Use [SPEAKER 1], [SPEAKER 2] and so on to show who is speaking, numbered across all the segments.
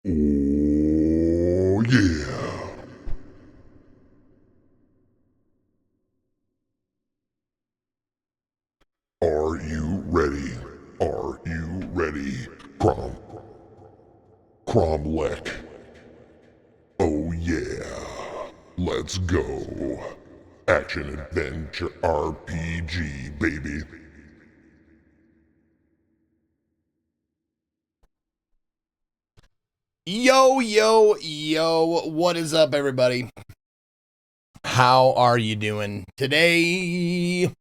[SPEAKER 1] Oh, yeah. Are you ready? Are you ready? Cromlech. Oh, yeah. Let's go. Action adventure RPG, baby.
[SPEAKER 2] Yo, yo, yo, what is up, everybody? How are you doing today?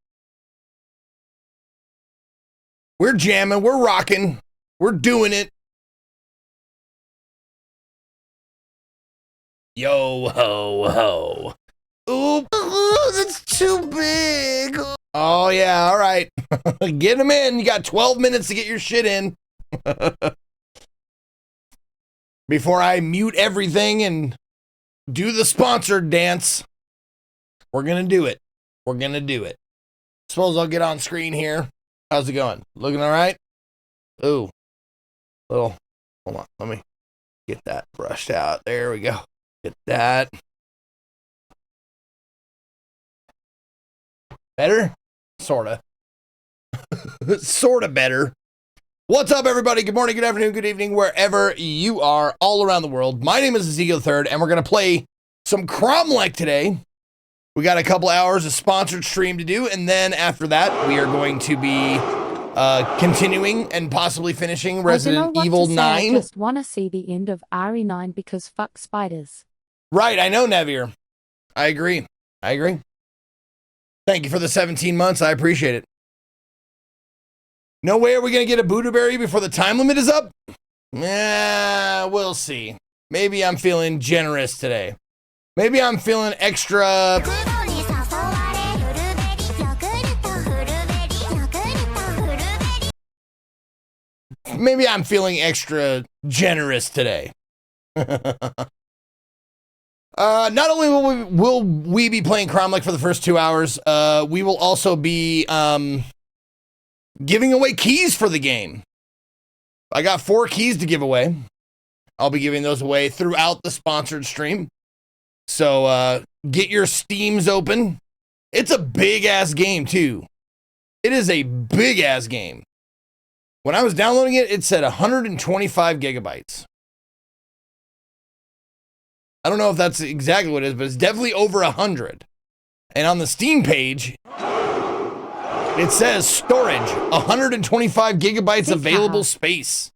[SPEAKER 2] We're jamming, we're rocking, we're doing it. Yo, ho, ho. Ooh, that's too big. Oh, yeah, all right. Get them in. You got 12 minutes to get your shit in. Before I mute everything and do the sponsored dance. We're going to do it. We're going to do it. Suppose I'll get on screen here. How's it going? Looking all right? Ooh. Hold on. Let me get that brushed out. There we go. Get that. Better? Sorta. Sorta better. What's up, everybody? Good morning, good afternoon, good evening, wherever you are all around the world. My name is Ezekiel III, and we're going to play some Cromlech today. We got a couple hours of sponsored stream to do, and then after that, we are going to be continuing and possibly finishing Resident Evil 9.
[SPEAKER 3] I just want to see the end of RE9 because fuck spiders.
[SPEAKER 2] Right, I know, Nevir. I agree. Thank you for the 17 months. I appreciate it. No way are we going to get a Buddhaberry before the time limit is up? We'll see. Maybe I'm feeling generous today. Maybe I'm feeling extra... Maybe I'm feeling extra generous today. Not only will we be playing Cromlech for the first 2 hours, we will also be giving away keys for the game. I got 4 keys to give away. I'll be giving those away throughout the sponsored stream. So get your Steams open. It's a big-ass game, too. It is a big-ass game. When I was downloading it, it said 125 gigabytes. I don't know if that's exactly what it is, but it's definitely over 100. And on the Steam page, it says storage, 125 gigabytes available space.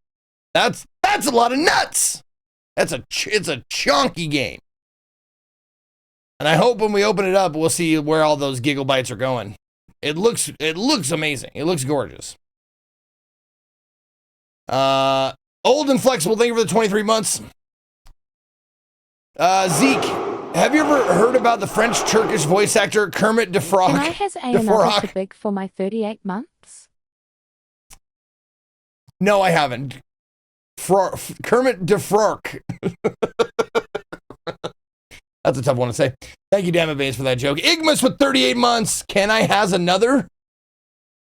[SPEAKER 2] That's a lot of nuts. It's a chunky game. And I hope when we open it up, we'll see where all those gigabytes are going. It looks amazing. It looks gorgeous. Old and flexible, thank you for the 23 months. Zeke, have you ever heard about the French-Turkish voice actor Kermit Defrog?
[SPEAKER 3] Can I has another too big for my 38 months?
[SPEAKER 2] No, I haven't. Kermit Defrog. That's a tough one to say. Thank you, Damn Base, for that joke. Igmus with 38 months. Can I has another?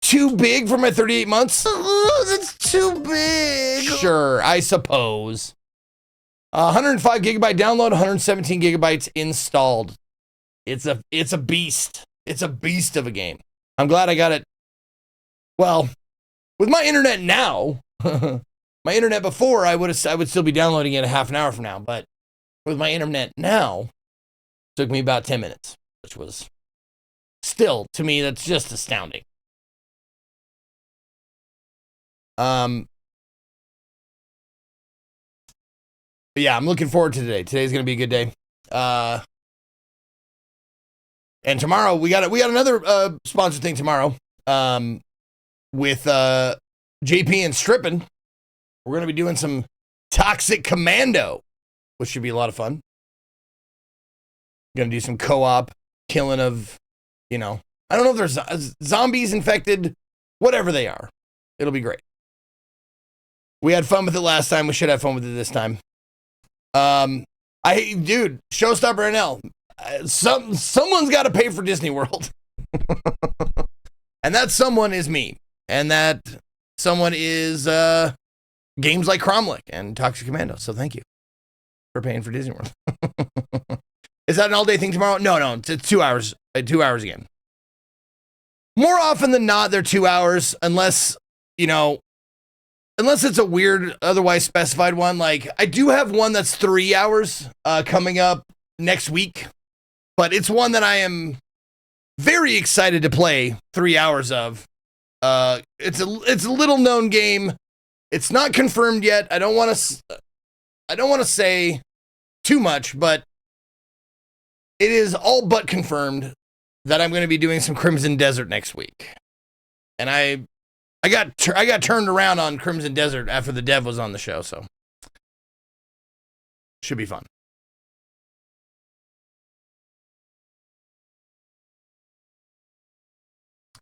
[SPEAKER 2] Too big for my 38 months? That's too big. Sure, I suppose. 105 gigabyte download, 117 gigabytes installed. It's a beast. It's a beast of a game. I'm glad I got it. Well, with my internet now, my internet before, I would still be downloading it a half an hour from now. But with my internet now, it took me about 10 minutes, which was still, to me, that's just astounding. But yeah, I'm looking forward to today. Today's gonna be a good day. And tomorrow we got another sponsored thing tomorrow. With JP and Strippin'. We're gonna be doing some Toxic Commando, which should be a lot of fun. Gonna do some co-op killing of, I don't know if there's zombies infected, whatever they are. It'll be great. We had fun with it last time. We should have fun with it this time. Dude, Showstopper NL. Someone's got to pay for Disney World. And that someone is me. And that someone is, games like Cromlech and Toxic Commando. So thank you for paying for Disney World. Is that an all day thing tomorrow? No, it's 2 hours. 2 hours again. More often than not, they're 2 hours, unless it's a weird, otherwise specified one. Like, I do have one that's 3 hours coming up next week, but it's one that I am very excited to play 3 hours of. It's a little known game. It's not confirmed yet. I don't want to say too much, but it is all but confirmed that I'm going to be doing some Crimson Desert next week. And I got turned around on Crimson Desert after the dev was on the show, so should be fun.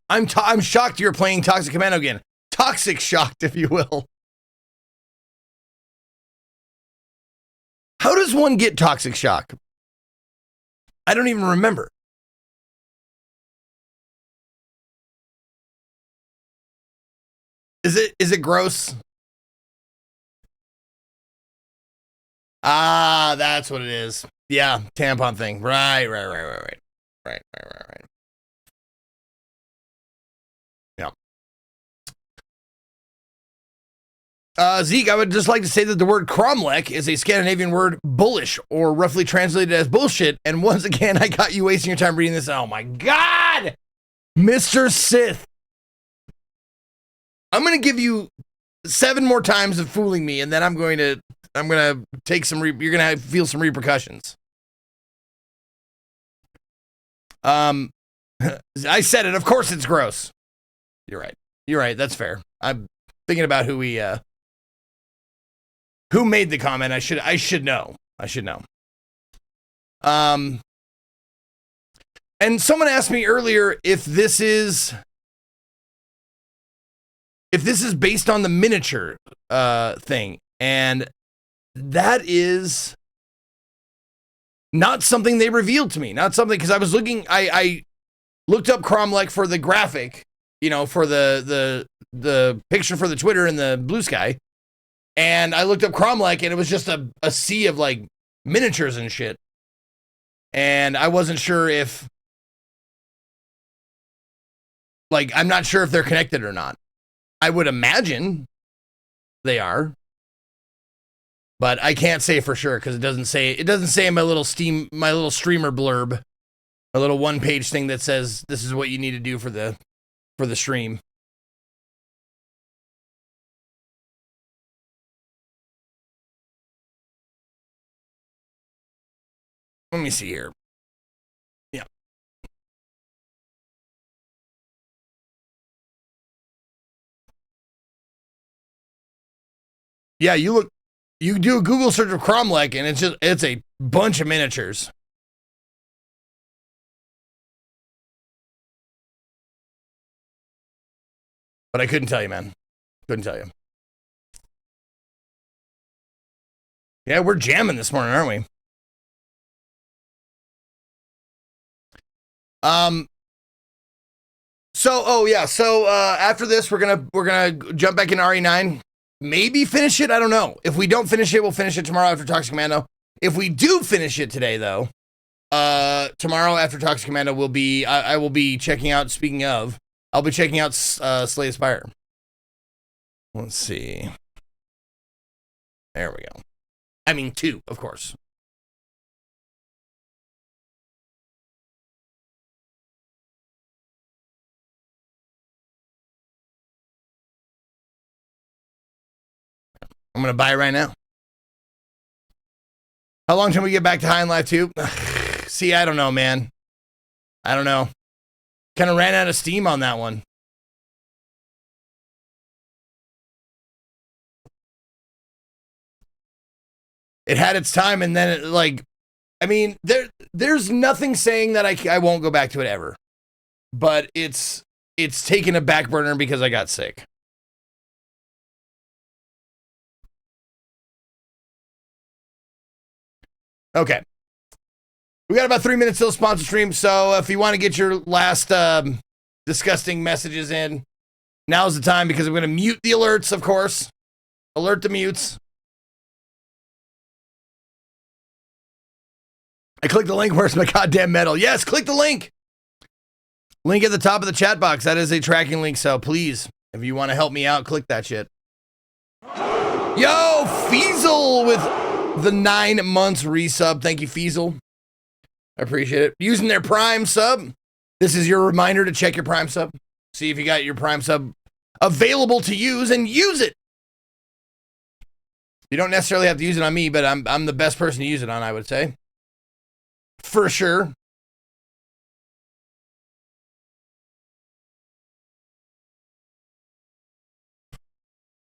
[SPEAKER 2] I'm shocked you're playing Toxic Commando again. Toxic shocked, if you will. How does one get toxic shock? I don't even remember. Is it gross? Ah, that's what it is. Yeah, tampon thing. Right. Yeah. Zeke, I would just like to say that the word Cromlech is a Scandinavian word, bullish, or roughly translated as bullshit. And once again, I got you wasting your time reading this. Oh my God! Mr. Sith. I'm going to give you 7 more times of fooling me, and then I'm going to take some, you're going to feel some repercussions. I said it. Of course it's gross. You're right. That's fair. I'm thinking about who made the comment. I should know. And someone asked me earlier if this is based on the miniature thing, and that is not something they revealed to me. Not something, because I was looking. I looked up Cromlech for the graphic, for the picture for the Twitter and the Blue Sky, and I looked up Cromlech, and it was just a sea of like miniatures and shit, and I wasn't sure if, like, I'm not sure if they're connected or not. I would imagine they are, but I can't say for sure because it doesn't say in my little streamer blurb, a little 1-page thing that says this is what you need to do for the stream. Let me see here. Yeah. Yeah, you do a Google search of Cromlech, and it's a bunch of miniatures. But I couldn't tell you, man. Couldn't tell you. Yeah, we're jamming this morning, aren't we? So after this, we're gonna jump back in RE9. Maybe finish it. I don't know. If we don't finish it, we'll finish it tomorrow after Toxic Commando. If we do finish it today, though, tomorrow after Toxic Commando will be, I will be checking out. Speaking of, I'll be checking out Slay the Spire. Let's see. There we go. I mean 2, of course. I'm going to buy it right now. How long till we get back to High and Live 2? See, I don't know, man. I don't know. Kind of ran out of steam on that one. It had its time, and then there's nothing saying that I won't go back to it ever. But it's taken a back burner because I got sick. Okay. We got about 3 minutes till sponsor stream, so if you want to get your last disgusting messages in, now's the time, because I'm going to mute the alerts, of course. Alert the mutes. I clicked the link. Where's my goddamn medal? Yes, click the link. Link at the top of the chat box. That is a tracking link. So please, if you want to help me out, click that shit. Yo, Feasel with the 9 months resub. Thank you, Feasel. I appreciate it. Using their Prime sub. This is your reminder to check your Prime sub. See if you got your Prime sub available to use and use it. You don't necessarily have to use it on me, but I'm the best person to use it on, I would say. For sure.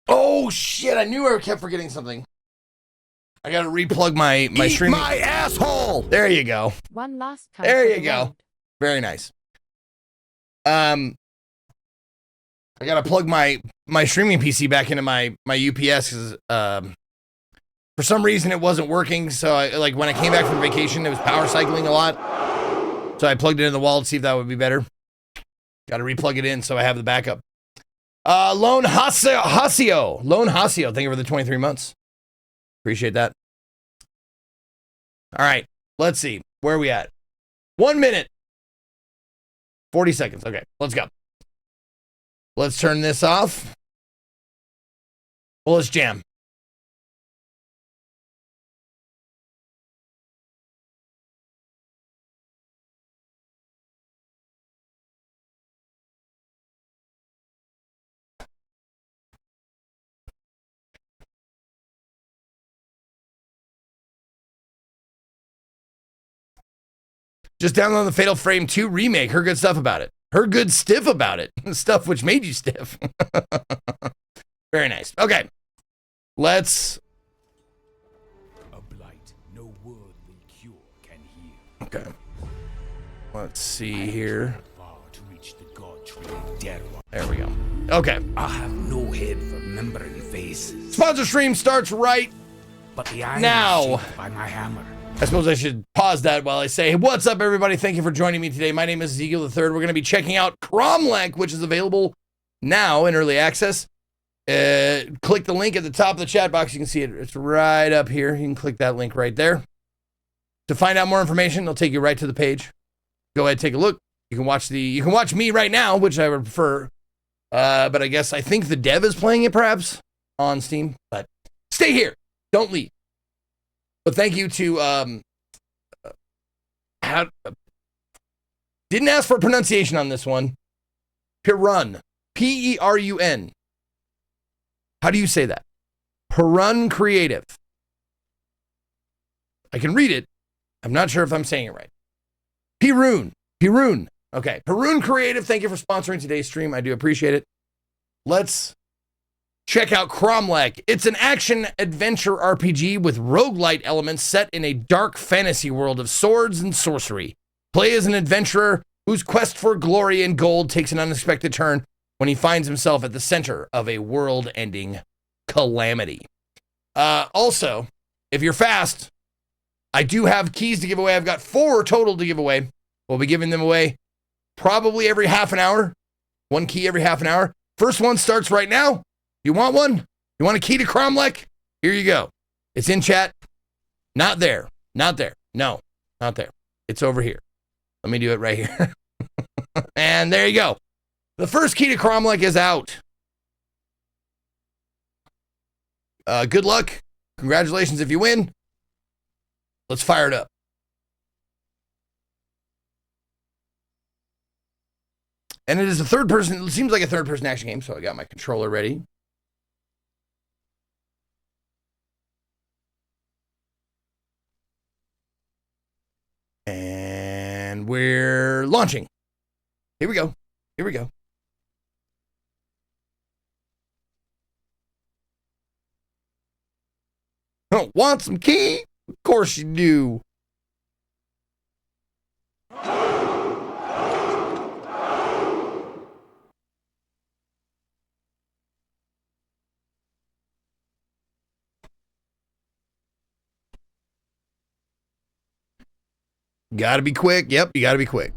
[SPEAKER 2] Oh shit, I knew I kept forgetting something. I gotta replug my stream. My asshole! There you go.
[SPEAKER 3] One last time.
[SPEAKER 2] There you go. Very nice. I gotta plug my streaming PC back into my UPS because for some reason it wasn't working. So like when I came back from vacation, it was power cycling a lot. So I plugged it in the wall to see if that would be better. Got to replug it in so I have the backup. Lone Hasio. Lone Hasio. Thank you for the 23 months. Appreciate that. All right. Let's see. Where are we at? 1 minute. 40 seconds. Okay. Let's go. Let's turn this off. Well, let's jam. Just download the Fatal Frame 2 remake. Heard good stuff about it. Heard good stiff about it. Stuff which made you stiff. Very nice. Okay. Let's.
[SPEAKER 4] A blight no worldly cure can heal.
[SPEAKER 2] Okay. Let's see here.
[SPEAKER 4] Far to reach the god tree dead one.
[SPEAKER 2] There we go. Okay.
[SPEAKER 4] I have no head for remembering faces.
[SPEAKER 2] Sponsor stream starts right
[SPEAKER 4] But the iron
[SPEAKER 2] now.
[SPEAKER 4] is shaped by my hammer.
[SPEAKER 2] I suppose I should pause that while I say, what's up, everybody? Thank you for joining me today. My name is Ezekiel III. We're going to be checking out Cromlech, which is available now in early access. Click the link at the top of the chat box. You can see it. It's right up here. You can click that link right there. To find out more information, it'll take you right to the page. Go ahead, take a look. You can watch me right now, which I would prefer. But I think the dev is playing it perhaps on Steam. But stay here. Don't leave. But thank you to didn't ask for pronunciation on this one. Perun. Perun. How do you say that? Perun Creative. I can read it. I'm not sure if I'm saying it right. Perun. Okay. Perun Creative, thank you for sponsoring today's stream. I do appreciate it. Let's check out Cromlech. It's an action-adventure RPG with roguelite elements set in a dark fantasy world of swords and sorcery. Play as an adventurer whose quest for glory and gold takes an unexpected turn when he finds himself at the center of a world-ending calamity. Also, if you're fast, I do have keys to give away. I've got 4 total to give away. We'll be giving them away probably every half an hour. 1 key every half an hour. First one starts right now. You want one? You want a key to Cromlech? Here you go. It's in chat. Not there. Not there. No, not there. It's over here. Let me do it right here. And there you go. The first key to Cromlech is out. Good luck. Congratulations if you win. Let's fire it up. And it is a third person. It seems like a third person action game, so I got my controller ready. And we're launching. Here we go. Here we go. Oh, want some key? Of course you do. Gotta be quick. Yep, you gotta be quick.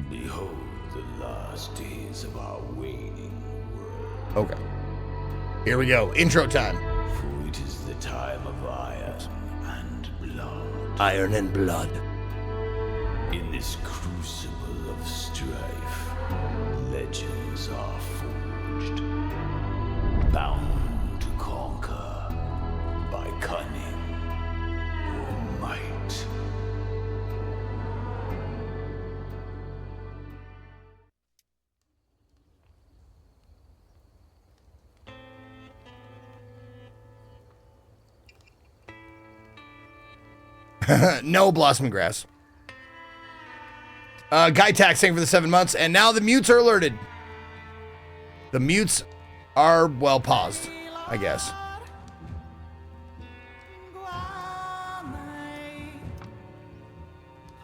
[SPEAKER 4] Behold the last days of our waning world.
[SPEAKER 2] Okay. Here we go. Intro time.
[SPEAKER 4] For it is the time of iron and blood.
[SPEAKER 2] Iron and blood.
[SPEAKER 4] In this crucible of strife, legends are forged. Bound to conquer by cunning or might.
[SPEAKER 2] No blossoming grass. Guy Tax, thank you for the 7 months. And now the mutes are alerted. The mutes are, well, paused, I guess.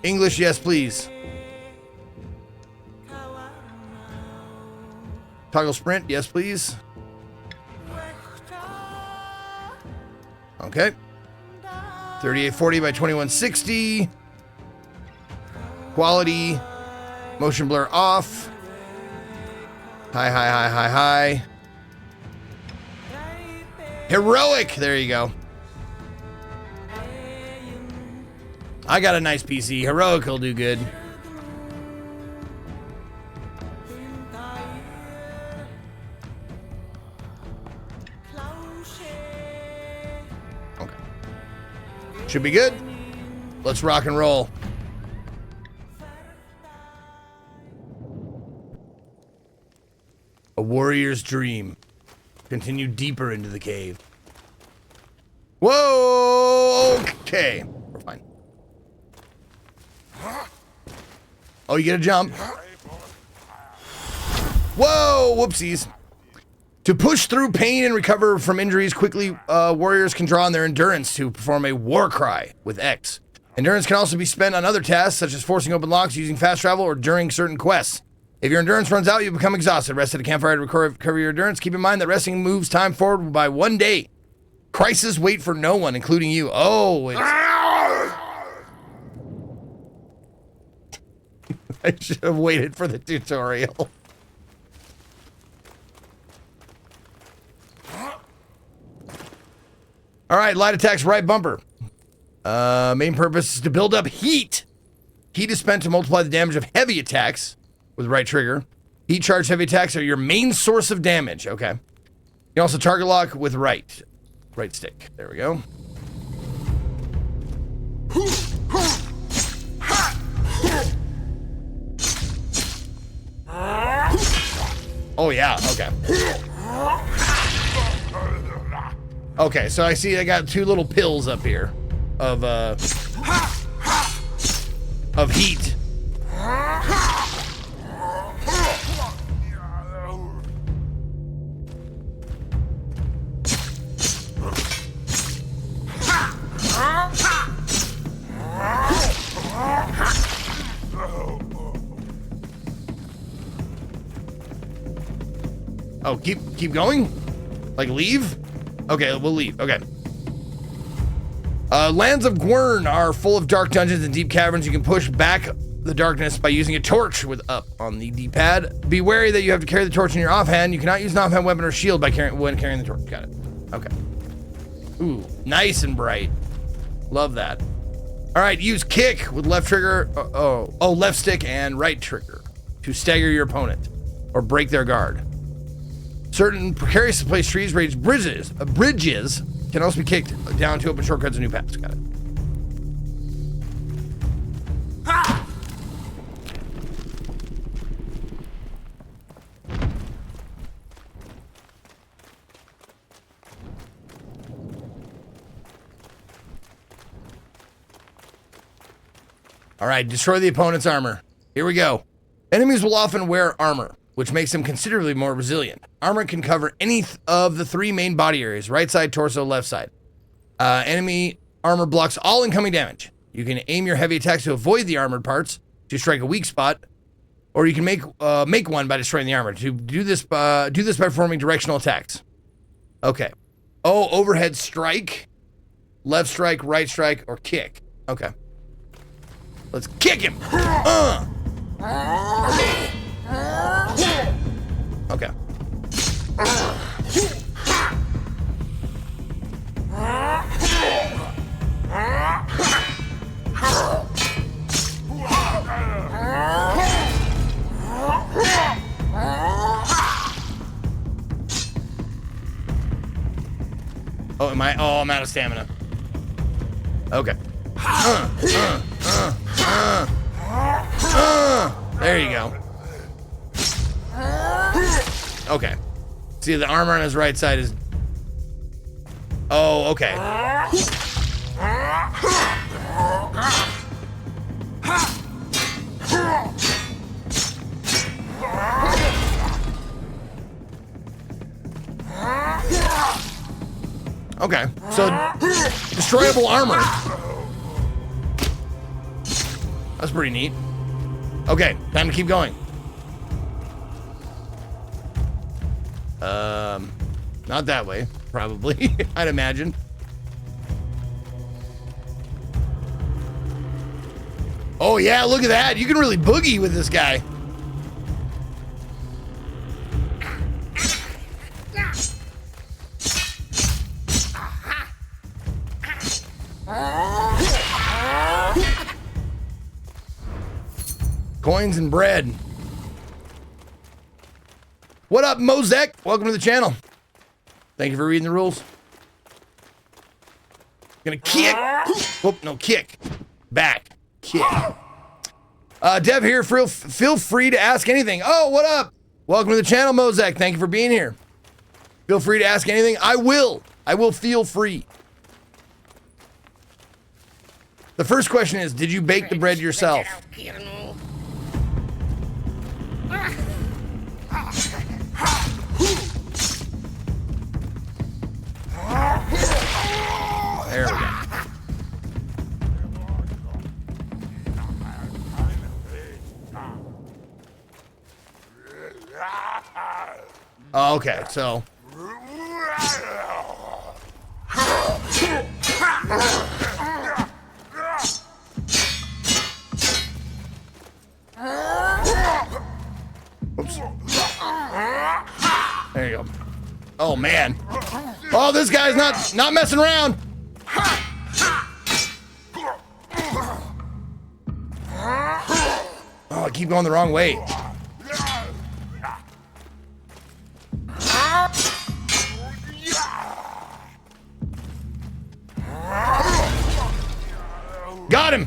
[SPEAKER 2] English, yes, please. Toggle sprint, yes, please. Okay. 3840 by 2160. Quality. Motion blur off. High. Heroic. There you go. I got a nice PC. Heroic will do good. Okay. Should be good. Let's rock and roll. A warrior's dream. Continue deeper into the cave. Whoa! Okay. We're fine. Oh, you get a jump. Whoa! Whoopsies. To push through pain and recover from injuries quickly, warriors can draw on their endurance to perform a war cry with X. Endurance can also be spent on other tasks, such as forcing open locks, using fast travel, or during certain quests. If your endurance runs out, you become exhausted. Rest at a campfire to recover your endurance. Keep in mind that resting moves time forward by 1 day. Crisis wait for no one, including you. Oh, it's... I should have waited for the tutorial. All right, light attacks, right bumper. Main purpose is to build up heat. Heat is spent to multiply the damage of heavy attacks with right trigger. Heat charge heavy attacks are your main source of damage. Okay. You can also target lock with right stick. There we go. Oh yeah, okay. Okay, so I see I got 2 little pills up here of heat. Oh, keep going? Like leave? Okay, we'll leave. Okay. Lands of Gwern are full of dark dungeons and deep caverns. You can push back the darkness by using a torch with up on the D-pad. Be wary that you have to carry the torch in your offhand. You cannot use an offhand weapon or shield when carrying the torch. Got it. Okay. Ooh, nice and bright. Love that. All right, use kick with left trigger. Left stick and right trigger to stagger your opponent or break their guard. Certain precariously placed trees, raised bridges can also be kicked down to open shortcuts and new paths. Got it. All right, destroy the opponent's armor. Here we go. Enemies will often wear armor, which makes them considerably more resilient. Armor can cover any of the 3 main body areas, right side, torso, left side. Enemy armor blocks all incoming damage. You can aim your heavy attacks to avoid the armored parts to strike a weak spot, or you can make one by destroying the armor. To do this by performing directional attacks. Okay. Oh, overhead strike, left strike, right strike, or kick. Okay. Let's kick him. Okay. Am I? Oh, I'm out of stamina. Okay. There you go. Okay. See, the armor on his right side is... Oh, okay. Okay, so destroyable armor. That's pretty neat. Okay, time to keep going. Not that way, probably, I'd imagine. Oh yeah, look at that. You can really boogie with this guy. Coins and bread. What up, Mozek? Welcome to the channel. Thank you for reading the rules. Gonna kick. Whoop, no, kick. Back. Kick. Dev here. Feel free to ask anything. Oh, what up? Welcome to the channel, Mozek. Thank you for being here. Feel free to ask anything. I will feel free. The first question is, did you bake the bread yourself? There we go. Okay, so. Oops. There you go. Oh man. Oh, this guy's not messing around. Oh, I keep going the wrong way. Got him.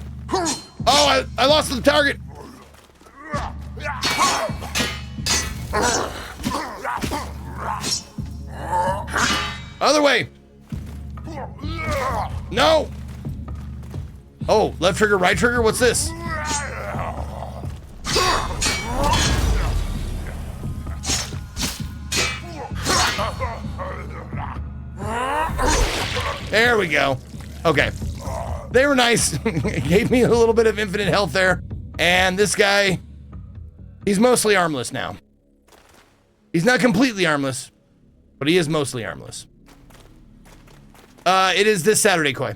[SPEAKER 2] Oh, I lost the target. Other way. No. Oh, left trigger, right trigger. What's this? There we go. Okay. They were nice. Gave me a little bit of infinite health there. And this guy, he's mostly armless now. He's not completely armless, but he is mostly armless. It is this Saturday, Koi.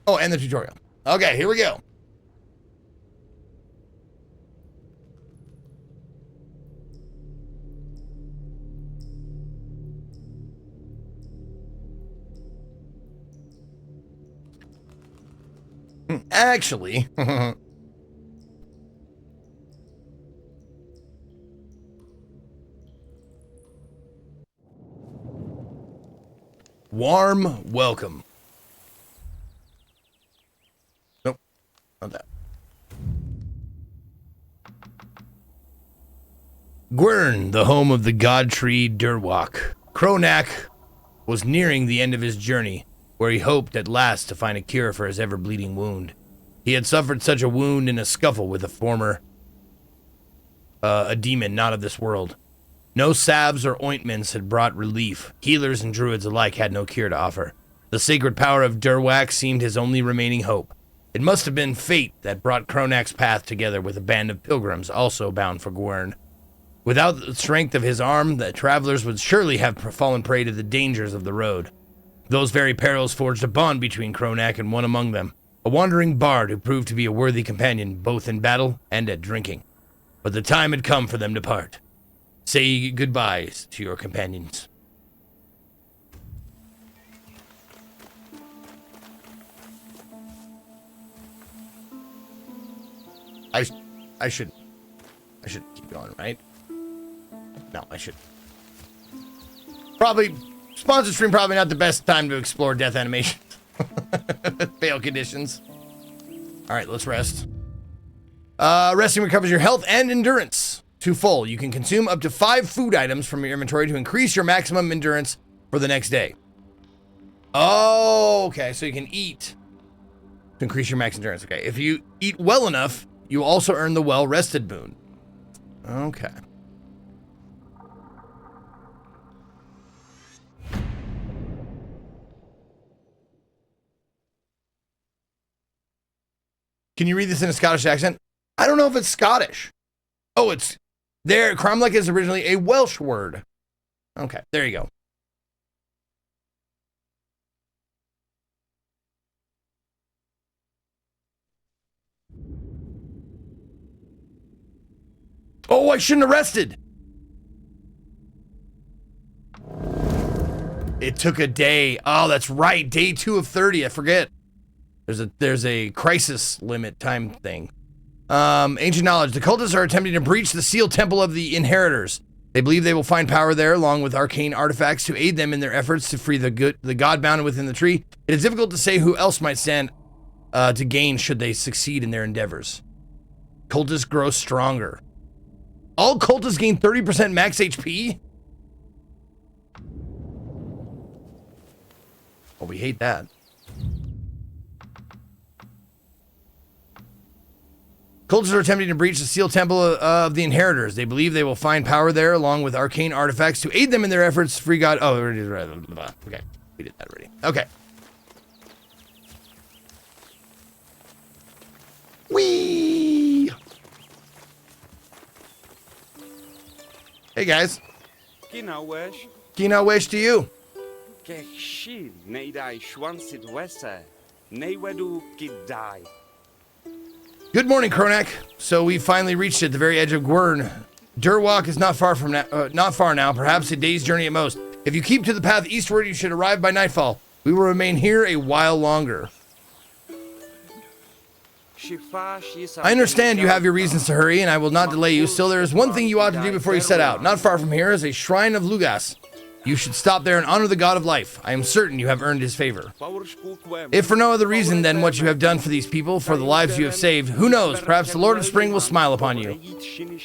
[SPEAKER 2] Oh, and the tutorial. Okay, here we go. Actually, warm welcome. Nope, not that. Gwern, the home of the god tree Durwak. Kronak was nearing the end of his journey, where he hoped at last to find a cure for his ever-bleeding wound. He had suffered such a wound in a scuffle with a demon not of this world. No salves or ointments had brought relief. Healers and druids alike had no cure to offer. The sacred power of Durwak seemed his only remaining hope. It must have been fate that brought Kronak's path together with a band of pilgrims also bound for Gwern. Without the strength of his arm, the travelers would surely have fallen prey to the dangers of the road. Those very perils forged a bond between Kronak and one among them, a wandering bard who proved to be a worthy companion both in battle and at drinking. But the time had come for them to part. Say goodbyes to your companions. I should keep going, right? No, I should. Probably, sponsored stream, probably not the best time to explore death animation. Fail conditions. All right, let's rest. Resting recovers your health and endurance to full. You can consume up to 5 food items from your inventory to increase your maximum endurance for the next day. Oh, okay, so you can eat to increase your max endurance. Okay, if you eat well enough, you also earn the well-rested boon. Okay. Can you read this in a Scottish accent? I don't know if it's Scottish. Oh, it's there. Cromlech is originally a Welsh word. Okay, there you go. Oh, I shouldn't have rested. It took a day. Oh, that's right. Day 2 of 30. I forget. There's a crisis limit time thing. Ancient knowledge. The cultists are attempting to breach the sealed temple of the inheritors. They believe they will find power there, along with arcane artifacts, to aid them in their efforts to free the god bound within the tree. It is difficult to say who else might stand to gain should they succeed in their endeavors. Cultists grow stronger. All cultists gain 30% max HP? Oh, we hate that. Cultists are attempting to breach the sealed temple of the inheritors. They believe they will find power there, along with arcane artifacts, to aid them in their efforts to free God. Oh, okay. We did that already. Okay. Whee! Hey, guys.
[SPEAKER 5] Kina wish.
[SPEAKER 2] Kina wish to you.
[SPEAKER 5] Keshi neidai shwansit wese. Neiwedu kidai.
[SPEAKER 2] Good morning, Kronak. So we finally reached it, the very edge of Gwern. Durwalk is not far now, perhaps a day's journey at most. If you keep to the path eastward, you should arrive by nightfall. We will remain here a while longer. I understand you have your reasons to hurry, and I will not delay you. Still, there is one thing you ought to do before you set out. Not far from here is a shrine of Lugas. You should stop there and honor the god of life. I am certain you have earned his favor. If for no other reason than what you have done for these people, for the lives you have saved, who knows, perhaps the Lord of Spring will smile upon you.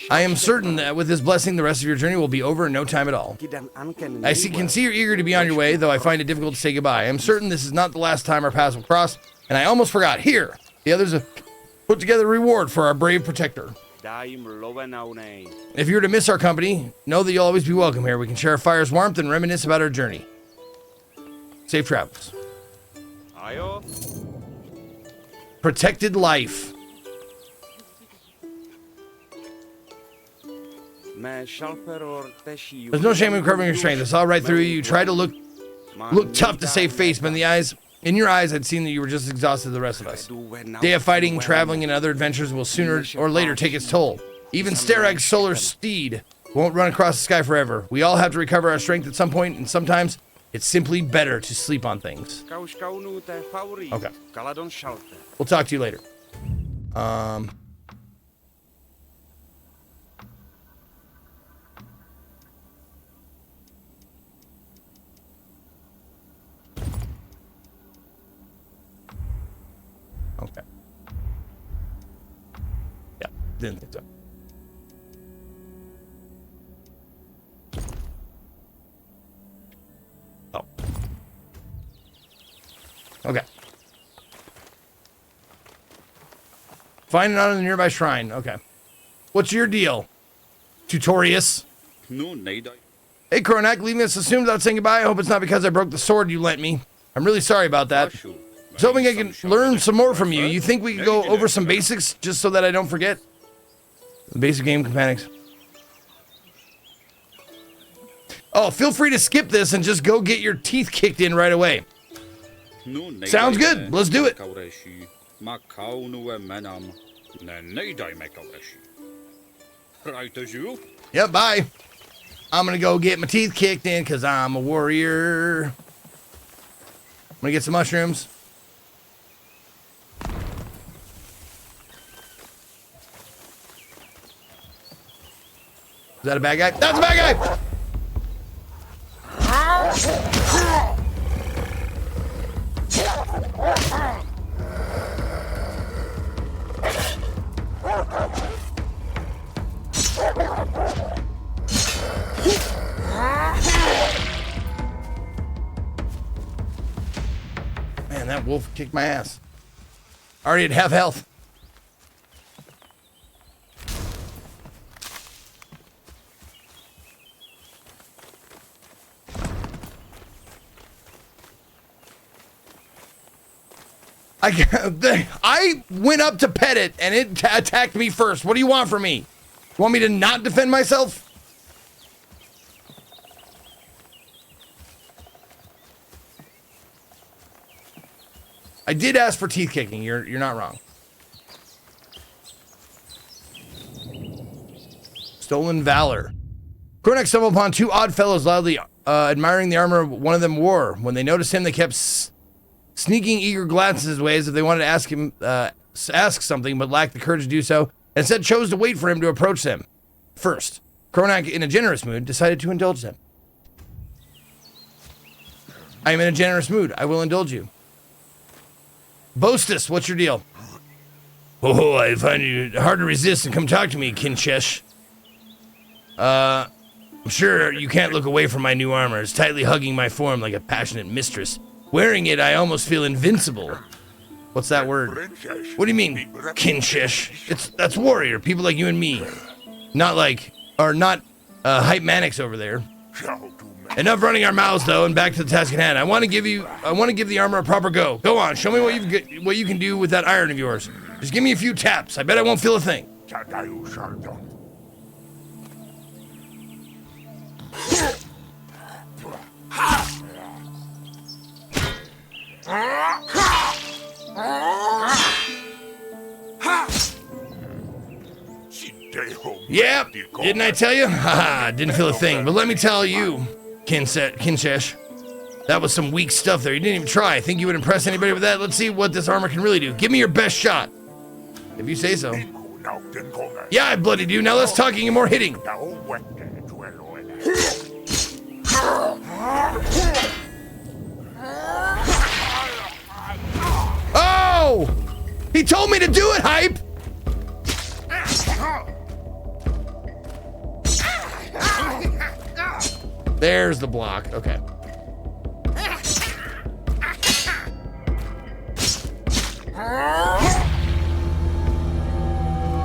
[SPEAKER 2] I am certain that with his blessing, the rest of your journey will be over in no time at all. I can see you're eager to be on your way, though I find it difficult to say goodbye. I am certain this is not the last time our paths will cross, and I almost forgot. Here, the others have put together a reward for our brave protector. If you were to miss our company, know that you'll always be welcome here. We can share our fire's warmth and reminisce about our journey. Safe travels. Protected life. There's no shame in covering your strength. I saw right through you. You tried to look tough to save face, but in your eyes, I'd seen that you were just as exhausted as the rest of us. Day of fighting, traveling, and other adventures will sooner or later take its toll. Even Sterag's solar steed won't run across the sky forever. We all have to recover our strength at some point, and sometimes it's simply better to sleep on things. Okay. We'll talk to you later. Okay. Yeah, didn't think so. Oh. Okay. Find it on the nearby shrine. Okay. What's your deal, Tutorius? Hey, Kronak, leaving us assumed without saying goodbye. I hope it's not because I broke the sword you lent me. I'm really sorry about that. I was hoping I can learn some more from you. You think we could go over some basics just so that I don't forget? The basic game mechanics. Oh, feel free to skip this and just go get your teeth kicked in right away. Sounds good. Let's do it. Yep, bye. I'm going to go get my teeth kicked in because I'm a warrior. I'm going to get some mushrooms. Is that a bad guy? That's a bad guy! Man, that wolf kicked my ass. Already at half health. I went up to pet it and it attacked me first. What do you want from me? You want me to not defend myself? I did ask for teeth kicking. You're not wrong. Stolen valor. Kronak stumbled upon two odd fellows loudly admiring the armor one of them wore. When they noticed him, they kept sneaking eager glances his way as if they wanted to ask something, but lacked the courage to do so, and instead chose to wait for him to approach them. First, Kronak, in a generous mood, decided to indulge them. I am in a generous mood. I will indulge you. Boastus, what's your deal? Oh, I find it hard to resist and come talk to me, Kinchesh. I'm sure you can't look away from my new armor. It's tightly hugging my form like a passionate mistress. Wearing it, I almost feel invincible. What's that word? What do you mean, Kinchesh? That's warrior, people like you and me. Not hype manics over there. Enough running our mouths, though, and back to the task at hand. I want to give the armor a proper go. Go on, show me what you can do with that iron of yours. Just give me a few taps. I bet I won't feel a thing. Yep, didn't I tell you? Haha, didn't feel a thing. But let me tell you, Kinchesh, that was some weak stuff there. You didn't even try. Think you would impress anybody with that? Let's see what this armor can really do. Give me your best shot. If you say so. Yeah, I bloody do. Now less talking and more hitting. Oh! He told me to do it, Hype! There's the block. Okay.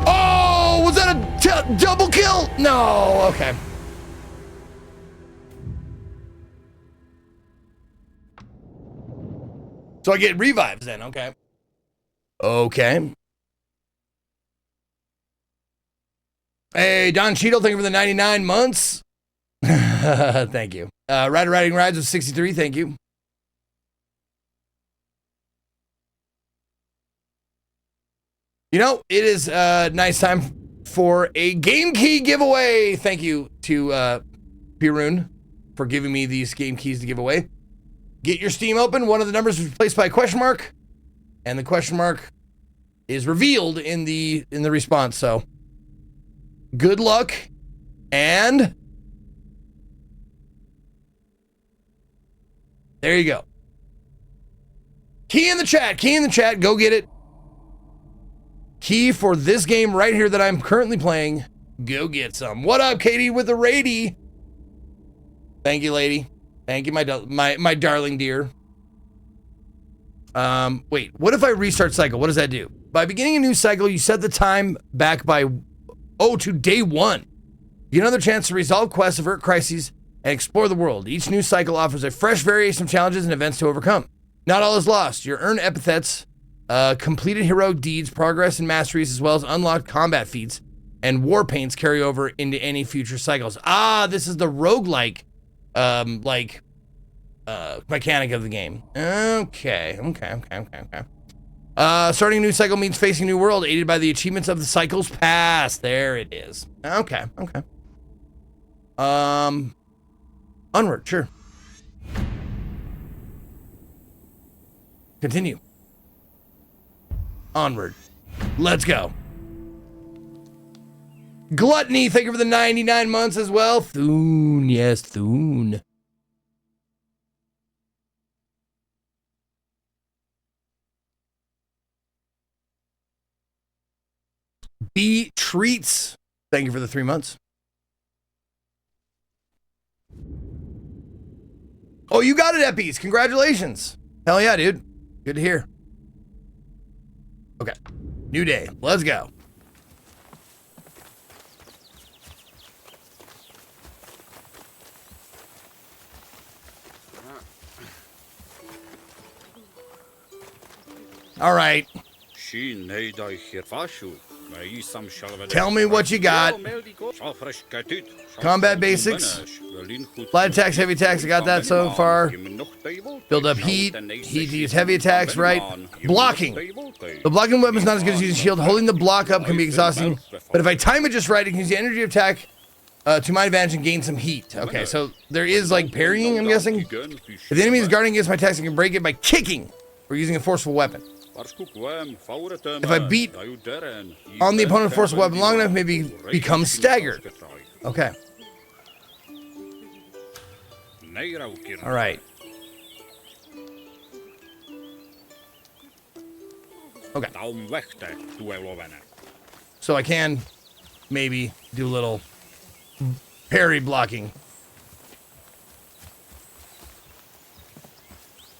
[SPEAKER 2] Oh, was that a double kill? No, okay. So I get revives then, okay. Okay. Hey, Don Cheadle, thank you for the 99 months. Thank you. Riding Rides with 63, thank you. You know, it is nice time for a game key giveaway. Thank you to Pirun for giving me these game keys to give away. Get your Steam open. One of the numbers is replaced by a question mark, and the question mark is revealed in the response. So, good luck, and there you go. Key in the chat. Go get it. Key for this game right here that I'm currently playing. Go get some. What up, Katie with the Rady? Thank you, lady. Thank you, my darling dear. Wait, what if I restart cycle? What does that do? By beginning a new cycle, you set the time back to day 1. You get another chance to resolve quests, avert crises, and explore the world. Each new cycle offers a fresh variation of challenges and events to overcome. Not all is lost. You earn epithets, completed heroic deeds, progress and masteries, as well as unlocked combat feats, and war paints carry over into any future cycles. Ah, this is the roguelike mechanic of the game. Okay. Starting a new cycle means facing a new world, aided by the achievements of the cycle's past. There it is. Okay. Onward, sure. Continue. Onward. Let's go. Gluttony, thank you for the 99 months as well. Thune, yes, Thune. B Treats, thank you for the 3 months. Oh, you got it, Eppies. Congratulations. Hell yeah, dude. Good to hear. Okay. New day. Let's go. All right. Tell me what you got. Combat basics. Light attacks, heavy attacks. I got that so far. Build up heat. Heat to use heavy attacks, right? Blocking. The blocking weapon's not as good as using shield. Holding the block up can be exhausting. But if I time it just right, I can use the energy attack to my advantage and gain some heat. Okay, so there is like parrying, I'm guessing. If the enemy is guarding against my attacks, I can break it by kicking or using a forceful weapon. If I beat on the opponent with a forceful weapon long enough, maybe become staggered. Okay. All right. Okay. So I can maybe do a little parry blocking.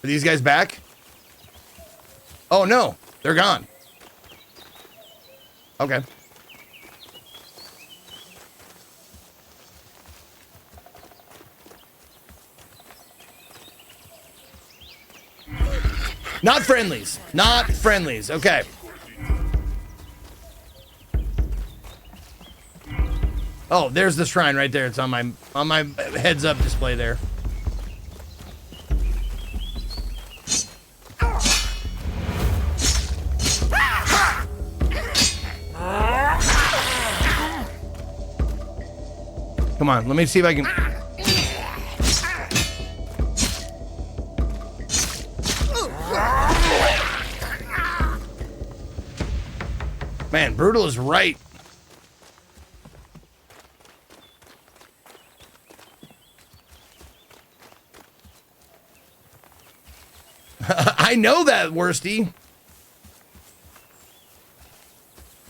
[SPEAKER 2] Are these guys back? Oh no, they're gone. Okay. Not friendlies. Not friendlies. Okay. Oh, there's the shrine right there. It's on my heads up display there. Come on, let me see if I can. Man, Brutal is right. I know that, Worsty.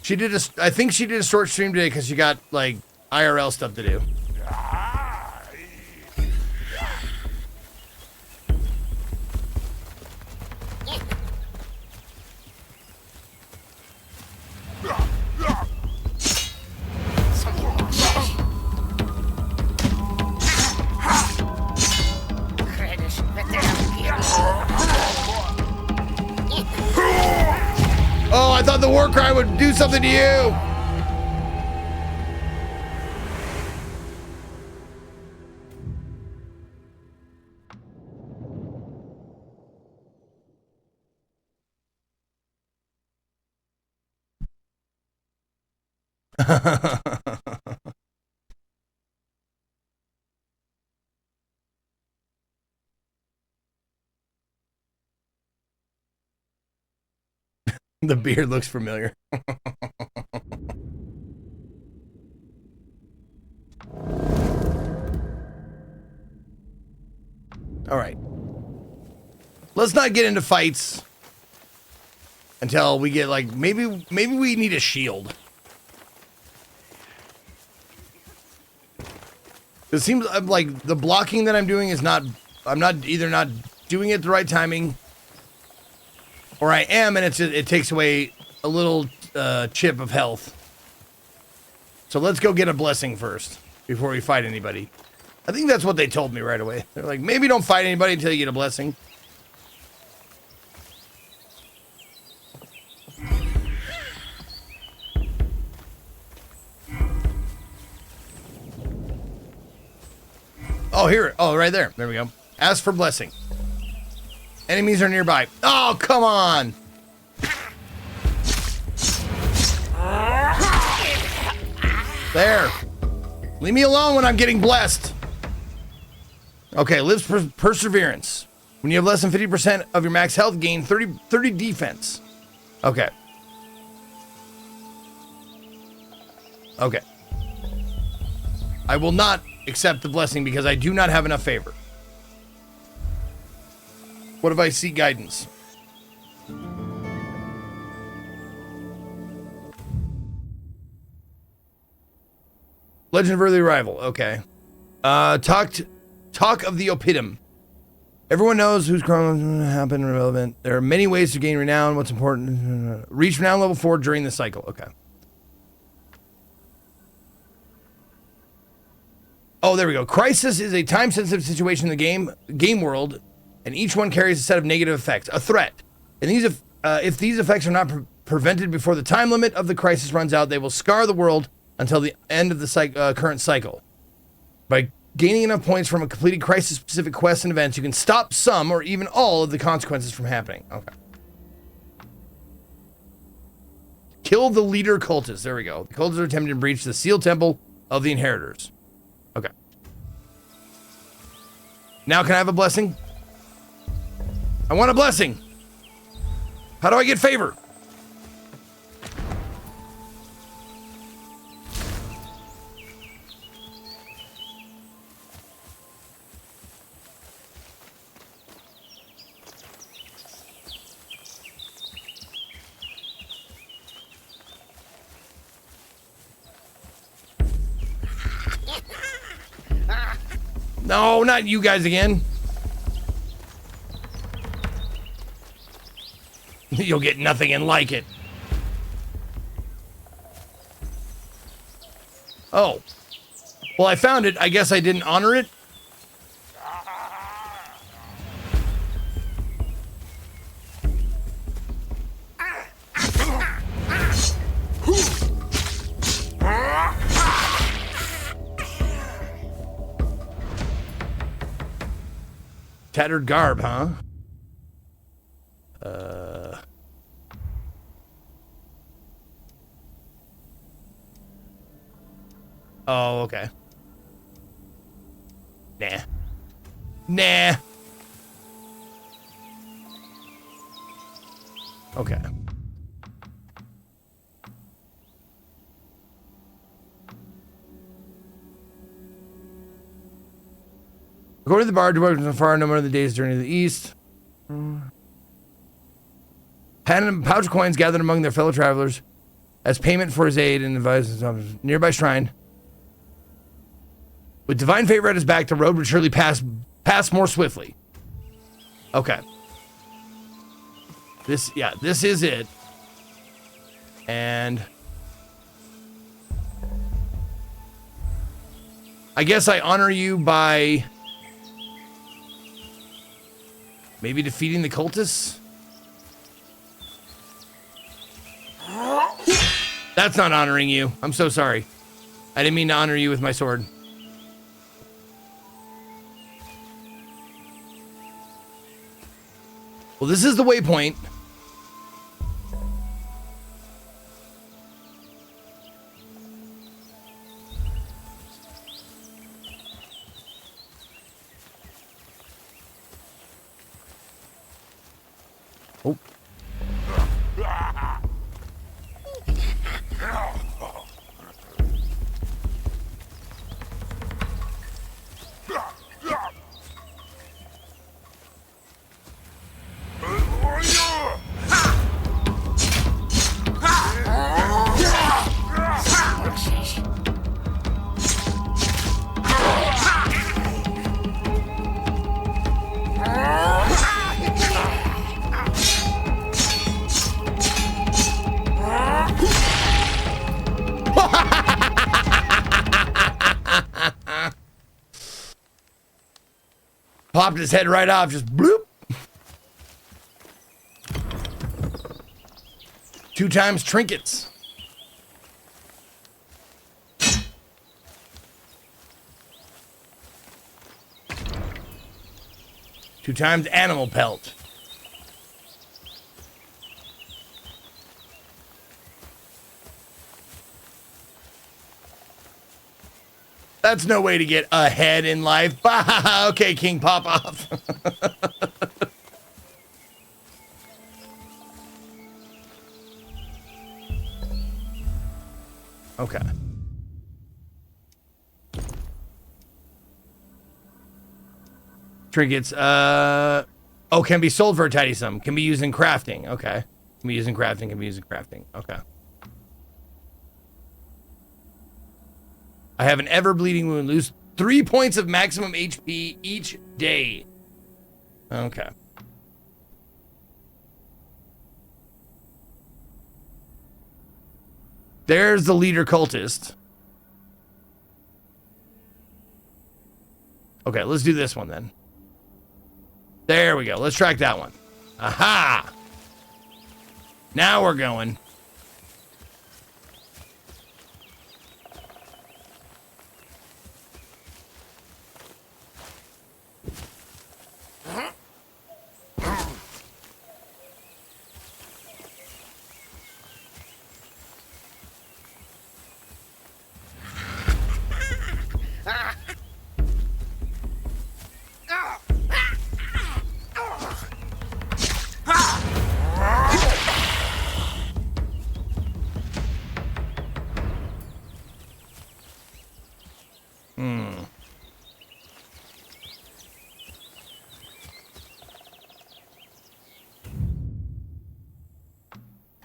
[SPEAKER 2] She did I think she did a short stream today because she got like IRL stuff to do. Oh, I thought the war cry would do something to you. The beard looks familiar. All right. Let's not get into fights until we get like maybe we need a shield. It seems like the blocking that I'm doing is not, I'm not either not doing it the right timing, or I am, and it takes away a little chip of health. So let's go get a blessing first before we fight anybody. I think that's what they told me right away. They're like, maybe don't fight anybody until you get a blessing. Oh, here. Oh, right there. There we go. Ask for blessing. Enemies are nearby. Oh, come on. There. Leave me alone when I'm getting blessed. Okay, lives perseverance. When you have less than 50% of your max health, gain 30 defense. Okay. Okay. I will not accept the blessing because I do not have enough favor. What if I seek guidance? Legend of Early Arrival. Okay. Talk of the Oppidum. Everyone knows whose crimes happen irrelevant. There are many ways to gain renown. What's important? Reach renown level 4 during the cycle. Okay. Oh, there we go. Crisis is a time-sensitive situation in the game world, and each one carries a set of negative effects. A threat. And if these effects are not prevented before the time limit of the crisis runs out, they will scar the world until the end of the current cycle. By gaining enough points from a completed crisis-specific quests and events, you can stop some or even all of the consequences from happening. Okay. Kill the leader cultists. There we go. The cultists are attempting to breach the sealed temple of the inheritors. Okay. Now can I have a blessing? I want a blessing. How do I get favor? No, not you guys again. You'll get nothing and like it. Oh. Well, I found it. I guess I didn't honor it. Tattered garb, huh? Oh, okay. Nah. Okay. According to the bard, dwarves are far number of the days journey to the east. Pan and pouch coins gathered among their fellow travelers as payment for his aid and advice nearby shrine. With divine favor at his back, the road would surely pass more swiftly. Okay. This is it. And I guess I honor you by maybe defeating the cultists? That's not honoring you. I'm so sorry. I didn't mean to honor you with my sword. Well, this is the waypoint. Oh. Popped his head right off, just bloop. 2 times trinkets. Two times animal pelt. That's no way to get ahead in life. Okay, King Pop-Off. Okay. Trinkets. Oh, can be sold for a tidy sum. Can be used in crafting. Okay. Can be used in crafting. Can be used in crafting. Okay. I have an ever bleeding wound. Lose 3 points of maximum HP each day. Okay. There's the leader cultist. Okay, let's do this one then. There we go. Let's track that one. Aha! Now we're going.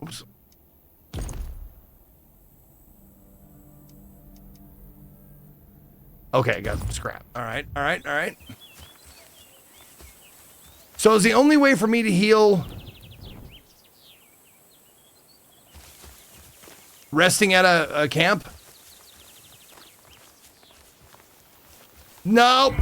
[SPEAKER 2] Oops. Okay, got some scrap. All right, all right, all right. So is the only way for me to heal resting at a camp? Nope.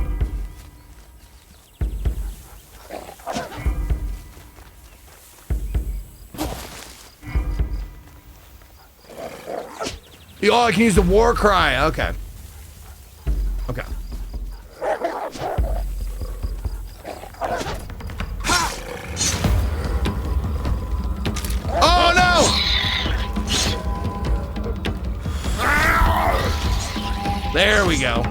[SPEAKER 2] Oh, I can use the war cry. Okay. Okay. Oh no! There we go.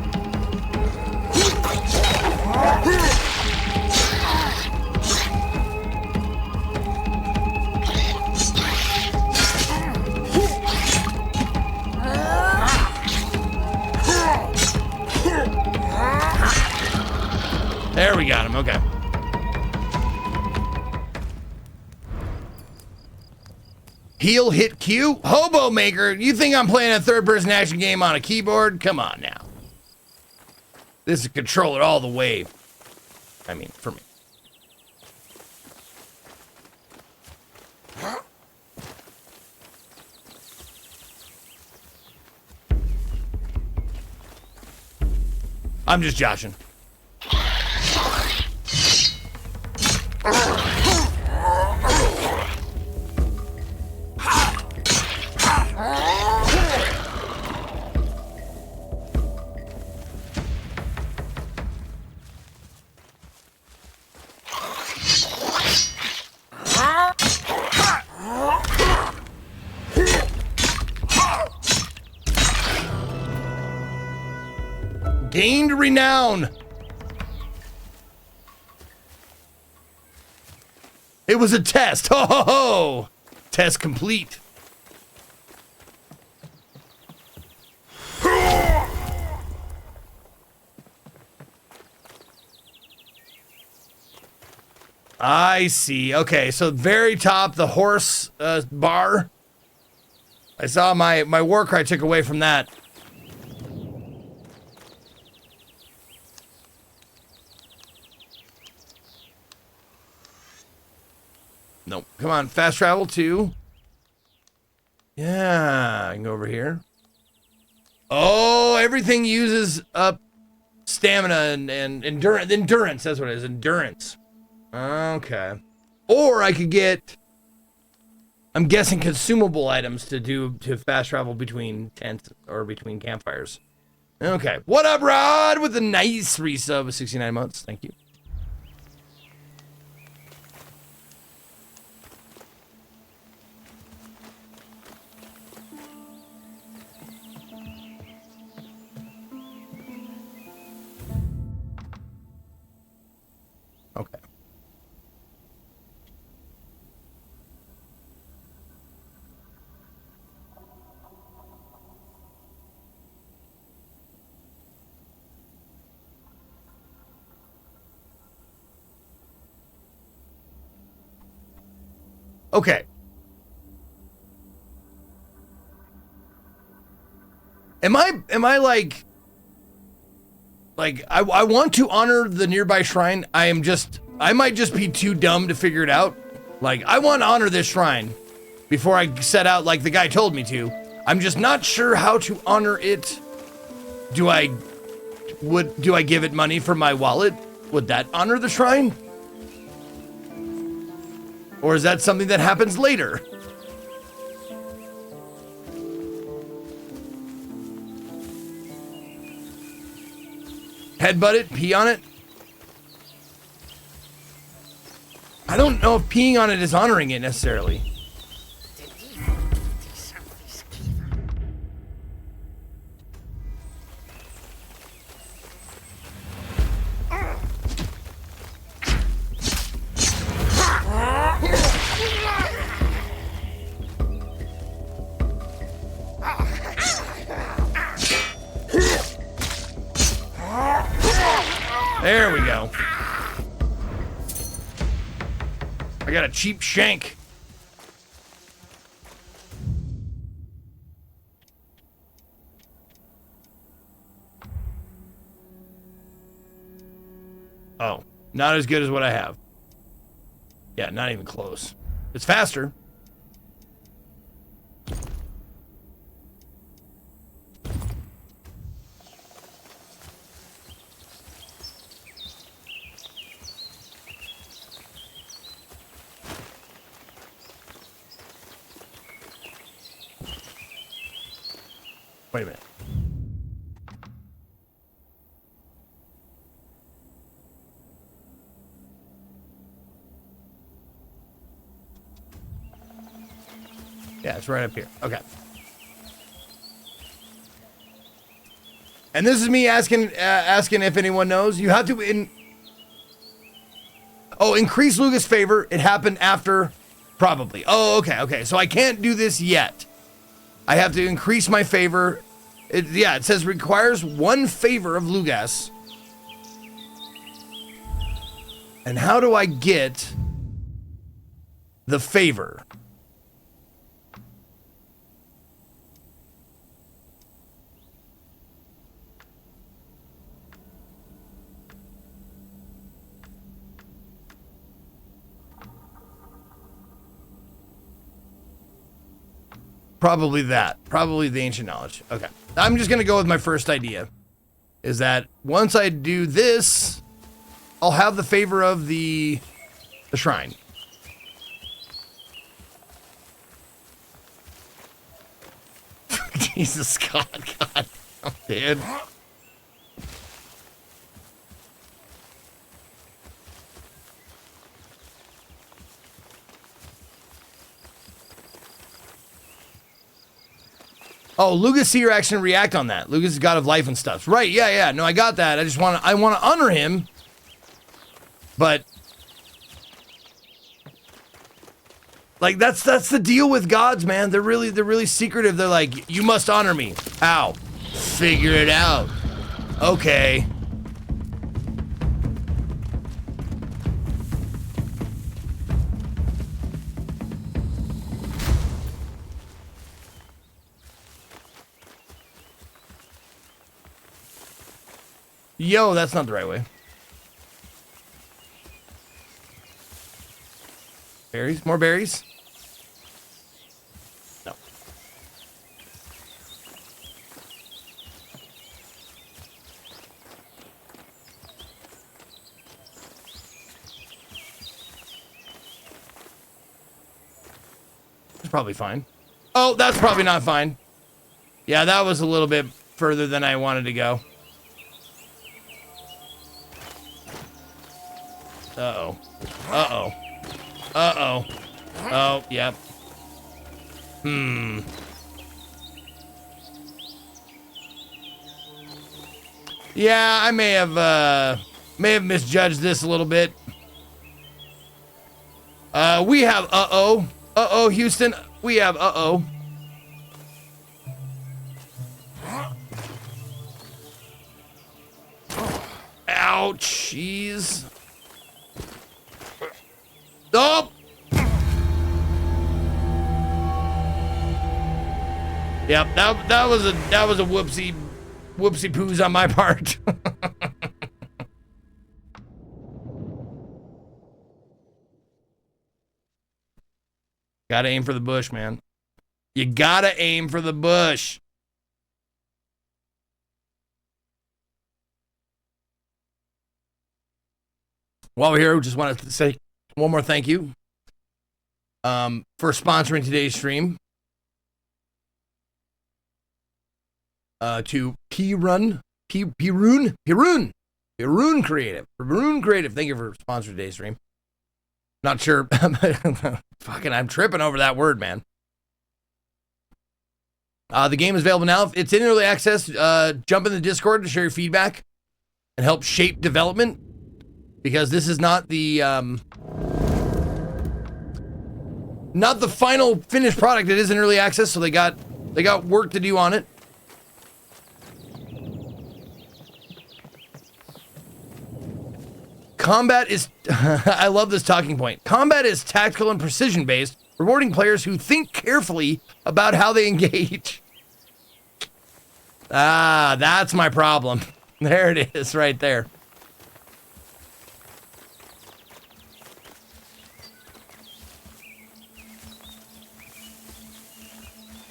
[SPEAKER 2] There we got him, okay. Heal, hit Q? Hobo Maker, you think I'm playing a third-person action game on a keyboard? Come on now. This is controller all the way. I mean, for me. I'm just joshing. Gained renown. It was a test. Ho ho ho. Test complete. I see. Okay, so very top, the horse bar. I saw my war cry took away from that. Nope. Come on, fast travel to. Yeah, I can go over here. Oh, everything uses up stamina and endurance. Endurance, that's what it is. Endurance. Okay. Or I could get, I'm guessing, consumable items to fast travel between tents or between campfires. Okay. What up, Rod? With a nice resub of 69 months. Thank you. Okay. Okay. Am I like I want to honor the nearby shrine. I might just be too dumb to figure it out. Like, I want to honor this shrine before I set out like the guy told me to. I'm just not sure how to honor it. Do I give it money from my wallet? Would that honor the shrine? Or is that something that happens later? Headbutt it, pee on it? I don't know if peeing on it is honoring it necessarily. There we go. I got a cheap shank. Oh, not as good as what I have. Yeah, not even close. It's faster. Wait a minute. Yeah, it's right up here. Okay. And this is me asking if anyone knows. You have to increase Lugus' favor. It happened after, probably. Oh, okay. So I can't do this yet. I have to increase my favor. It says requires 1 favor of Lugus. And how do I get the favor? Probably that. Probably the ancient knowledge. Okay. I'm just going to go with my first idea. Is that once I do this, I'll have the favor of the shrine. Jesus God, dude. Oh, Lugus see your action react on that. Lugus is god of life and stuff. Right, yeah. No, I got that. I want to honor him. But like that's the deal with gods, man. They're really secretive. They're like, you must honor me. Ow. Figure it out. Okay. Yo, that's not the right way. Berries? More berries? No. It's probably fine. Oh, that's probably not fine. Yeah, that was a little bit further than I wanted to go. Uh-oh. Uh-oh. Uh-oh. Oh, yep. Yeah, I may have misjudged this a little bit. We have uh-oh. Uh-oh, Houston. We have uh-oh. Ouch, jeez. Oh! Yep, that was a whoopsie poos on my part. Gotta aim for the bush, man. You gotta aim for the bush. While we're here, we just wanted to say one more thank you for sponsoring today's stream. To Pirun Creative. Pirun Creative. Thank you for sponsoring today's stream. Not sure. Fucking, I'm tripping over that word, man. The game is available now. It's in early access. Jump in the Discord to share your feedback and help shape development, because this is not the final finished product. It is in early access, so they got work to do on it. Combat is, I love this talking point. Combat is tactical and precision based, rewarding players who think carefully about how they engage. Ah, that's my problem. There it is, right there.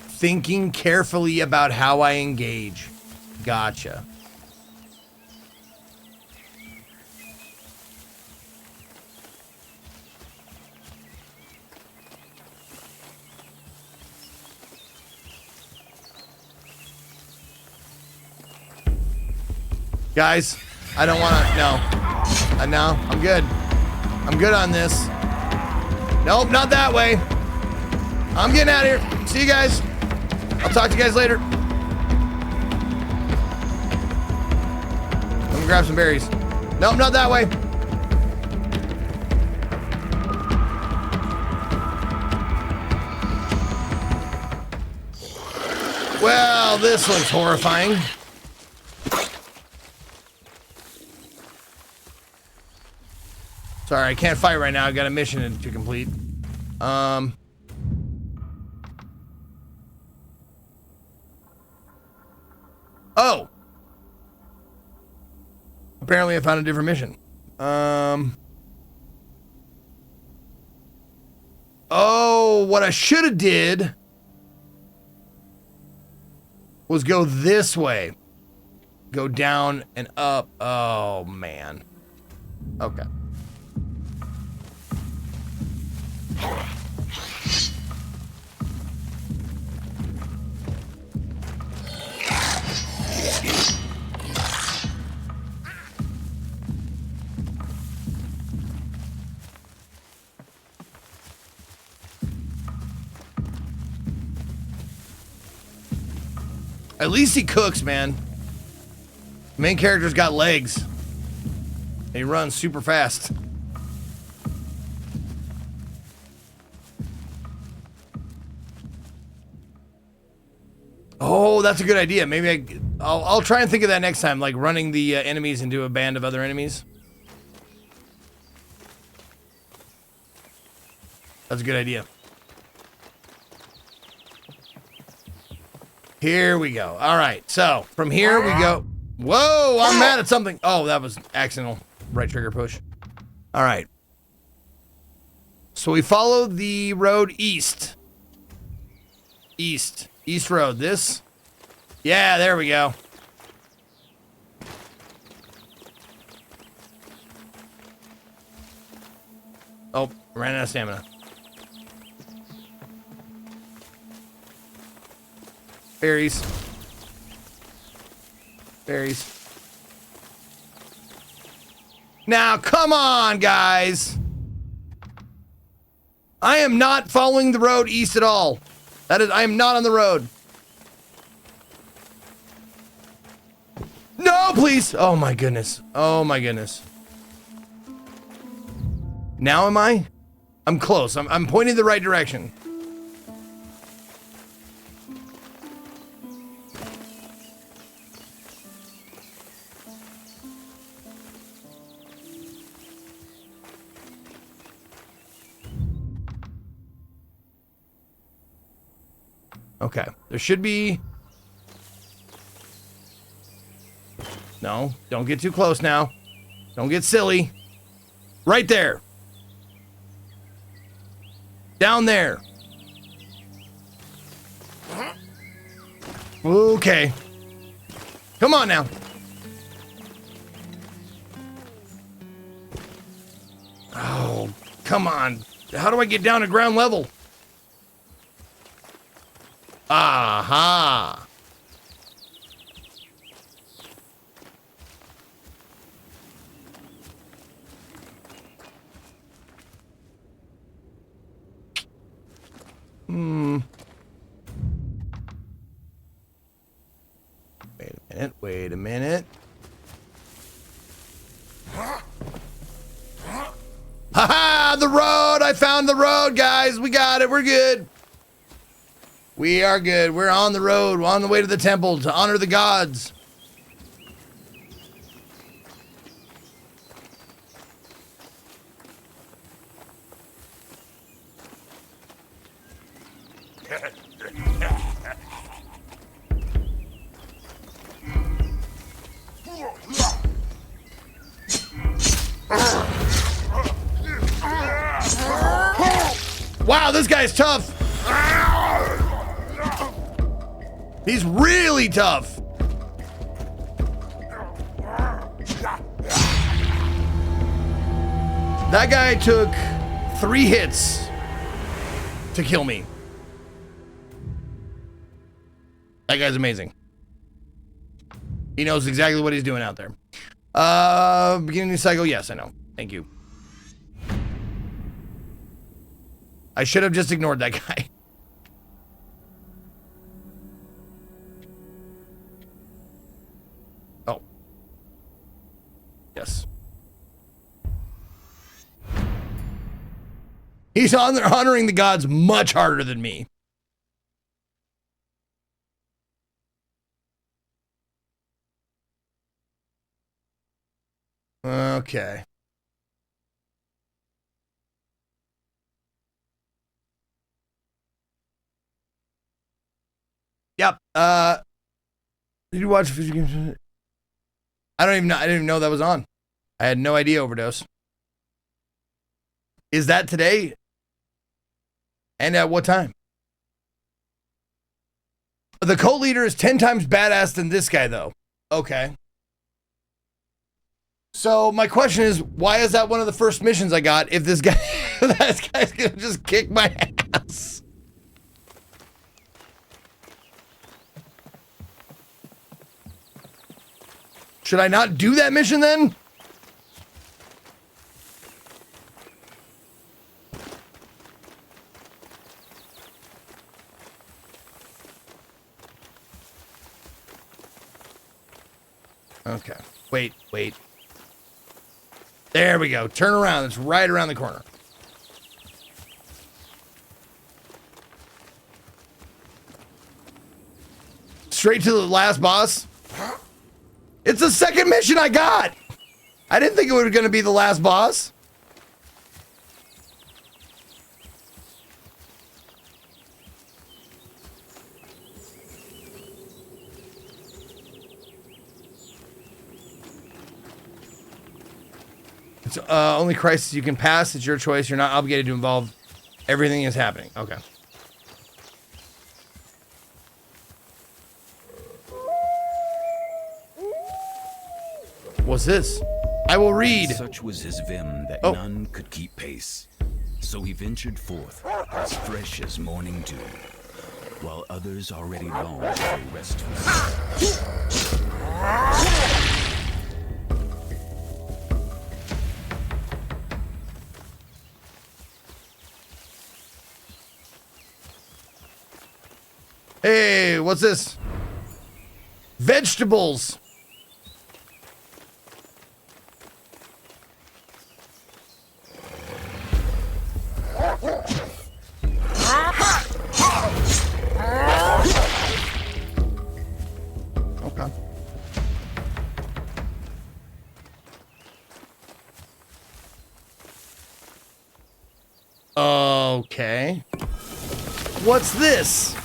[SPEAKER 2] Thinking carefully about how I engage. Gotcha. Guys, I don't want to, no. No, I'm good. I'm good on this. Nope, not that way. I'm getting out of here. See you guys. I'll talk to you guys later. I'm gonna grab some berries. Nope, not that way. Well, this looks horrifying. Sorry, I can't fight right now. I got a mission to complete. Oh. Apparently I found a different mission. Oh, what I should have did was go this way. Go down and up. Oh, man. Okay. At least he cooks, man. The main character's got legs. And he runs super fast. Oh, that's a good idea. Maybe I'll try and think of that next time, like running the enemies into a band of other enemies. That's a good idea. Here we go. All right, so from here we go. Whoa, I'm mad at something. Oh, that was accidental right trigger push. All right. So we follow the road east. East road. This? Yeah, there we go. Oh, ran out of stamina. Berries. Berries. Now, come on, guys. I am not following the road east at all. That is, I am not on the road. No, please. Oh, my goodness. Oh, my goodness. Now am I? I'm close. I'm pointing the right direction. Okay. There should be... No, don't get too close now. Don't get silly. Right there. Down there. Okay. Come on now. Oh, come on. How do I get down to ground level? Aha. Wait a minute. Ha-ha! The road! I found the road, guys! We got it. We're good. We are good. We're on the road. We're on the way to the temple to honor the gods. Wow, this guy's tough. He's really tough. That guy took 3 hits to kill me. That guy's amazing. He knows exactly what he's doing out there. Beginning the cycle, yes, I know. Thank you. I should have just ignored that guy. Oh. Yes. He's honoring the gods much harder than me. Okay. Yep. Did you watch? I don't even know. I didn't even know that was on. I had no idea. Overdose. Is that today? And at what time? The cult leader is 10 times badass than this guy, though. Okay. So my question is, why is that one of the first missions I got if this guy, this guy's gonna just kick my ass? Should I not do that mission then? Okay. Wait. There we go. Turn around. It's right around the corner. Straight to the last boss. It's the second mission I got. I didn't think it was going to be the last boss. It's only crisis you can pass. It's your choice. You're not obligated to involve everything is happening. Okay. What's this? I will read.
[SPEAKER 4] Such was his vim that
[SPEAKER 2] Oh.
[SPEAKER 4] none could keep pace. So he ventured forth, as fresh as morning dew, while others already longed for restful.
[SPEAKER 2] Hey, what's this? Vegetables. Okay. Okay. What's this?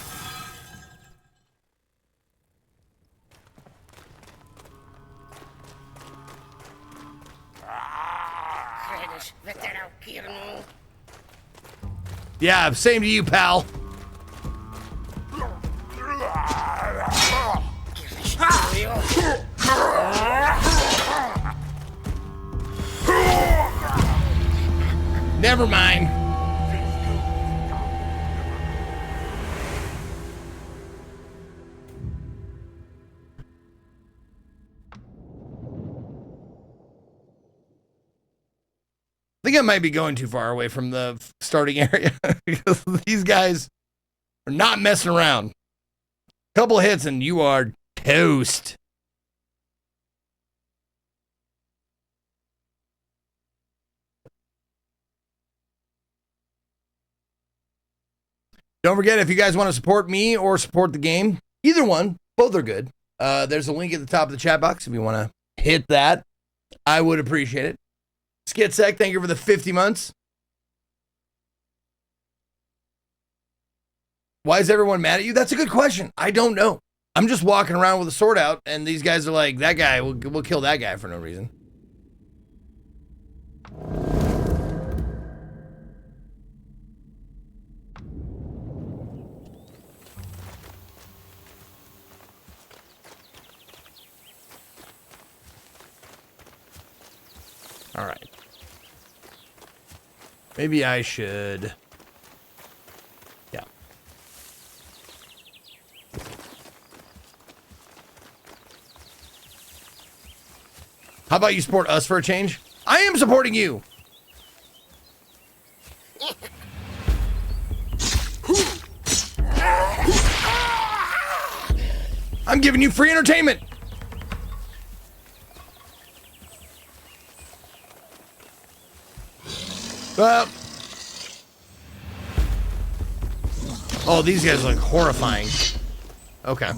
[SPEAKER 2] Yeah, same to you, pal. Never mind. I think I might be going too far away from the starting area because these guys are not messing around. Couple hits and you are toast. Don't forget, if you guys want to support me or support the game, either one, both are good. There's a link at the top of the chat box if you want to hit that. I would appreciate it. Skitsec, thank you for the 50 months. Why is everyone mad at you? That's a good question. I don't know. I'm just walking around with a sword out, and these guys are like, that guy, we'll kill that guy for no reason. All right. Maybe I should. Yeah. How about you support us for a change? I am supporting you. I'm giving you free entertainment. Oh, these guys look horrifying. Okay.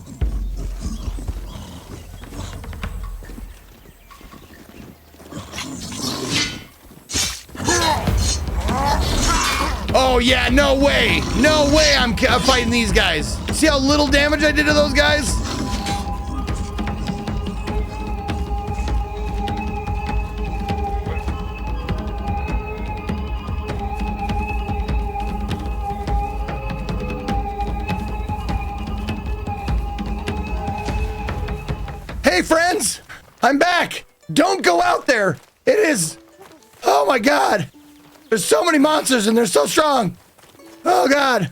[SPEAKER 2] Oh, yeah, no way. No way I'm fighting these guys. See how little damage I did to those guys? Hey, friends, I'm back. Don't go out there. It is, oh my God. There's so many monsters and they're so strong. Oh God.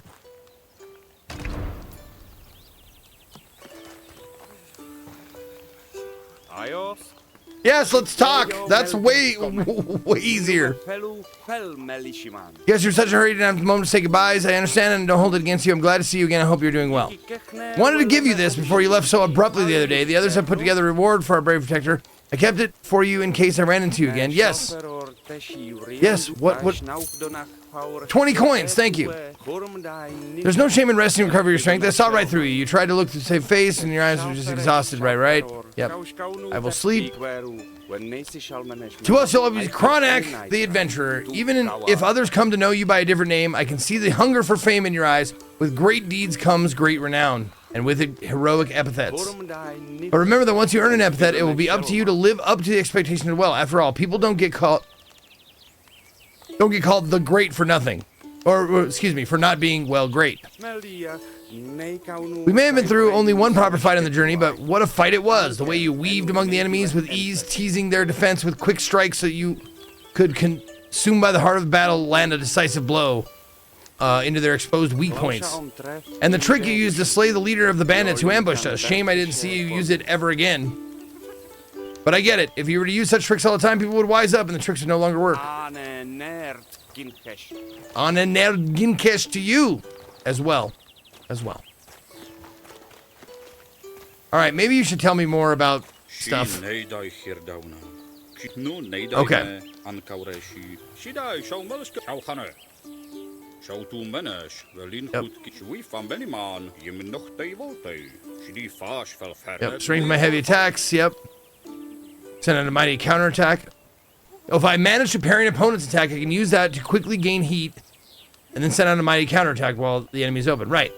[SPEAKER 5] Ajos.
[SPEAKER 2] Yes, let's talk. That's way easier. Yes, you're in such a hurry, you didn't have a moment to say goodbyes. I understand and don't hold it against you. I'm glad to see you again. I hope you're doing well. Wanted to give you this before you left so abruptly the other day. The others have put together a reward for our brave protector. I kept it for you in case I ran into you again. Yes. Yes, what? 20 coins, thank you. There's no shame in resting to recover your strength. I saw right through you. You tried to look to save face and your eyes were just exhausted, right? Yep. I will sleep. To us, you'll always be Kronak, the adventurer. Even if others come to know you by a different name, I can see the hunger for fame in your eyes. With great deeds comes great renown, and with it, heroic epithets. But remember that once you earn an epithet, it will be up to you to live up to the expectation as well. After all, people don't get called the great for nothing. Or excuse me, for not being, well, great. We may have been through only one proper fight on the journey, but what a fight it was. The way you weaved among the enemies with ease, teasing their defense with quick strikes so you could consume by the heart of the battle, land a decisive blow into their exposed weak points. And the trick you used to slay the leader of the bandits who ambushed us. Shame I didn't see you use it ever again. But I get it. If you were to use such tricks all the time, people would wise up and the tricks would no longer work. Anenerginkesh to you as well. Alright, maybe you should tell me more about stuff. Okay. Yep, strength my heavy attacks, yep. Send out a mighty counterattack. If I manage to parry an opponent's attack, I can use that to quickly gain heat and then send out a mighty counterattack while the enemy's open. Right.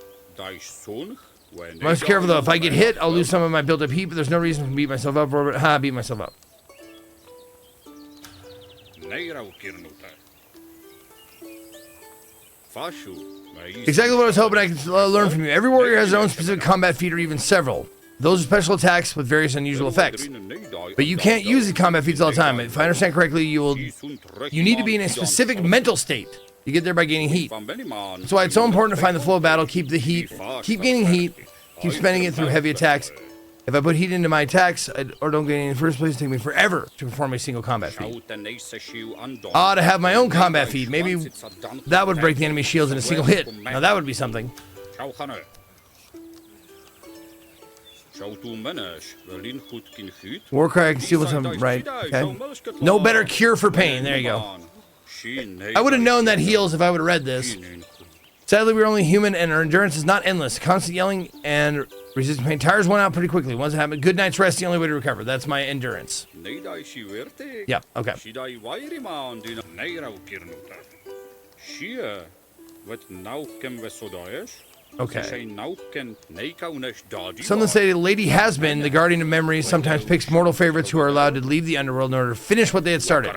[SPEAKER 2] Must be careful though. If I get hit, I'll lose some of my built-up heat, but there's no reason to beat myself up. Beat myself up. Exactly what I was hoping I could learn from you. Every warrior has their own specific combat feat or even several. Those are special attacks with various unusual effects. But you can't use the combat feats all the time. If I understand correctly, you need to be in a specific mental state. You get there by gaining heat. That's why it's so important to find the flow of battle, keep the heat, keep gaining heat, keep spending it through heavy attacks. If I put heat into my attacks or don't get any in the first place, it takes me forever to perform a single combat feat. I ought to have my own combat feat. Maybe that would break the enemy shields in a single hit. Now that would be something. Warcry, I can steal something, right? Okay. No better cure for pain. There you go. I would have known that heals if I would have read this. Sadly, we're only human and our endurance is not endless. Constant yelling and resisting pain tires one out pretty quickly. Once it happens, good night's rest is the only way to recover. That's my endurance. Yep, okay. Okay. Some say Lady Hasbin, the guardian of memories, sometimes picks mortal favorites who are allowed to leave the underworld in order to finish what they had started.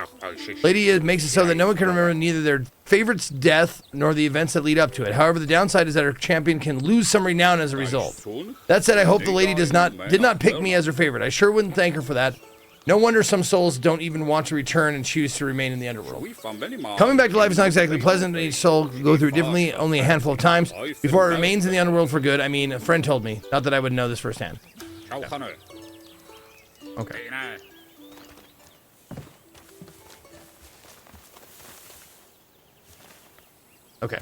[SPEAKER 2] Lady makes it so that no one can remember neither their favorite's death nor the events that lead up to it. However, the downside is that her champion can lose some renown as a result. That said, I hope the lady did not pick me as her favorite. I sure wouldn't thank her for that. No wonder some souls don't even want to return and choose to remain in the underworld. Coming back to life is not exactly pleasant, and each soul can go through it differently only a handful of times before it remains in the underworld for good. I mean, a friend told me. Not that I would know this firsthand. Yeah. Okay. Okay.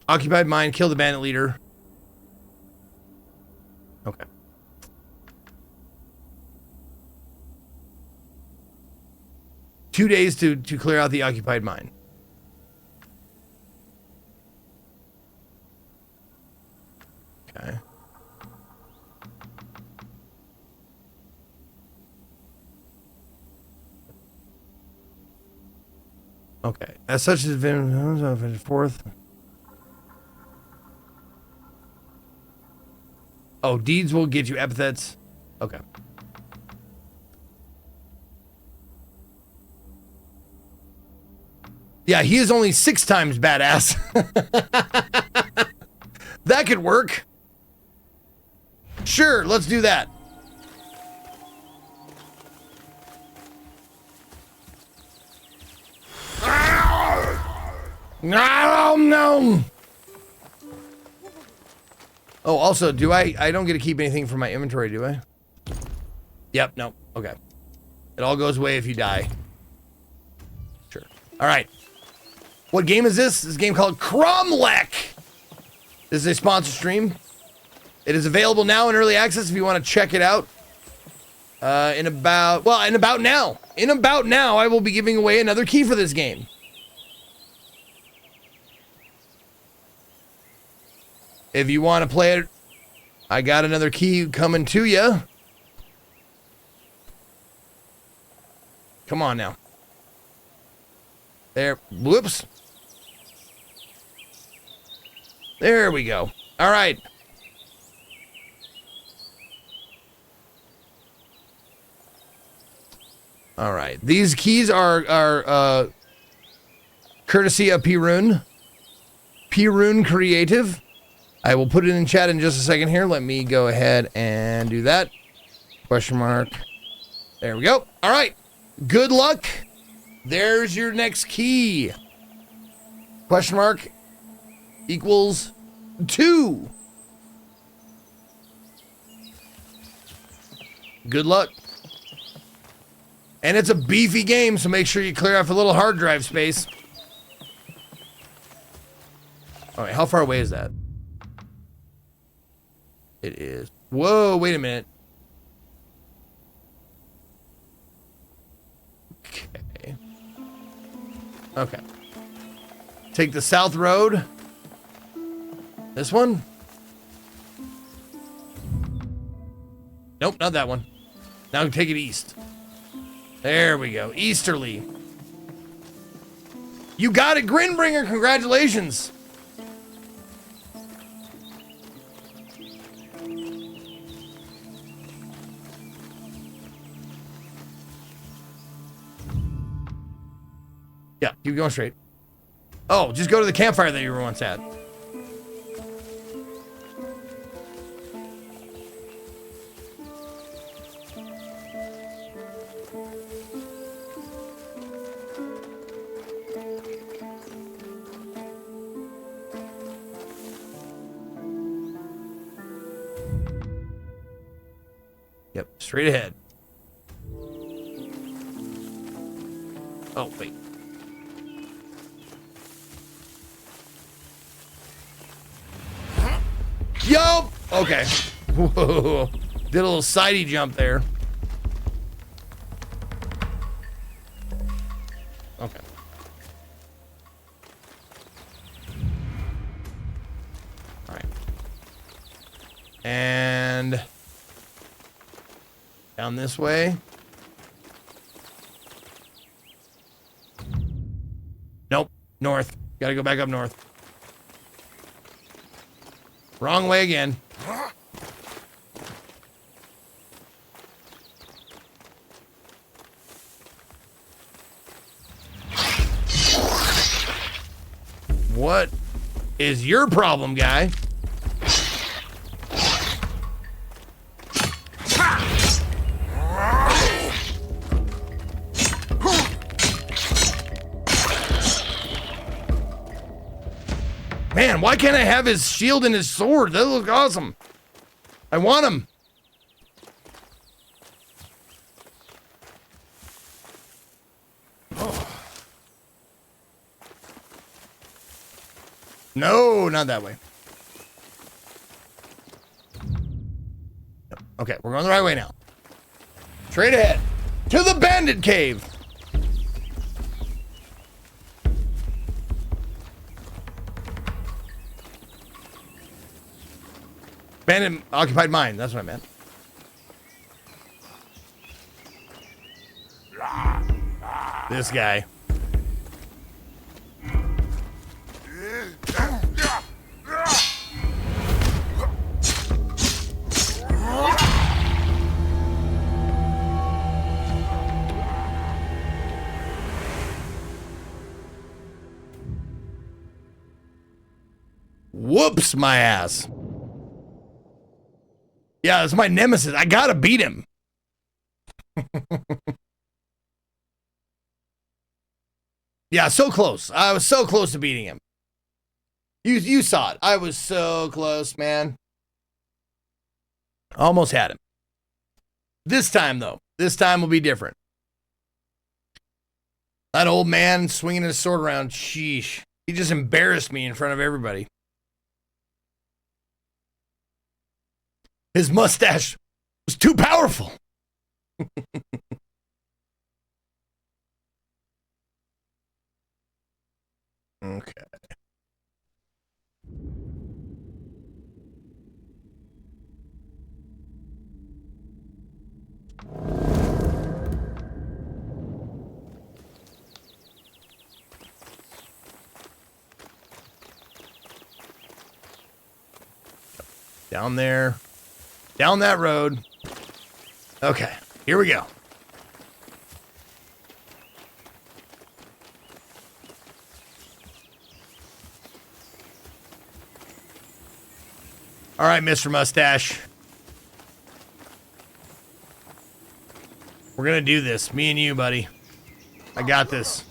[SPEAKER 2] Occupied mind, kill the bandit leader. Okay. Two days to clear out the occupied mine. Okay. Okay. As such as been fourth. Oh, deeds will get you epithets. Okay. Yeah, he is only 6 times badass. That could work. Sure, let's do that. No. Oh, also, I don't get to keep anything from my inventory, do I? Yep, no. Okay. It all goes away if you die. Sure. All right. What game is this? This is a game called Cromlech. This is a sponsored stream. It is available now in early access if you want to check it out. In about now, I will be giving away another key for this game. If you want to play it, I got another key coming to you. Come on now. There. Whoops. There we go. All right. All right. These keys are courtesy of P-Rune. P-Rune Creative. I will put it in chat in just a second here. Let me go ahead and do that. Question mark. There we go. All right. Good luck. There's your next key. Question mark equals 2. Good luck. And it's a beefy game, so make sure you clear off a little hard drive space. All right, how far away is that? It is. Whoa, wait a minute. Okay. Okay. Take the south road. This one? Nope, not that one. Now take it east. There we go. Easterly. You got it, Grinbringer. Congratulations. Yeah, keep going straight. Oh, just go to the campfire that you were once at. Yep, straight ahead. Oh, wait. Yup! Okay. Whoa. Did a little sidey jump there. Okay. Alright. And down this way. Nope. North. Gotta go back up north. Wrong way again. What is your problem, guy? Man, why can't I have his shield and his sword? That look awesome. I want him. Oh. No, not that way. Okay, we're going the right way now. Straight ahead. To the bandit cave. Bandit occupied mine. That's what I meant. This guy. Whoops, my ass. Yeah, that's my nemesis. I gotta beat him. Yeah, so close. I was so close to beating him. You saw it. I was so close, man. Almost had him. This time, though. This time will be different. That old man swinging his sword around. Sheesh. He just embarrassed me in front of everybody. His mustache was too powerful. Okay. Down there. Down that road. Okay, here we go. All right, Mr. Mustache. We're gonna do this. Me and you, buddy. I got this.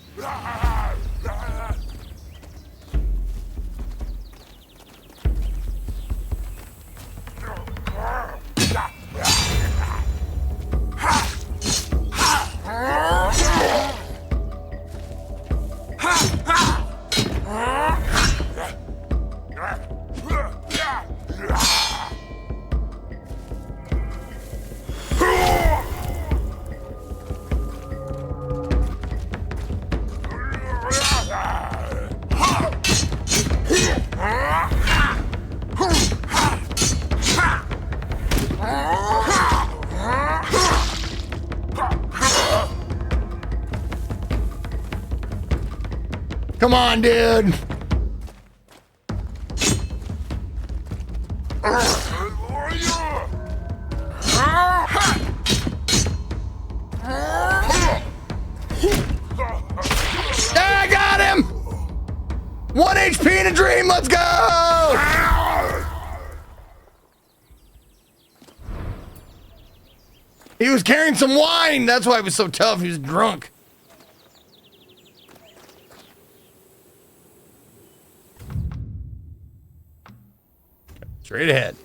[SPEAKER 2] Come on, dude. I got him! 1 HP in a dream, let's go! He was carrying some wine, that's why he was so tough, he was drunk. Straight ahead.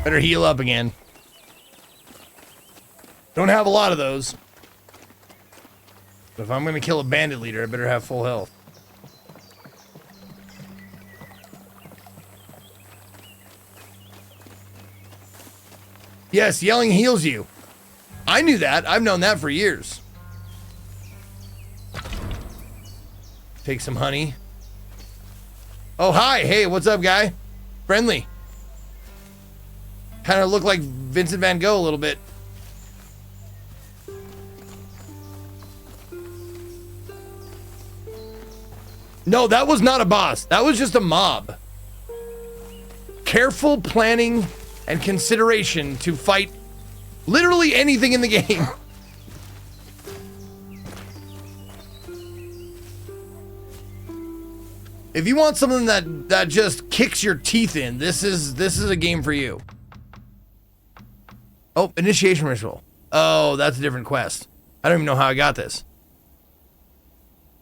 [SPEAKER 2] Better heal up again. Don't have a lot of those. But if I'm gonna kill a bandit leader, I better have full health. Yes, yelling heals you. I knew that. I've known that for years. Take some honey. Oh, hi. Hey, what's up, guy? Friendly. Kind of look like Vincent Van Gogh a little bit. No, that was not a boss. That was just a mob. Careful planning and consideration to fight literally anything in the game. If you want something that just kicks your teeth in, this is a game for you. Oh, initiation ritual. Oh, that's a different quest. I don't even know how I got this.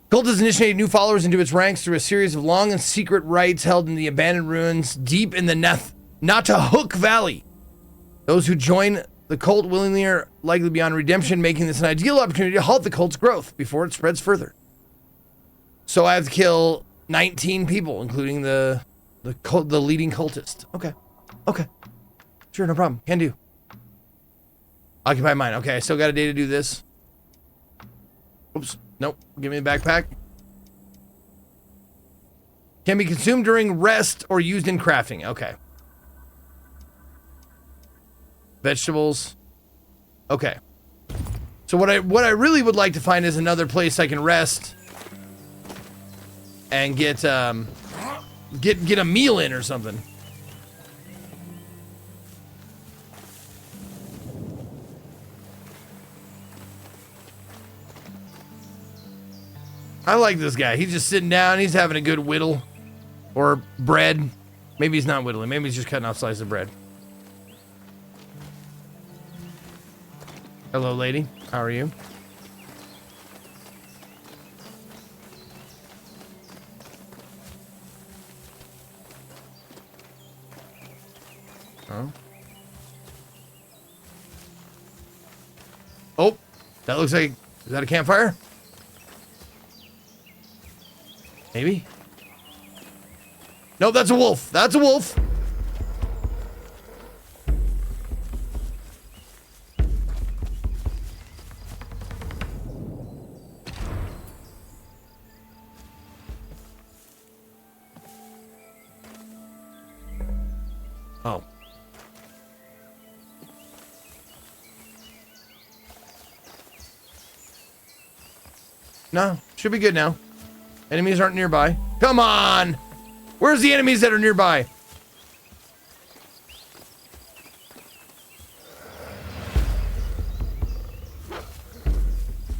[SPEAKER 2] Cult has initiated new followers into its ranks through a series of long and secret rites held in the abandoned ruins deep in the Natahook Valley. Those who join the cult willingly are likely beyond redemption, making this an ideal opportunity to halt the cult's growth before it spreads further. So I have to kill 19 people, including the leading cultist. Okay. Sure, no problem. Can do. Occupy mine. Okay, I still got a day to do this. Oops. Nope. Give me the backpack. Can be consumed during rest or used in crafting. Okay. Vegetables. Okay. So what I really would like to find is another place I can rest and get a meal in or something. I like this guy. He's just sitting down. He's having a good whittle or bread. Maybe he's not whittling. Maybe he's just cutting off slices of bread. Hello, lady. How are you? Oh. Oh, that looks like, is that a campfire? Maybe? No, that's a wolf. That's a wolf. Oh. No, should be good now. Enemies aren't nearby. Come on! Where's the enemies that are nearby?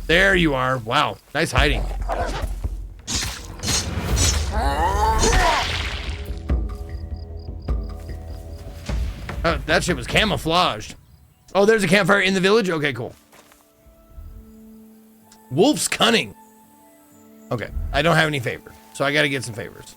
[SPEAKER 2] There you are. Wow, nice hiding. Oh, that shit was camouflaged. Oh, there's a campfire in the village? Okay, cool. Wolf's cunning. Okay, I don't have any favor, so I gotta get some favors.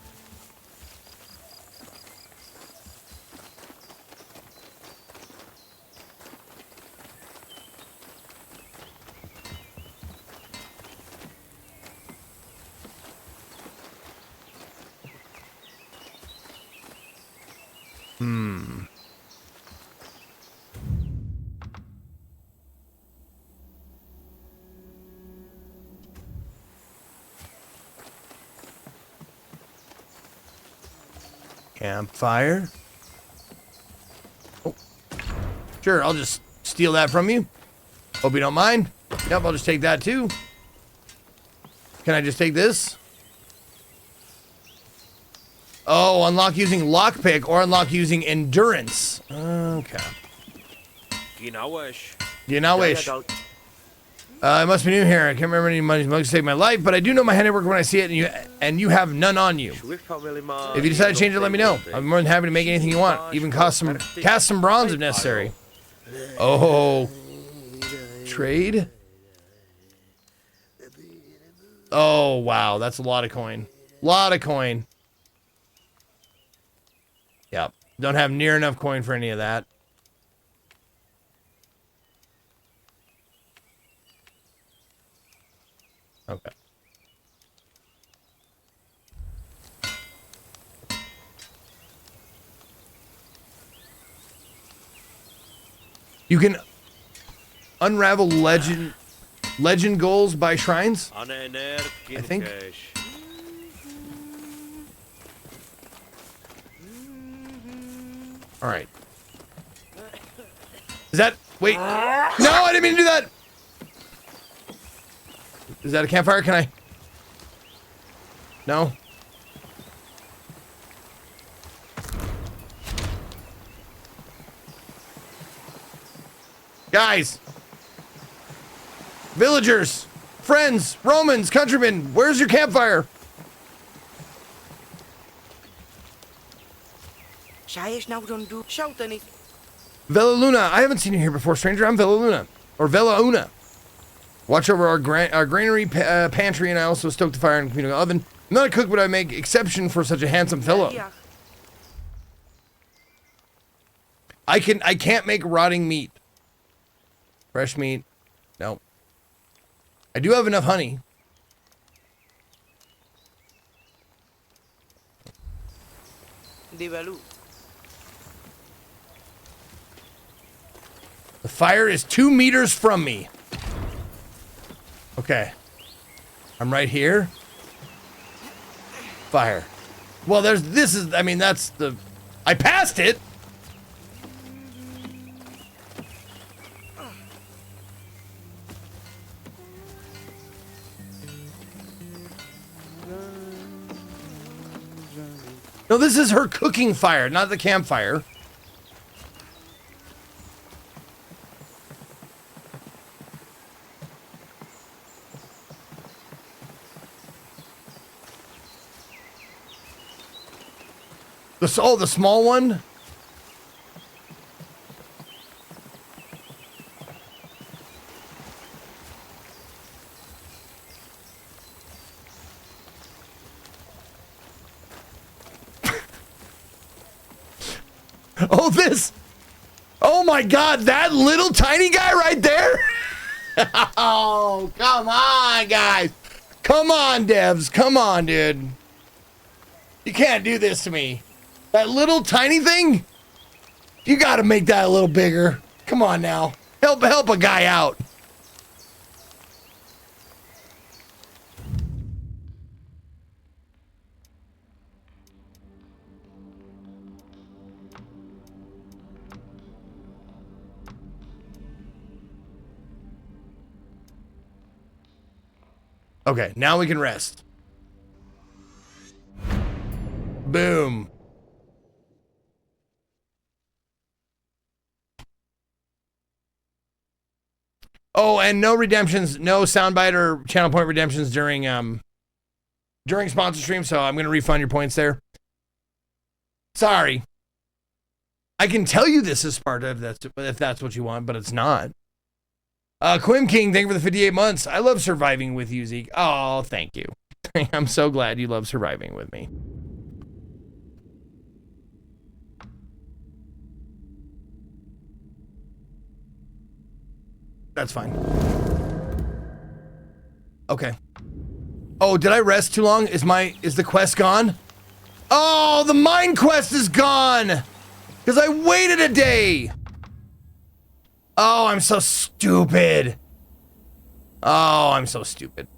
[SPEAKER 2] Campfire. Oh. Sure, I'll just steal that from you. Hope you don't mind. Yep, I'll just take that too. Can I just take this? Oh, unlock using lockpick or unlock using endurance. Okay.
[SPEAKER 5] Genau wish.
[SPEAKER 2] You know wish. I must be new here. I can't remember any money mugs to save my life, but I do know my handiwork when I see it, and you have none on you. If you decide to change it, let me know. I'm more than happy to make anything you want, even cast some bronze if necessary. Oh, trade? Oh wow, that's a lot of coin. Lot of coin. Yep. Don't have near enough coin for any of that. Okay. You can unravel legend goals by shrines, I think. All right. Is that... Wait. No, I didn't mean to do that. Is that a campfire? Can I... No? Guys! Villagers! Friends! Romans! Countrymen! Where's your campfire? Vela Luna! I haven't seen you here before, stranger. I'm Vela Luna. Or Vela Una. Watch over our granary pantry, and I also stoke the fire in the communal oven. I'm not a cook, but I make exception for such a handsome fellow. I can't make rotting meat. Fresh meat. No. I do have enough honey. The fire is 2 meters from me. Okay. I'm right here. Fire. Well, I mean, that's the... I passed it! No, this is her cooking fire, not the campfire. The small one? Oh, this! Oh my god, that little tiny guy right there? Oh, come on, guys. Come on, devs. Come on, dude. You can't do this to me. That little tiny thing? You gotta make that a little bigger. Come on now. Help a guy out. Okay, now we can rest. Boom. Oh, and no redemptions, no soundbite or channel point redemptions during sponsor stream, so I'm gonna refund your points there. Sorry. I can tell you this is part of that if that's what you want, but it's not. Quim King, thank you for the 58 months. I love surviving with you, Zeke. Oh, thank you. I'm so glad you love surviving with me. That's fine. Okay. Oh, did I rest too long? Is the quest gone? Oh, the mine quest is gone! Because I waited a day! Oh, I'm so stupid. Oh, I'm so stupid.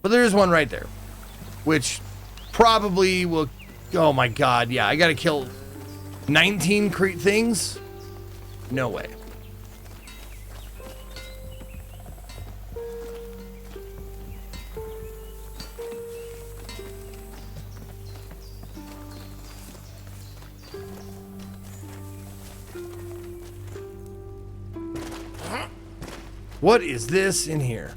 [SPEAKER 2] But there's one right there. Which probably will... Oh my god, yeah, I gotta kill 19 things? No way. What is this in here?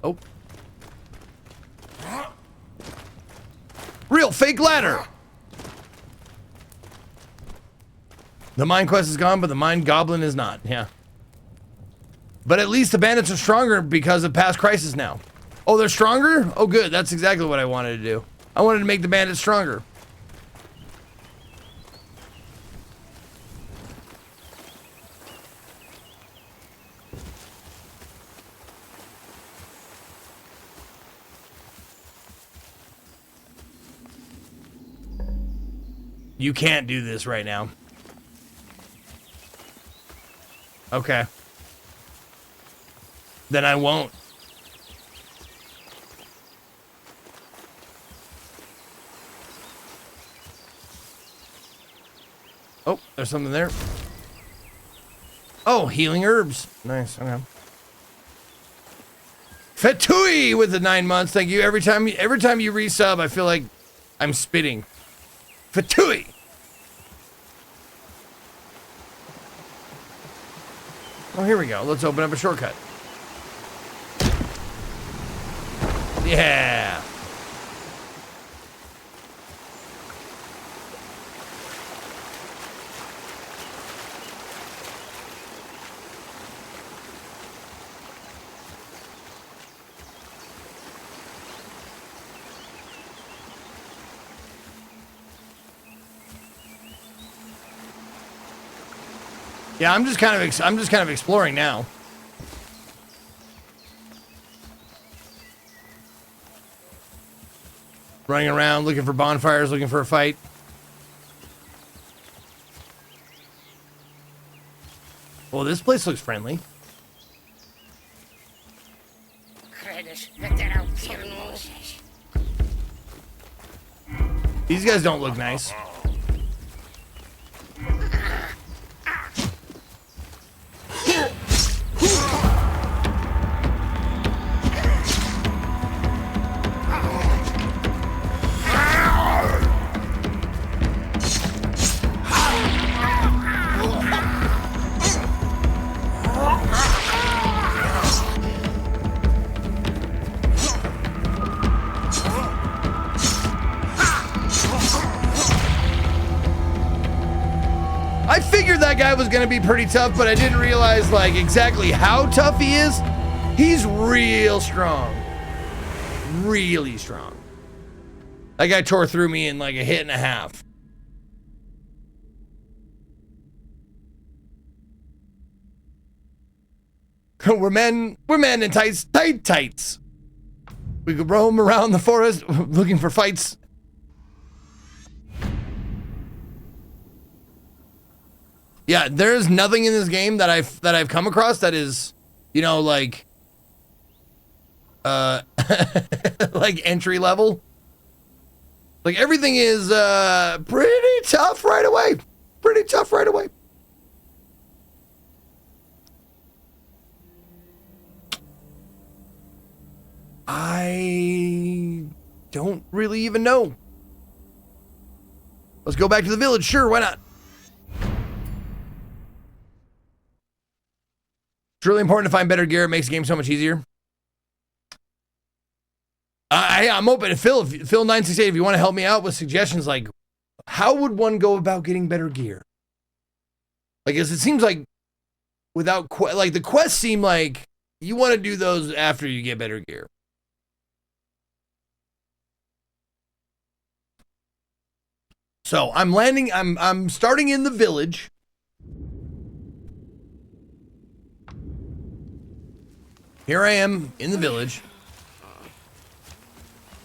[SPEAKER 2] Oh. Real fake ladder. The mine quest is gone, but the mine goblin is not. Yeah. But at least the bandits are stronger because of past crisis now. Oh, they're stronger? Oh, good. That's exactly what I wanted to do. I wanted to make the bandits stronger. You can't do this right now. Okay. Then I won't. Oh, there's something there. Oh, healing herbs. Nice. Okay. Fatui with the 9 months. Thank you. Every time you resub, I feel like I'm spitting. Fatui. Oh, here we go. Let's open up a shortcut. Yeah. Yeah, I'm just kind of exploring now. Running around, looking for bonfires, looking for a fight. Well, this place looks friendly. These guys don't look nice. I figured that guy was gonna be pretty tough, but I didn't realize like exactly how tough he is. He's real strong. Really strong. That guy tore through me in like a hit and a half. We're men in tights. We could roam around the forest looking for fights. Yeah, there's nothing in this game that I've come across that is, you know, like like entry level. Like everything is pretty tough right away. Pretty tough right away. I don't really even know. Let's go back to the village. Sure, why not? It's really important to find better gear. It makes the game so much easier. I'm open to Phil 968 if you want to help me out with suggestions like how would one go about getting better gear? Like, as it seems like without like the quests seem like you want to do those after you get better gear. So I'm starting in the village. Here I am in the village.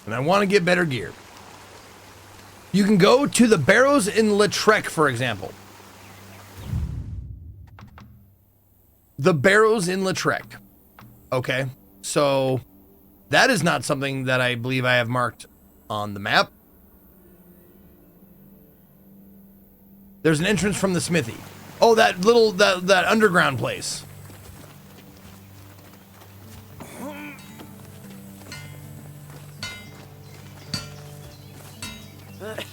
[SPEAKER 2] And I want to get better gear. You can go to the Barrows in Lautrec, for example. The Barrows in Lautrec. Okay. So that is not something that I believe I have marked on the map. There's an entrance from the smithy. Oh, that little, that underground place. Okay.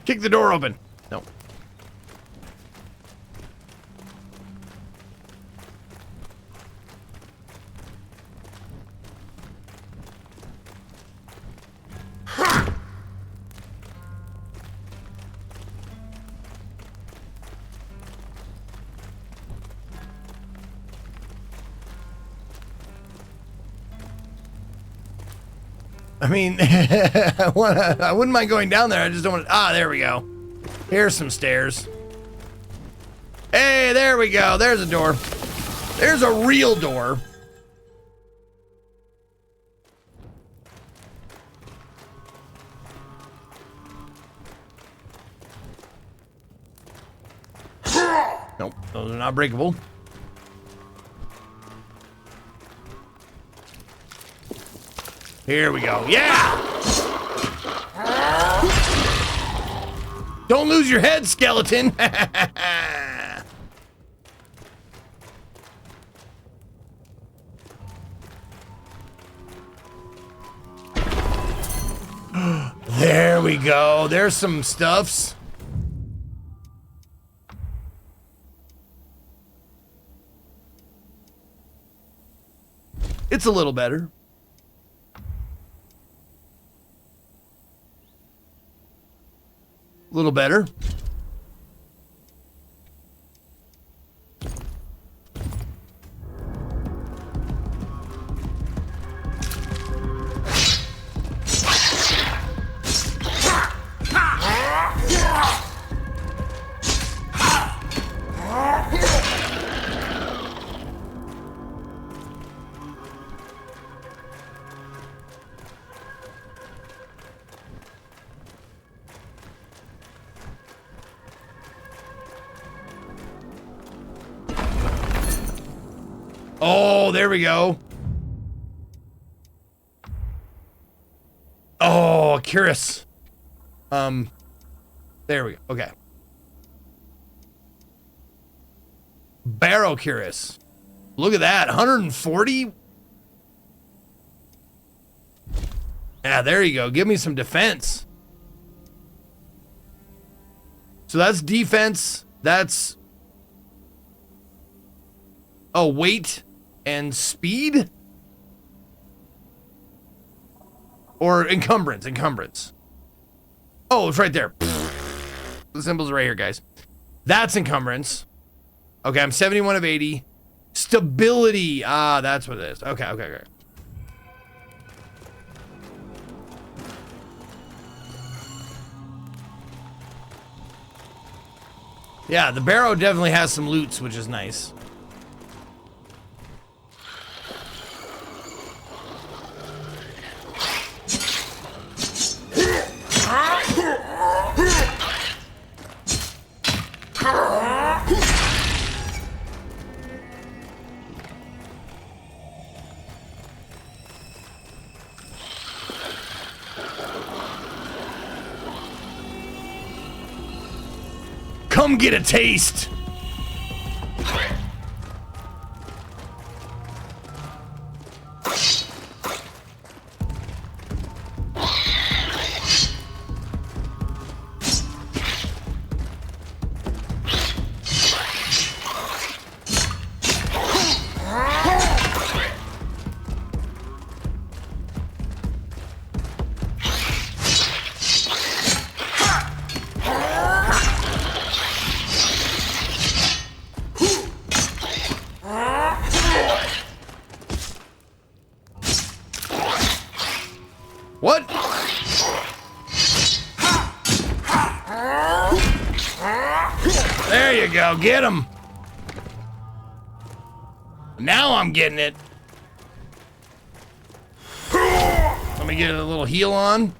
[SPEAKER 2] Kick the door open. No. I mean, I wouldn't mind going down there. I just don't want to. Ah, there we go. Here's some stairs. Hey, there we go. There's a door. There's a real door. Nope, those are not breakable. Here we go. Yeah! Don't lose your head, skeleton. There we go. There's some stuffs. It's a little better. A little better. Oh, there we go. Oh, curious. There we go. Okay. Barrow curious. Look at that. 140. Yeah, there you go. Give me some defense. So that's defense. That's... Oh, weight and speed? Or encumbrance. Encumbrance. Oh, it's right there. The symbol's right here, guys. That's encumbrance. Okay, I'm 71 of 80. Stability. Ah, that's what it is. Okay, okay, okay. Yeah, the barrow definitely has some loots, which is nice. Come get a taste. What? There you go. Get him. Now I'm getting it. me get a little heal on.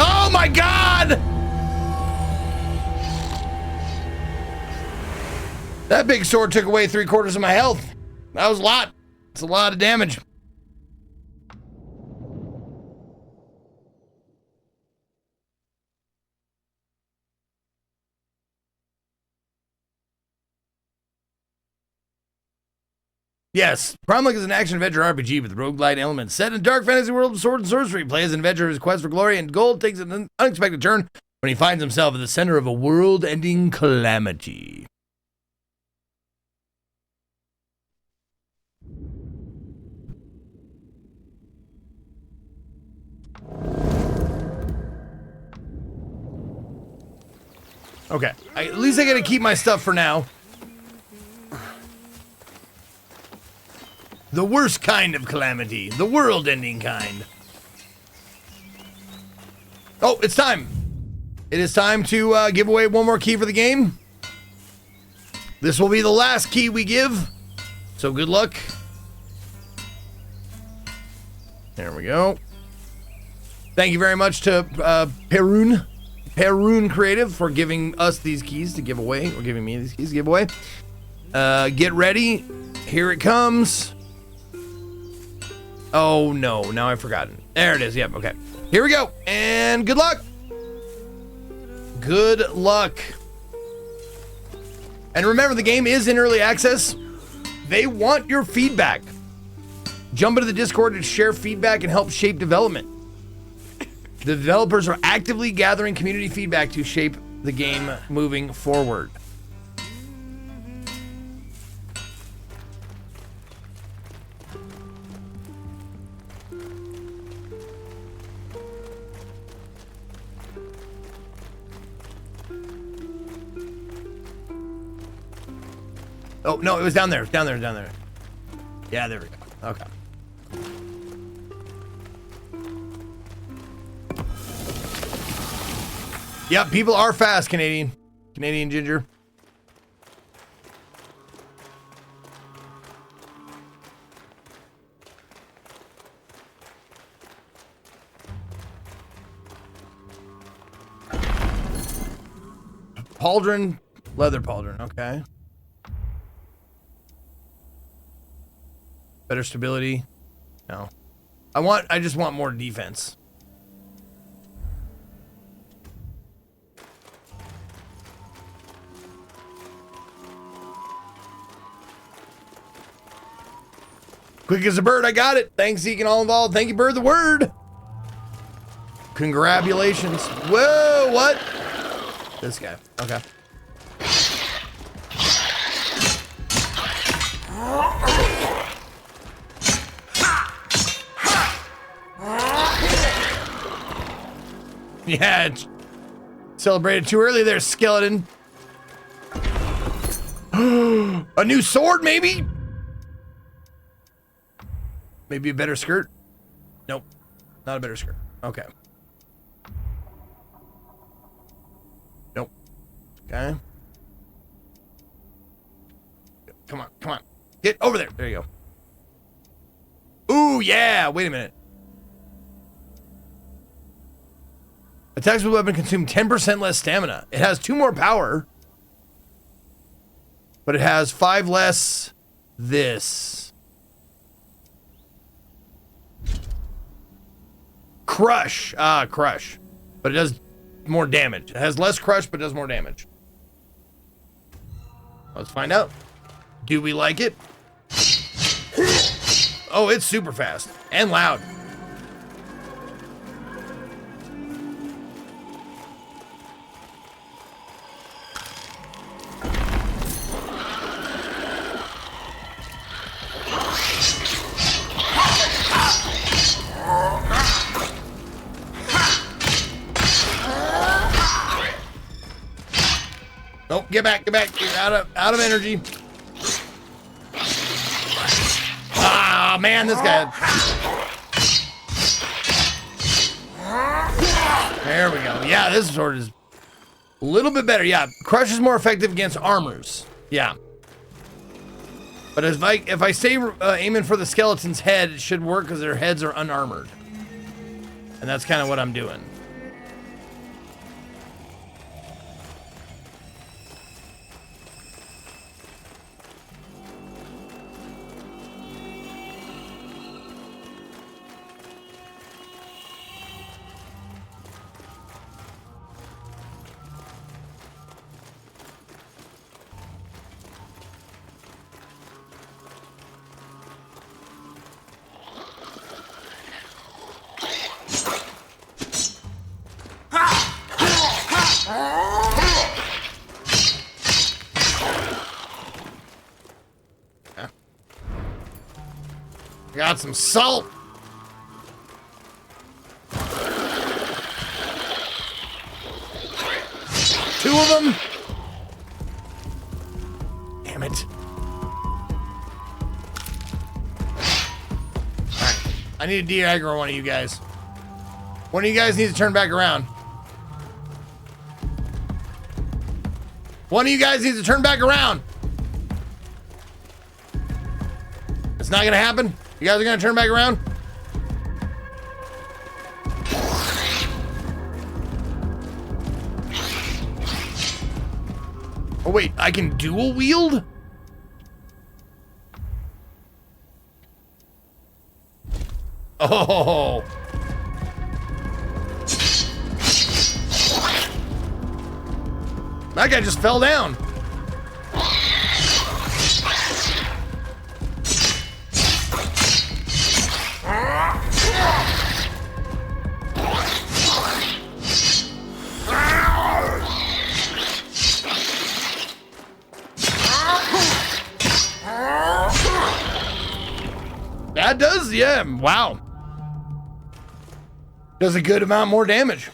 [SPEAKER 2] Oh my God! That big sword took away 3/4 of my health. That was a lot. It's a lot of damage. Yes, Prime Link is an action-adventure RPG with roguelite elements set in a dark fantasy world of sword and sorcery. Play as an adventurer whose quest for glory and gold takes an unexpected turn when he finds himself at the center of a world-ending calamity. Okay, at least I gotta keep my stuff for now. The worst kind of calamity. The world-ending kind. Oh, it's time. It is time to give away one more key for the game. This will be the last key we give. So good luck. There we go. Thank you very much to Perun Creative for giving us these keys to give away, or giving me these keys to give away. Get ready. Here it comes. Oh no, now I've forgotten. There it is. Yep, okay. Here we go. And good luck. Good luck. And remember, the game is in early access. They want your feedback. Jump into the Discord to share feedback and help shape development. The developers are actively gathering community feedback to shape the game moving forward. Oh, no, it was down there. Down there, down there. Yeah, there we go. Okay. Yep, people are fast, Canadian Ginger. Pauldron, leather pauldron, okay. Better stability. No. I just want more defense. Quick as a bird, I got it. Thanks, Zeke and all involved. Thank you, Bird the Word. Congratulations. Whoa, what? This guy. Okay. Yeah, it's celebrated too early there, skeleton. A new sword, maybe? Maybe a better skirt? Nope, not a better skirt. Okay. Nope. Okay. Come on, come on. Get over there. There you go. Ooh, yeah. Wait a minute. Attacks with weapon consume 10% less stamina. It has 2 more power. But it has 5 less this. Crush. Crush. But it does more damage. It has less crush, but does more damage. Let's find out. Do we like it? Oh, it's super fast. And loud. Nope, get back, get back. You're out of energy. Ah, man, this guy. There we go. Yeah, this sword is a little bit better. Yeah, Crush is more effective against armors. Yeah. But if I stay aiming for the skeleton's head, it should work because their heads are unarmored. And that's kind of what I'm doing. Got some salt. Two of them. Damn it. Alright. I need to de-aggro one of you guys. One of you guys needs to turn back around. One of you guys needs to turn back around. It's not gonna happen. You guys are gonna turn back around? Oh wait, I can dual wield? Oh. That guy just fell down. That does, yeah, wow. Does a good amount more damage.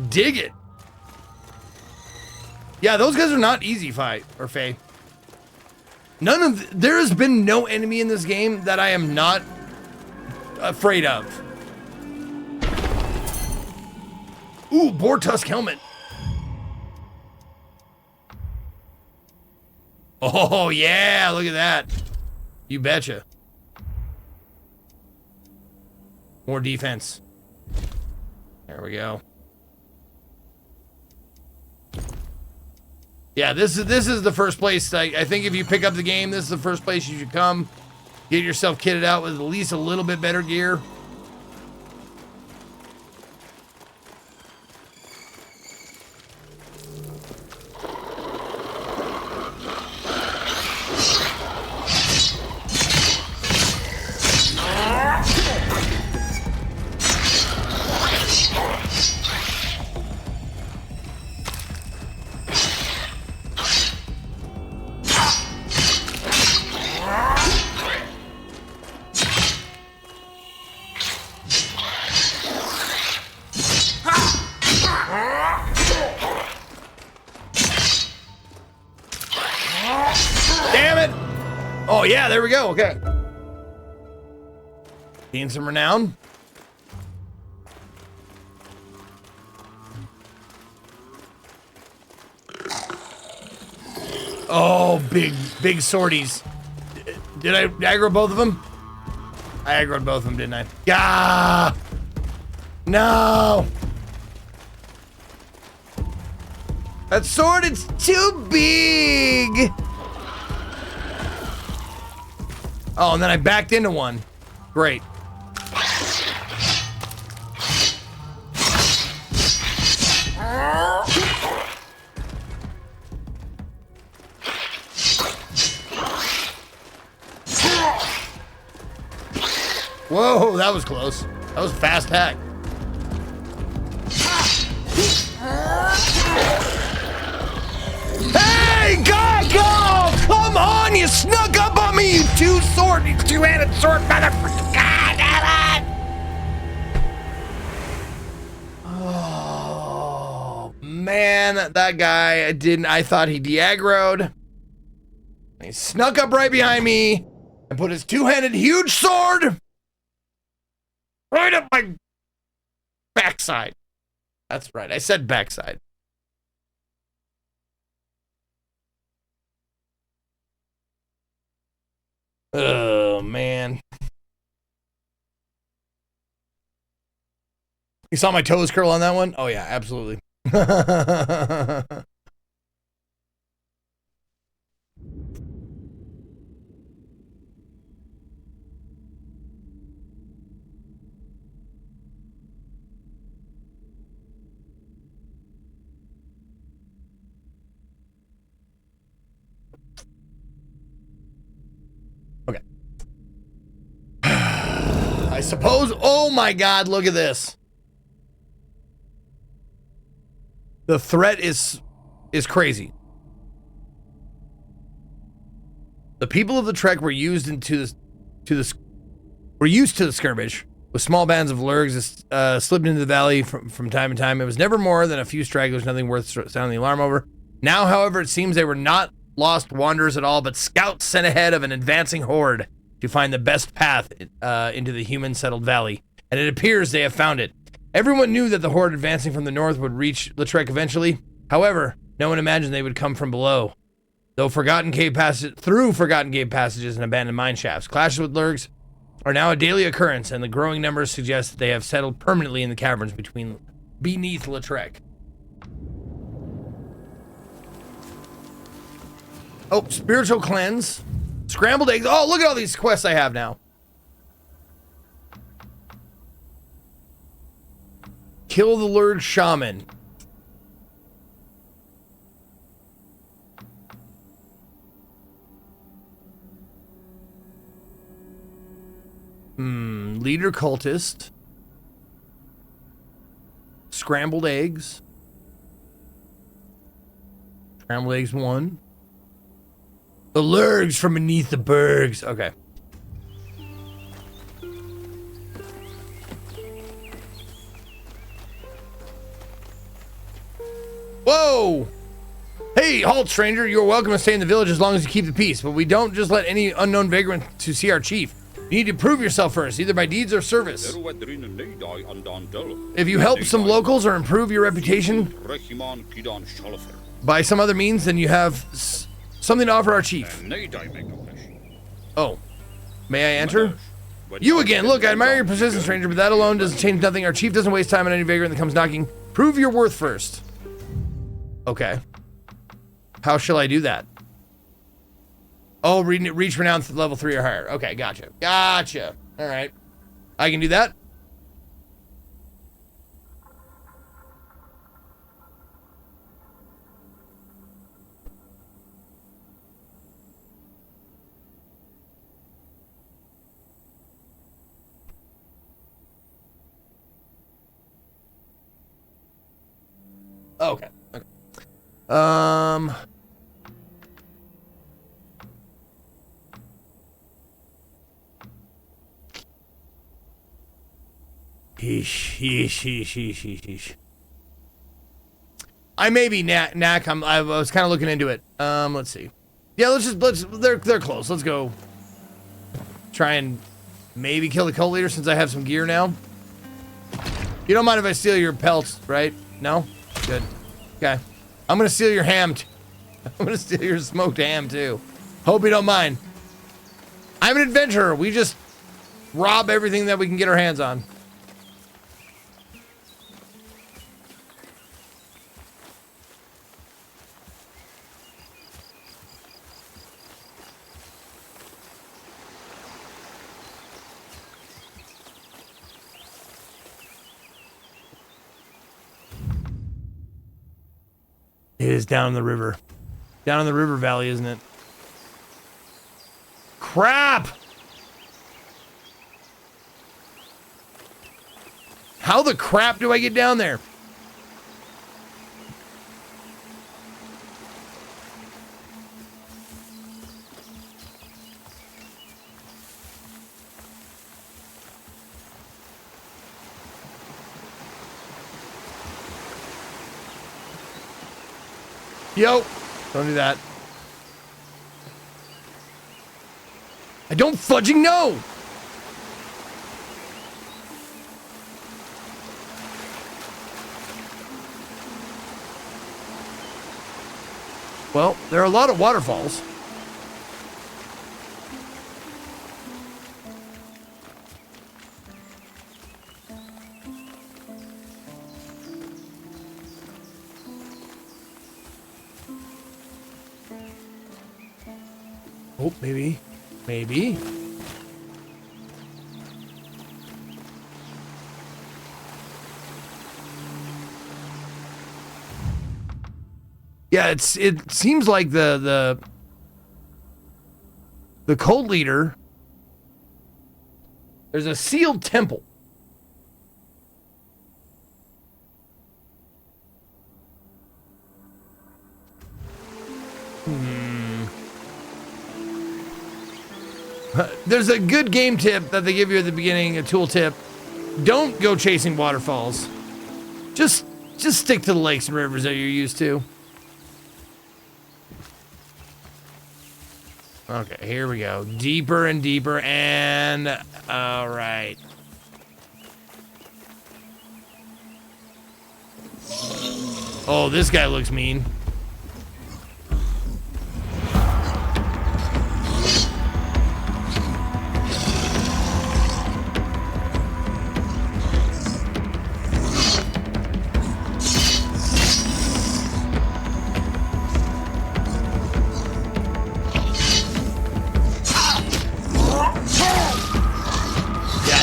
[SPEAKER 2] Dig it. Yeah, those guys are not easy fight, or Faye. There has been no enemy in this game that I am not afraid of. Ooh, boar tusk helmet. Oh, yeah, look at that. You betcha. More defense. There we go. Yeah, this is the first place. I think if you pick up the game, this is the first place you should come. Get yourself kitted out with at least a little bit better gear. Oh, yeah, there we go. Okay. Gain some renown. Oh, big swordies. Did I aggro both of them? I aggroed both of them, didn't I? Gah! No! That sword, it's too big! Oh, and then I backed into one. Great. Whoa, that was close. That was a fast hack. Hey, go! Come on, you snuck up on me, you two-handed sword motherfucker! God damn it! Oh. man, that guy, I thought he de-aggroed. He snuck up right behind me and put his two-handed huge sword right up my backside. That's right, I said backside. Oh, man. You saw my toes curl on that one? Oh, yeah, absolutely. Okay. I suppose. Oh, my God, look at this. The threat is crazy. The people of the Trek were used to the skirmish, with small bands of lurgs slipped into the valley from time to time. It was never more than a few stragglers, nothing worth sounding the alarm over. Now, however, it seems they were not lost wanderers at all, but scouts sent ahead of an advancing horde to find the best path into the human-settled valley, and it appears they have found it. Everyone knew that the horde advancing from the north would reach Lautrec eventually. However, no one imagined they would come from below. Through forgotten cave passages and abandoned mine shafts, clashes with lurgs are now a daily occurrence, and the growing numbers suggest that they have settled permanently in the caverns beneath Lautrec. Oh, spiritual cleanse, scrambled eggs. Oh, look at all these quests I have now. Kill the Lurg Shaman. Leader Cultist. Scrambled eggs. Scrambled eggs 1. The Lurgs from beneath the bergs. Okay. Whoa! Hey, halt, stranger. You're welcome to stay in the village as long as you keep the peace, but we don't just let any unknown vagrant to see our chief. You need to prove yourself first, either by deeds or service. If you help some locals or improve your reputation by some other means, then you have something to offer our chief. Oh. May I enter? You again. Look, I admire your persistence, stranger, but that alone doesn't change nothing. Our chief doesn't waste time on any vagrant that comes knocking. Prove your worth first. Okay. How shall I do that? Oh, reach renown level 3 or higher. Okay, gotcha. Gotcha. All right. I can do that. Okay. Okay. Yeesh. I may be knack. I was kind of looking into it. Let's see. Yeah, they're close. Let's go. Try and maybe kill the cult leader since I have some gear now. You don't mind if I steal your pelts, right? No? Good. Okay. I'm gonna steal your ham. I'm gonna steal your smoked ham too. Hope you don't mind. I'm an adventurer. We just rob everything that we can get our hands on. It is down in the river. Down in the river valley, isn't it? Crap! How the crap do I get down there? Yo, don't do that. I don't fudging know. Well, there are a lot of waterfalls. Oh, maybe. Maybe. Yeah, it seems like the cult leader. There's a sealed temple. There's a good game tip that they give you at the beginning, a tool tip. Don't go chasing waterfalls. Just stick to the lakes and rivers that you're used to. Okay, here we go. Deeper and deeper, and all right. Oh, this guy looks mean.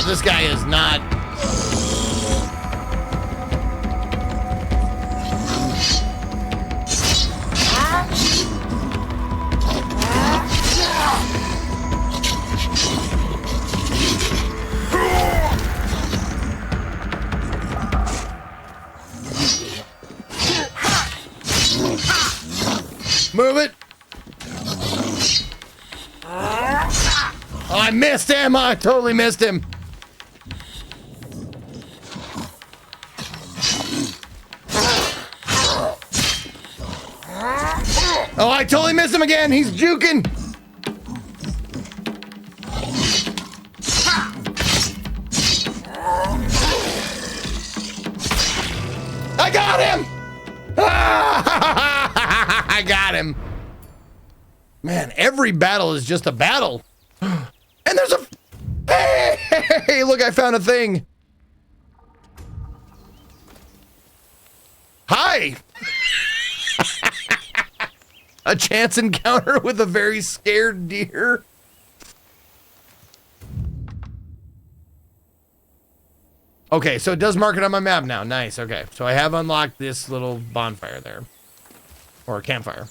[SPEAKER 2] This guy is not. Move it. Oh, I missed him. I totally missed him. Oh, I totally missed him again. He's juking. I got him. I got him. Man, every battle is just a battle. And there's a... Hey, look, I found a thing. Hi. A chance encounter with a very scared deer. Okay, so it does mark it on my map now. Nice, okay. So I have unlocked this little bonfire there. Or a campfire.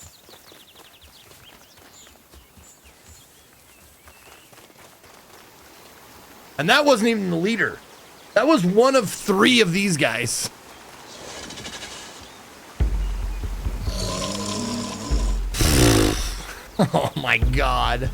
[SPEAKER 2] And that wasn't even the leader. That was one of 3 of these guys. Oh my God.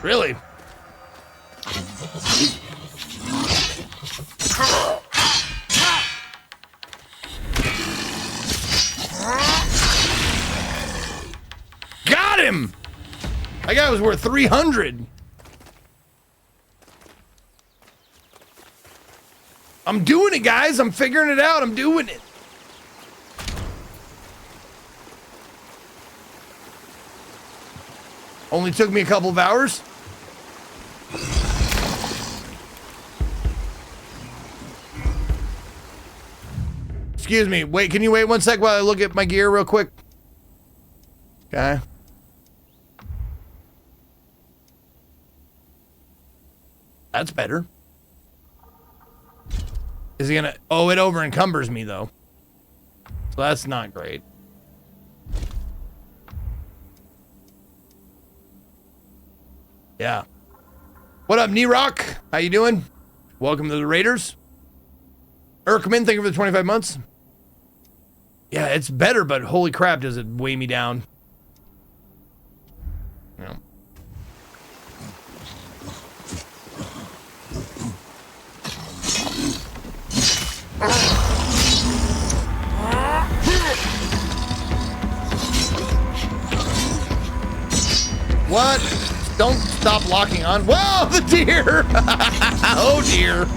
[SPEAKER 2] Really? Got him! That guy was worth 300. I'm doing it, guys. I'm figuring it out. I'm doing it. Only took me a couple of hours. Excuse me. Wait, can you wait one sec while I look at my gear real quick? Okay. That's better. Is he gonna... Oh, it over encumbers me, though. So that's not great. Yeah. What up, Knee-Rock? How you doing? Welcome to the Raiders. Erkman, thank you for the 25 months. Yeah, it's better, but holy crap, does it weigh me down. Yeah. What? Don't stop locking on. Whoa, the deer! Oh dear.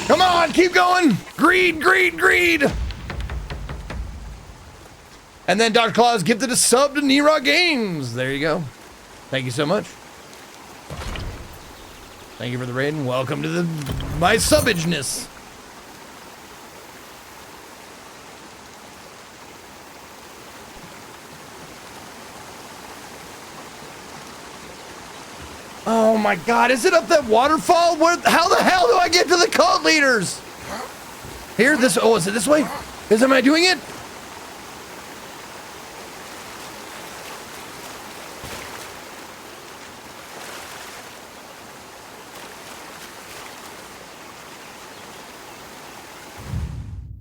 [SPEAKER 2] Come on, keep going. Greed, greed, greed. And then Dr. Claus gifted a sub to Knee-Rock Games. There you go. Thank you so much. Thank you for the raid and welcome to my subbageness. Oh my God, is it up that waterfall? How the hell do I get to the cult leaders? Here, this, oh, is it this way? Am I doing it?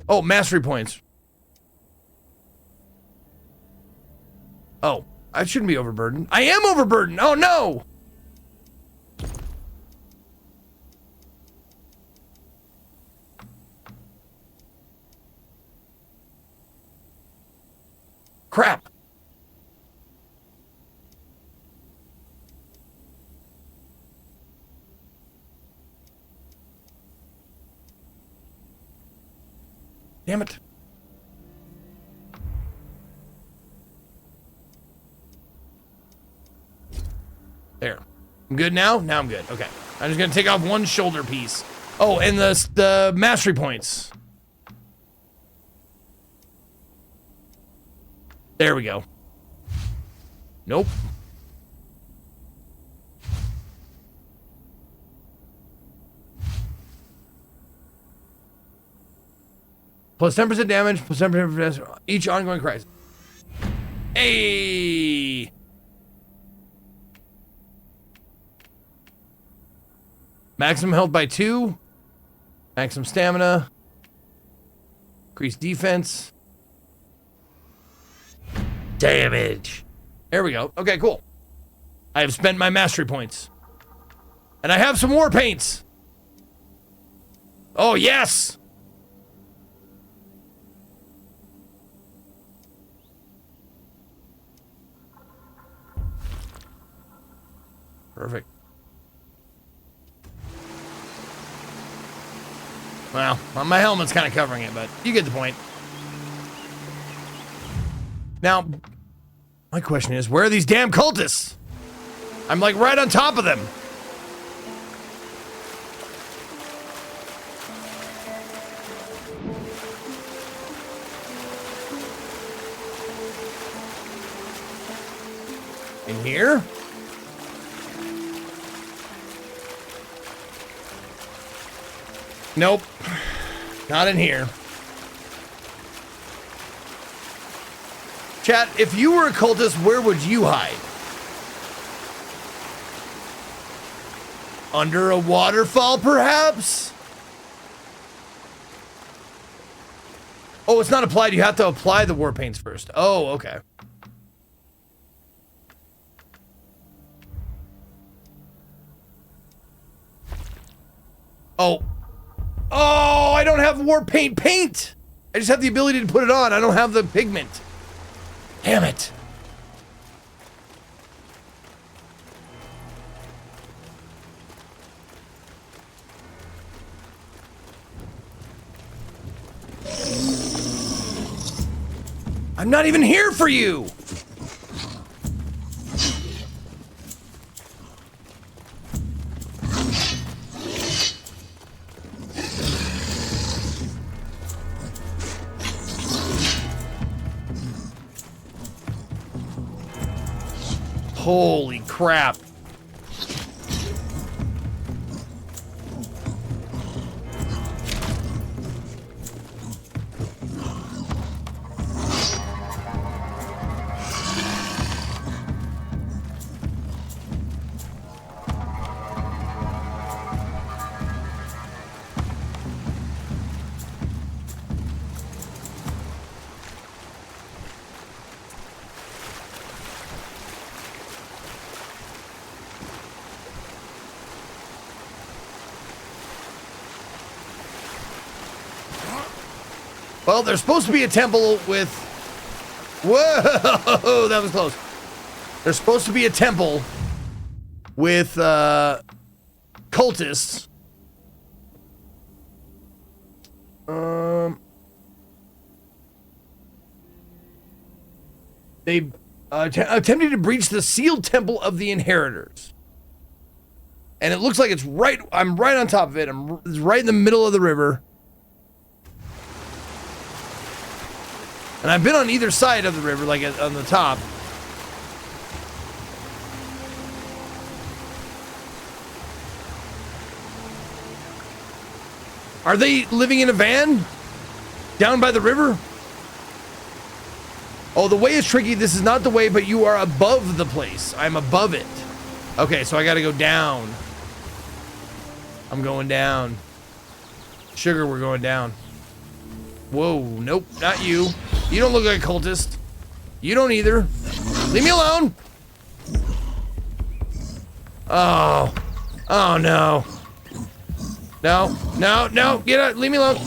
[SPEAKER 2] Oh, mastery points. Oh, I shouldn't be overburdened. I am overburdened. Oh no. Crap. Damn it. There. I'm good now? Now I'm good. Okay. I'm just gonna take off one shoulder piece. Oh, and the mastery points. There we go. Nope. Plus 10% damage, plus 10% each ongoing crisis. Hey! Maximum health by 2. Maximum stamina. Increased defense. Damage. There we go. Okay, cool. I have spent my mastery points. And I have some war paints. Oh, yes! Perfect. Well, my helmet's kind of covering it, but you get the point. Now, my question is, where are these damn cultists? I'm like right on top of them. In here? Nope. Not in here. Chat, if you were a cultist, where would you hide? Under a waterfall, perhaps? Oh, it's not applied. You have to apply the war paints first. Oh, okay. Oh. Oh, I don't have war paint paint. I just have the ability to put it on. I don't have the pigment. Damn it. I'm not even here for you. Holy crap. Well, there's supposed to be a temple with... Whoa, that was close. There's supposed to be a temple with cultists. They attempted to breach the sealed temple of the inheritors. And it looks like it's right... I'm right on top of it. It's right in the middle of the river. And I've been on either side of the river, like on the top. Are they living in a van? Down by the river? Oh, the way is tricky. This is not the way, but you are above the place. I'm above it. Okay, so I gotta go down. I'm going down. Sugar, we're going down. Whoa, nope, not you. You don't look like a cultist. You don't either. Leave me alone. Oh. Oh, no. No, no, no. Get out. Leave me alone.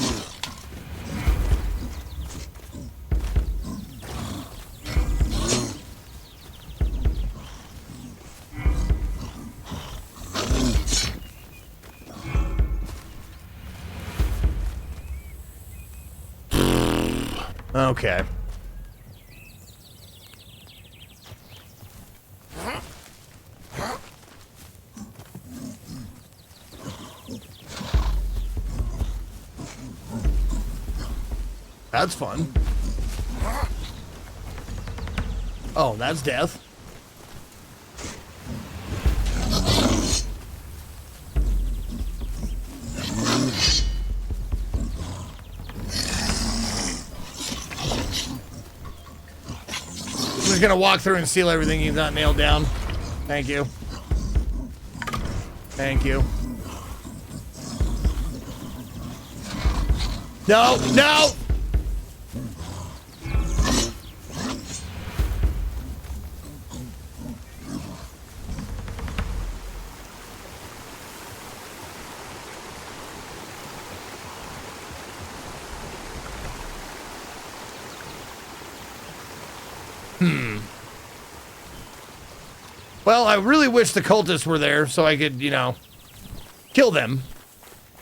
[SPEAKER 2] Okay. That's fun. Oh, that's death. I'm just gonna walk through and seal everything he's not nailed down. Thank you. Thank you. No, no! Well, I really wish the cultists were there so I could, you know, kill them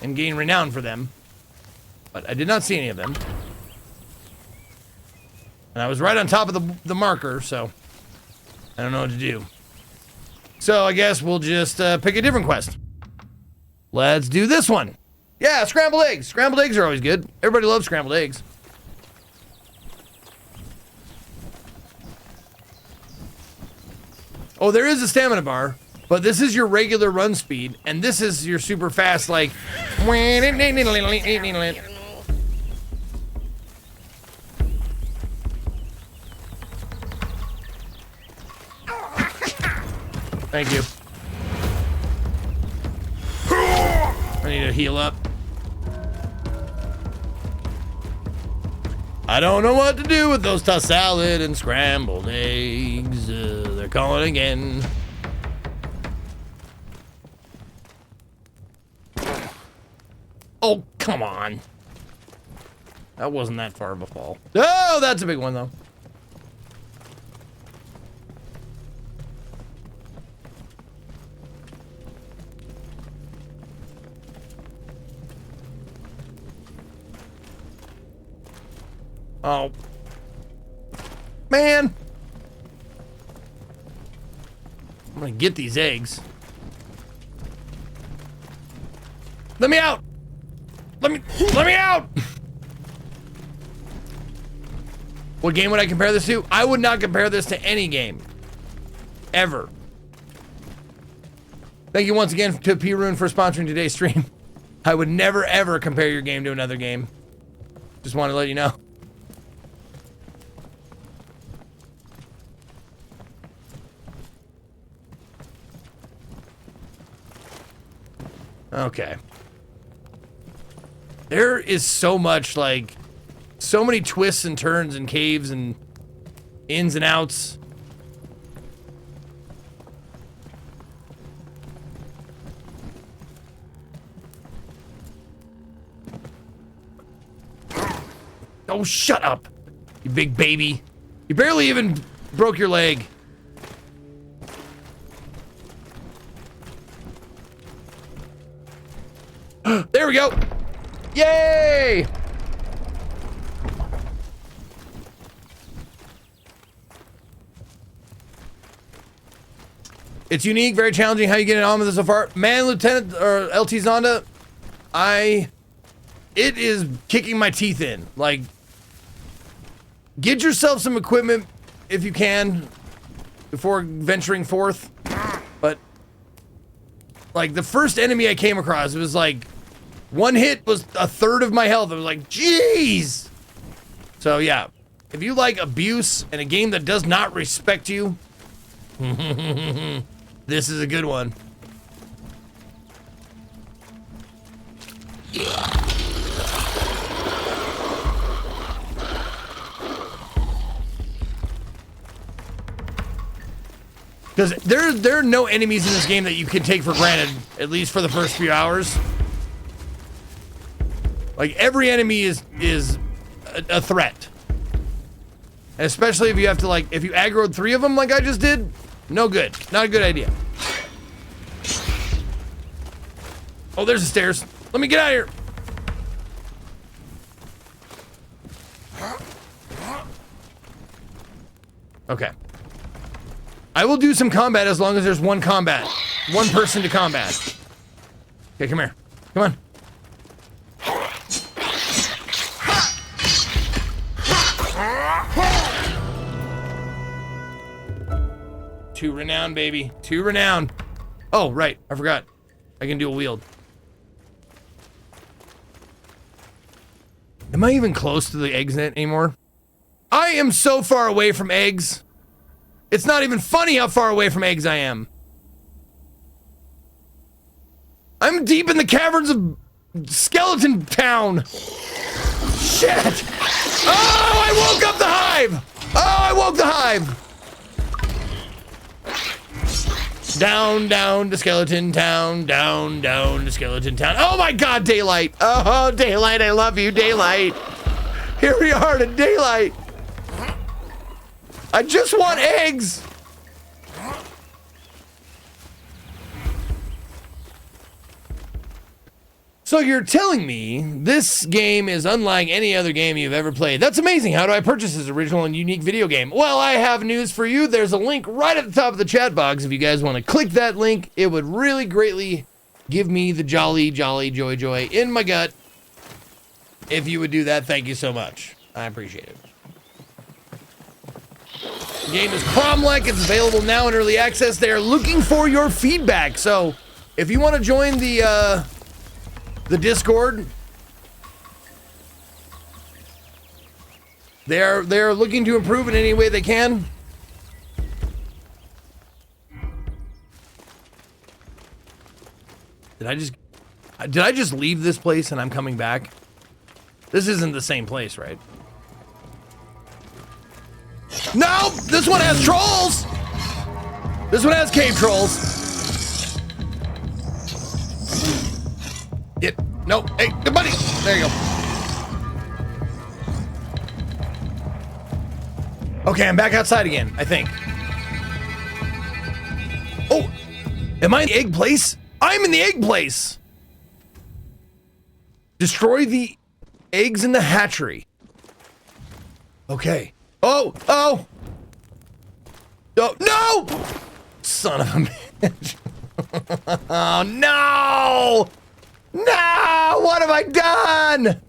[SPEAKER 2] and gain renown for them. But I did not see any of them. And I was right on top of the marker, so I don't know what to do. So I guess we'll just pick a different quest. Let's do this one. Yeah, scrambled eggs. Scrambled eggs are always good. Everybody loves scrambled eggs. Oh, there is a stamina bar, but this is your regular run speed, and this is your super fast, like... Thank you. I need to heal up. I don't know what to do with those tossed salad and scrambled eggs. They're calling again. Oh, come on. That wasn't that far of a fall. Oh, that's a big one, though. Oh. Man. I'm gonna get these eggs. Let me out! Let me out! What game would I compare this to? I would not compare this to any game. Ever. Thank you once again to P-Rune for sponsoring today's stream. I would never ever compare your game to another game. Just want to let you know. Okay. There is so much, like, so many twists and turns and caves and ins and outs. Oh, shut up, you big baby. You barely even broke your leg. There we go. Yay! It's unique, very challenging. How you getting on with it so far? Man, Lieutenant, or LT Zonda, it is kicking my teeth in. Like, get yourself some equipment if you can before venturing forth. But, like, the first enemy I came across, it was like, one hit was a third of my health. I was like, jeez. So, yeah, if you like abuse and a game that does not respect you, this is a good one. Because there are no enemies in this game that you can take for granted, at least for the first few hours. Like, every enemy is a threat. And especially if you have to, like, if you aggroed 3 of them like I just did, no good. Not a good idea. Oh, there's the stairs. Let me get out of here. Okay. I will do some combat as long as there's one person to combat. Okay, come here. Come on. Two renown, baby. 2 renown. Oh, right. I forgot. I can do a wield. Am I even close to the eggs net anymore? I am so far away from eggs. It's not even funny how far away from eggs I am. I'm deep in the caverns of Skeleton Town. Shit. Oh, I woke up the hive. Oh, I woke the hive. Down, down to Skeleton Town. Down, down to Skeleton Town. Oh my God, Daylight. Oh, Daylight, I love you, Daylight. Here we are to Daylight. I just want eggs. So you're telling me this game is unlike any other game you've ever played. That's amazing. How do I purchase this original and unique video game? Well, I have news for you. There's a link right at the top of the chat box. If you guys want to click that link, it would really greatly give me the jolly, jolly, joy, joy in my gut. If you would do that, thank you so much. I appreciate it. The game is Cromlech. It's available now in early access. They are looking for your feedback. So if you want to join the Discord, they're looking to improve in any way they can. Did I just leave this place and I'm coming back? This isn't the same place, right? No, this one has trolls. This one has cave trolls. Nope. Hey, good buddy. There you go. Okay, I'm back outside again, I think. Oh, am I in the egg place? I'm in the egg place. Destroy the eggs in the hatchery. Okay. Oh, oh. Oh, no! Son of a bitch. Oh, no! No! What have I done?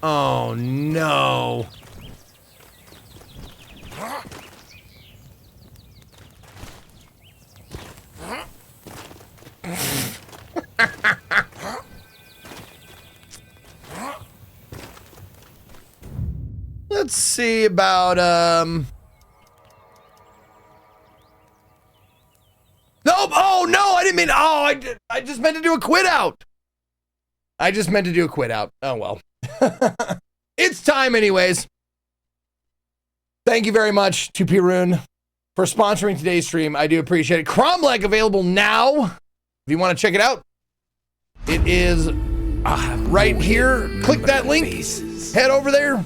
[SPEAKER 2] Oh, no. Let's see about, Nope! Oh, no! I didn't mean... Oh, I just meant to do a quit out! I just meant to do a quit out. Oh, well. It's time anyways. Thank you very much to P-Rune for sponsoring today's stream. I do appreciate it. Cromlech available now. If you want to check it out. It is right here. Click that link. Head over there.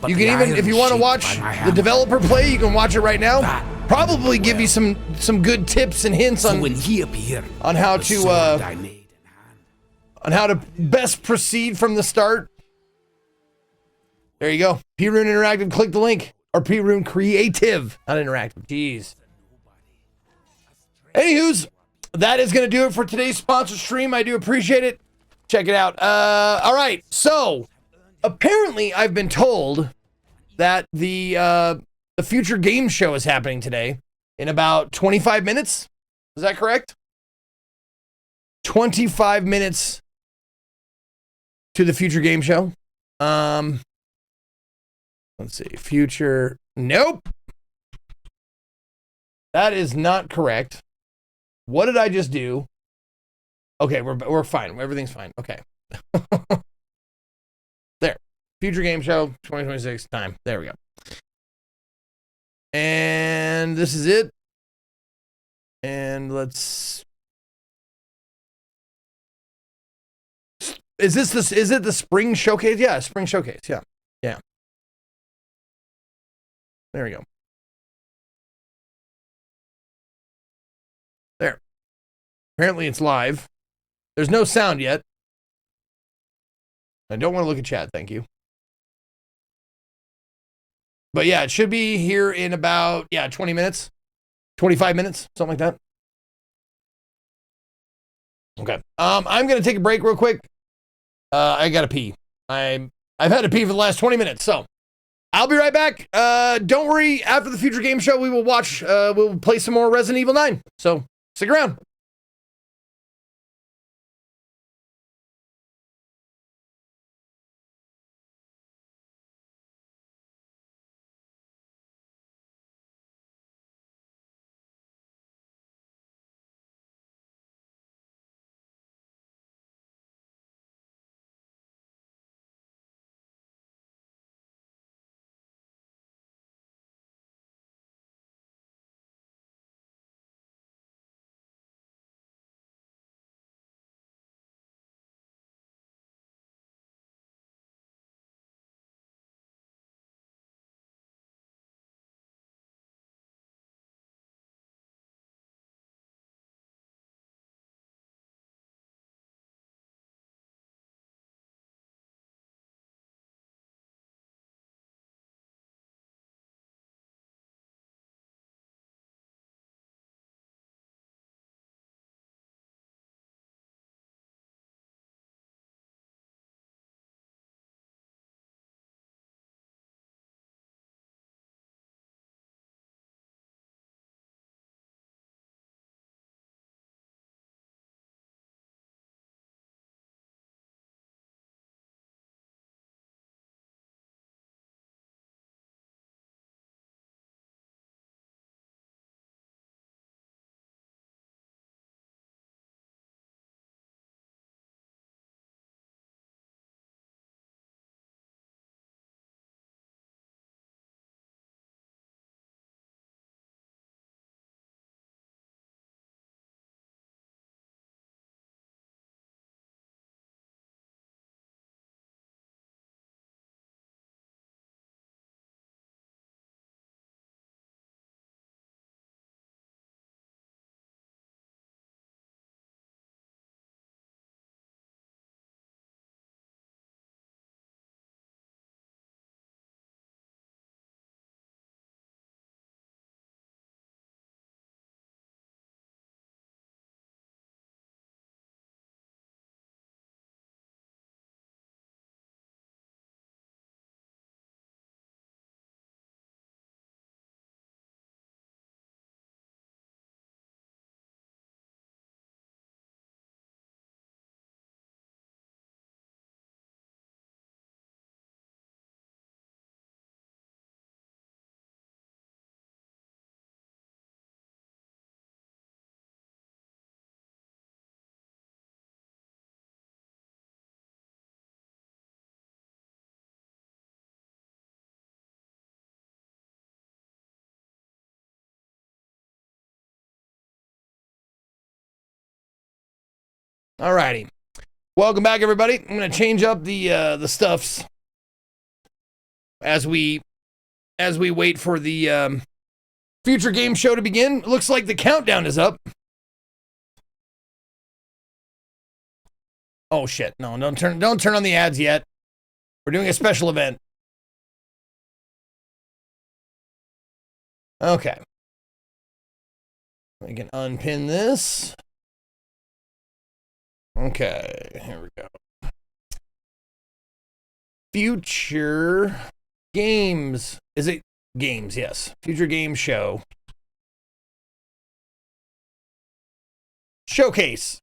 [SPEAKER 2] You can even, if you want to watch the developer play, you can watch it right now. Probably give you some good tips and hints on how to best proceed from the start. There you go. P-Rune Interactive. Click the link. Or P-Rune Creative, not Interactive. Jeez. Anywho's, that is going to do it for today's sponsored stream. I do appreciate it. Check it out. All right. So, apparently, I've been told that the future game show is happening today in about 25 minutes. Is that correct? 25 minutes to the future game show. Let's see. Future. Nope. That is not correct. What did I just do? Okay, we're fine. Everything's fine. Okay. There. Future game show 2026 time. There we go. And this is it. And let's... Is it the spring showcase? Yeah, spring showcase. Yeah. Yeah. There we go. There. Apparently it's live. There's no sound yet. I don't want to look at chat, thank you. But yeah, it should be here in about, 20 minutes. 25 minutes, something like that. Okay. I'm going to take a break real quick. I got to pee. I've had to pee for the last 20 minutes, so I'll be right back. Don't worry, after the future game show, we will watch, we'll play some more Resident Evil 9. So stick around. Alrighty. Welcome back, everybody. I'm gonna change up the stuffs as we wait for the future game show to begin. It looks like the countdown is up. Oh shit! No, don't turn on the ads yet. We're doing a special event. Okay. We can unpin this. Okay, here we go. Future games. Is it games? Yes. Future game show. Showcase.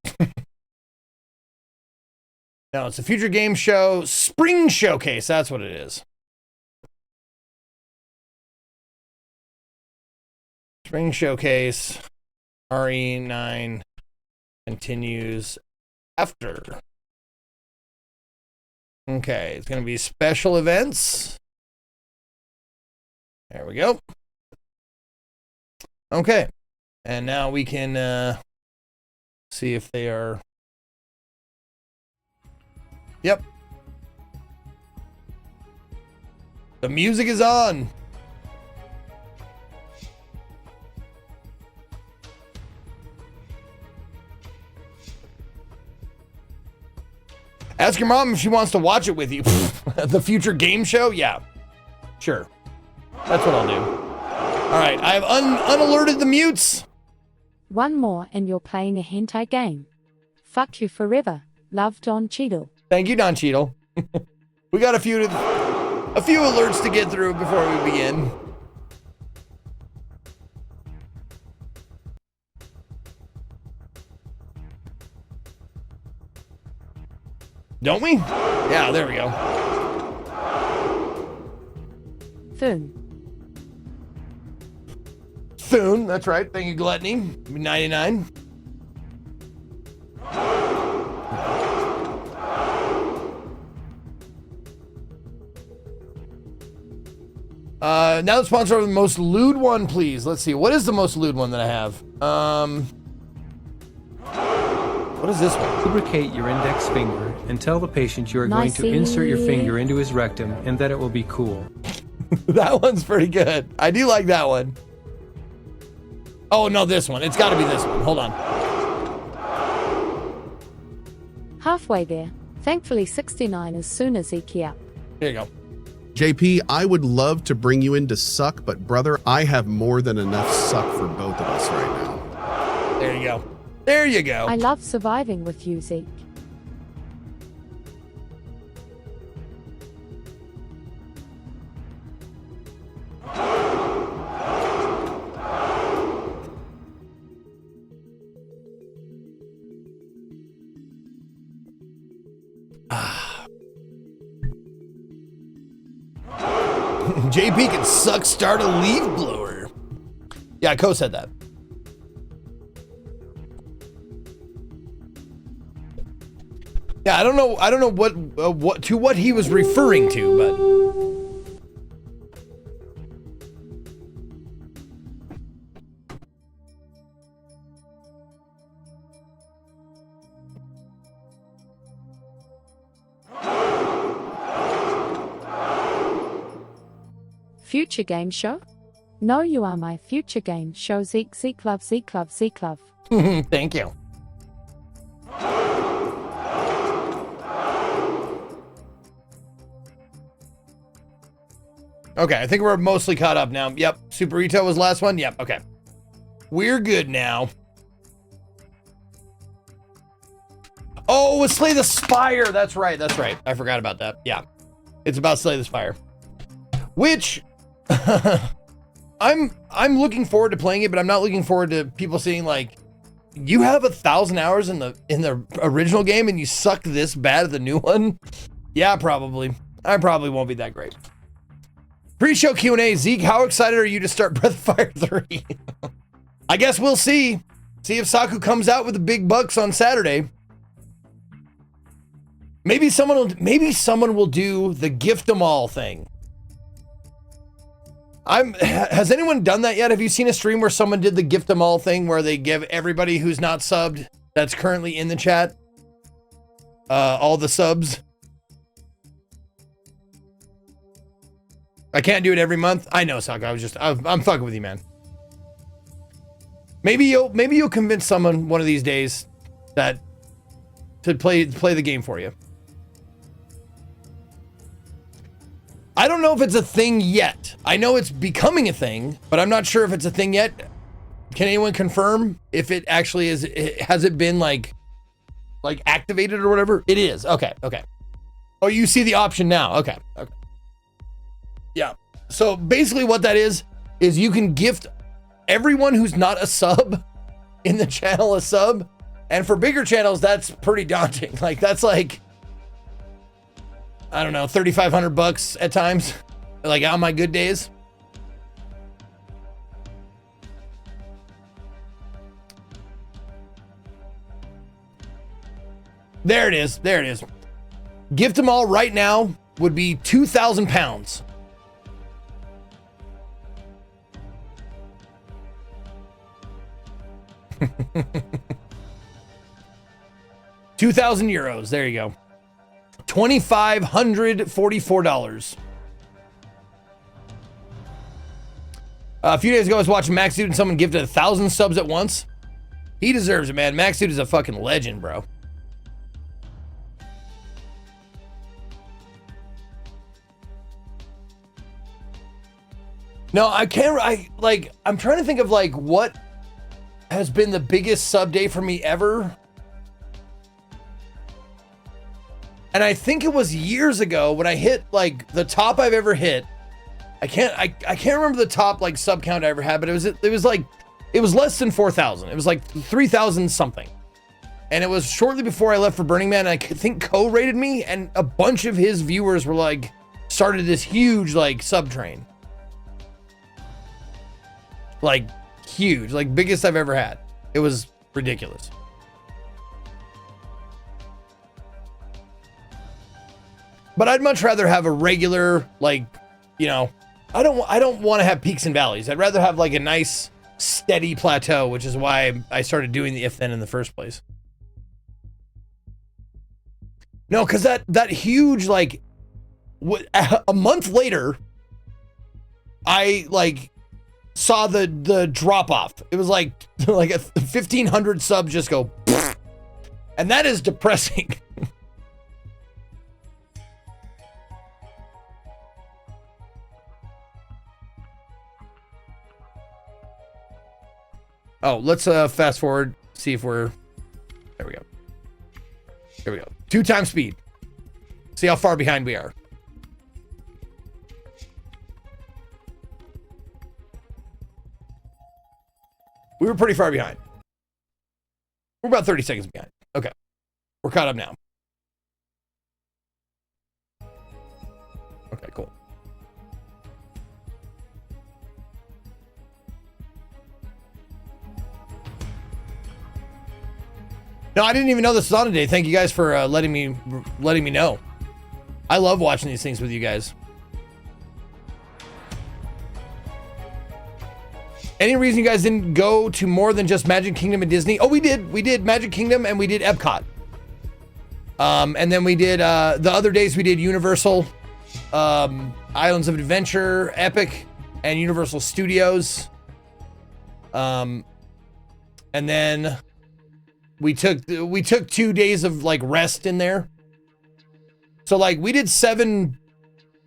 [SPEAKER 2] No, it's a future game show. Spring showcase. That's what it is. Spring showcase. RE9 continues after. Okay, it's going to be special events. There we go. Okay, and now we can see if they are. Yep. The music is on. Ask your mom if she wants to watch it with you. The future game show? Yeah. Sure. That's what I'll do. All right. I have unalerted the mutes.
[SPEAKER 3] One more and you're playing a hentai game. Fuck you forever. Love, Don Cheadle.
[SPEAKER 2] Thank you, Don Cheadle. We got a few alerts to get through before we begin. Don't we? Yeah, there we go. Thune, that's right. Thank you, Gluttony. 99. Now the sponsor of the most lewd one, please. Let's see. What is the most lewd one that I have? What is this one?
[SPEAKER 6] Lubricate your index finger and tell the patient you are going to insert your finger into his rectum and that it will be cool.
[SPEAKER 2] That one's pretty good. I do like that one. Oh, no, this one. It's got to be this one. Hold on.
[SPEAKER 3] Halfway there. Thankfully 69 as soon as Ikea.
[SPEAKER 2] Here you go.
[SPEAKER 7] JP, I would love to bring you in to suck, but brother, I have more than enough suck for both of us right now.
[SPEAKER 2] There you go. There you go.
[SPEAKER 3] I love surviving with you, Zeke.
[SPEAKER 2] JP can suck, start a leaf blower. Yeah, Co said that. Yeah, I don't know what he was referring to, but
[SPEAKER 3] Future game show? No, you are my future game show. Zeke, Zeke love, Zeke love, Zeke love.
[SPEAKER 2] Thank you. Okay, I think we're mostly caught up now. Yep, Super Rito was last one. Yep, okay. We're good now. Oh, it's Slay the Spire. That's right, that's right. I forgot about that. Yeah, it's about Slay the Spire. Which, I'm looking forward to playing it, but I'm not looking forward to people saying like, you have 1,000 hours in the original game and you suck this bad at the new one? Yeah, probably. I probably won't be that great. Pre-show Q&A, Zeke, how excited are you to start Breath of Fire 3? I guess we'll see. See if Saku comes out with the big bucks on Saturday. Maybe someone will do the gift 'em all thing. Has anyone done that yet? Have you seen a stream where someone did the gift 'em all thing where they give everybody who's not subbed that's currently in the chat all the subs. I can't do it every month. I know, Saka. I'm fucking with you, man. Maybe you'll convince someone one of these days that to play the game for you. I don't know if it's a thing yet. I know it's becoming a thing, but I'm not sure if it's a thing yet. Can anyone confirm if it actually is? Has it been like activated or whatever? It is. Okay. Oh, you see the option now. Okay. Yeah. So basically what that is you can gift everyone who's not a sub in the channel a sub. And for bigger channels, that's pretty daunting. Like that's like, I don't know, $3,500 at times, like on my good days. There it is. Gift them all right now would be 2,000 pounds. €2,000. There you go. $2,544. A few days ago, I was watching Max Dude and someone gifted 1,000 subs at once. He deserves it, man. Max Dude is a fucking legend, bro. No, I can't. I'm trying to think of like what has been the biggest sub day for me ever. And I think it was years ago when I hit like the top I've ever hit. I can't remember the top like sub count I ever had, but it was less than 4,000. It was like 3,000 something. And it was shortly before I left for Burning Man. And I think Co rated me, and a bunch of his viewers were like started this huge like sub train. Like huge, like biggest I've ever had. It was ridiculous. But I'd much rather have a regular, like, you know, I don't want to have peaks and valleys. I'd rather have like a nice steady plateau, which is why I started doing the if then in the first place. No, because that huge, like, a month later, I like saw the drop off. It was like a 1,500 subs just go, and that is depressing. Oh, let's fast forward, see if we're, there we go. Here we go. 2 times speed. See how far behind we are. We were pretty far behind. We're about 30 seconds behind. Okay. We're caught up now. Okay, cool. No, I didn't even know this was on today. Thank you guys for letting me know. I love watching these things with you guys. Any reason you guys didn't go to more than just Magic Kingdom and Disney? Oh, we did. We did Magic Kingdom and we did Epcot. And then we did the other days we did Universal, Islands of Adventure, Epic, and Universal Studios. And then we took 2 days of like rest in there. So like we did 7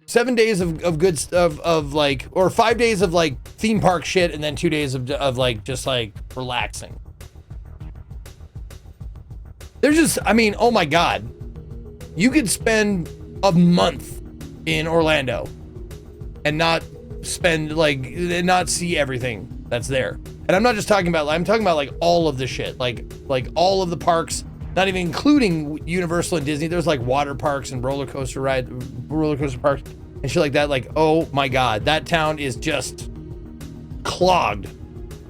[SPEAKER 2] days of good of like, or 5 days of like theme park shit, and then 2 days of like just like relaxing. There's just, I mean, oh my God, you could spend a month in Orlando and not spend like, and not see everything that's there. And I'm not just talking about, I'm talking about like all of the shit, like all of the parks, not even including Universal and Disney. There's like water parks and roller coaster parks and shit like that. Like, oh my God, that town is just clogged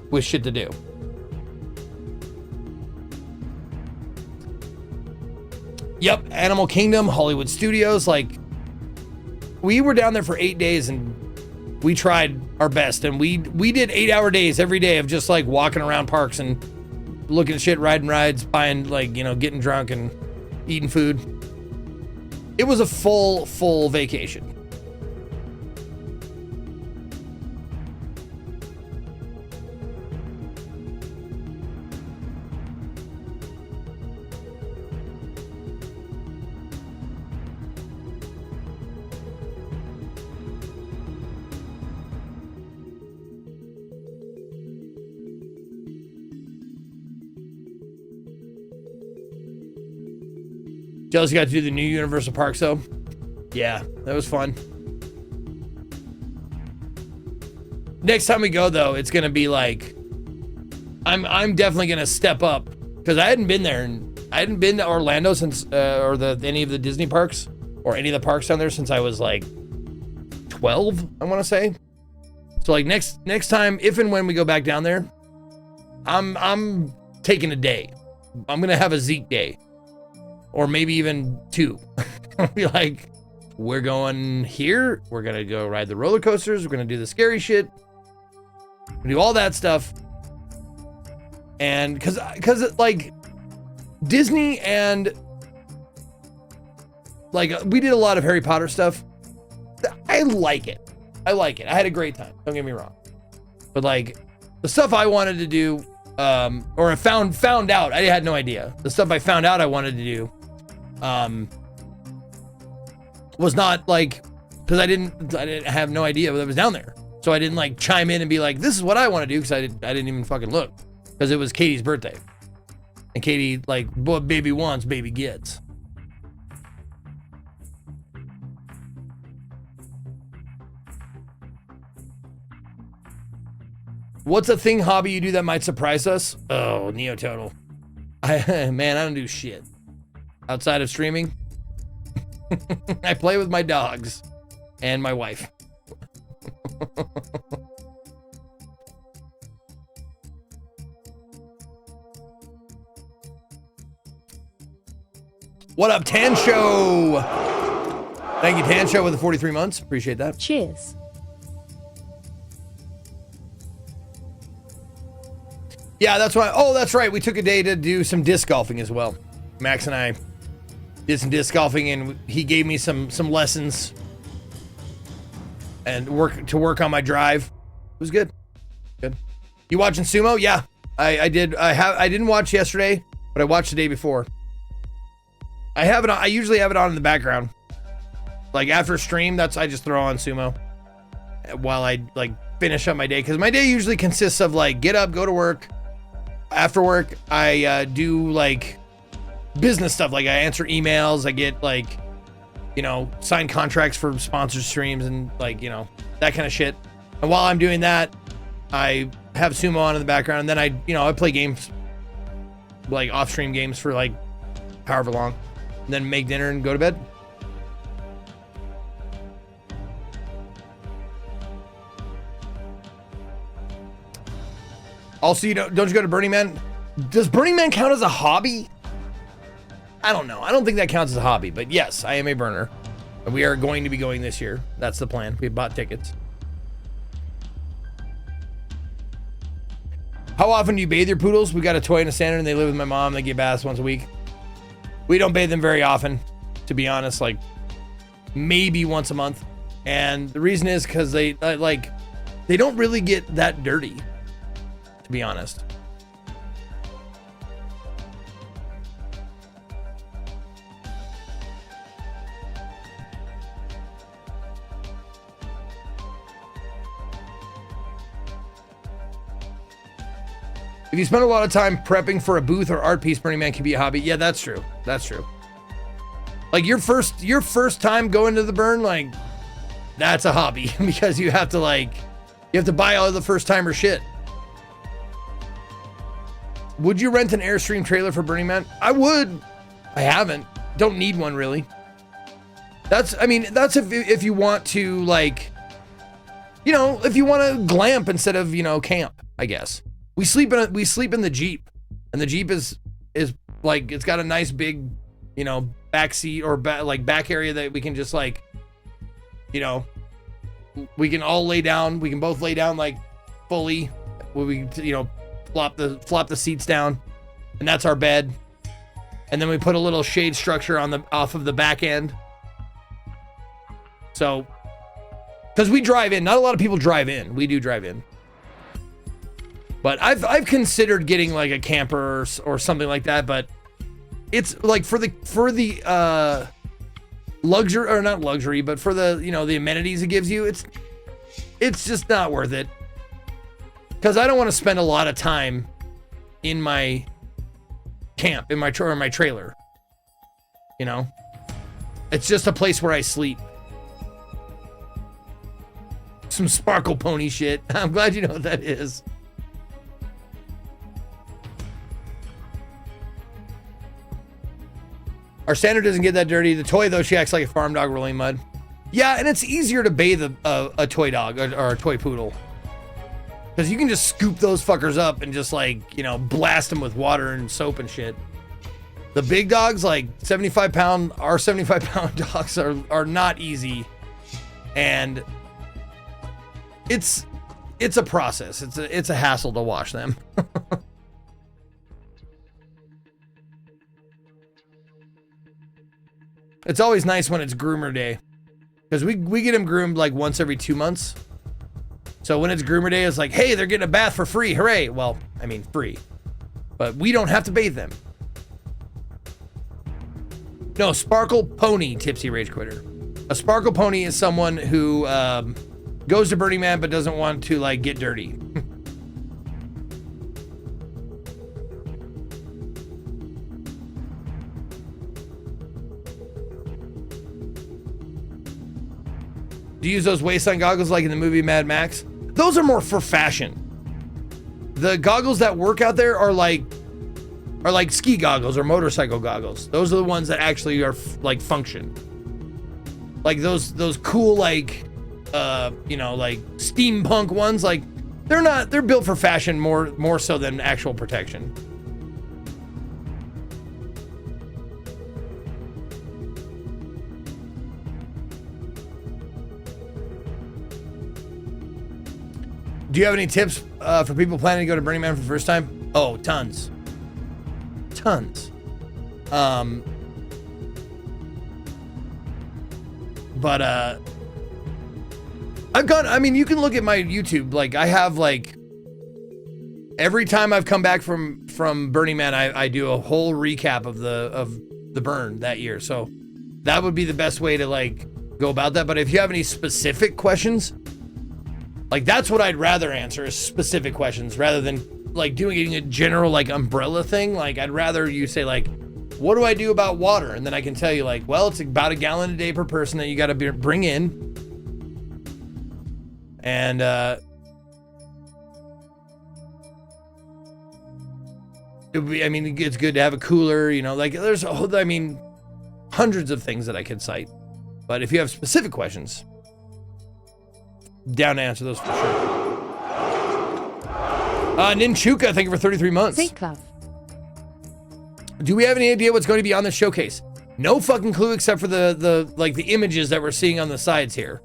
[SPEAKER 2] with shit to do. Yep, Animal Kingdom, Hollywood Studios. Like, we were down there for 8 days and we tried our best, and we did 8-hour days every day of just like walking around parks and looking at shit, riding rides, buying, like, you know, getting drunk and eating food. It was a full vacation. Jealous you got to do the new Universal Parks though. Yeah, that was fun. Next time we go though, it's gonna be like, I'm definitely gonna step up because I hadn't been there and I hadn't been to Orlando since or any of the Disney parks or any of the parks down there since I was like 12, I want to say. So like next time, if and when we go back down there, I'm taking a day. I'm gonna have a Zeke day. Or maybe even 2. I'll be like, we're going here. We're going to go ride the roller coasters. We're going to do the scary shit. We're gonna do all that stuff. And because like Disney and like we did a lot of Harry Potter stuff. I like it. I had a great time. Don't get me wrong. But like the stuff I wanted to do, or I found out, I had no idea. The stuff I found out I wanted to do, was not like, because I didn't have no idea that was down there. So I didn't like chime in and be like, this is what I want to do, because I didn't even fucking look, because it was Katie's birthday. And Katie, like, what baby wants, baby gets. What's a thing hobby you do that might surprise us? Oh, Neototal. Man, I don't do shit. Outside of streaming, I play with my dogs and my wife. What up, Tan Show? Thank you, Tan Show, with the 43 months. Appreciate that.
[SPEAKER 3] Cheers.
[SPEAKER 2] Yeah, that's why. Oh, that's right. We took a day to do some disc golfing as well. Max and I did some disc golfing, and he gave me some lessons and work on my drive. It was good. Good. You watching sumo? Yeah, I did. I didn't watch yesterday, but I watched the day before. I have it on. I usually have it on in the background. Like after stream, I just throw on sumo while I like finish up my day, because my day usually consists of like get up, go to work. After work, I do like business stuff. Like I answer emails, I get like, sign contracts for sponsor streams and like, that kind of shit. And while I'm doing that, I have sumo on in the background. And then I play games, like off stream games for like however long, and then make dinner and go to bed. Also, don't you go to Burning Man? Does Burning Man count as a hobby? I don't know. I don't think that counts as a hobby, but yes, I am a burner. And we are going to be going this year. That's the plan. We bought tickets. How often do you bathe your poodles? We got a toy and a standard, and they live with my mom. They get baths once a week. We don't bathe them very often, to be honest, like maybe once a month. And the reason is because they don't really get that dirty, to be honest. If you spend a lot of time prepping for a booth or art piece, Burning Man can be a hobby. Yeah, that's true. That's true. Like your first time going to the burn, like that's a hobby because you have to buy all the first timer shit. Would you rent an Airstream trailer for Burning Man? I would. I haven't. Don't need one really. That's if you want to like, if you want to glamp instead of, camp, I guess. We sleep in the Jeep, and the Jeep is like, it's got a nice big, back seat or back area that we can just like, we can all lay down. We can both lay down like fully. Where we, flop the seats down, and that's our bed. And then we put a little shade structure on the off of the back end. So, because we drive in, not a lot of people drive in. We do drive in. But I've considered getting like a camper or something like that, but it's like for the luxury, or not luxury, but for the, you know, the amenities it gives you, it's just not worth it. Because I don't want to spend a lot of time in my camp, in my trailer. You know? It's just a place where I sleep. Some Sparkle Pony shit. I'm glad you know what that is. Our standard doesn't get that dirty. The toy, though, she acts like a farm dog rolling mud. Yeah, and it's easier to bathe a toy dog or a toy poodle. Because you can just scoop those fuckers up and just, like, you know, blast them with water and soap and shit. The big dogs, like 75-pound, our 75-pound dogs are not easy. And it's a process. It's a hassle to wash them. It's always nice when it's groomer day, because we get them groomed like once every 2 months. So when it's groomer day, it's like, hey, they're getting a bath for free. Hooray. Well, I mean, free. But we don't have to bathe them. No, Sparkle Pony, Tipsy Rage Quitter. A Sparkle Pony is someone who goes to Burning Man but doesn't want to, like, get dirty. Do you use those waistline goggles like in the movie Mad Max? Those are more for fashion. The goggles that work out there are like ski goggles or motorcycle goggles. Those are the ones that actually are like function. Like those cool, like you know, like steampunk ones, like they're built for fashion more so than actual protection. Do you have any tips for people planning to go to Burning Man for the first time? Oh, tons. Tons. But I've gone, I mean, you can look at my YouTube. Like, I have, like, every time I've come back from Burning Man, I do a whole recap of the burn that year. So that would be the best way to, like, go about that. But if you have any specific questions, like, that's what I'd rather answer, is specific questions rather than, like, doing a general, like, umbrella thing. Like, I'd rather you say, like, what do I do about water? And then I can tell you, like, well, it's about 1 gallon a day per person that you got to bring in. And, it would be, I mean, it's good to have a cooler, you know, like, there's, I mean, hundreds of things that I could cite. But if you have specific questions, down to answer those for sure. Ninchuka, thank you for 33 months.
[SPEAKER 3] Z-Club.
[SPEAKER 2] Do we have any idea what's going to be on the showcase? No fucking clue except for the like the images that we're seeing on the sides here.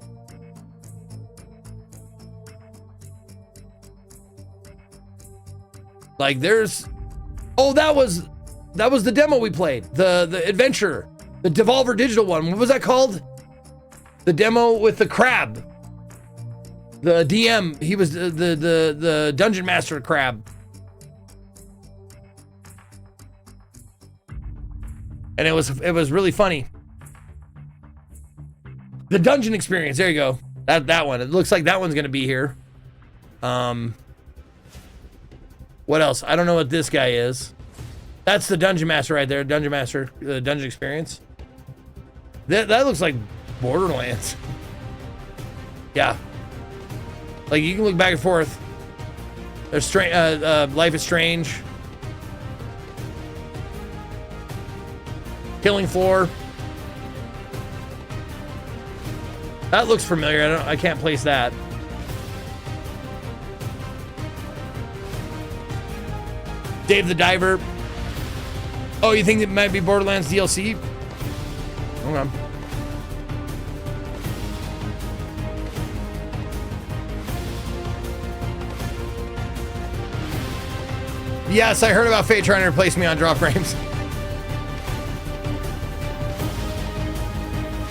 [SPEAKER 2] Like there's, oh, that was the demo we played. The adventure, the Devolver Digital one. What was that called? The demo with the crab. The DM, he was the Dungeon Master crab. And it was really funny. The dungeon experience, there you go. That one. It looks like that one's gonna be here. What else? I don't know what this guy is. That's the Dungeon Master right there. Dungeon Master, dungeon experience. That looks like Borderlands. Yeah. Like, you can look back and forth. There's Life is Strange. Killing Floor. That looks familiar. I can't place that. Dave the Diver. Oh, you think it might be Borderlands DLC? Okay. Yes, I heard about Fate trying to replace me on drop frames.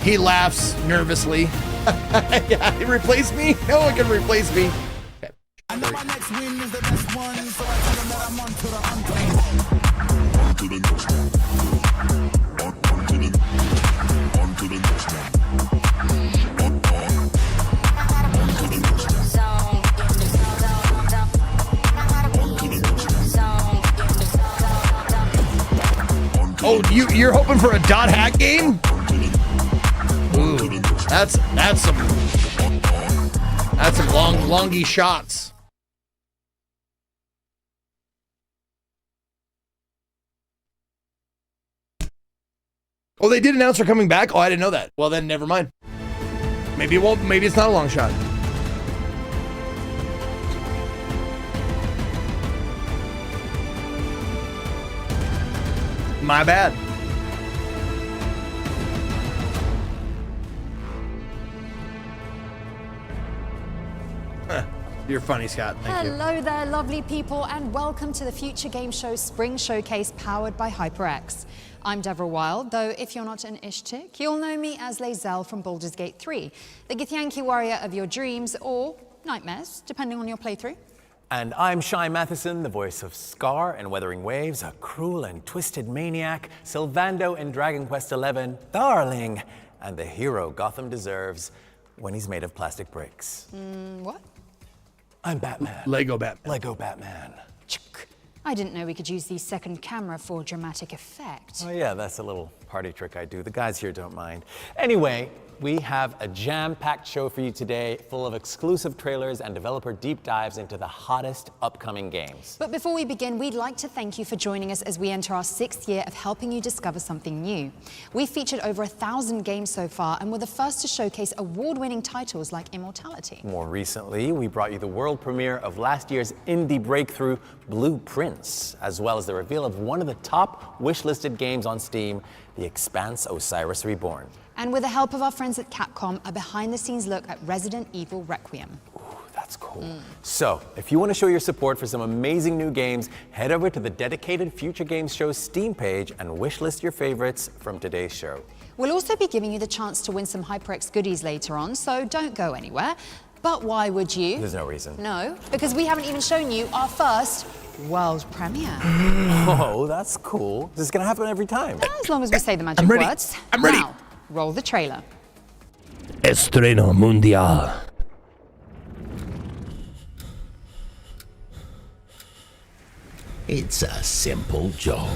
[SPEAKER 2] He laughs nervously. Yeah, replace me? No one can replace me. Okay.
[SPEAKER 8] I know my next win is the best one, so I tell them that I'm on to the hunt.
[SPEAKER 1] On to the next one. On to the next one.
[SPEAKER 2] Oh, you're hoping for a dot hack game? Ooh, that's some longy shots. Oh, they did announce they're coming back? Oh, I didn't know that. Well, then never mind. Maybe it won't. Maybe it's not a long shot. My bad. You're funny, Scott. Thank you.
[SPEAKER 9] Hello there, lovely people, and welcome to the Future Game Show Spring Showcase powered by HyperX. I'm Deborah Wild, though if you're not an Ishtik, you'll know me as Lae'zel from Baldur's Gate 3, the Githyanki warrior of your dreams or nightmares, depending on your playthrough.
[SPEAKER 10] And I'm Shai Matheson, the voice of Scar in Weathering Waves, a cruel and twisted maniac, Sylvando in Dragon Quest XI, darling, and the hero Gotham deserves when he's made of plastic bricks.
[SPEAKER 9] What?
[SPEAKER 10] I'm Batman.
[SPEAKER 2] Lego Batman.
[SPEAKER 10] Lego Batman.
[SPEAKER 9] I didn't know we could use the second camera for dramatic effect.
[SPEAKER 10] Oh yeah, that's a little party trick I do. The guys here don't mind. Anyway, we have a jam-packed show for you today, full of exclusive trailers and developer deep dives into the hottest upcoming games.
[SPEAKER 9] But before we begin, we'd like to thank you for joining us as we enter our 6th year of helping you discover something new. We've featured over 1,000 games so far, and we're the first to showcase award-winning titles like Immortality.
[SPEAKER 10] More recently, we brought you the world premiere of last year's indie breakthrough, Blue Prince, as well as the reveal of one of the top wish-listed games on Steam, The Expanse: Osiris Reborn.
[SPEAKER 9] And with the help of our friends at Capcom, a behind-the-scenes look at Resident Evil Requiem.
[SPEAKER 10] Ooh, that's cool. So, if you want to show your support for some amazing new games, head over to the dedicated Future Games Show Steam page and wishlist your favorites from today's show.
[SPEAKER 9] We'll also be giving you the chance to win some HyperX goodies later on, so don't go anywhere. But why would you?
[SPEAKER 10] There's no reason.
[SPEAKER 9] No, because we haven't even shown you our first world premiere.
[SPEAKER 10] Oh, that's cool. This is going to happen every time.
[SPEAKER 9] As long as we say the magic words.
[SPEAKER 2] I'm ready.
[SPEAKER 9] Now, roll the trailer.
[SPEAKER 2] Estreno Mundial.
[SPEAKER 11] It's a simple job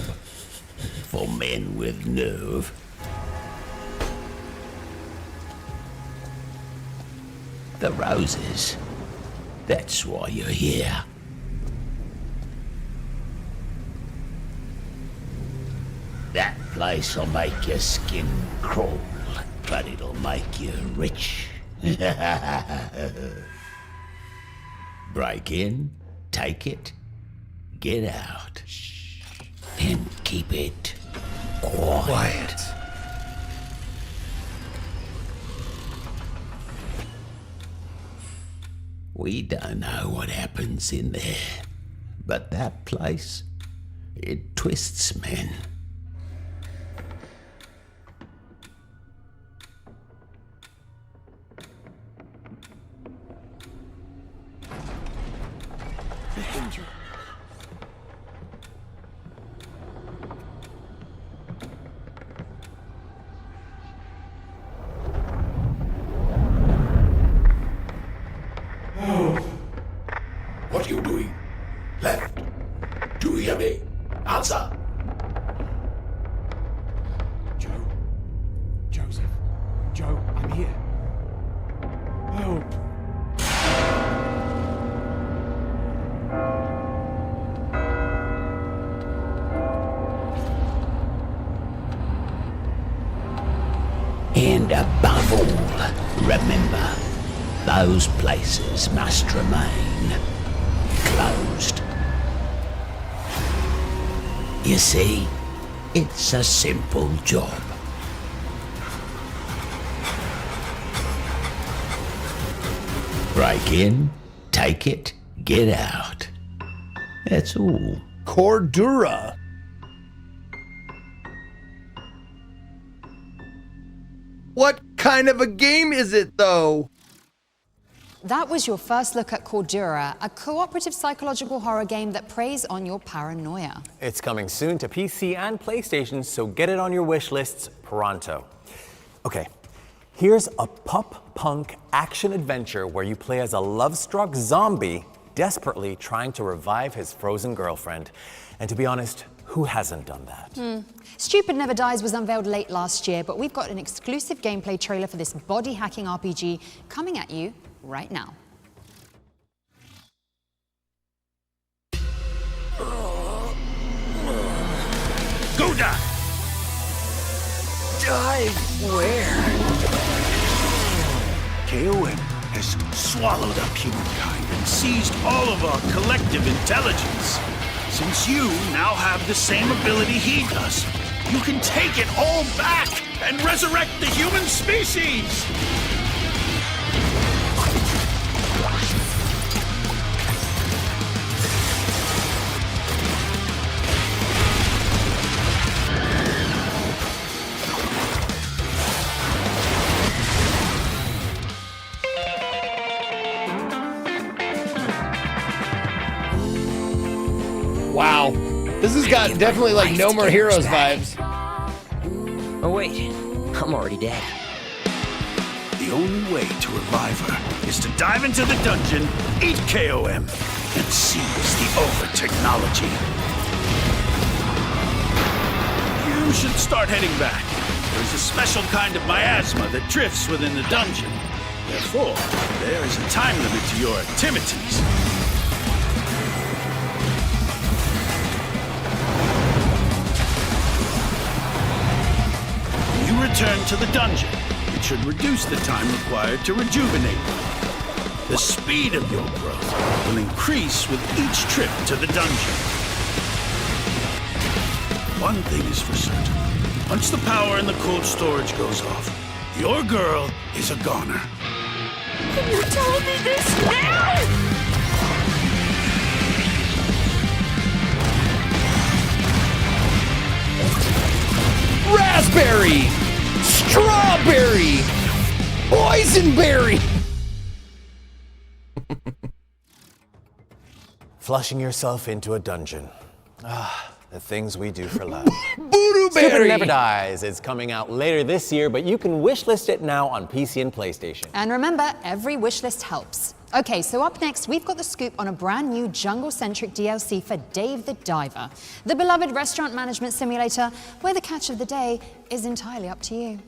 [SPEAKER 11] for men with nerve. The roses. That's why you're here. That place'll make your skin crawl, but it'll make you rich. Break in, take it, get out, and keep it quiet. We don't know what happens in there, but that place, it twists men. What are you doing? Left. Do you hear me? Answer.
[SPEAKER 8] Joe? Joseph? Joe, I'm here. Help.
[SPEAKER 11] And above all, remember, those places must remain closed. You see, it's a simple job. Break in, take it, get out. That's all.
[SPEAKER 2] Cordura. What kind of a game is it, though?
[SPEAKER 9] That was your first look at Cordura, a cooperative psychological horror game that preys on your paranoia.
[SPEAKER 10] It's coming soon to PC and PlayStation, so get it on your wish lists pronto. Okay, here's a pop-punk action-adventure where you play as a love-struck zombie desperately trying to revive his frozen girlfriend. And to be honest, who hasn't done that?
[SPEAKER 9] Stupid Never Dies was unveiled late last year, but we've got an exclusive gameplay trailer for this body-hacking RPG coming at you right now.
[SPEAKER 4] Go dive! Dive where? KOM has swallowed up humankind and seized all of our collective intelligence. Since you now have the same ability he does, you can take it all back and resurrect the human species!
[SPEAKER 2] Wow. This has got definitely like No More Heroes vibes.
[SPEAKER 12] Oh wait, I'm already dead.
[SPEAKER 4] The only way to revive her is to dive into the dungeon, eat KOM, and seize the over technology. You should start heading back. There's a special kind of miasma that drifts within the dungeon. Therefore, there is a time limit to your activities. You return to the dungeon. It should reduce the time required to rejuvenate you. The speed of your growth will increase with each trip to the dungeon. One thing is for certain. Once the power in the cold storage goes off, your girl is a goner.
[SPEAKER 1] You told me this now?
[SPEAKER 2] Raspberry! Strawberry! Boysenberry!
[SPEAKER 10] Flushing yourself into a dungeon. Ah, the things we do for love.
[SPEAKER 2] Voodoo
[SPEAKER 10] Stupid
[SPEAKER 2] Berry!
[SPEAKER 10] Never Dies is coming out later this year, but you can wishlist it now on PC and PlayStation.
[SPEAKER 9] And remember, every wishlist helps. Okay, so up next, we've got the scoop on a brand new jungle-centric DLC for Dave the Diver, the beloved restaurant management simulator, where the catch of the day is entirely up to you.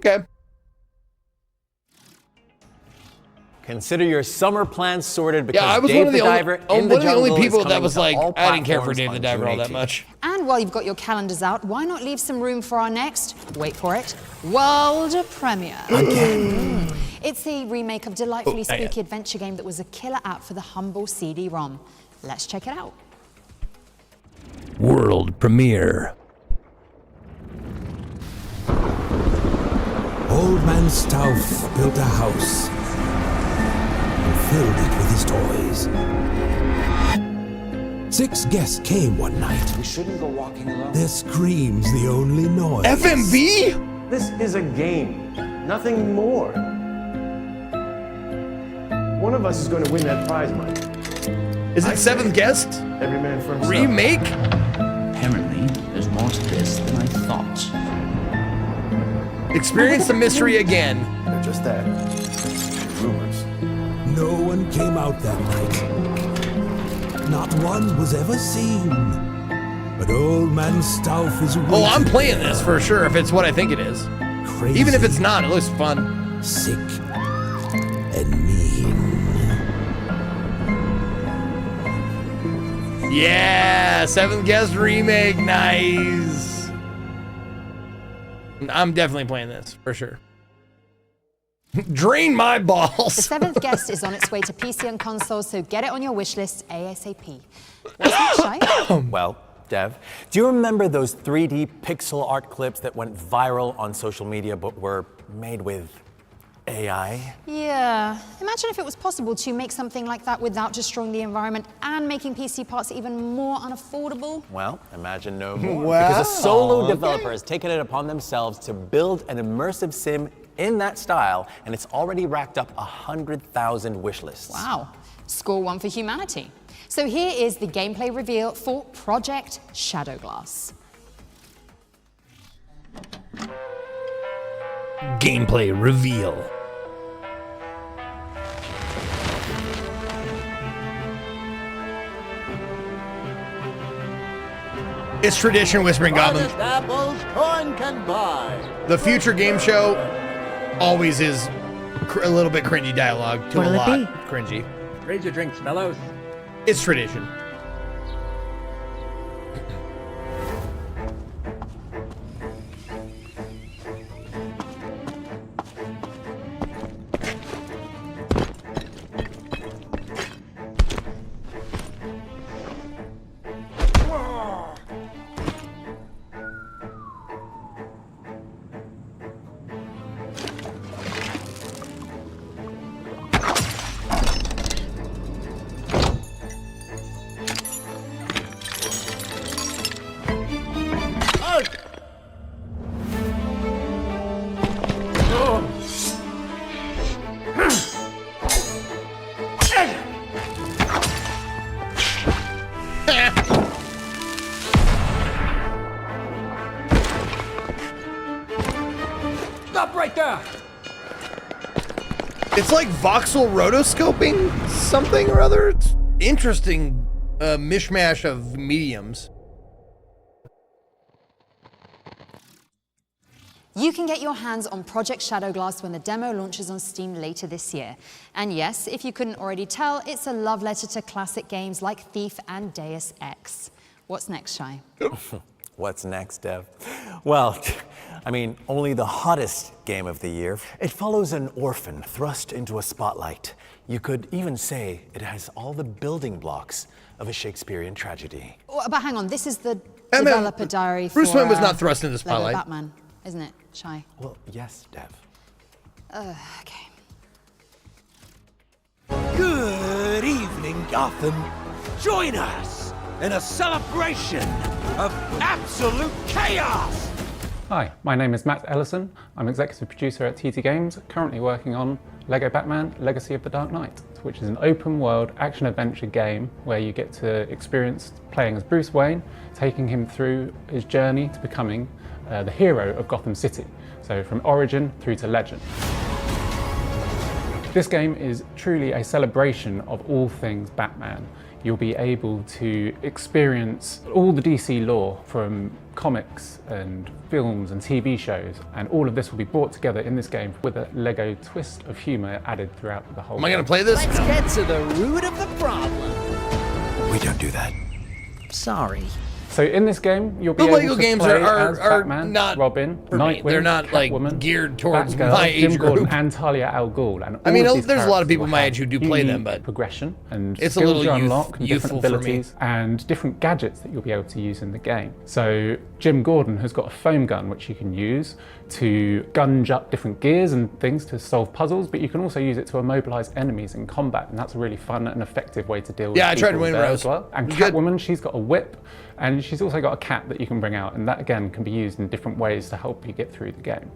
[SPEAKER 2] Okay.
[SPEAKER 10] Consider your summer plans sorted because
[SPEAKER 2] Yeah, I was
[SPEAKER 10] Dave
[SPEAKER 2] one of the
[SPEAKER 10] Diver in
[SPEAKER 2] only,
[SPEAKER 10] the
[SPEAKER 2] one of the
[SPEAKER 10] Jungle
[SPEAKER 2] only
[SPEAKER 10] is
[SPEAKER 2] people that
[SPEAKER 10] coming
[SPEAKER 2] was
[SPEAKER 10] to
[SPEAKER 2] like,
[SPEAKER 10] all
[SPEAKER 2] I didn't care for
[SPEAKER 10] platforms
[SPEAKER 2] Dave the
[SPEAKER 10] on
[SPEAKER 2] Diver all
[SPEAKER 10] June
[SPEAKER 2] that
[SPEAKER 10] 18th.
[SPEAKER 2] much.
[SPEAKER 9] And while you've got your calendars out, why not leave some room for our next, wait for it, world premiere? It's a remake of delightfully spooky adventure game that was a killer app for the humble CD-ROM. Let's check it out.
[SPEAKER 2] World premiere.
[SPEAKER 11] Old Man Stauff built a house and filled it with his toys. 6 guests came one night.
[SPEAKER 13] We shouldn't go walking alone.
[SPEAKER 11] Their screams the only noise.
[SPEAKER 2] FMV?
[SPEAKER 13] This is a game, nothing more. One of us is going to win that prize money.
[SPEAKER 2] Is it Seventh Guest?
[SPEAKER 13] Every man for himself.
[SPEAKER 2] Remake?
[SPEAKER 12] Apparently, there's more to this than I thought.
[SPEAKER 2] Experience the mystery again.
[SPEAKER 13] They're just that. Rumors.
[SPEAKER 11] No one came out that night. Not one was ever seen. But Old Man Stauff is
[SPEAKER 2] Oh, I'm playing this for sure if it's what I think it is.
[SPEAKER 11] Crazy.
[SPEAKER 2] Even if it's not, it looks fun.
[SPEAKER 11] sick and mean.
[SPEAKER 2] Yeah, Seventh Guest remake, nice. I'm definitely playing this for sure. Drain my balls.
[SPEAKER 9] The Seventh Guest is on its way to PC and consoles, so get it on your wish list ASAP. What's next, Shai?
[SPEAKER 10] Well, Dev, do you remember those 3D pixel art clips that went viral on social media but were made with AI?
[SPEAKER 9] Yeah. Imagine if it was possible to make something like that without destroying the environment and making PC parts even more unaffordable.
[SPEAKER 10] Well, imagine no more.
[SPEAKER 2] Wow.
[SPEAKER 10] Because a solo developer has taken it upon themselves to build an immersive sim in that style, and it's already racked up 100,000 wish lists.
[SPEAKER 9] Wow. Score one for humanity. So here is the gameplay reveal for Project Shadowglass.
[SPEAKER 2] Gameplay reveal. It's tradition, Whispering Goblin.
[SPEAKER 14] Apples coin can buy.
[SPEAKER 2] The future game show always is a little bit cringy dialogue, to a lot cringy.
[SPEAKER 14] Raise your drinks, fellows.
[SPEAKER 2] It's tradition.
[SPEAKER 14] Stop right there.
[SPEAKER 2] It's like voxel rotoscoping something or other. It's interesting mishmash of mediums.
[SPEAKER 9] You can get your hands on Project Shadowglass when the demo launches on Steam later this year. And yes, if you couldn't already tell, it's a love letter to classic games like Thief and Deus Ex. What's next, Shai?
[SPEAKER 10] What's next, Dev? Well, I mean, only the hottest game of the year. It follows an orphan thrust into a spotlight. You could even say it has all the building blocks of a Shakespearean tragedy.
[SPEAKER 9] Oh, but hang on, this is the developer diary for
[SPEAKER 2] Bruce Wayne was not thrust into the
[SPEAKER 9] Lego
[SPEAKER 2] spotlight.
[SPEAKER 9] Batman, isn't it, Shai?
[SPEAKER 10] Well, yes, Dev.
[SPEAKER 9] Okay.
[SPEAKER 4] Good evening, Gotham. Join us in a celebration of absolute chaos.
[SPEAKER 15] Hi, my name is Matt Ellison. I'm executive producer at TT Games, currently working on Lego Batman Legacy of the Dark Knight, which is an open world action-adventure game where you get to experience playing as Bruce Wayne, taking him through his journey to becoming the hero of Gotham City. So from origin through to legend. This game is truly a celebration of all things Batman. You'll be able to experience all the DC lore from comics and films and TV shows, and all of this will be brought together in this game with a Lego twist of humor added throughout the whole
[SPEAKER 2] Am I
[SPEAKER 15] game.
[SPEAKER 2] gonna play this?
[SPEAKER 14] Let's get to the root of the problem.
[SPEAKER 10] We don't do that.
[SPEAKER 14] Sorry.
[SPEAKER 15] So in this game, you'll be
[SPEAKER 2] The
[SPEAKER 15] able
[SPEAKER 2] Lego
[SPEAKER 15] to
[SPEAKER 2] games
[SPEAKER 15] play
[SPEAKER 2] are
[SPEAKER 15] as Batman,
[SPEAKER 2] not
[SPEAKER 15] Robin,
[SPEAKER 2] for me.
[SPEAKER 15] Nightwing,
[SPEAKER 2] They're not like
[SPEAKER 15] Catwoman,
[SPEAKER 2] geared towards
[SPEAKER 15] Batgirl,
[SPEAKER 2] my age
[SPEAKER 15] Jim Gordon,
[SPEAKER 2] group.
[SPEAKER 15] and Talia al Ghul. And
[SPEAKER 2] I
[SPEAKER 15] all
[SPEAKER 2] mean,
[SPEAKER 15] of these
[SPEAKER 2] there's a lot of
[SPEAKER 15] characters
[SPEAKER 2] people
[SPEAKER 15] will
[SPEAKER 2] my
[SPEAKER 15] have
[SPEAKER 2] age who do play them,
[SPEAKER 15] unique
[SPEAKER 2] but
[SPEAKER 15] progression and
[SPEAKER 2] it's a
[SPEAKER 15] skills
[SPEAKER 2] little
[SPEAKER 15] you unlock, and
[SPEAKER 2] youthful
[SPEAKER 15] different
[SPEAKER 2] for me.
[SPEAKER 15] abilities, and different gadgets that you'll be able to use in the game. So Jim Gordon has got a foam gun which you can use to gunge up different gears and things to solve puzzles, but you can also use it to immobilize enemies in combat, and that's a really fun and effective way to deal with
[SPEAKER 2] Yeah, I tried to
[SPEAKER 15] people
[SPEAKER 2] win
[SPEAKER 15] there
[SPEAKER 2] Rose.
[SPEAKER 15] as well. And
[SPEAKER 2] Good.
[SPEAKER 15] Catwoman, she's got a whip, and she's also got a cat that you can bring out, and that again can be used in different ways to help you get through the game.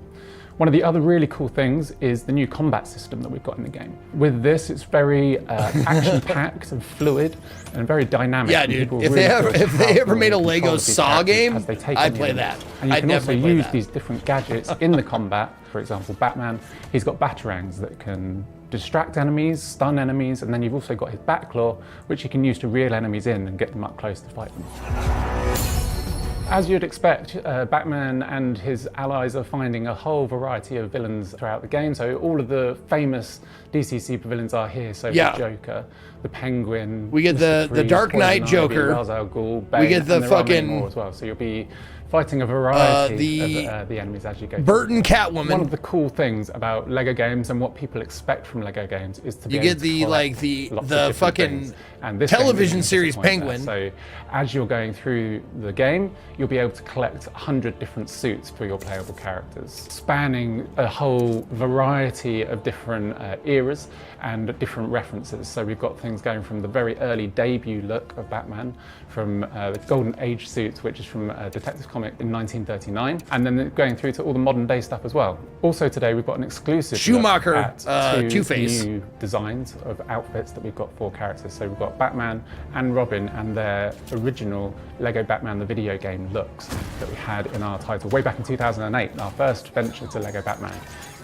[SPEAKER 15] One of the other really cool things is the new combat system that we've got in the game. With this, it's very action-packed and fluid and very dynamic.
[SPEAKER 2] Yeah,
[SPEAKER 15] and
[SPEAKER 2] dude.
[SPEAKER 15] people
[SPEAKER 2] If
[SPEAKER 15] really
[SPEAKER 2] they
[SPEAKER 15] feel
[SPEAKER 2] ever
[SPEAKER 15] powerful
[SPEAKER 2] made a
[SPEAKER 15] and
[SPEAKER 2] Lego
[SPEAKER 15] control these
[SPEAKER 2] Saw
[SPEAKER 15] characters
[SPEAKER 2] game,
[SPEAKER 15] as they take
[SPEAKER 2] I'd
[SPEAKER 15] on
[SPEAKER 2] play
[SPEAKER 15] the enemy.
[SPEAKER 2] that.
[SPEAKER 15] And you
[SPEAKER 2] I'd
[SPEAKER 15] can also
[SPEAKER 2] definitely play
[SPEAKER 15] use
[SPEAKER 2] that.
[SPEAKER 15] these different gadgets in the combat. For example, Batman, he's got batarangs that can distract enemies, stun enemies, and then you've also got his Batclaw, which you can use to reel enemies in and get them up close to fight them. As you'd expect, Batman and his allies are finding a whole variety of villains throughout the game. So all of the famous DC supervillains are here. So
[SPEAKER 2] Yeah.
[SPEAKER 15] the Joker, the Penguin.
[SPEAKER 2] We get
[SPEAKER 15] Mr.
[SPEAKER 2] the
[SPEAKER 15] Freeze,
[SPEAKER 2] Dark Knight
[SPEAKER 15] Poison Ivy,
[SPEAKER 2] Joker.
[SPEAKER 15] Ra's al Ghul, Bane,
[SPEAKER 2] We get the
[SPEAKER 15] and there are many
[SPEAKER 2] fucking-
[SPEAKER 15] more as well. So you'll be fighting a variety
[SPEAKER 2] the
[SPEAKER 15] of the enemies as you go.
[SPEAKER 2] Burton
[SPEAKER 15] through.
[SPEAKER 2] Catwoman.
[SPEAKER 15] One of the cool things about Lego games and what people expect from Lego games is to be
[SPEAKER 2] You
[SPEAKER 15] able
[SPEAKER 2] get
[SPEAKER 15] to
[SPEAKER 2] the
[SPEAKER 15] collect
[SPEAKER 2] like the
[SPEAKER 15] lots of
[SPEAKER 2] the
[SPEAKER 15] different
[SPEAKER 2] fucking
[SPEAKER 15] things. And this game
[SPEAKER 2] television
[SPEAKER 15] isn't
[SPEAKER 2] series
[SPEAKER 15] disappointing there.
[SPEAKER 2] Penguin.
[SPEAKER 15] So as you're going through the game, you'll be able to collect 100 different suits for your playable characters, spanning a whole variety of different eras and different references. So we've got things going from the very early debut look of Batman, from the Golden Age suits, which is from a Detective comic in 1939, and then going through to all the modern day stuff as well. Also today we've got an exclusive
[SPEAKER 2] Schumacher,
[SPEAKER 15] look at
[SPEAKER 2] Two-Face.
[SPEAKER 15] new designs of outfits that we've got for characters. So we've got Batman and Robin and their original Lego Batman the video game looks that we had in our title way back in 2008, our first venture to Lego Batman.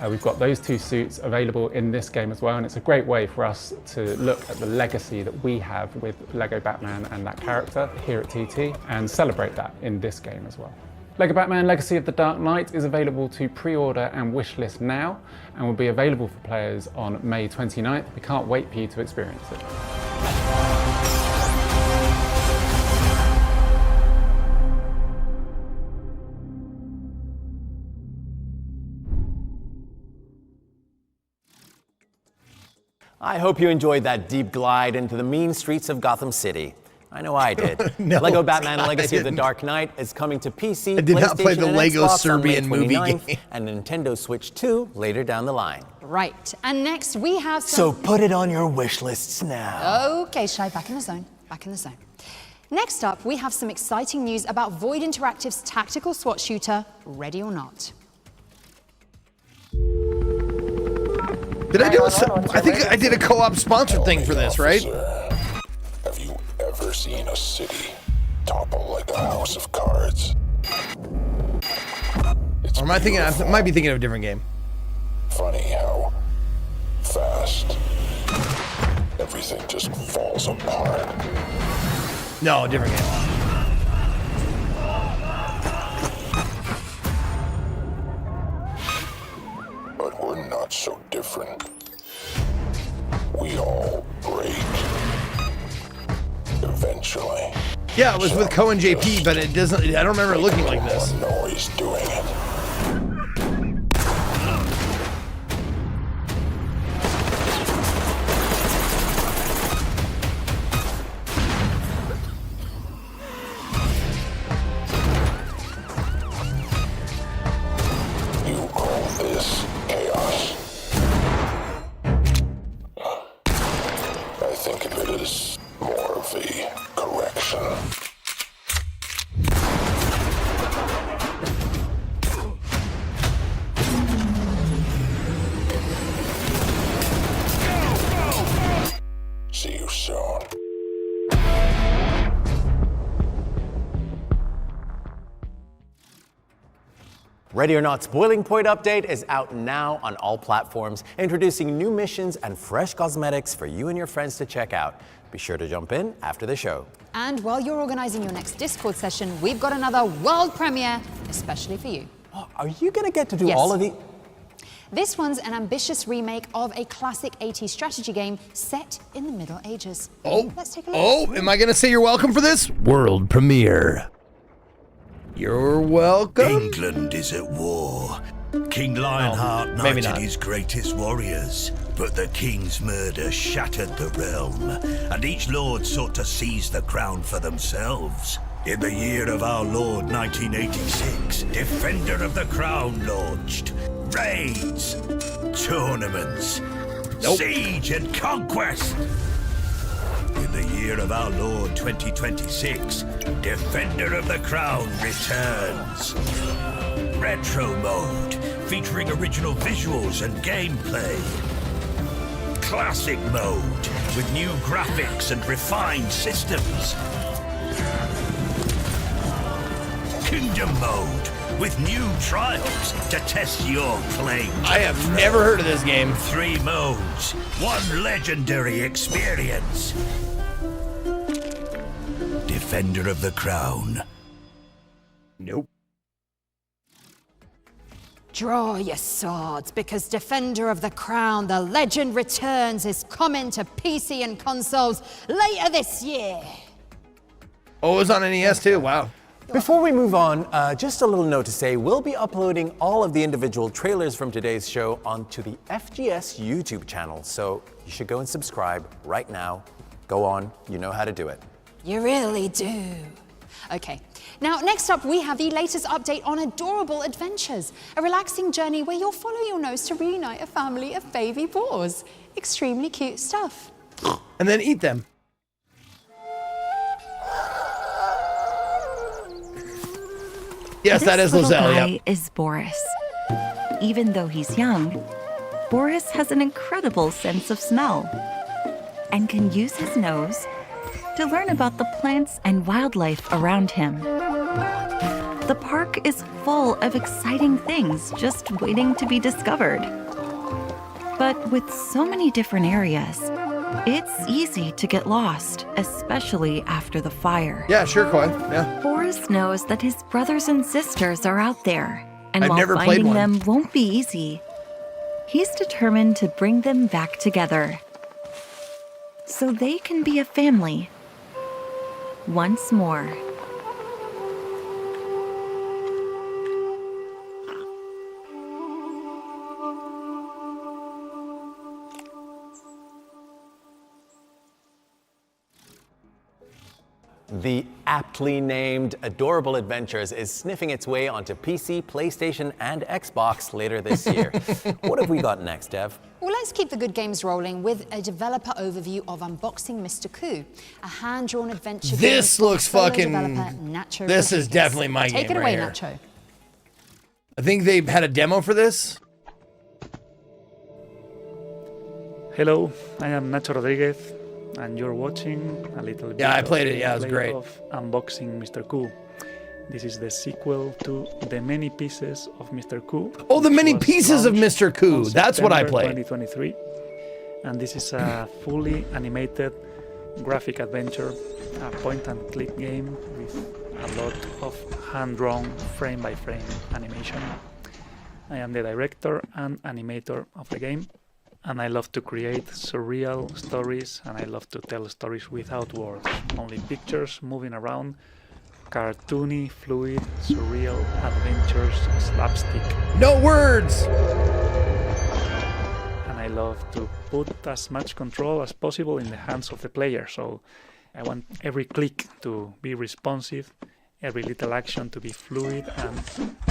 [SPEAKER 15] We've got those two suits available in this game as well, and it's a great way for us to look at the legacy that we have with Lego Batman and that character here at TT and celebrate that in this game as well. Lego Batman Legacy of the Dark Knight is available to pre-order and wishlist now and will be available for players on May 29th. We can't wait for you to experience it.
[SPEAKER 10] I hope you enjoyed that deep glide into the mean streets of Gotham City. I know I did.
[SPEAKER 2] No,
[SPEAKER 10] Lego Batman
[SPEAKER 2] I
[SPEAKER 10] Legacy of the
[SPEAKER 2] didn't.
[SPEAKER 10] Dark Knight is coming to PC,
[SPEAKER 2] I did not play
[SPEAKER 10] PlayStation,
[SPEAKER 2] the
[SPEAKER 10] and
[SPEAKER 2] Lego
[SPEAKER 10] Xbox
[SPEAKER 2] Serbian
[SPEAKER 10] on May
[SPEAKER 2] movie
[SPEAKER 10] 29th,
[SPEAKER 2] game.
[SPEAKER 10] and Nintendo Switch 2 later down the line.
[SPEAKER 9] Right, and next we have
[SPEAKER 10] So
[SPEAKER 9] some...
[SPEAKER 10] put it on your wish lists now.
[SPEAKER 9] Okay, Shy, back in the zone, back in the zone. Next up, we have some exciting news about Void Interactive's tactical SWAT shooter, Ready or Not.
[SPEAKER 2] Did I do I think I did a co-op sponsored thing for this, right?
[SPEAKER 1] Have you ever seen a city topple like a house of cards?
[SPEAKER 2] Or am I thinking? I might be thinking of a different game.
[SPEAKER 1] Funny how fast everything just falls apart.
[SPEAKER 2] No, different game.
[SPEAKER 1] But we're not so different. We all break. Eventually.
[SPEAKER 2] Yeah, it was with Cohen JP, but it doesn't. I don't remember it looking like this.
[SPEAKER 1] Noise doing it. You call this chaos? I think of it as more of a correction. See you soon.
[SPEAKER 10] Ready or Not's Boiling Point update is out now on all platforms, introducing new missions and fresh cosmetics for you and your friends to check out. Be sure to jump in after the show.
[SPEAKER 9] And while you're organizing your next Discord session, we've got another world premiere, especially for you.
[SPEAKER 10] Are you going to get to do
[SPEAKER 9] Yes.
[SPEAKER 10] all of these?
[SPEAKER 9] This one's an ambitious remake of a classic 80s strategy game set in the Middle Ages.
[SPEAKER 2] Oh,
[SPEAKER 9] let's take a look.
[SPEAKER 2] oh, am I gonna say you're welcome for this? World premiere. You're welcome.
[SPEAKER 4] England is at war. King Lionheart
[SPEAKER 2] maybe
[SPEAKER 4] knighted
[SPEAKER 2] not.
[SPEAKER 4] his greatest warriors, but the king's murder shattered the realm, and each lord sought to seize the crown for themselves. In the year of our Lord 1986, Defender of the Crown launched. Raids, tournaments, siege and conquest. In the year of our Lord 2026, Defender of the Crown returns. Retro mode, featuring original visuals and gameplay. Classic mode, with new graphics and refined systems. Kingdom mode, with new trials to test your claim.
[SPEAKER 2] I have never heard of this game.
[SPEAKER 4] 3 modes, 1 legendary experience. Defender of the Crown.
[SPEAKER 2] Nope.
[SPEAKER 9] Draw your swords, because Defender of the Crown, The Legend Returns is coming to PC and consoles later this year.
[SPEAKER 2] Oh, it was on NES too. Wow.
[SPEAKER 10] Before we move on, just a little note to say, we'll be uploading all of the individual trailers from today's show onto the FGS YouTube channel, so you should go and subscribe right now. Go on, you know how to do it.
[SPEAKER 9] You really do. Okay, now next up we have the latest update on Adorable Adventures, a relaxing journey where you'll follow your nose to reunite a family of baby boars. Extremely cute stuff.
[SPEAKER 2] And then eat them. Yes, that is
[SPEAKER 16] This little
[SPEAKER 2] Lozelle,
[SPEAKER 16] guy
[SPEAKER 2] yep.
[SPEAKER 16] is Boris. Even though he's young, Boris has an incredible sense of smell and can use his nose to learn about the plants and wildlife around him. The park is full of exciting things just waiting to be discovered. But with so many different areas, it's easy to get lost, especially after the fire.
[SPEAKER 2] Yeah, sure, Koi. Yeah.
[SPEAKER 16] Boris knows that his brothers and sisters are out there, and
[SPEAKER 2] I've
[SPEAKER 16] while
[SPEAKER 2] never played
[SPEAKER 16] finding
[SPEAKER 2] one.
[SPEAKER 16] them won't be easy, he's determined to bring them back together so they can be a family once more.
[SPEAKER 10] The aptly named Adorable Adventures is sniffing its way onto PC, PlayStation, and Xbox later this year. What have we got next, Dev?
[SPEAKER 9] Well, let's keep the good games rolling with a developer overview of Unboxing Mr. Coup, a hand-drawn adventure game.
[SPEAKER 2] This looks
[SPEAKER 9] fellow
[SPEAKER 2] fucking.
[SPEAKER 9] developer Nacho
[SPEAKER 2] This is
[SPEAKER 9] Rodriguez.
[SPEAKER 2] definitely my
[SPEAKER 9] Take
[SPEAKER 2] game
[SPEAKER 9] it away,
[SPEAKER 2] right
[SPEAKER 9] Nacho.
[SPEAKER 2] I think they had a demo for this.
[SPEAKER 17] Hello, I am Nacho Rodriguez, and you're watching a little bit.
[SPEAKER 2] Yeah, I
[SPEAKER 17] of
[SPEAKER 2] played it. Yeah, it was
[SPEAKER 17] gameplay
[SPEAKER 2] great.
[SPEAKER 17] Of Unboxing Mr. Coup. This is the sequel to The Many Pieces of Mr. Coup.
[SPEAKER 2] Oh, The
[SPEAKER 17] which
[SPEAKER 2] Many
[SPEAKER 17] was
[SPEAKER 2] Pieces of
[SPEAKER 17] launched
[SPEAKER 2] Mr. Coup.
[SPEAKER 17] on
[SPEAKER 2] That's what I
[SPEAKER 17] September
[SPEAKER 2] played.
[SPEAKER 17] 2023, and this is a fully animated graphic adventure, a point-and-click game with a lot of hand-drawn frame-by-frame animation. I am the director and animator of the game, and I love to create surreal stories, and I love to tell stories without words, only pictures moving around, cartoony, fluid, surreal adventures, slapstick.
[SPEAKER 2] No words!
[SPEAKER 17] And I love to put as much control as possible in the hands of the player, so I want every click to be responsive, every little action to be fluid and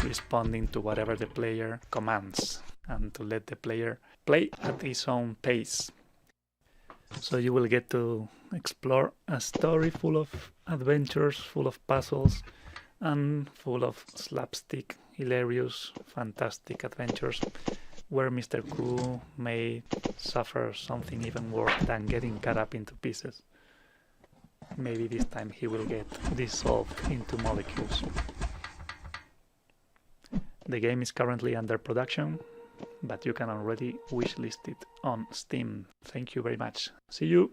[SPEAKER 17] responding to whatever the player commands, and to let the player play at his own pace. So you will get to explore a story full of adventures, full of puzzles, and full of slapstick, hilarious, fantastic adventures where Mr. Coup may suffer something even worse than getting cut up into pieces. Maybe this time he will get dissolved into molecules. The game is currently under production, but you can already wishlist it on Steam. Thank you very much. See you!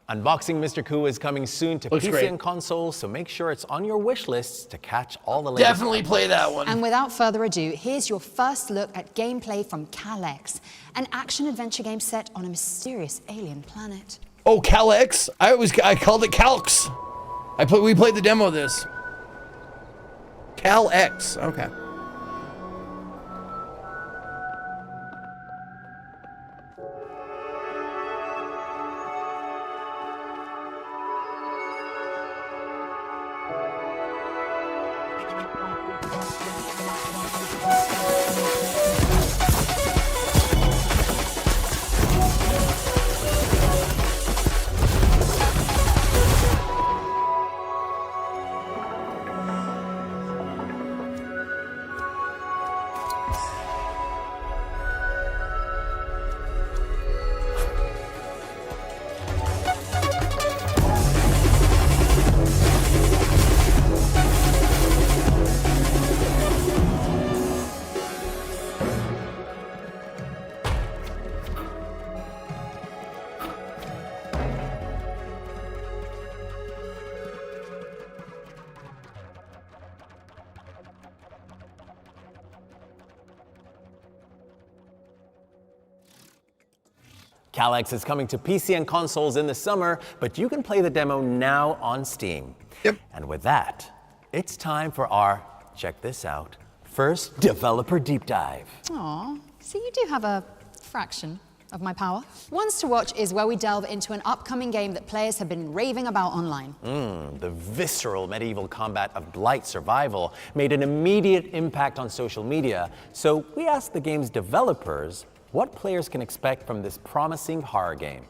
[SPEAKER 10] Unboxing Mr. Coup is coming soon to
[SPEAKER 2] Looks
[SPEAKER 10] PC
[SPEAKER 2] great.
[SPEAKER 10] and consoles, so make sure it's on your wish lists to catch all the latest.
[SPEAKER 2] Definitely play that one.
[SPEAKER 9] And without further ado, here's your first look at gameplay from Cal-X, an action-adventure game set on a mysterious alien planet.
[SPEAKER 2] Oh, Cal-X? I called it Calx. We played the demo of this. Cal-X. Okay.
[SPEAKER 10] Calyx is coming to PC and consoles in the summer, but you can play the demo now on Steam.
[SPEAKER 2] Yep.
[SPEAKER 10] And with that, it's time for our, check this out, first developer deep dive.
[SPEAKER 9] Aw, so you do have a fraction of my power. Ones to Watch is where we delve into an upcoming game that players have been raving about online.
[SPEAKER 10] The visceral medieval combat of Blight Survival made an immediate impact on social media, so we asked the game's developers what players can expect from this promising horror game.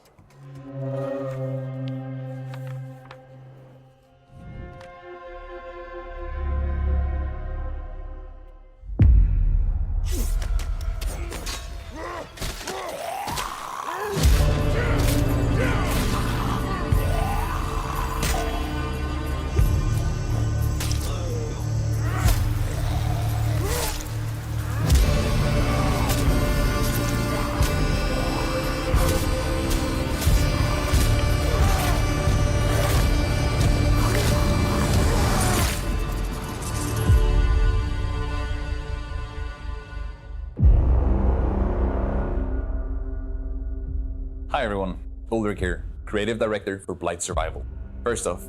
[SPEAKER 18] Hi everyone, Ulrich here, Creative Director for Blight Survival. First off,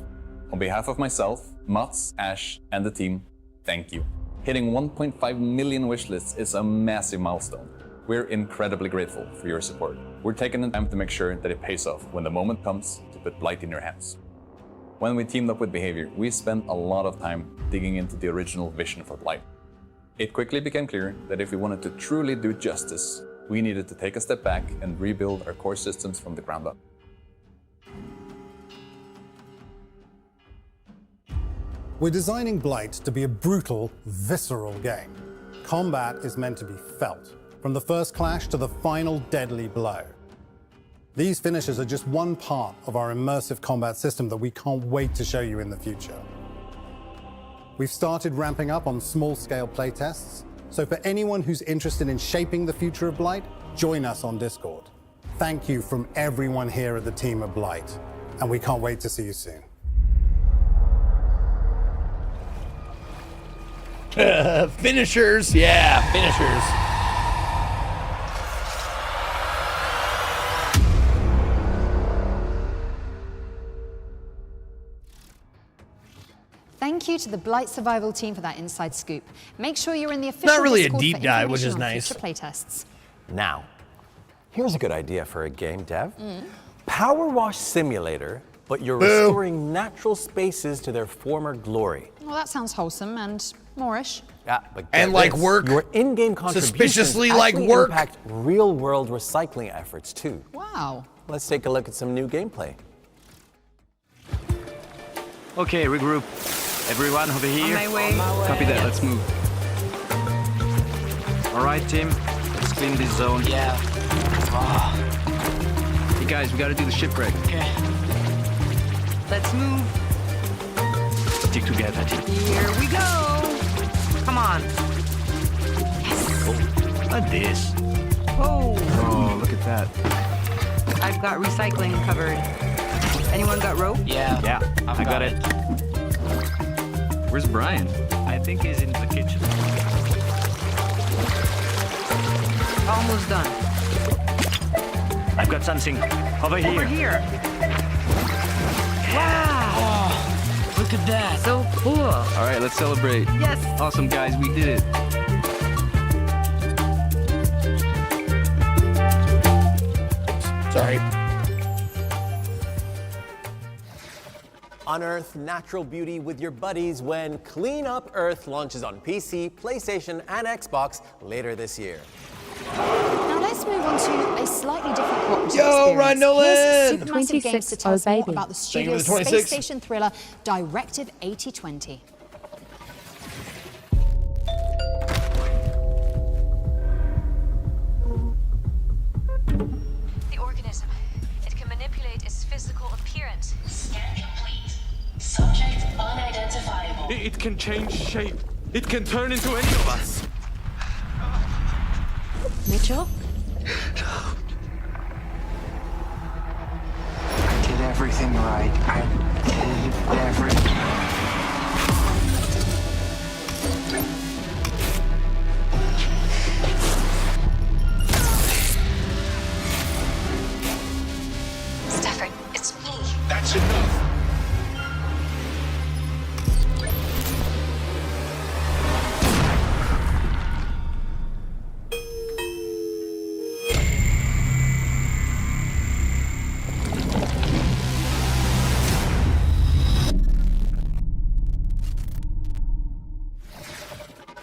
[SPEAKER 18] on behalf of myself, Mats, Ash, and the team, thank you. Hitting 1.5 million wishlists is a massive milestone. We're incredibly grateful for your support. We're taking the time to make sure that it pays off when the moment comes to put Blight in your hands. When we teamed up with Behavior, we spent a lot of time digging into the original vision for Blight. It quickly became clear that if we wanted to truly do justice, we needed to take a step back and rebuild our core systems from the ground up.
[SPEAKER 19] We're designing Blight to be a brutal, visceral game. Combat is meant to be felt, from the first clash to the final deadly blow. These finishes are just one part of our immersive combat system that we can't wait to show you in the future. We've started ramping up on small-scale playtests, so for anyone who's interested in shaping the future of Blight, join us on Discord. Thank you from everyone here at the team at Blight, and we can't wait to see you soon.
[SPEAKER 2] Finishers, yeah, finishers.
[SPEAKER 9] Thank you to the Blight Survival team for that inside scoop. Make sure you're in the official
[SPEAKER 2] Not really a
[SPEAKER 9] Discord
[SPEAKER 2] deep
[SPEAKER 9] for
[SPEAKER 2] dive, which is
[SPEAKER 9] information on
[SPEAKER 2] nice.
[SPEAKER 9] future playtests.
[SPEAKER 10] Now, here's a good idea for a game dev. Power Wash Simulator, but you're restoring natural spaces to their former glory.
[SPEAKER 9] Well, that sounds wholesome and Moorish.
[SPEAKER 10] Yeah, but
[SPEAKER 2] And
[SPEAKER 10] get
[SPEAKER 2] like
[SPEAKER 10] this,
[SPEAKER 2] work.
[SPEAKER 10] your in-game contributions
[SPEAKER 2] Suspiciously like
[SPEAKER 10] actually
[SPEAKER 2] work.
[SPEAKER 10] impact real-world recycling efforts too.
[SPEAKER 9] Wow.
[SPEAKER 10] Let's take a look at some new gameplay.
[SPEAKER 20] Okay, regroup. Everyone over here.
[SPEAKER 21] On my way.
[SPEAKER 20] Copy that, let's move. All right, Tim, let's clean this zone.
[SPEAKER 21] Yeah.
[SPEAKER 20] Hey guys, we gotta do the shipwreck.
[SPEAKER 21] Okay. Let's move.
[SPEAKER 20] Stick together, Tim.
[SPEAKER 21] Here we go. Come on.
[SPEAKER 20] Oh, at this.
[SPEAKER 21] Oh.
[SPEAKER 20] Oh, look at that.
[SPEAKER 21] I've got recycling covered. Anyone got rope?
[SPEAKER 20] Yeah, I got it. Where's Brian?
[SPEAKER 22] I think he's in the kitchen.
[SPEAKER 21] Almost done.
[SPEAKER 20] I've got something over here.
[SPEAKER 21] Over here. Wow.
[SPEAKER 22] Oh, look at that.
[SPEAKER 21] So cool.
[SPEAKER 20] All right, let's celebrate.
[SPEAKER 21] Yes.
[SPEAKER 20] Awesome, guys, we did it.
[SPEAKER 2] Sorry.
[SPEAKER 10] Unearth natural beauty with your buddies when Clean Up Earth launches on PC, PlayStation, and Xbox later this year.
[SPEAKER 9] Now let's move on to a slightly different cooperative
[SPEAKER 2] Yo,
[SPEAKER 9] experience.
[SPEAKER 2] Ryan Nolan!
[SPEAKER 9] Here's Supermassive Games to
[SPEAKER 3] 26,
[SPEAKER 9] tell us
[SPEAKER 3] oh,
[SPEAKER 9] more
[SPEAKER 3] baby.
[SPEAKER 9] about the
[SPEAKER 2] Thank you for
[SPEAKER 9] studio's
[SPEAKER 2] the
[SPEAKER 9] space
[SPEAKER 2] 26.
[SPEAKER 9] station thriller Directive 8020.
[SPEAKER 23] The organism. It can manipulate its physical appearance.
[SPEAKER 24] Scan complete. Subject unidentifiable.
[SPEAKER 25] It can change shape. It can turn into any of us.
[SPEAKER 9] Mitchell?
[SPEAKER 22] I did everything right. I did everything.
[SPEAKER 1] That's enough.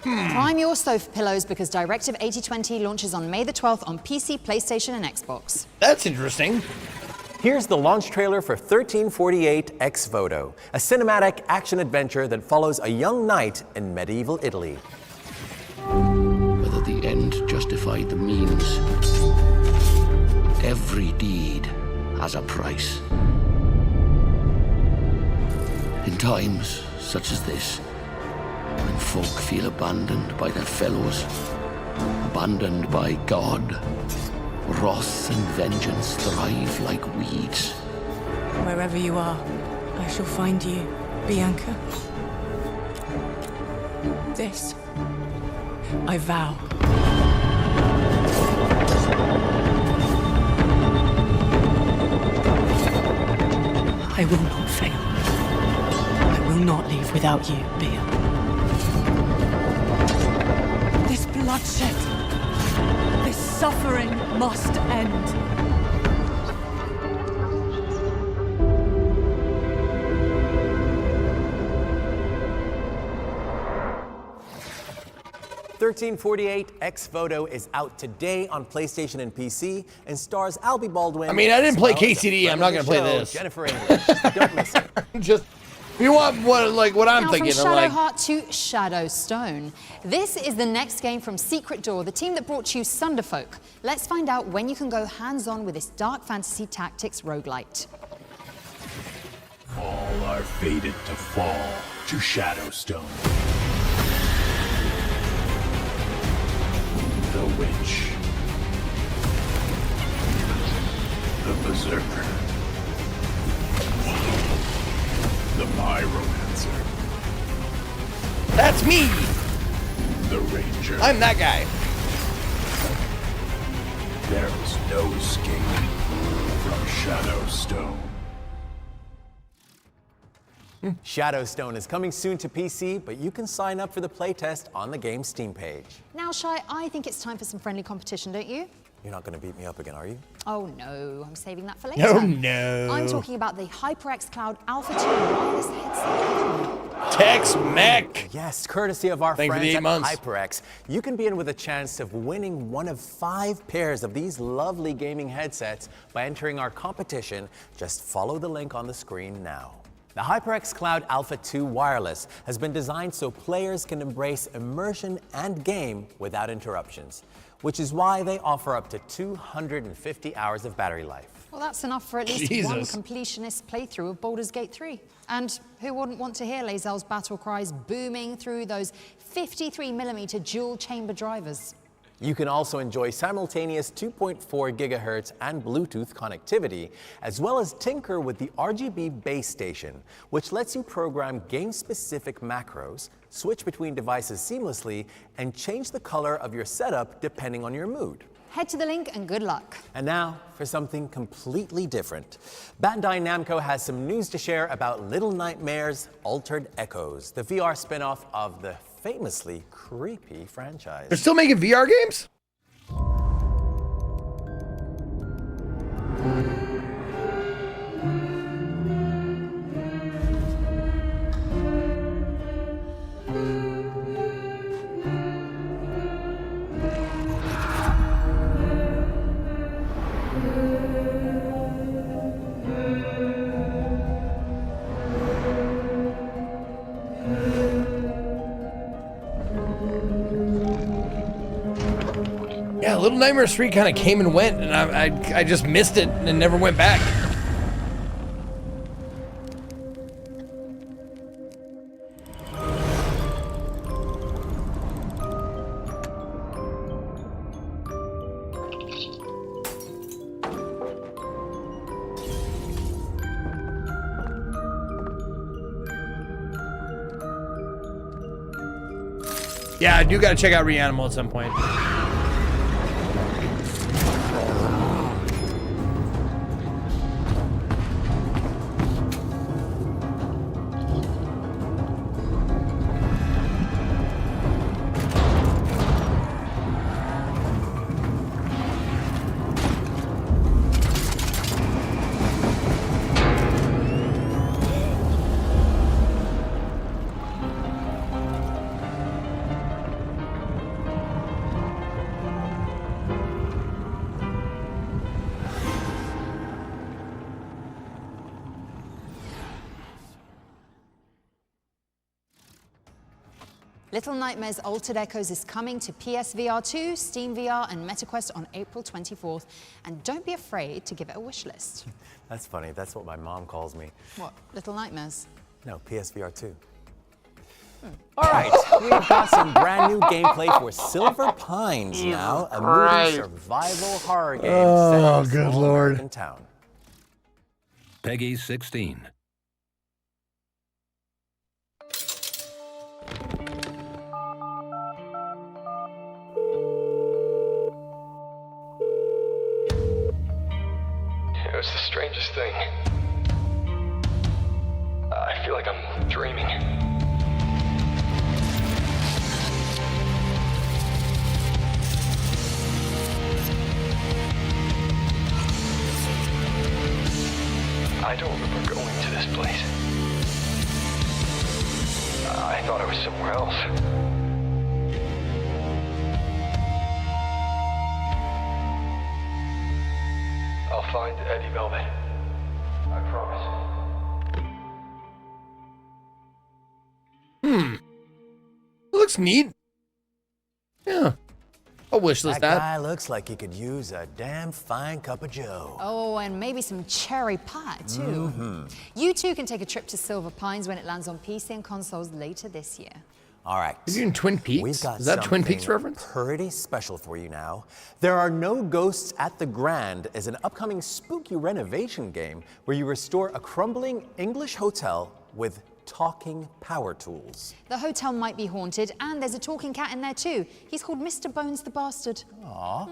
[SPEAKER 9] Prime your sofa pillows because Directive 8020 launches on May the 12th on PC, PlayStation, and Xbox.
[SPEAKER 2] That's interesting.
[SPEAKER 10] Here's the launch trailer for 1348 Ex Voto, a cinematic action-adventure that follows a young knight in medieval Italy.
[SPEAKER 11] Whether the end justified the means, every deed has a price. In times such as this, when folk feel abandoned by their fellows, abandoned by God, wrath and vengeance thrive like weeds.
[SPEAKER 5] Wherever you are, I shall find you, Bianca. This, I vow. I will not fail. I will not leave without you, Bia. This bloodshed, this suffering must end.
[SPEAKER 10] "1348 Ex Voto" is out today on PlayStation and PC and stars Albie Baldwin.
[SPEAKER 2] I mean, I didn't play
[SPEAKER 10] as well as
[SPEAKER 2] KCD.
[SPEAKER 10] a
[SPEAKER 2] I'm not
[SPEAKER 10] friend
[SPEAKER 2] gonna
[SPEAKER 10] of
[SPEAKER 2] play
[SPEAKER 10] the
[SPEAKER 2] this.
[SPEAKER 10] show, Jennifer English. Don't miss it.
[SPEAKER 2] Just, you want what I'm
[SPEAKER 9] Now
[SPEAKER 2] thinking?
[SPEAKER 9] from
[SPEAKER 2] I'm like,
[SPEAKER 9] Shadowheart to Shadowstone. This is the next game from Secret Door, the team that brought you Sunderfolk. Let's find out when you can go hands-on with this dark fantasy tactics roguelite.
[SPEAKER 4] All are fated to fall to Shadowstone. The Witch. The Berserker. The Pyromancer.
[SPEAKER 2] that's me.
[SPEAKER 4] The Ranger.
[SPEAKER 2] I'm that guy.
[SPEAKER 4] There is no escape from Shadowstone.
[SPEAKER 10] Shadowstone is coming soon to PC, but you can sign up for the playtest on the game's Steam page.
[SPEAKER 9] Now, Shai, I think it's time for some friendly competition, don't you?
[SPEAKER 10] You're not going to beat me up again, are you?
[SPEAKER 9] Oh no, I'm saving that for later.
[SPEAKER 2] Oh no.
[SPEAKER 9] I'm talking about the HyperX Cloud Alpha 2 wireless headset.
[SPEAKER 2] Tex-Mech.
[SPEAKER 10] Yes, courtesy of our
[SPEAKER 2] Thank you for
[SPEAKER 10] friends
[SPEAKER 2] the
[SPEAKER 10] at
[SPEAKER 2] 8 months.
[SPEAKER 10] HyperX, you can be in with a chance of winning one of 5 pairs of these lovely gaming headsets by entering our competition. Just follow the link on the screen now. The HyperX Cloud Alpha 2 Wireless has been designed so players can embrace immersion and game without interruptions, which is why they offer up to 250 hours of battery life.
[SPEAKER 9] Well, that's enough for at least
[SPEAKER 2] Jesus.
[SPEAKER 9] one completionist playthrough of Baldur's Gate 3. And who wouldn't want to hear Lae'zel's battle cries booming through those 53mm dual chamber drivers?
[SPEAKER 10] You can also enjoy simultaneous 2.4 gigahertz and Bluetooth connectivity, as well as tinker with the RGB base station, which lets you program game-specific macros, switch between devices seamlessly, and change the color of your setup depending on your mood.
[SPEAKER 9] Head to the link and good luck.
[SPEAKER 10] And now for something completely different. Bandai Namco has some news to share about Little Nightmares Altered Echoes, the VR spin-off of the famously creepy franchise.
[SPEAKER 2] They're still making VR games? Yeah, Little Nightmares 3 kind of came and went, and I just missed it and never went back. Yeah, I do gotta check out Reanimal at some point.
[SPEAKER 9] Little Nightmares Altered Echoes is coming to PSVR 2, Steam VR, and MetaQuest on April 24th. And don't be afraid to give it a wish list.
[SPEAKER 10] That's funny. That's what my mom calls me.
[SPEAKER 9] What, Little Nightmares?
[SPEAKER 10] No, PSVR 2. All right, we've got some brand new gameplay for Silver Pines now, a moody survival horror game set in a
[SPEAKER 2] good
[SPEAKER 10] small
[SPEAKER 2] Lord.
[SPEAKER 10] American town.
[SPEAKER 6] Peggy 16.
[SPEAKER 7] It was the strangest thing. I feel like I'm dreaming. I don't remember going to this place. I thought I was somewhere else. I'll find Eddie Velvet. I promise.
[SPEAKER 2] It looks neat. Yeah. I'll wish list
[SPEAKER 10] That
[SPEAKER 2] that.
[SPEAKER 10] guy looks like he could use a damn fine cup of joe.
[SPEAKER 9] Oh, and maybe some cherry pie, too. You too can take a trip to Silver Pines when it lands on PC and consoles later this year.
[SPEAKER 10] All right.
[SPEAKER 2] Is it in Twin Peaks?
[SPEAKER 10] We've got
[SPEAKER 2] Is that Twin Peaks
[SPEAKER 10] something
[SPEAKER 2] reference?
[SPEAKER 10] pretty special for you now. There Are No Ghosts at the Grand is an upcoming spooky renovation game where you restore a crumbling English hotel with talking power tools.
[SPEAKER 9] The hotel might be haunted, and there's a talking cat in there too. He's called Mr. Bones the Bastard.
[SPEAKER 10] Aww.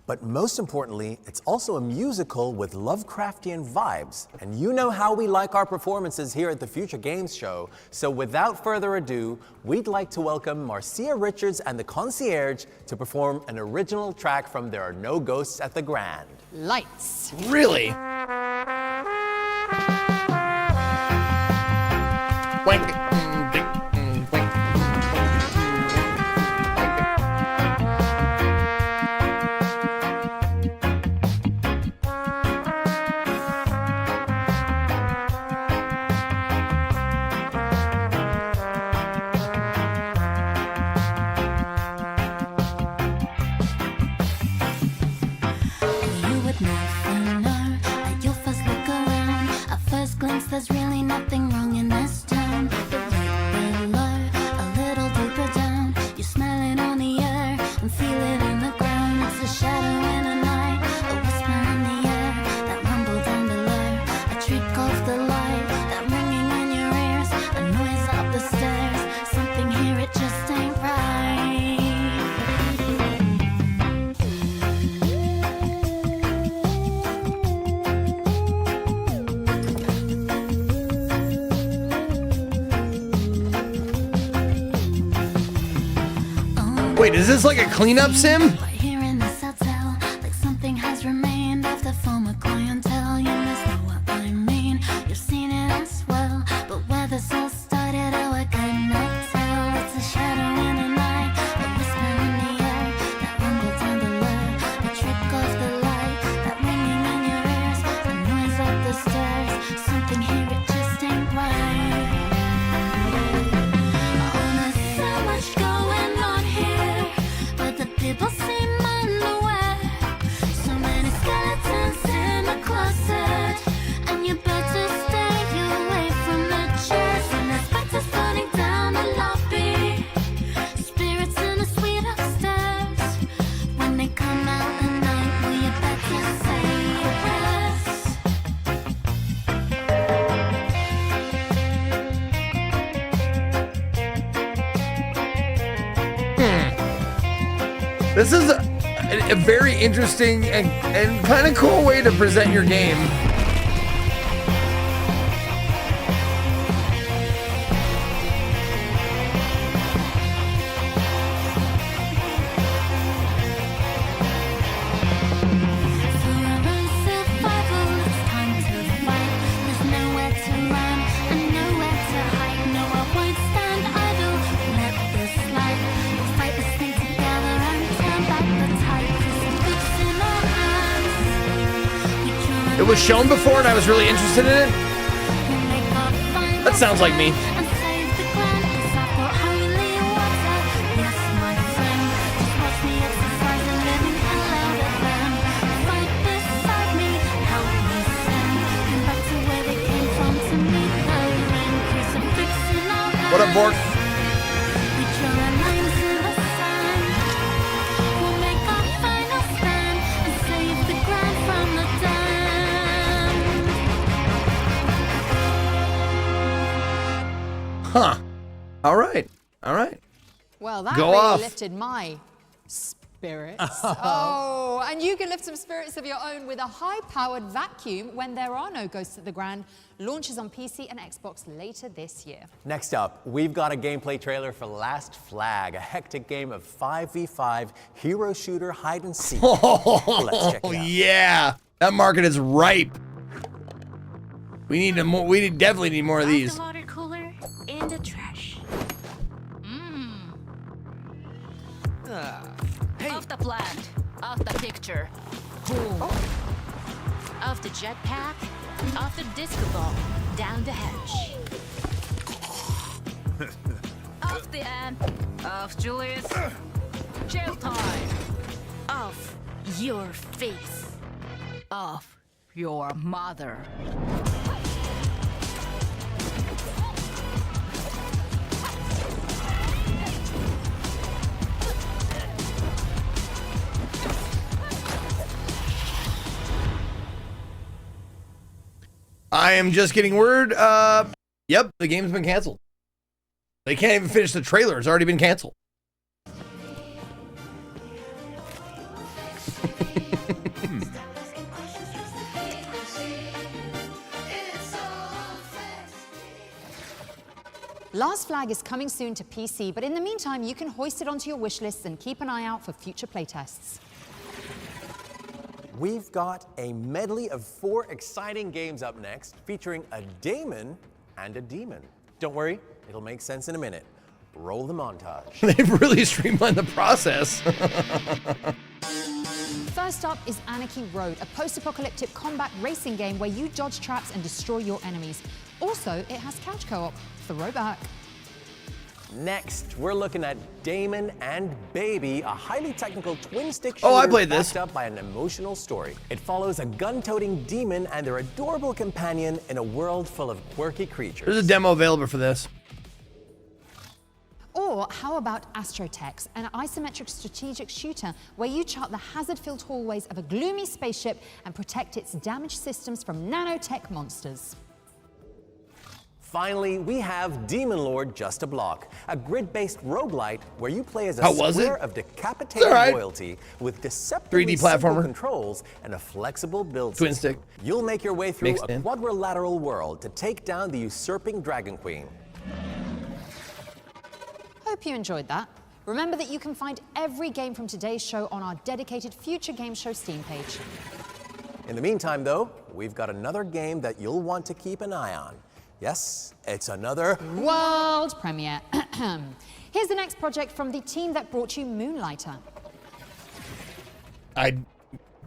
[SPEAKER 10] But most importantly, it's also a musical with Lovecraftian vibes. And you know how we like our performances here at the Future Games Show. So without further ado, we'd like to welcome Marcia Richards and the Concierge to perform an original track from There Are No Ghosts at the Grand.
[SPEAKER 9] Lights.
[SPEAKER 2] Really?
[SPEAKER 8] You would never know at your first look around. At first glance, there's really nothing wrong in this town. But right below, a little deeper down, you smell it on the air and feel it in the ground. It's a shadow in the night, a whisper in the air, that rumble down below, a trick of the light, that ringing in your ears, a noise up the stairs. Something here, it just ain't right.
[SPEAKER 2] Wait, is this like a cleanup sim?
[SPEAKER 8] Here in this hotel, like something has remained of the former clientele. You must know what I mean. You've seen it as well, but where this all started, oh, I cannot tell. It's a shadow in the night, a whisper in the air, that rumble down below, a trick of the light, that ringing in your ears, a noise up the stairs. Something here, it just ain't right. Oh, there's so much going on here, but the people seem unaware. So many skeletons in the closet, and you better stay away from the chairs. And there's specters floating down the lobby, spirits in the suite upstairs. When they come out at night, well, you better say your prayers.
[SPEAKER 2] This is a very interesting and kind of cool way to present your game. It was shown before and I was really interested in it. That sounds like me. Bork. Huh. All right. All right.
[SPEAKER 9] Well, that
[SPEAKER 2] Go
[SPEAKER 9] really
[SPEAKER 2] off.
[SPEAKER 9] lifted my spirits. Oh, and you can lift some spirits of your own with a high-powered vacuum when there are no Ghosts at the Grand. Launches on PC and Xbox later this year.
[SPEAKER 10] Next up, we've got a gameplay trailer for Last Flag, a hectic game of 5v5 hero shooter hide and seek. Let's check it out.
[SPEAKER 2] Yeah. That market is ripe. We need more. We definitely need more of these.
[SPEAKER 24] The water cooler in the trash. Off the plant, off the picture. Off the jetpack, off the disco ball, down the hatch. Off the amp, off Julius. Jail time. Off your face. Off your mother.
[SPEAKER 2] I am just getting word. Yep, the game's been canceled. They can't even finish the trailer. It's already been canceled.
[SPEAKER 9] Last Flag is coming soon to PC, but in the meantime, you can hoist it onto your wish lists and keep an eye out for future playtests.
[SPEAKER 10] We've got a medley of 4 exciting games up next, featuring a daemon and a demon. Don't worry, it'll make sense in a minute. Roll the montage.
[SPEAKER 2] They've really streamlined the process.
[SPEAKER 9] First up is Anarchy Road, a post-apocalyptic combat racing game where you dodge traps and destroy your enemies. Also, it has couch co-op. Throwback.
[SPEAKER 10] Next, we're looking at Daemon and Baby, a highly technical twin-stick shooter
[SPEAKER 2] Oh, I played this.
[SPEAKER 10] backed up by an emotional story. It follows a gun-toting demon and their adorable companion in a world full of quirky creatures.
[SPEAKER 2] There's a demo available for this.
[SPEAKER 9] Or how about Astrotex, an isometric strategic shooter where you chart the hazard-filled hallways of a gloomy spaceship and protect its damaged systems from nanotech monsters.
[SPEAKER 10] Finally, we have Demon Lord Just a Block, a grid-based roguelite where you play as a
[SPEAKER 2] How was
[SPEAKER 10] square
[SPEAKER 2] it?
[SPEAKER 10] of decapitated
[SPEAKER 2] It's all right.
[SPEAKER 10] royalty with deceptively
[SPEAKER 2] 3D
[SPEAKER 10] simple
[SPEAKER 2] platformer.
[SPEAKER 10] controls and a flexible build
[SPEAKER 2] Twin
[SPEAKER 10] system.
[SPEAKER 2] stick.
[SPEAKER 10] You'll make your way through
[SPEAKER 2] Mixed
[SPEAKER 10] a
[SPEAKER 2] in.
[SPEAKER 10] quadrilateral world to take down the usurping Dragon Queen.
[SPEAKER 9] Hope you enjoyed that. Remember that you can find every game from today's show on our dedicated Future Game Show Steam page.
[SPEAKER 10] In the meantime, though, we've got another game that you'll want to keep an eye on. Yes, it's another
[SPEAKER 9] World premiere. Here's the next project from the team that brought you Moonlighter.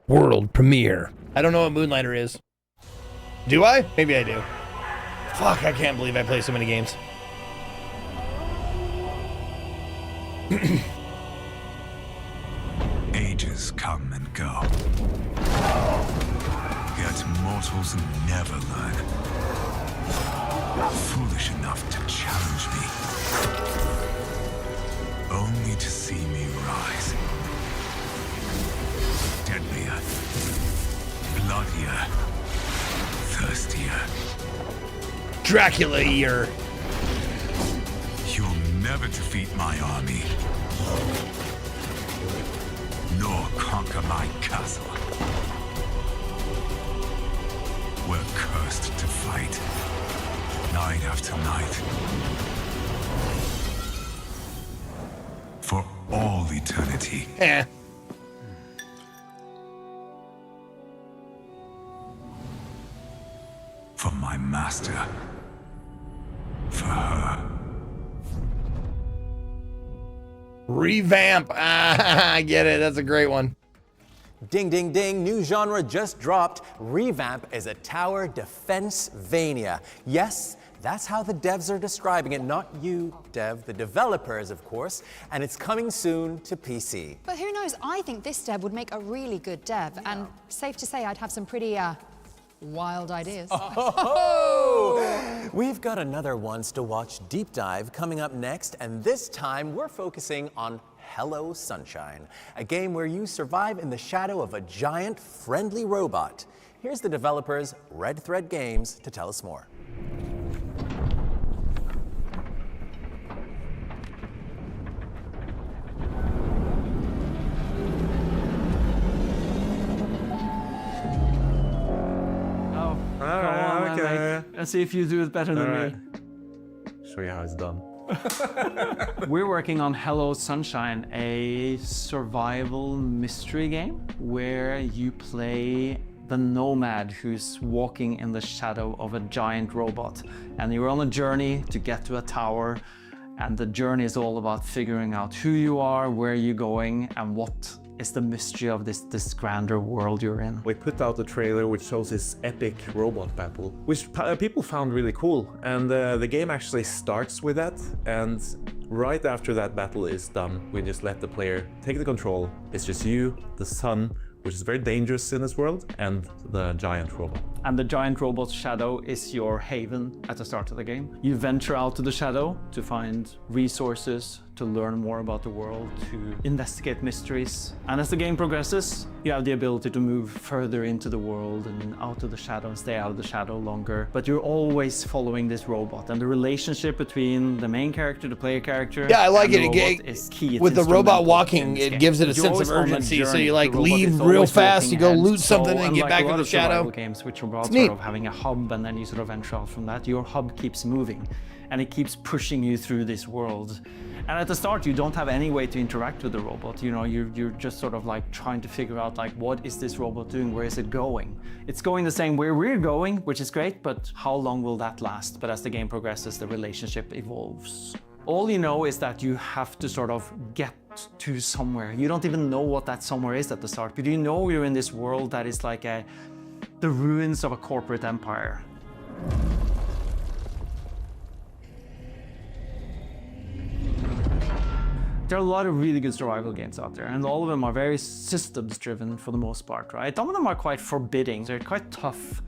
[SPEAKER 2] World premiere. I don't know what Moonlighter is. Do I? Maybe I do. Fuck, I can't believe I play so many games.
[SPEAKER 12] Ages come and go. Yet mortals never learn. Foolish enough to challenge me. Only to see me rise. Deadlier. Bloodier. Thirstier.
[SPEAKER 2] Dracula year.
[SPEAKER 12] You'll never defeat my army. Nor conquer my castle. We're cursed to fight. Night after night. For all eternity.
[SPEAKER 2] Eh.
[SPEAKER 12] For my master. For her.
[SPEAKER 2] Revamp. Ah, I get it. That's a great one.
[SPEAKER 10] Ding, ding, ding, new genre just dropped. Revamp is a tower defense-vania. Yes, that's how the devs are describing it. Not you, Dev, the developers, of course. And it's coming soon to PC.
[SPEAKER 9] But who knows, I think this dev would make a really good dev, and safe to say I'd have some pretty Wild ideas.
[SPEAKER 10] Oh! We've got another Ones to Watch deep dive coming up next, and this time we're focusing on Hello Sunshine, a game where you survive in the shadow of a giant friendly robot. Here's the developers, Red Thread Games, to tell us more.
[SPEAKER 20] Okay. Let's see if you do it better than me.
[SPEAKER 13] Show you how it's done.
[SPEAKER 20] We're working on Hello Sunshine, a survival mystery game where you play the nomad who's walking in the shadow of a giant robot. And you're on a journey to get to a tower, and the journey is all about figuring out who you are, where you're going, and what is the mystery of this grander world you're in.
[SPEAKER 13] We put out a trailer which shows this epic robot battle, which people found really cool. And the game actually starts with that. And right after that battle is done, we just let the player take the control. It's just you, the sun, which is very dangerous in this world, and the giant robot.
[SPEAKER 20] And the giant robot's shadow is your haven at the start of the game. You venture out to the shadow to find resources, to learn more about the world, to investigate mysteries. And as the game progresses, you have the ability to move further into the world and out of the shadow and stay out of the shadow longer. But you're always following this robot, and the relationship between the main character, the player character,
[SPEAKER 2] Yeah, I like
[SPEAKER 20] and
[SPEAKER 2] it.
[SPEAKER 20] the robot is key. It's
[SPEAKER 2] With the robot
[SPEAKER 20] instrumental
[SPEAKER 2] walking,
[SPEAKER 20] in this
[SPEAKER 2] it
[SPEAKER 20] game.
[SPEAKER 2] gives it a
[SPEAKER 20] You're
[SPEAKER 2] sense of
[SPEAKER 20] always on that
[SPEAKER 2] urgency. So
[SPEAKER 20] journey.
[SPEAKER 2] you like
[SPEAKER 20] The robot
[SPEAKER 2] leave
[SPEAKER 20] is
[SPEAKER 2] real
[SPEAKER 20] always
[SPEAKER 2] fast,
[SPEAKER 20] walking
[SPEAKER 2] you go
[SPEAKER 20] ahead.
[SPEAKER 2] loot something
[SPEAKER 20] So
[SPEAKER 2] and get
[SPEAKER 20] unlike
[SPEAKER 2] back
[SPEAKER 20] a lot
[SPEAKER 2] into the
[SPEAKER 20] of
[SPEAKER 2] shadow.
[SPEAKER 20] survival games, which are about
[SPEAKER 2] It's
[SPEAKER 20] sort
[SPEAKER 2] neat.
[SPEAKER 20] of having a hub and then you sort of venture out from that, your hub keeps moving and it keeps pushing you through this world. And at the start, you don't have any way to interact with the robot. You know, you're just sort of like trying to figure out like, what is this robot doing? Where is it going? It's going the same way we're going, which is great, but how long will that last? But as the game progresses, the relationship evolves. All you know is that you have to sort of get to somewhere. You don't even know what that somewhere is at the start, but you know you're in this world that is like the ruins of a corporate empire. There are a lot of really good survival games out there, and all of them are very systems driven for the most part, right? Some of them are quite forbidding, they're quite tough.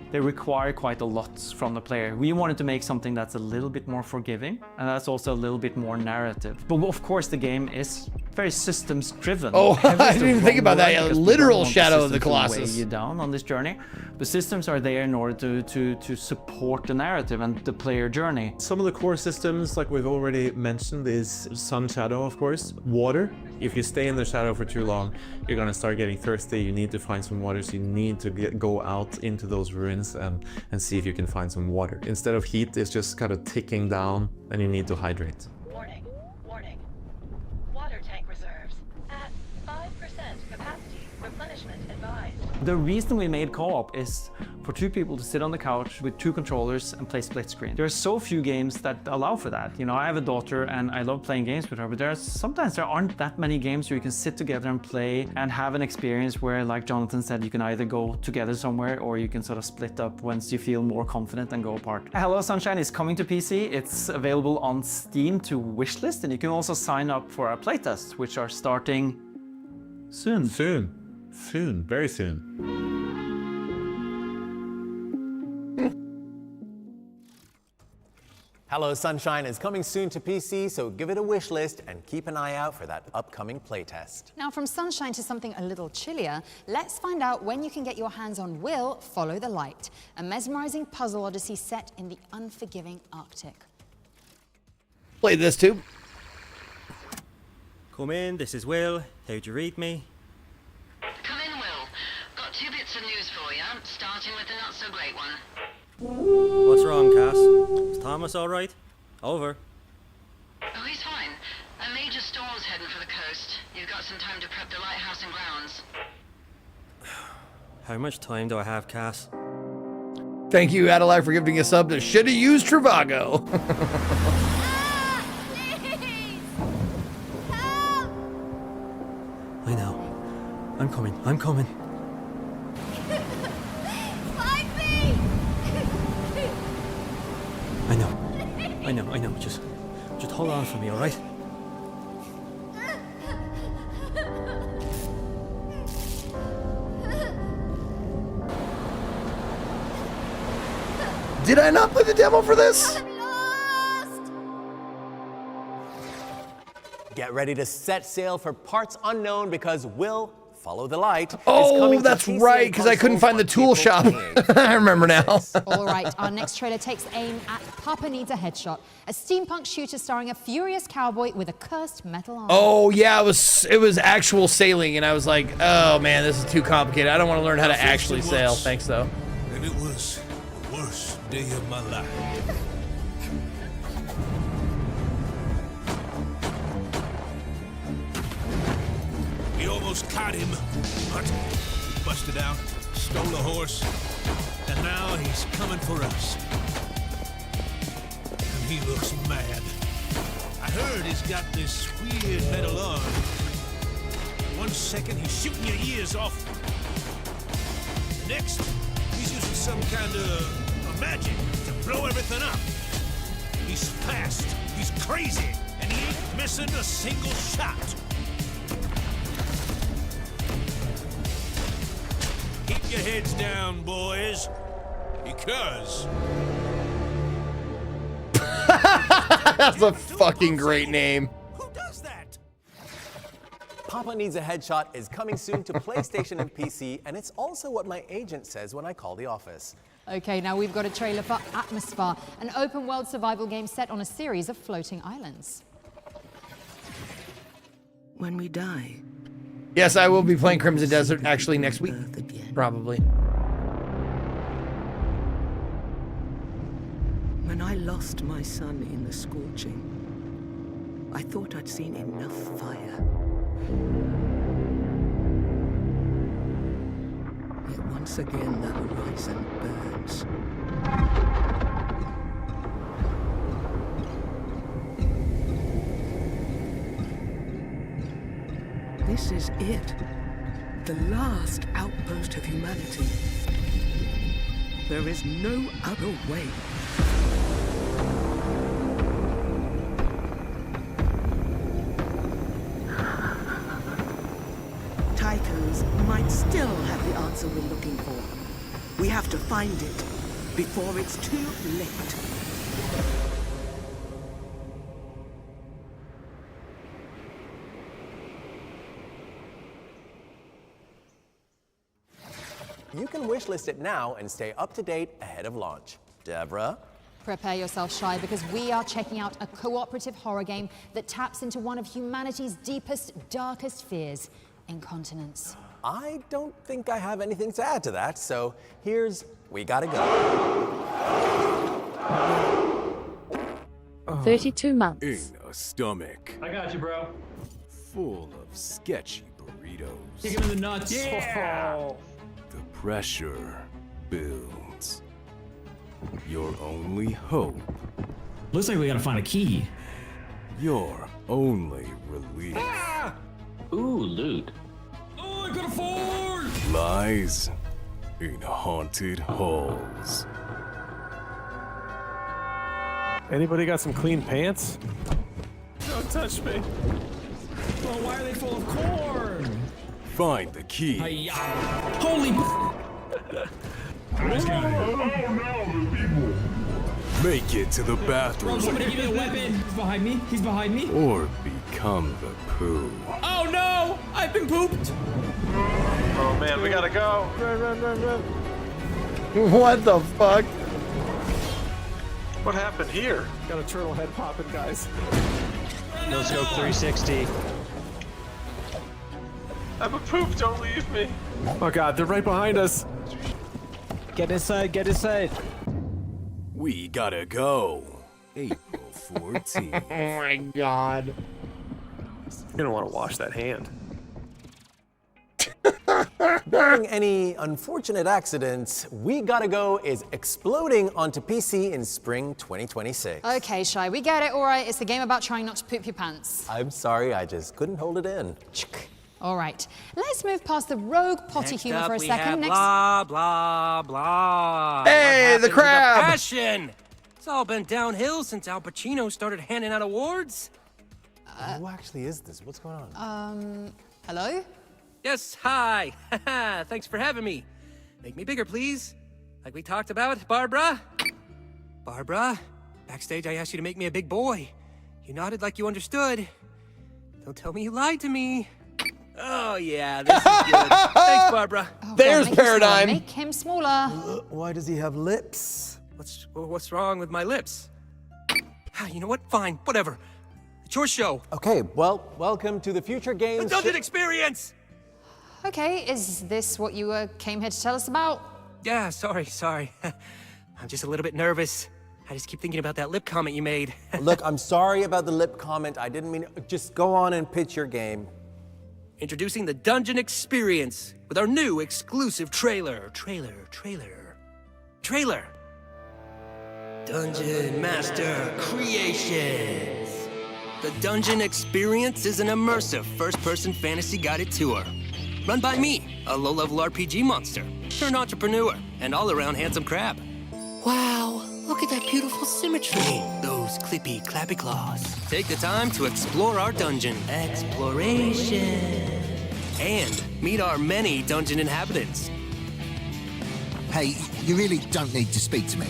[SPEAKER 20] They require quite a lot from the player. We wanted to make something that's a little bit more forgiving, and that's also a little bit more narrative. But of course the game is very systems driven.
[SPEAKER 2] Oh, I didn't even think about that. Yeah, literal Shadow of the Colossus.
[SPEAKER 20] Weigh you down on this journey. The systems are there in order to support the narrative and the player journey.
[SPEAKER 13] Some of the core systems, like we've already mentioned, is sun shadow, of course. Water. If you stay in the shadow for too long, you're gonna start getting thirsty. You need to find some water, so you need to go out into those ruins and see if you can find some water. Instead of heat, it's just kind of ticking down, and you need to hydrate.
[SPEAKER 14] Warning, warning. Water tank reserves at 5% capacity. Replenishment advised.
[SPEAKER 20] The reason we made co-op is for two people to sit on the couch with two controllers and play split screen. There are so few games that allow for that. You know, I have a daughter and I love playing games with her, but sometimes there aren't that many games where you can sit together and play and have an experience where, like Jonathan said, you can either go together somewhere or you can sort of split up once you feel more confident and go apart. Hello Sunshine is coming to PC. It's available on Steam to wishlist, and you can also sign up for our playtests, which are starting soon.
[SPEAKER 13] Soon, very soon.
[SPEAKER 10] Hello Sunshine is coming soon to PC, so give it a wish list and keep an eye out for that upcoming playtest.
[SPEAKER 9] Now, from sunshine to something a little chillier, let's find out when you can get your hands on Will Follow the Light, a mesmerizing puzzle odyssey set in the unforgiving Arctic.
[SPEAKER 2] Play this too.
[SPEAKER 15] Come in, this is Will. How'd you read me?
[SPEAKER 23] Come in, Will. Got 2 bits of news for you, starting with the not-so-great one.
[SPEAKER 15] What's wrong, Cass? Is Thomas all right? Over.
[SPEAKER 23] Oh, he's fine. A major storm's heading for the coast. You've got some time to prep the lighthouse and grounds.
[SPEAKER 15] How much time do I have, Cass?
[SPEAKER 2] Thank you, Adelaide, for giving a sub to Shoulda Used Trivago.
[SPEAKER 15] I know. I'm coming. I know. Just hold on for me, all right?
[SPEAKER 2] Did I not play the demo for this?
[SPEAKER 10] Get ready to set sail for parts unknown because Will Follow the Light is
[SPEAKER 2] Oh,
[SPEAKER 10] coming to
[SPEAKER 2] that's
[SPEAKER 10] PC
[SPEAKER 2] right,
[SPEAKER 10] and
[SPEAKER 2] because I couldn't find the tool shop. I remember now.
[SPEAKER 9] All right, our next trailer takes aim at Papa Needs a Headshot, a steampunk shooter starring a furious cowboy with a cursed metal arm.
[SPEAKER 2] Oh yeah, it was actual sailing, and I was like, oh man, this is too complicated. I don't want to learn how to actually sail. Thanks though.
[SPEAKER 16] And it was the worst day of my life. We almost caught him, but he busted out, stole a horse, and now he's coming for us. And he looks mad. I heard he's got this weird metal arm. 1 second he's shooting your ears off. The next, he's using some kind of magic to blow everything up. He's fast, he's crazy, and he ain't missing a single shot. Keep your heads down, boys, because...
[SPEAKER 2] That's a fucking great name.
[SPEAKER 10] Papa Needs a Headshot is coming soon to PlayStation and PC, and it's also what my agent says when I call the office.
[SPEAKER 9] Okay, now we've got a trailer for Atmosphere, an open-world survival game set on a series of floating islands.
[SPEAKER 17] When we die.
[SPEAKER 2] Yes, I will be playing Crimson Desert actually next week, probably.
[SPEAKER 17] When I lost my son in the scorching, I thought I'd seen enough fire. Yet once again the horizon burns. This is it. The last outpost of humanity. There is no other way. Tychos might still have the answer we're looking for. We have to find it before it's too late.
[SPEAKER 10] You can wishlist it now and stay up to date ahead of launch. Deborah?
[SPEAKER 9] Prepare yourself, Shy, because we are checking out a cooperative horror game that taps into one of humanity's deepest, darkest fears, incontinence.
[SPEAKER 10] I don't think I have anything to add to that, so here's We Gotta Go.
[SPEAKER 3] 32 months.
[SPEAKER 18] In a stomach
[SPEAKER 19] I got you, bro.
[SPEAKER 18] full of sketchy burritos.
[SPEAKER 19] Kick him in the nuts.
[SPEAKER 18] Yeah! The pressure builds. Your only hope.
[SPEAKER 19] Looks like we gotta find a key.
[SPEAKER 18] Your only relief.
[SPEAKER 19] Ooh, loot. Oh, I got a Ford!
[SPEAKER 18] Lies in haunted halls.
[SPEAKER 13] Anybody got some clean pants?
[SPEAKER 19] Don't touch me. Well, why are they full of corn?
[SPEAKER 18] Find the key.
[SPEAKER 19] Hi-ya. Holy
[SPEAKER 18] Make it to the bathroom.
[SPEAKER 19] Bro, somebody give me a weapon. He's behind me. He's behind me.
[SPEAKER 18] Or become the poo.
[SPEAKER 19] Oh no! I've been pooped.
[SPEAKER 25] Oh man, we gotta go.
[SPEAKER 13] Run, run, run, run.
[SPEAKER 2] What the fuck?
[SPEAKER 25] What happened here?
[SPEAKER 13] Got a turtle head popping, guys.
[SPEAKER 19] No scope 360.
[SPEAKER 25] I'm a poop, don't leave me.
[SPEAKER 13] Oh god, they're right behind us. Get inside, get inside.
[SPEAKER 18] We gotta go. April 14th.
[SPEAKER 2] Oh my god.
[SPEAKER 13] You're gonna want to wash that hand.
[SPEAKER 10] Barring any unfortunate accidents, We Gotta Go is exploding onto PC in spring 2026.
[SPEAKER 9] Okay, Shy, we get it, all right. It's the game about trying not to poop your pants.
[SPEAKER 10] I'm sorry, I just couldn't hold it in.
[SPEAKER 9] All right, let's move past the rogue potty
[SPEAKER 21] Next
[SPEAKER 9] humor
[SPEAKER 21] up,
[SPEAKER 9] for a
[SPEAKER 21] we
[SPEAKER 9] second.
[SPEAKER 21] have
[SPEAKER 9] Next,
[SPEAKER 21] blah, blah, blah.
[SPEAKER 2] Hey,
[SPEAKER 21] What
[SPEAKER 2] the
[SPEAKER 21] happened to
[SPEAKER 2] crab.
[SPEAKER 21] Passion. It's all been downhill since Al Pacino started handing out awards.
[SPEAKER 10] Who actually is this? What's going on?
[SPEAKER 9] Hello?
[SPEAKER 21] Yes, hi. Thanks for having me. Make me bigger, please. Like we talked about, Barbara. Barbara, backstage I asked you to make me a big boy. You nodded like you understood. Don't tell me you lied to me. Oh yeah, this is good. Thanks, Barbara.
[SPEAKER 2] There's Paradigm.
[SPEAKER 9] Make him smaller.
[SPEAKER 10] Why does he have lips?
[SPEAKER 21] What's wrong with my lips? You know what? Fine, whatever. It's your show.
[SPEAKER 10] Okay, well, welcome to the Future Games.
[SPEAKER 21] The Dungeon Experience!
[SPEAKER 9] Okay, is this what you came here to tell us about?
[SPEAKER 21] Yeah, sorry. I'm just a little bit nervous. I just keep thinking about that lip comment you made.
[SPEAKER 10] Look, I'm sorry about the lip comment. I didn't mean... Just go on and pitch your game.
[SPEAKER 21] Introducing the Dungeon Experience with our new exclusive trailer. Dungeon Master Creations. The Dungeon Experience is an immersive first-person fantasy guided tour. Run by me, a low-level RPG monster, turned entrepreneur, and all-around handsome crab. Wow, look at that beautiful symmetry. Those clippy, clappy claws. Take the time to explore our dungeon. Exploration. And meet our many dungeon inhabitants.
[SPEAKER 1] Hey, you really don't need to speak to me.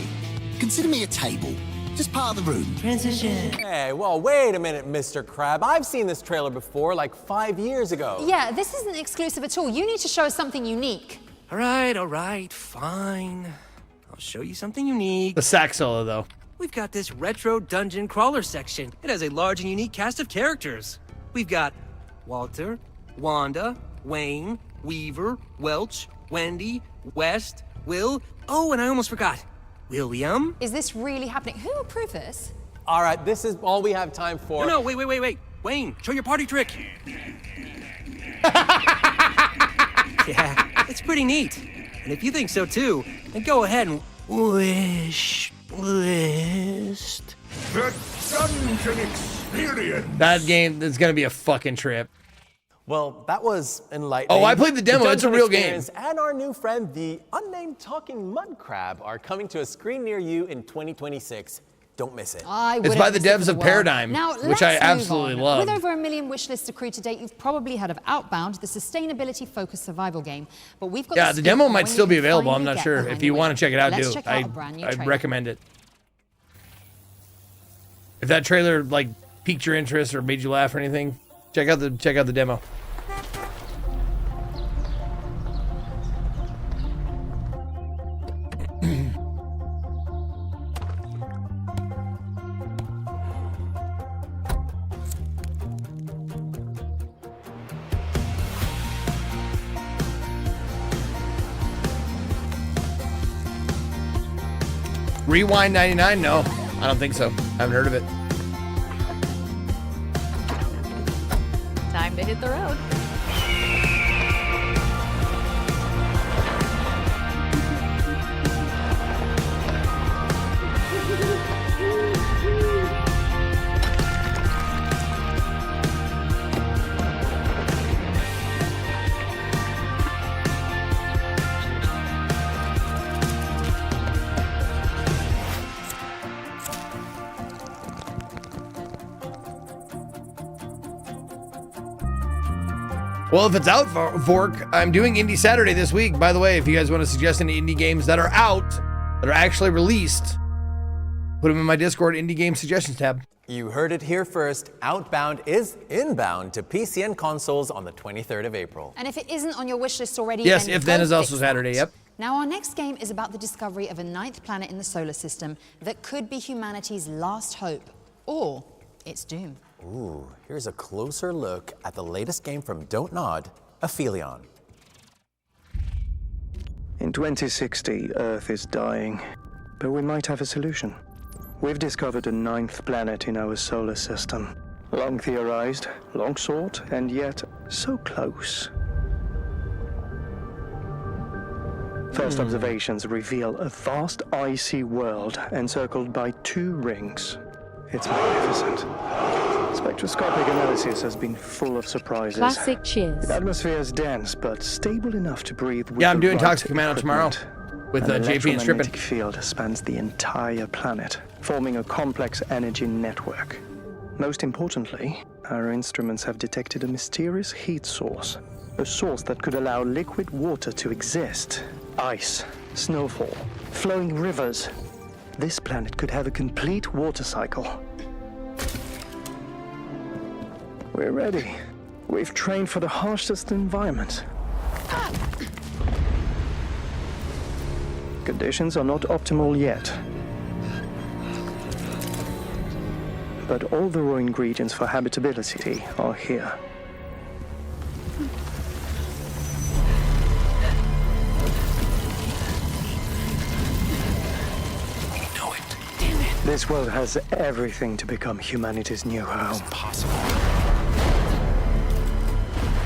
[SPEAKER 1] Consider me a table. Just part of the room.
[SPEAKER 21] Transition.
[SPEAKER 10] Hey, well, wait a minute, Mr. Crab. I've seen this trailer before, like 5 years ago.
[SPEAKER 9] Yeah, this isn't exclusive at all. You need to show us something unique.
[SPEAKER 21] All right, fine. I'll show you something unique.
[SPEAKER 2] The sax solo, though.
[SPEAKER 21] We've got this retro dungeon crawler section. It has a large and unique cast of characters. We've got Walter, Wanda, Wayne, Weaver, Welch, Wendy, West, Will. Oh, and I almost forgot. William?
[SPEAKER 9] Is this really happening? Who approved this?
[SPEAKER 10] All right, this is all we have time for.
[SPEAKER 21] No, wait. Wayne, show your party trick. Yeah, it's pretty neat. And if you think so too, then go ahead and wish list.
[SPEAKER 12] The Dungeon Experience.
[SPEAKER 2] That game is gonna be a fucking trip.
[SPEAKER 10] Well, that was enlightening.
[SPEAKER 2] Oh, I played the demo.
[SPEAKER 10] The
[SPEAKER 2] It's a
[SPEAKER 10] Dungeon
[SPEAKER 2] real game.
[SPEAKER 10] Experience and our new friend, the unnamed talking mud crab, are coming to a screen near you in 2026. Don't miss it.
[SPEAKER 2] It's by the devs of Paradigm,
[SPEAKER 9] Now,
[SPEAKER 2] which I
[SPEAKER 9] let's
[SPEAKER 2] absolutely
[SPEAKER 9] move on.
[SPEAKER 2] love.
[SPEAKER 9] With over 1 million wishlists accrued to date, you've probably heard of Outbound, the sustainability-focused survival game. But we've got
[SPEAKER 2] Yeah, the demo
[SPEAKER 9] scoop on
[SPEAKER 2] might
[SPEAKER 9] when
[SPEAKER 2] still
[SPEAKER 9] you
[SPEAKER 2] be
[SPEAKER 9] can
[SPEAKER 2] available. I'm
[SPEAKER 9] finally
[SPEAKER 2] not
[SPEAKER 9] get
[SPEAKER 2] sure.
[SPEAKER 9] behind
[SPEAKER 2] If you
[SPEAKER 9] the
[SPEAKER 2] want
[SPEAKER 9] wheel.
[SPEAKER 2] to check it out,
[SPEAKER 9] Let's
[SPEAKER 2] do.
[SPEAKER 9] check out a brand new
[SPEAKER 2] I
[SPEAKER 9] trailer.
[SPEAKER 2] recommend it. If that trailer like piqued your interest or made you laugh or anything, check out the demo. Rewind 99? No, I don't think so. I haven't heard of it.
[SPEAKER 4] Time to hit the road.
[SPEAKER 2] Well, if it's out, Vork, I'm doing Indie Saturday this week. By the way, if you guys want to suggest any indie games that are out, that are actually released, put them in my Discord Indie Game Suggestions tab.
[SPEAKER 10] You heard it here first. Outbound is inbound to PC and consoles on the 23rd of April.
[SPEAKER 9] And if it isn't on your wish list already,
[SPEAKER 2] Yes,
[SPEAKER 9] then
[SPEAKER 2] if then
[SPEAKER 9] go
[SPEAKER 2] is also
[SPEAKER 9] fix
[SPEAKER 2] Saturday,
[SPEAKER 9] that.
[SPEAKER 2] yep.
[SPEAKER 9] Now, our next game is about the discovery of a 9th planet in the solar system that could be humanity's last hope, or its doom.
[SPEAKER 10] Ooh, here's a closer look at the latest game from Don't Nod, Aphelion.
[SPEAKER 5] In 2060, Earth is dying, but we might have a solution. We've discovered a 9th planet in our solar system. Long theorized, long sought, and yet so close. First observations reveal a vast icy world encircled by 2 rings. It's magnificent. Spectroscopic analysis has been full of surprises.
[SPEAKER 3] Classic cheers.
[SPEAKER 5] The atmosphere is dense, but stable enough to breathe with
[SPEAKER 2] Yeah, I'm
[SPEAKER 5] the
[SPEAKER 2] doing
[SPEAKER 5] right
[SPEAKER 2] Toxic Commando tomorrow
[SPEAKER 5] equipment.
[SPEAKER 2] with
[SPEAKER 5] An
[SPEAKER 2] JP and Strippin'.
[SPEAKER 5] electromagnetic field spans the entire planet, forming a complex energy network. Most importantly, our instruments have detected a mysterious heat source, a source that could allow liquid water to exist. Ice, snowfall, flowing rivers. this planet could have a complete water cycle. We're ready. We've trained for the harshest environment. Conditions are not optimal yet. But all the raw ingredients for habitability are here. This world has everything to become humanity's new home.
[SPEAKER 1] Impossible.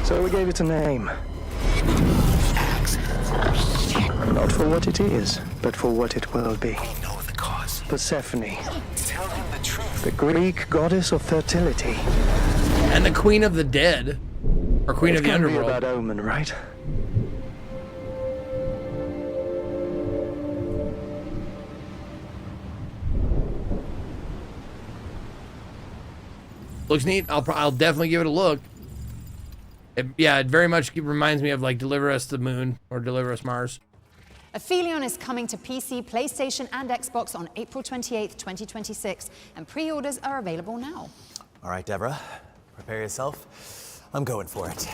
[SPEAKER 5] So we gave it a name. Not for what it is, but for what it will be.
[SPEAKER 1] We know the cause.
[SPEAKER 5] Persephone,
[SPEAKER 1] Tell him the truth.
[SPEAKER 5] the Greek goddess of fertility.
[SPEAKER 2] And the Queen of the Dead. Or Queen of the
[SPEAKER 5] It can be a
[SPEAKER 2] Underworld.
[SPEAKER 5] bad omen, right?
[SPEAKER 2] Looks neat. I'll definitely give it a look. Yeah, it very much reminds me of like Deliver Us the Moon or Deliver Us Mars.
[SPEAKER 9] Aphelion is coming to PC, PlayStation, and Xbox on April 28th, 2026, and pre-orders are available now.
[SPEAKER 10] All right, Deborah, prepare yourself. I'm going for it.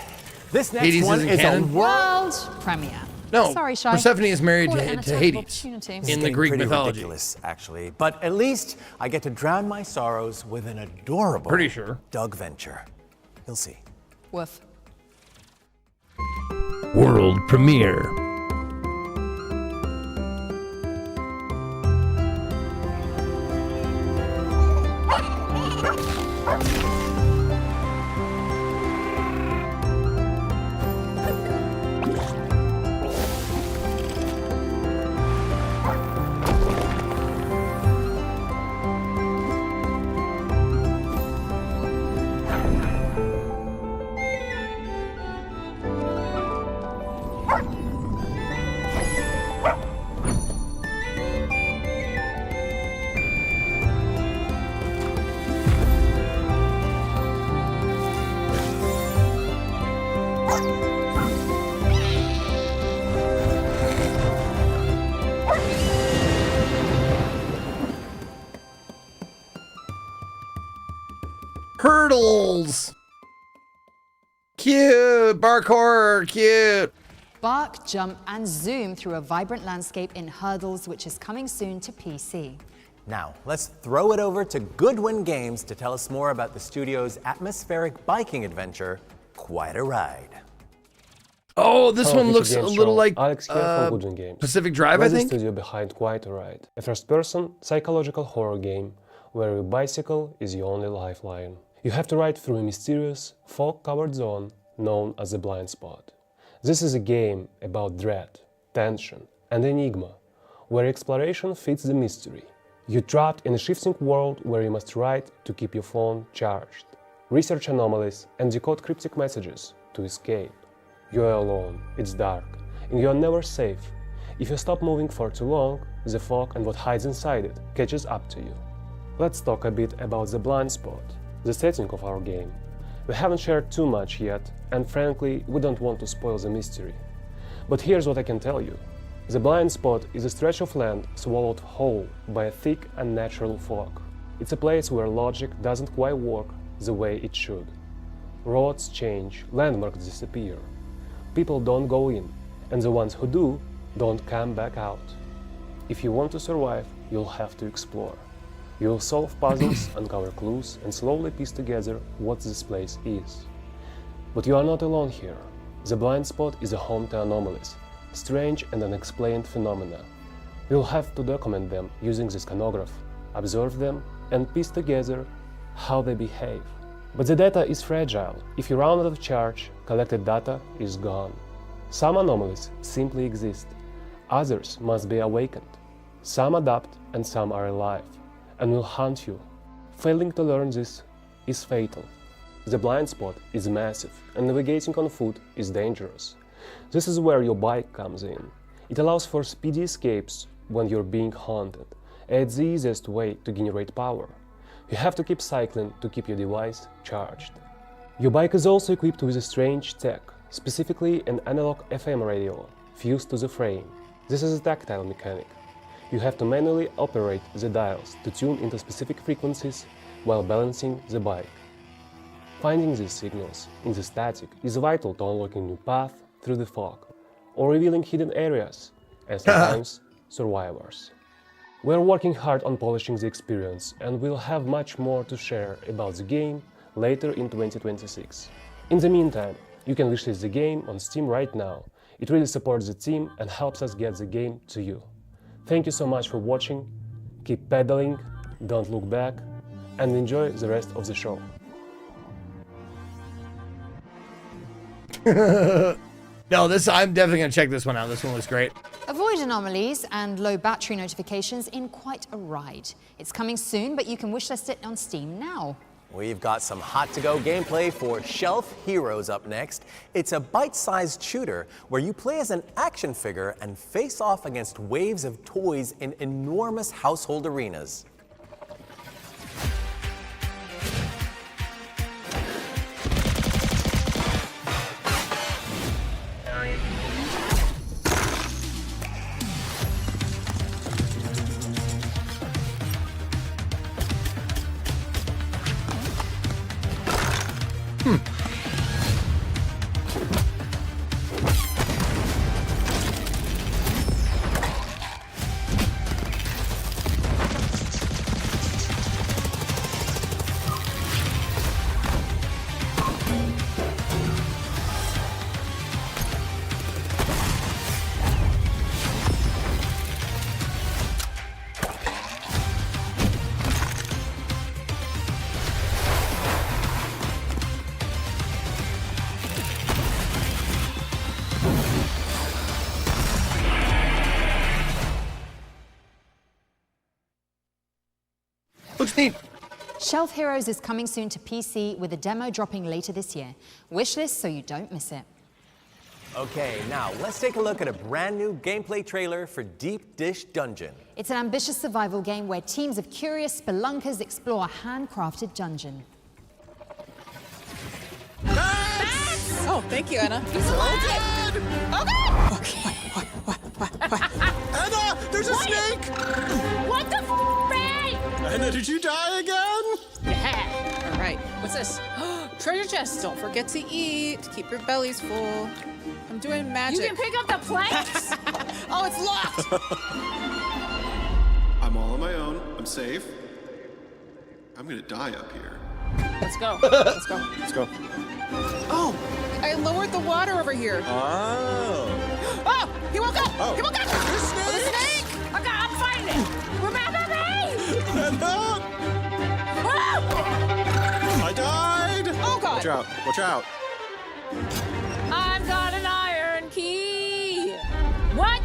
[SPEAKER 10] This next
[SPEAKER 2] Hades
[SPEAKER 10] one
[SPEAKER 2] isn't
[SPEAKER 10] is
[SPEAKER 2] canon?
[SPEAKER 10] a
[SPEAKER 9] World premiere.
[SPEAKER 2] No,
[SPEAKER 9] Sorry, Shai.
[SPEAKER 2] Persephone is married
[SPEAKER 9] Call it
[SPEAKER 2] to
[SPEAKER 9] an
[SPEAKER 2] Hades
[SPEAKER 9] opportunity.
[SPEAKER 10] This is
[SPEAKER 2] in the
[SPEAKER 10] getting
[SPEAKER 2] Greek
[SPEAKER 10] pretty
[SPEAKER 2] mythology.
[SPEAKER 10] ridiculous, actually, but at least I get to drown my sorrows with an adorable
[SPEAKER 2] Pretty sure.
[SPEAKER 10] Doug Venture. You'll see.
[SPEAKER 9] Woof.
[SPEAKER 2] World premiere. Hurdles. Cute. Parkour. Cute.
[SPEAKER 9] Bark, jump, and zoom through a vibrant landscape in Hurdles, which is coming soon to PC.
[SPEAKER 10] Now, let's throw it over to Goodwin Games to tell us more about the studio's atmospheric biking adventure, Quite a Ride.
[SPEAKER 2] Oh, this one looks a little like
[SPEAKER 4] Alex here from Goodwin Games.
[SPEAKER 2] Pacific Drive, I
[SPEAKER 4] We're the
[SPEAKER 2] think.
[SPEAKER 4] studio behind Quite a Ride, a first-person psychological horror game where your bicycle is your only lifeline. You have to ride through a mysterious, fog-covered zone known as the Blind Spot. This is a game about dread, tension, and enigma, where exploration fits the mystery. You're trapped in a shifting world where you must ride to keep your phone charged, research anomalies, and decode cryptic messages to escape. You're alone, it's dark, and you're never safe. If you stop moving for too long, the fog and what hides inside it catches up to you. Let's talk a bit about the Blind Spot, the setting of our game. We haven't shared too much yet, and frankly, we don't want to spoil the mystery. But here's what I can tell you. The Blind Spot is a stretch of land swallowed whole by a thick, unnatural fog. It's a place where logic doesn't quite work the way it should. Roads change, landmarks disappear. People don't go in, and the ones who do don't come back out. If you want to survive, you'll have to explore. You'll solve puzzles, uncover clues, and slowly piece together what this place is. But you are not alone here. The Blind Spot is a home to anomalies, strange and unexplained phenomena. You'll have to document them using the scanograph, observe them, and piece together how they behave. But the data is fragile. If you run out of charge, collected data is gone. Some anomalies simply exist. Others must be awakened. Some adapt and some are alive, and will hunt you. Failing to learn this is fatal. The Blind Spot is massive, and navigating on foot is dangerous. This is where your bike comes in. It allows for speedy escapes when you're being haunted, and it's the easiest way to generate power. You have to keep cycling to keep your device charged. Your bike is also equipped with a strange tech, specifically an analog FM radio fused to the frame. This is a tactile mechanic. You have to manually operate the dials to tune into specific frequencies while balancing the bike. Finding these signals in the static is vital to unlocking new paths through the fog, or revealing hidden areas, and sometimes survivors. We're working hard on polishing the experience, and we'll have much more to share about the game later in 2026. In the meantime, you can wishlist the game on Steam right now. It really supports the team and helps us get the game to you. Thank you so much for watching, keep pedaling, don't look back, and enjoy the rest of the show.
[SPEAKER 2] No, I'm definitely going to check this one out. This one looks great.
[SPEAKER 9] Avoid anomalies and low battery notifications in quite a ride. It's coming soon, but you can wishlist it on Steam now.
[SPEAKER 10] We've got some hot-to-go gameplay for Shelf Heroes up next. It's a bite-sized shooter where you play as an action figure and face off against waves of toys in enormous household arenas.
[SPEAKER 2] Looks neat.
[SPEAKER 9] Shelf Heroes is coming soon to PC with a demo dropping later this year. Wishlist so you don't miss it.
[SPEAKER 10] Okay, now let's take a look at a brand new gameplay trailer for Deep Dish Dungeon.
[SPEAKER 9] It's an ambitious survival game where teams of curious spelunkers explore a handcrafted dungeon.
[SPEAKER 6] Oh, thank you, Anna.
[SPEAKER 7] He's alive!
[SPEAKER 6] Oh, God!
[SPEAKER 7] Okay. What? Anna, there's a snake!
[SPEAKER 6] What the
[SPEAKER 7] Anna, did you die again?
[SPEAKER 6] Yeah. All right. What's this? Treasure chest. Don't forget to eat. Keep your bellies full. I'm doing magic.
[SPEAKER 7] You can pick up the planks?
[SPEAKER 6] Oh, it's locked.
[SPEAKER 8] I'm all on my own. I'm safe. I'm gonna die up here.
[SPEAKER 6] Let's go. Let's go.
[SPEAKER 8] Let's go.
[SPEAKER 6] Oh, I lowered the water over here.
[SPEAKER 8] Oh.
[SPEAKER 6] Oh, he woke up.
[SPEAKER 8] Oh.
[SPEAKER 6] He woke up.
[SPEAKER 8] There's snakes.
[SPEAKER 6] The snake.
[SPEAKER 7] Okay, I'm fighting it. Remember me?
[SPEAKER 8] Anna!
[SPEAKER 6] Oh!
[SPEAKER 8] I died!
[SPEAKER 6] Oh, God.
[SPEAKER 8] Watch out. Watch out.
[SPEAKER 7] I've got an iron key. What?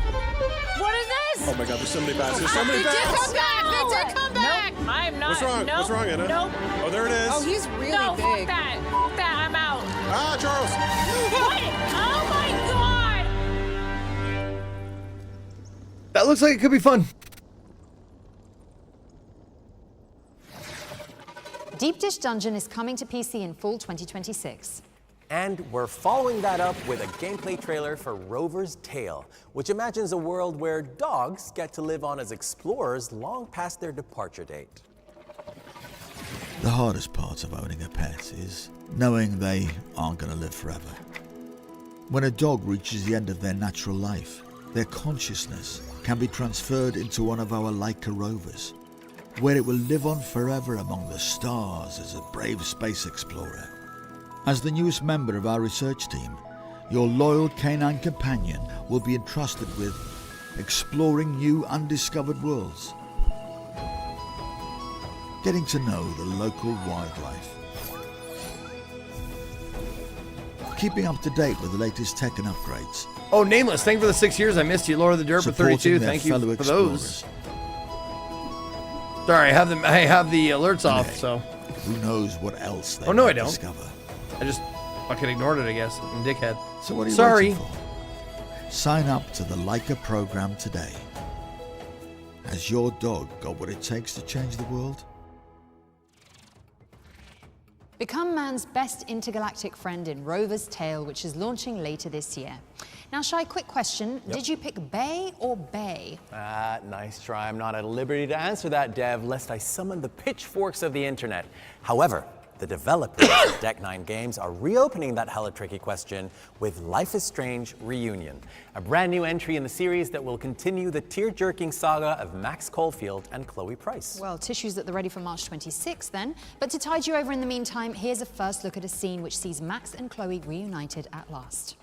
[SPEAKER 7] What is this?
[SPEAKER 8] Oh my God, there's so many bats. There's so many
[SPEAKER 6] They did
[SPEAKER 8] bats!
[SPEAKER 6] come back. They did come back.
[SPEAKER 7] Nope, I'm not.
[SPEAKER 8] What's wrong?
[SPEAKER 7] Nope.
[SPEAKER 8] What's wrong, Anna?
[SPEAKER 7] Nope.
[SPEAKER 8] Oh, there it is.
[SPEAKER 6] Oh, he's really
[SPEAKER 7] No,
[SPEAKER 6] big.
[SPEAKER 7] fuck that. Fuck that. I'm out.
[SPEAKER 8] Ah, Charles!
[SPEAKER 7] What? Oh my God.
[SPEAKER 2] That looks like it could be fun.
[SPEAKER 9] Deep Dish Dungeon is coming to PC in fall 2026.
[SPEAKER 10] And we're following that up with a gameplay trailer for Rover's Tale, which imagines a world where dogs get to live on as explorers long past their departure date.
[SPEAKER 11] The hardest part of owning a pet is knowing they aren't going to live forever. When a dog reaches the end of their natural life, their consciousness can be transferred into one of our Leica rovers, where it will live on forever among the stars as a brave space explorer. As the newest member of our research team, your loyal canine companion will be entrusted with exploring new undiscovered worlds, getting to know the local wildlife, keeping up to date with the latest tech and upgrades.
[SPEAKER 2] Oh, Nameless, thank you for the 6 years. I missed you. Laura the Derp at 32. Thank you for those. Sorry, I have the alerts off, so.
[SPEAKER 11] Who knows what else they
[SPEAKER 2] Oh, no,
[SPEAKER 11] might
[SPEAKER 2] I don't.
[SPEAKER 11] discover.
[SPEAKER 2] I just fucking ignored it, I guess. I'm a dickhead.
[SPEAKER 11] So what are you
[SPEAKER 2] Sorry.
[SPEAKER 11] waiting for? Sign up to the Leica program today. Has your dog got what it takes to change the world?
[SPEAKER 9] Become man's best intergalactic friend in Rover's Tale, which is launching later this year. Now, Shai, quick question. Did you pick Bay or Bay?
[SPEAKER 10] Nice try. I'm not at liberty to answer that, Dev, lest I summon the pitchforks of the internet. However, the developers of Deck 9 Games are reopening that hella tricky question with Life is Strange Reunion, a brand new entry in the series that will continue the tear-jerking saga of Max Caulfield and Chloe Price.
[SPEAKER 9] Well, tissues at the ready for March 26th then. But to tide you over in the meantime, here's a first look at a scene which sees Max and Chloe reunited at last.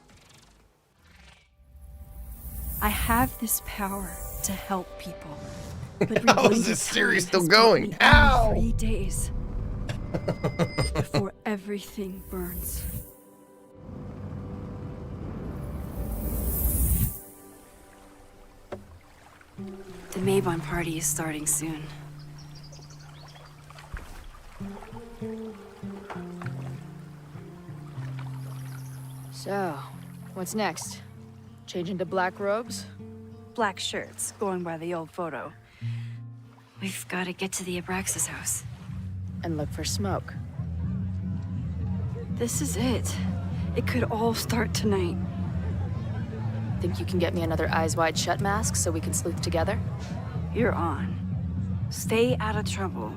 [SPEAKER 14] I have this power to help people. But
[SPEAKER 2] How is this series still going? Ow!
[SPEAKER 14] 3 days before everything burns. The Maybon party is starting soon.
[SPEAKER 20] So, what's next? Change into black robes?
[SPEAKER 14] Black shirts, going by the old photo. We've got to get to the Abraxas house.
[SPEAKER 20] And look for smoke.
[SPEAKER 14] This is it. It could all start tonight.
[SPEAKER 20] Think you can get me another Eyes Wide Shut mask so we can sleuth together?
[SPEAKER 14] You're on. Stay out of trouble.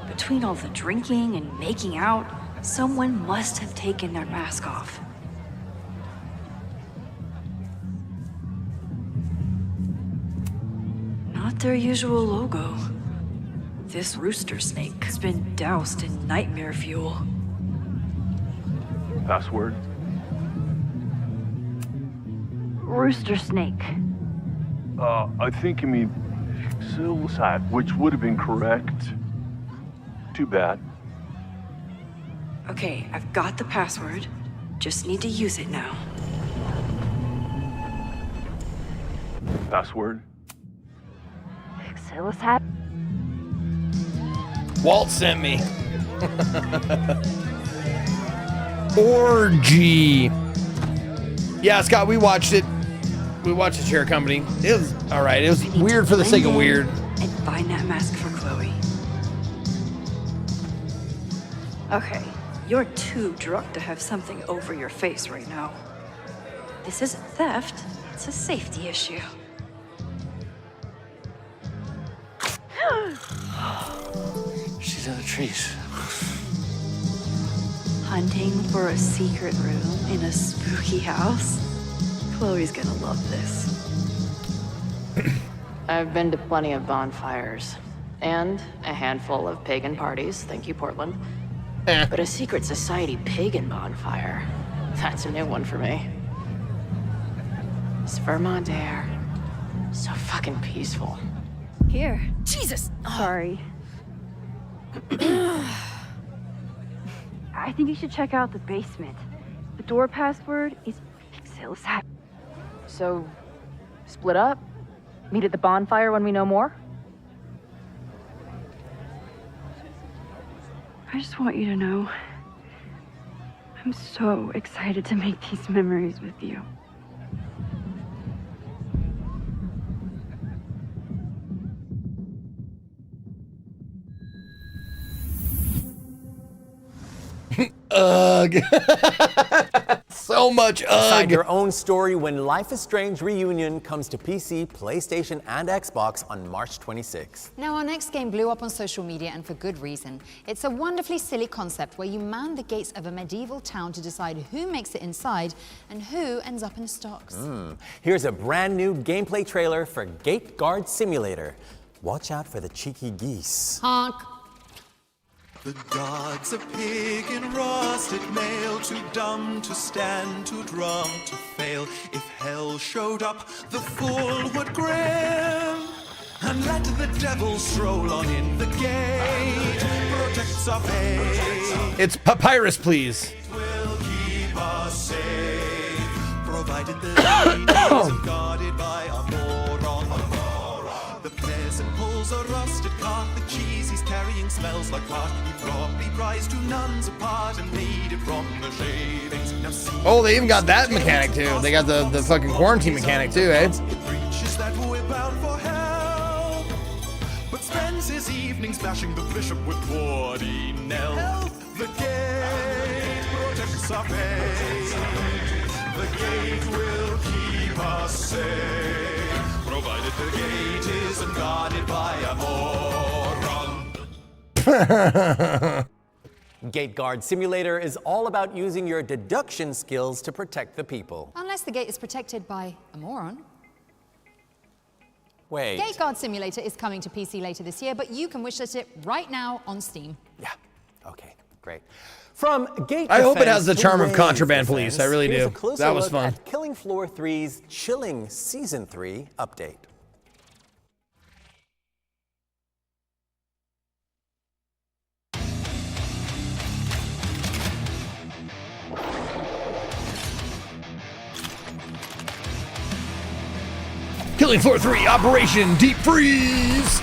[SPEAKER 14] Between all the drinking and making out, someone must have taken their mask off. Not their usual logo. This rooster snake has been doused in nightmare fuel.
[SPEAKER 12] Password?
[SPEAKER 14] Rooster snake.
[SPEAKER 12] I think you mean psilocybin, which would have been correct. Too bad.
[SPEAKER 14] Okay, I've got the password. Just need to use it now.
[SPEAKER 12] Password?
[SPEAKER 14] Psilocybin.
[SPEAKER 2] Walt sent me. Orgy. Yeah, Scott, we watched it. We watched the Chair Company. It was all right. It was weird for the sake of weird.
[SPEAKER 14] And find that mask for Chloe. Okay, you're too drunk to have something over your face right now. This isn't theft, it's a safety issue.
[SPEAKER 18] She's in the trees.
[SPEAKER 14] Hunting for a secret room in a spooky house? Chloe's gonna love this.
[SPEAKER 20] I've been to plenty of bonfires. And a handful of pagan parties, thank you, Portland. But a secret society pagan bonfire, that's a new one for me. This Vermont air, so fucking peaceful.
[SPEAKER 14] Here.
[SPEAKER 20] Jesus!
[SPEAKER 14] Sorry. I think you should check out the basement. The door password is psilocybin.
[SPEAKER 20] So, split up? Meet at the bonfire when we know more?
[SPEAKER 14] I just want you to know, I'm so excited to make these memories with you.
[SPEAKER 2] Ugh. So much
[SPEAKER 10] Decide
[SPEAKER 2] ugh.
[SPEAKER 10] your own story when Life is Strange Reunion comes to PC, PlayStation, and Xbox on March 26th.
[SPEAKER 9] Now, our next game blew up on social media, and for good reason. It's a wonderfully silly concept where you man the gates of a medieval town to decide who makes it inside and who ends up in the stocks.
[SPEAKER 10] Here's a brand new gameplay trailer for Gate Guard Simulator. Watch out for the cheeky geese.
[SPEAKER 9] Honk.
[SPEAKER 7] The gods of pig in rusted mail, too dumb to stand, too drunk to fail. If hell showed up, the fool would grin and let the devil stroll on in. The gate protects our faith.
[SPEAKER 2] It's Papyrus, please.
[SPEAKER 7] Will keep us safe, provided the leaders are guarded by a moron. The peasant pulls a rusted cart, the cheese he's carrying smells like pot. He brought me prize to nuns apart and made it from the shavings. Now see,
[SPEAKER 2] Oh, they even got that mechanic too. They got the fucking quarantine mechanic too, eh?
[SPEAKER 7] it preaches that we're bound for hell, but spends his evenings bashing the bishop with 40 Nell. Help the gate. ships are paid. The gate will keep us safe, provided the gate isn't guarded by a moron.
[SPEAKER 10] Gate Guard Simulator is all about using your deduction skills to protect the people.
[SPEAKER 9] Unless the gate is protected by a moron.
[SPEAKER 10] Wait.
[SPEAKER 9] Gate Guard Simulator is coming to PC later this year, but you can wishlist it right now on Steam.
[SPEAKER 10] Yeah, okay, great. From Gate
[SPEAKER 2] I hope it
[SPEAKER 10] Defense
[SPEAKER 2] has the
[SPEAKER 10] to
[SPEAKER 2] charm of
[SPEAKER 10] Wave
[SPEAKER 2] Contraband
[SPEAKER 10] Defense,
[SPEAKER 2] Police. I really
[SPEAKER 10] here's
[SPEAKER 2] do.
[SPEAKER 10] a closer
[SPEAKER 2] That was
[SPEAKER 10] look
[SPEAKER 2] fun.
[SPEAKER 10] at Killing Floor 3's chilling Season 3 update.
[SPEAKER 2] Killing Floor 3, Operation Deep Freeze!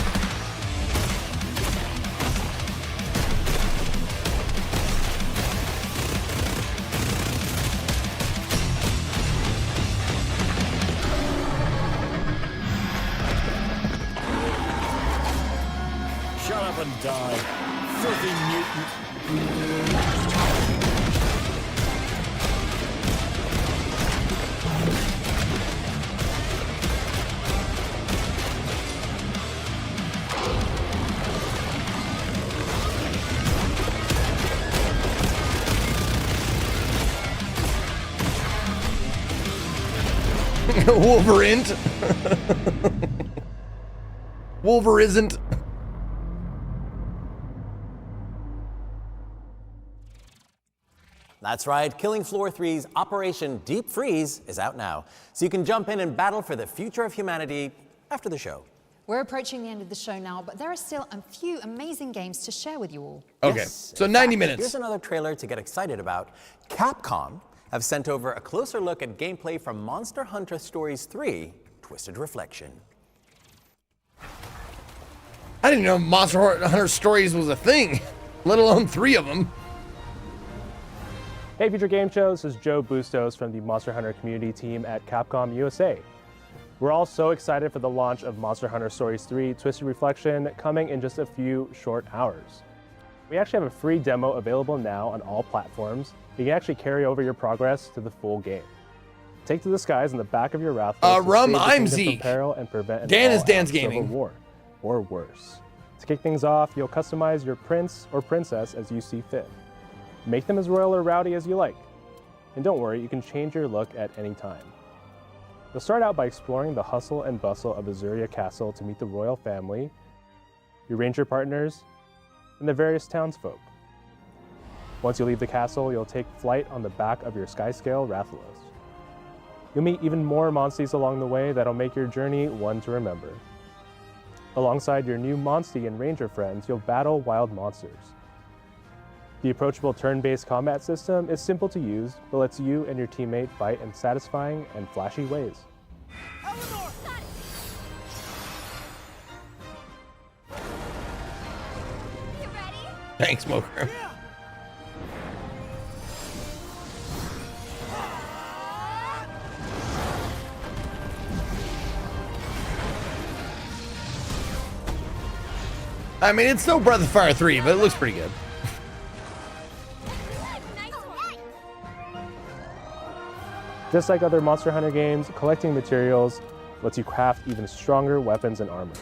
[SPEAKER 15] Shut up and die, filthy mutant.
[SPEAKER 2] Wolverine. Wolver isn't.
[SPEAKER 10] That's right, Killing Floor 3's Operation Deep Freeze is out now, so you can jump in and battle for the future of humanity after the show.
[SPEAKER 9] We're approaching the end of the show now, but there are still a few amazing games to share with you all.
[SPEAKER 2] Okay,
[SPEAKER 10] Yes,
[SPEAKER 2] so
[SPEAKER 10] in
[SPEAKER 2] 90
[SPEAKER 10] fact,
[SPEAKER 2] minutes.
[SPEAKER 10] Here's another trailer to get excited about. Capcom have sent over a closer look at gameplay from Monster Hunter Stories 3, Twisted Reflection.
[SPEAKER 2] I didn't know Monster Hunter Stories was a thing, let alone 3 of them.
[SPEAKER 4] Hey Future Game Shows, this is Joe Bustos from the Monster Hunter community team at Capcom USA. We're all so excited for the launch of Monster Hunter Stories 3 Twisted Reflection coming in just a few short hours. We actually have a free demo available now on all platforms. You can actually carry over your progress to the full game. Take to the skies in the back of your Rathalos
[SPEAKER 2] Rum,
[SPEAKER 4] to save the
[SPEAKER 2] I'm
[SPEAKER 4] kingdom
[SPEAKER 2] Zeke.
[SPEAKER 4] from peril and prevent an
[SPEAKER 2] Dan is
[SPEAKER 4] all-out
[SPEAKER 2] Dan's
[SPEAKER 4] civil
[SPEAKER 2] Gaming.
[SPEAKER 4] war, or worse. To kick things off, you'll customize your prince or princess as you see fit. Make them as royal or rowdy as you like. And don't worry, you can change your look at any time. You'll start out by exploring the hustle and bustle of Azuria Castle to meet the royal family, your ranger partners, and the various townsfolk. Once you leave the castle, you'll take flight on the back of your Skyscale Rathalos. You'll meet even more monsties along the way that'll make your journey one to remember. Alongside your new Monstie and Ranger friends, you'll battle wild monsters. The approachable turn-based combat system is simple to use, but lets you and your teammate fight in satisfying and flashy ways.
[SPEAKER 2] Thanks, Smoker. I mean, it's no Breath of Fire 3, but it looks pretty good.
[SPEAKER 4] Just like other Monster Hunter games, collecting materials lets you craft even stronger weapons and armor.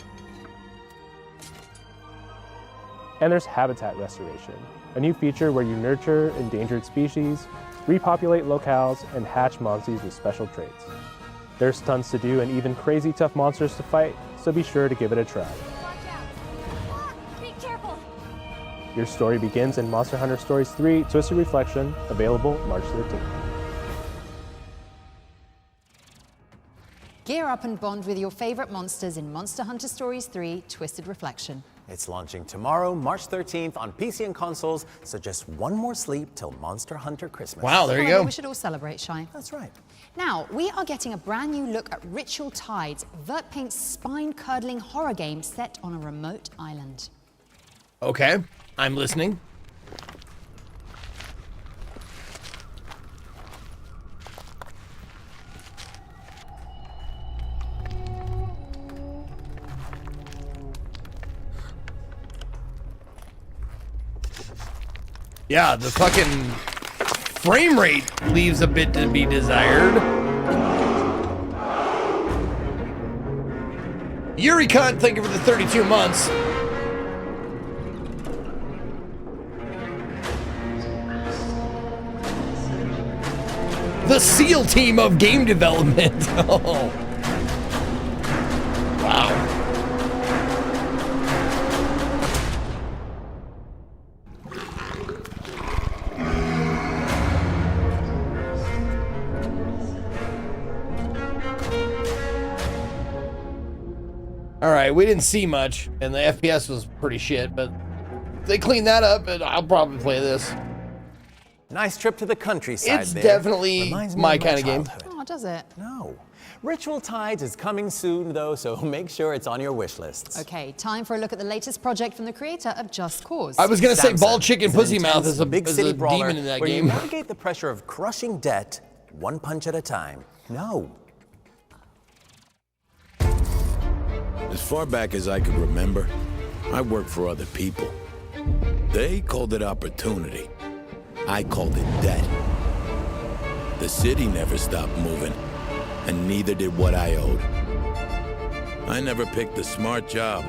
[SPEAKER 4] And there's habitat restoration, a new feature where you nurture endangered species, repopulate locales, and hatch monsties with special traits. There's tons to do and even crazy tough monsters to fight, so be sure to give it a try.
[SPEAKER 16] Be careful.
[SPEAKER 4] Your story begins in Monster Hunter Stories 3 Twisted Reflection, available March 13th.
[SPEAKER 9] Gear up and bond with your favorite monsters in Monster Hunter Stories 3 Twisted Reflection.
[SPEAKER 10] It's launching tomorrow, March 13th on PC and consoles, so just one more sleep till Monster Hunter Christmas.
[SPEAKER 2] Wow, there you
[SPEAKER 9] However,
[SPEAKER 2] go.
[SPEAKER 9] We should all celebrate, Shai.
[SPEAKER 10] That's right.
[SPEAKER 9] Now, we are getting a brand new look at Ritual Tides, Vertpaint's spine-curdling horror game set on a remote island.
[SPEAKER 2] Okay, I'm listening. Yeah, the fucking Frame rate leaves a bit to be desired. Yuri Cunt, thank you for the 32 months. The SEAL team of game development. Oh. Wow. All right, we didn't see much, and the FPS was pretty shit, but they cleaned that up, and I'll probably play this.
[SPEAKER 10] Nice trip to the countryside.
[SPEAKER 2] It's
[SPEAKER 10] there.
[SPEAKER 2] definitely
[SPEAKER 10] Reminds me
[SPEAKER 2] my
[SPEAKER 10] of
[SPEAKER 2] kind of game.
[SPEAKER 10] childhood.
[SPEAKER 9] Oh, does it?
[SPEAKER 10] No. Ritual Tides is coming soon, though, so make sure it's on your wish lists.
[SPEAKER 9] Okay, time for a look at the latest project from the creator of Just Cause.
[SPEAKER 2] I was gonna say
[SPEAKER 10] Samson
[SPEAKER 2] Bald Chicken
[SPEAKER 10] is an
[SPEAKER 2] Pussy Mouth
[SPEAKER 10] intense
[SPEAKER 2] is a
[SPEAKER 10] big city brawler
[SPEAKER 2] demon in that
[SPEAKER 10] where
[SPEAKER 2] game.
[SPEAKER 10] You navigate the pressure of crushing debt one punch at a time. No.
[SPEAKER 17] As far back as I could remember, I worked for other people. They called it opportunity. I called it debt. The city never stopped moving, and neither did what I owed. I never picked the smart job.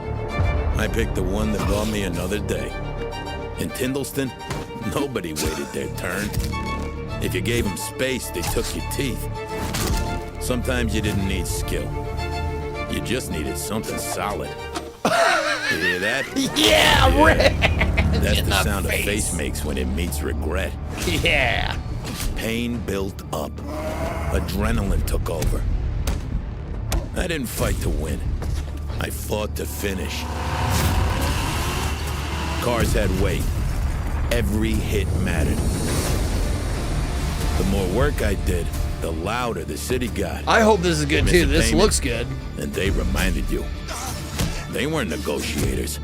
[SPEAKER 17] I picked the one that brought me another day. In Tindleston, nobody waited their turn. If you gave them space, they took your teeth. Sometimes you didn't need skill. You just needed something solid. You hear that?
[SPEAKER 2] Yeah, Rick!
[SPEAKER 17] That's the sound a face makes when it meets regret.
[SPEAKER 2] Yeah.
[SPEAKER 17] Pain built up. Adrenaline took over. I didn't fight to win. I fought to finish. Cars had weight. Every hit mattered. The more work I did, the louder the city got.
[SPEAKER 2] I hope this is good too. This
[SPEAKER 17] Entertainment,
[SPEAKER 2] looks good.
[SPEAKER 17] And they reminded you. They weren't negotiators.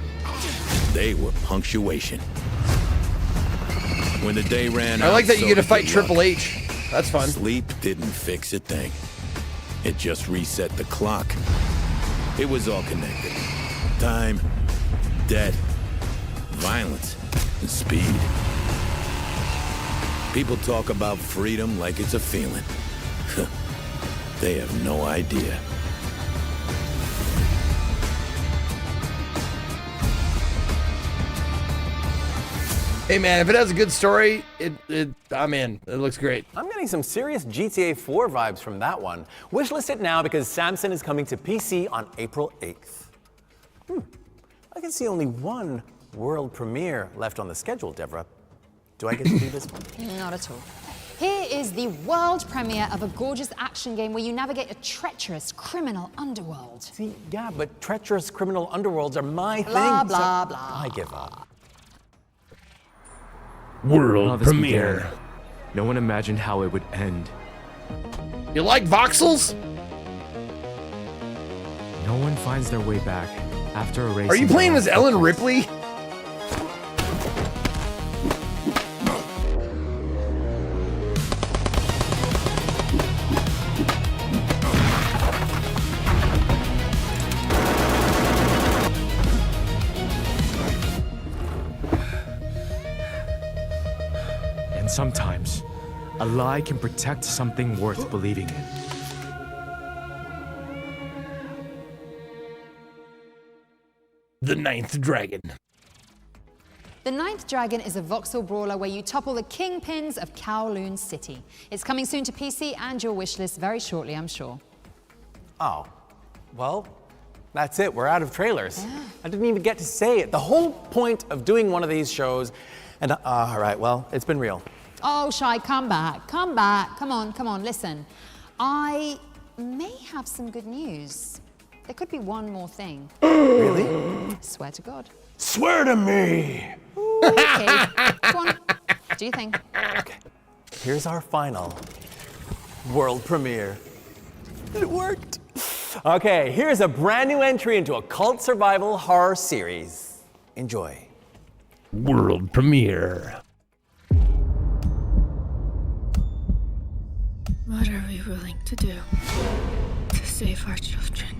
[SPEAKER 17] They were punctuation. When the day ran out,
[SPEAKER 2] I like that you
[SPEAKER 17] so
[SPEAKER 2] get to
[SPEAKER 17] did
[SPEAKER 2] fight
[SPEAKER 17] your
[SPEAKER 2] Triple
[SPEAKER 17] luck.
[SPEAKER 2] H. That's fun.
[SPEAKER 17] Sleep didn't fix a thing. It just reset the clock. It was all connected. Time, debt, violence, and speed. People talk about freedom like it's a feeling. They have no idea.
[SPEAKER 2] Hey man, if it has a good story, I'm in. It looks great.
[SPEAKER 10] I'm getting some serious GTA 4 vibes from that one. Wishlist it now because Samson is coming to PC on April 8th. I can see only one world premiere left on the schedule, Deborah. Do I get to do this one?
[SPEAKER 9] Not at all. Here is the world premiere of a gorgeous action game where you navigate a treacherous criminal underworld.
[SPEAKER 10] See, yeah, but treacherous criminal underworlds are my
[SPEAKER 9] Blah,
[SPEAKER 10] thing.
[SPEAKER 9] blah,
[SPEAKER 10] so
[SPEAKER 9] blah.
[SPEAKER 10] I give up.
[SPEAKER 2] World
[SPEAKER 19] How this
[SPEAKER 2] premiere.
[SPEAKER 19] began, no one imagined how it would end.
[SPEAKER 2] You like voxels?
[SPEAKER 19] No one finds their way back after erasing.
[SPEAKER 2] Are you playing as Ellen Ripley?
[SPEAKER 19] And sometimes, a lie can protect something worth believing in.
[SPEAKER 2] The Ninth Dragon.
[SPEAKER 9] The Ninth Dragon is a voxel brawler where you topple the kingpins of Kowloon City. It's coming soon to PC and your wishlist very shortly, I'm sure.
[SPEAKER 10] Oh, well, that's it. We're out of trailers. I didn't even get to say it. The whole point of doing one of these shows, and all right, well, it's been real.
[SPEAKER 9] Oh, Shai, come back. Come back. Come on, listen. I may have some good news. There could be one more thing.
[SPEAKER 10] Really?
[SPEAKER 9] Swear to God.
[SPEAKER 17] Swear to me!
[SPEAKER 9] Okay, go on. Do you think?
[SPEAKER 10] Okay. Here's our final world premiere. It worked. Okay, here's a brand new entry into a cult survival horror series. Enjoy.
[SPEAKER 2] World premiere.
[SPEAKER 22] What are we willing to do to save our children?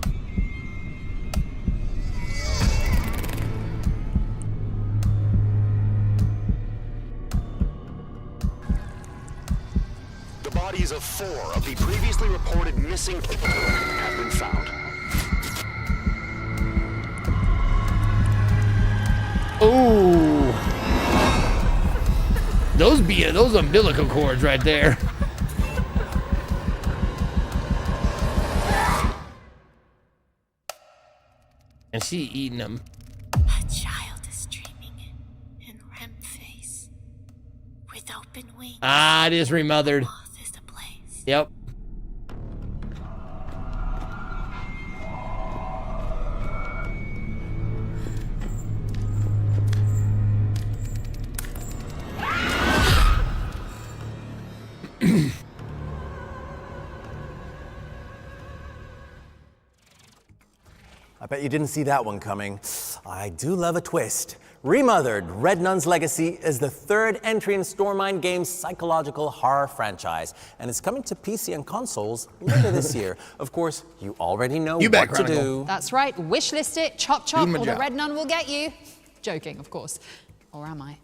[SPEAKER 13] 4 of the previously reported missing people have been found.
[SPEAKER 2] Ooh. Those umbilical cords right there. And she eating them.
[SPEAKER 22] A child is dreaming in REM phase with open wings.
[SPEAKER 2] Ah, it is remothered. Yep.
[SPEAKER 10] I bet you didn't see that one coming. I do love a twist. Remothered, Red Nun's Legacy is the third entry in Stormine Games' psychological horror franchise, and it's coming to PC and consoles later this year. Of course, you already know what to do.
[SPEAKER 9] That's right, wishlist it, chop chop,
[SPEAKER 10] Do my
[SPEAKER 9] or the
[SPEAKER 10] job.
[SPEAKER 9] Red Nun will get you. Joking, of course. Or am I?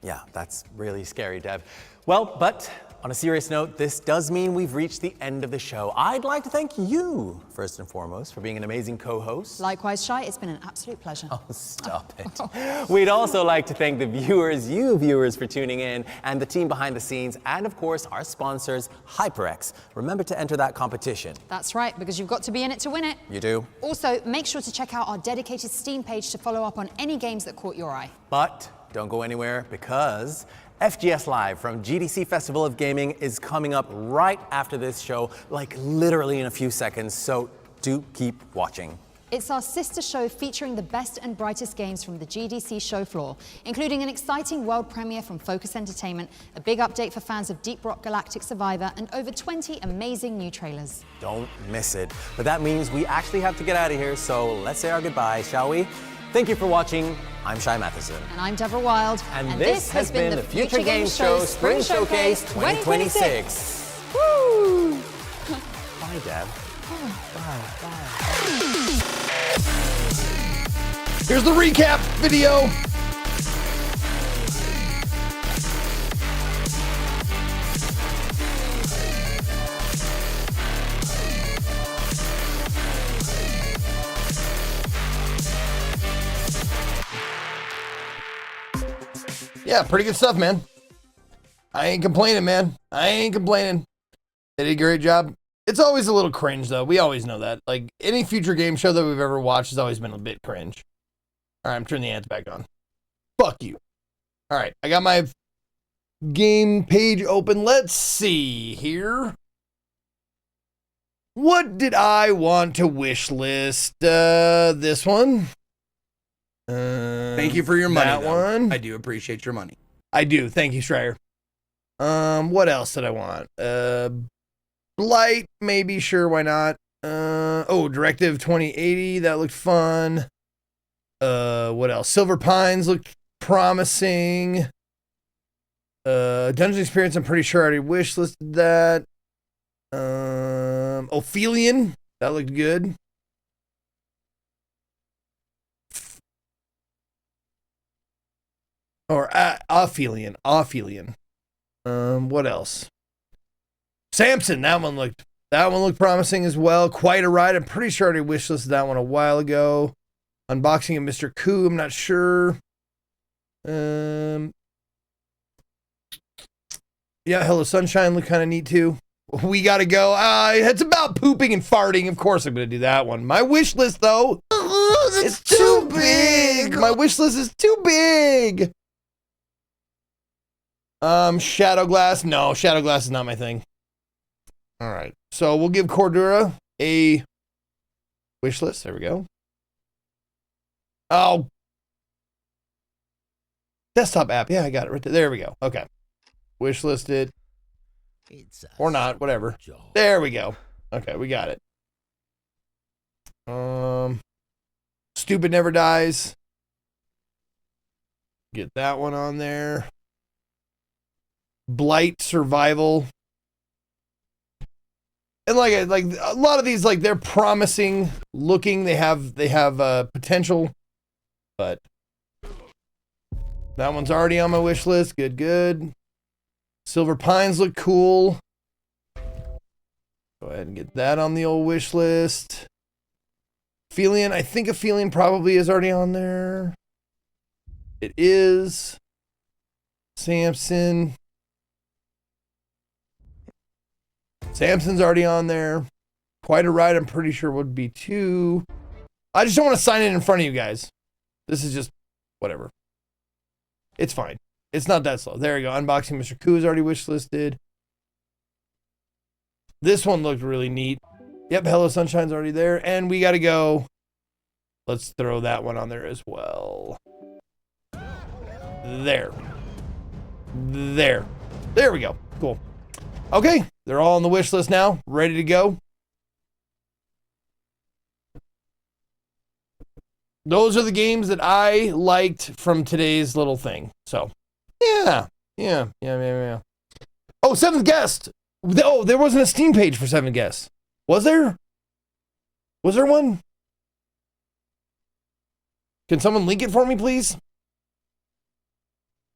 [SPEAKER 10] Yeah, that's really scary, Dev. Well, but on a serious note, this does mean we've reached the end of the show. I'd like to thank you, first and foremost, for being an amazing co-host.
[SPEAKER 9] Likewise, Shai, it's been an absolute pleasure.
[SPEAKER 10] Oh, stop it. We'd also like to thank the viewers, you viewers, for tuning in, and the team behind the scenes, and of course, our sponsors, HyperX. Remember to enter that competition.
[SPEAKER 9] That's right, because you've got to be in it to win it.
[SPEAKER 10] You do?
[SPEAKER 9] Also, make sure to check out our dedicated Steam page to follow up on any games that caught your eye.
[SPEAKER 10] But don't go anywhere, because FGS Live from GDC Festival of Gaming is coming up right after this show, like literally in a few seconds, so do keep watching.
[SPEAKER 9] It's our sister show featuring the best and brightest games from the GDC show floor, including an exciting world premiere from Focus Entertainment, a big update for fans of Deep Rock Galactic Survivor, and over 20 amazing new trailers.
[SPEAKER 10] Don't miss it. But that means we actually have to get out of here, so let's say our goodbyes, shall we? Thank you for watching. I'm Shai Matheson.
[SPEAKER 9] And I'm Deborah Wild.
[SPEAKER 10] And this has been the Future Games Show Spring Showcase 2026.
[SPEAKER 9] Woo!
[SPEAKER 10] Bye, Deb.
[SPEAKER 2] Here's the recap video. Yeah, pretty good stuff, man. I ain't complaining, man. I ain't complaining. They did a great job. It's always a little cringe, though. We always know that. Like, any future game show that we've ever watched has always been a bit cringe. All right, I'm turning the ads back on. Fuck you. All right, I got my game page open. Let's see here. What did I want to wish list? This one.
[SPEAKER 21] Thank you for your money,
[SPEAKER 2] That
[SPEAKER 21] though.
[SPEAKER 2] one.
[SPEAKER 21] I do appreciate your money.
[SPEAKER 2] I do. Thank you, Schreier. What else did I want? Blight, maybe, sure, why not? Directive 2080, that looked fun. What else? Silver Pines looked promising. Dungeon Experience, I'm pretty sure I already wish listed that. Ophelion, that looked good. Or Ophelion. What else? Samson, that one looked promising as well. Quite a ride. I'm pretty sure I already wishlisted that one a while ago. Unboxing of Mr. Koo, I'm not sure. Yeah, Hello Sunshine looked kind of neat too. We gotta go. It's about pooping and farting. Of course I'm gonna do that one. My wish list though, it's too big. My wish list is too big. Shadow Glass. No, Shadow Glass is not my thing. All right. So we'll give Cordura a wish list. There we go. Oh. Desktop app. Yeah, I got it right there. There we go. Okay. Wish listed. Or not, whatever. There we go. Okay, we got it. Stupid Never Dies. Get that one on there. Blight Survival. And like a lot of these, like, they're promising looking. They have potential, but that one's already on my wish list. Good. Silver Pines look cool. Go ahead and get that on the old wish list. Aphelion, I think Aphelion probably is already on there. It is. Samson. Samson's already on there. Quite a Ride, I'm pretty sure would be too. I just don't want to sign it in front of you guys. This is just whatever. It's fine. It's not that slow. There you go. Unboxing Mr. Koo is already wish listed. This one looked really neat. Yep, Hello Sunshine's already there. And we got to go. Let's throw that one on there as well. There. There. There we go. Cool. Okay, they're all on the wish list now. Ready to go. Those are the games that I liked from today's little thing. So, yeah. Oh, Seventh Guest. Oh, there wasn't a Steam page for Seventh Guest. Was there? Was there one? Can someone link it for me, please?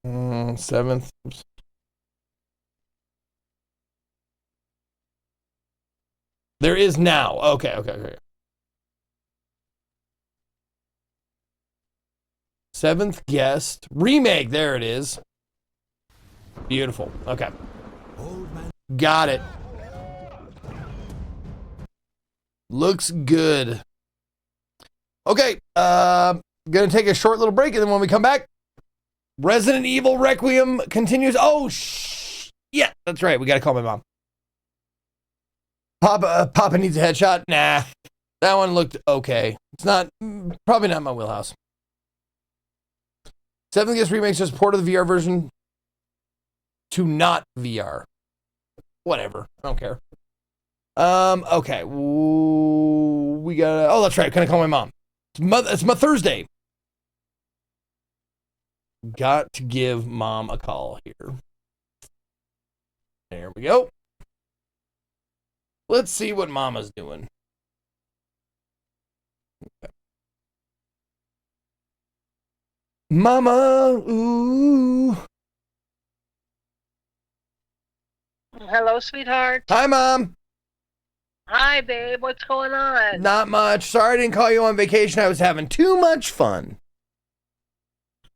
[SPEAKER 2] Seventh. Oops. There is now. Okay. Seventh Guest remake. There it is. Beautiful. Okay. Got it. Looks good. Okay. Gonna take a short little break, and then when we come back, Resident Evil Requiem continues. Oh, yeah, that's right. We gotta call my mom. Papa needs a headshot. Nah, that one looked okay. It's not, probably not my wheelhouse. Seventh Guest Remakes just ported the VR version to not VR. Whatever. I don't care. Okay. We got. Oh, that's right. Can I call my mom? It's my Thursday. Got to give mom a call here. There we go. Let's see what mama's doing. Okay. Mama, ooh.
[SPEAKER 3] Hello, sweetheart.
[SPEAKER 2] Hi, Mom.
[SPEAKER 3] Hi, babe. What's going on?
[SPEAKER 2] Not much. Sorry I didn't call you on vacation. I was having too much fun.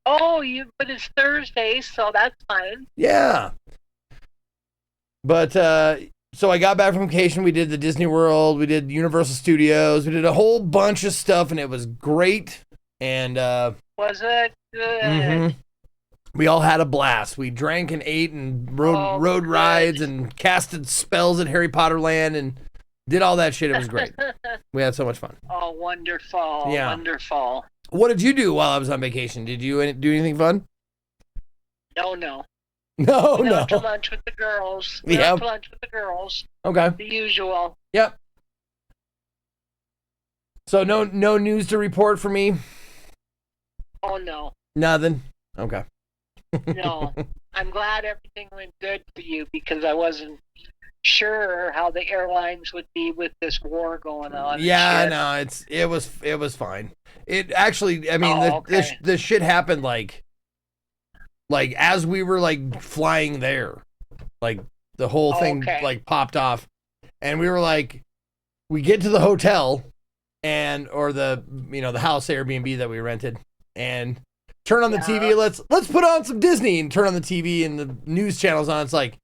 [SPEAKER 3] Oh, but it's Thursday, so that's fine.
[SPEAKER 2] Yeah. But, so I got back from vacation. We did the Disney World. We did Universal Studios. We did a whole bunch of stuff, and it was great. And,
[SPEAKER 3] was it good?
[SPEAKER 2] Mm-hmm. We all had a blast. We drank and ate and rode rides and casted spells at Harry Potter Land and did all that shit. It was great. We had so much fun.
[SPEAKER 3] Oh, wonderful.
[SPEAKER 2] Yeah.
[SPEAKER 3] Wonderful.
[SPEAKER 2] What did you do while I was on vacation? Did you do anything fun?
[SPEAKER 3] No.
[SPEAKER 2] No.
[SPEAKER 3] Went out to lunch with the girls.
[SPEAKER 2] Okay.
[SPEAKER 3] The usual.
[SPEAKER 2] Yep. So no news to report for me?
[SPEAKER 3] Oh, no.
[SPEAKER 2] Nothing? Okay.
[SPEAKER 3] No. I'm glad everything went good for you because I wasn't sure how the airlines would be with this war going on.
[SPEAKER 2] Yeah, no, it was fine. It actually, I mean, the shit happened like as we were like flying there, like the whole thing like popped off, and we were like, we get to the hotel or the house Airbnb that we rented and turn on the TV. Let's put on some Disney and turn on the TV and the news channels on. It's like,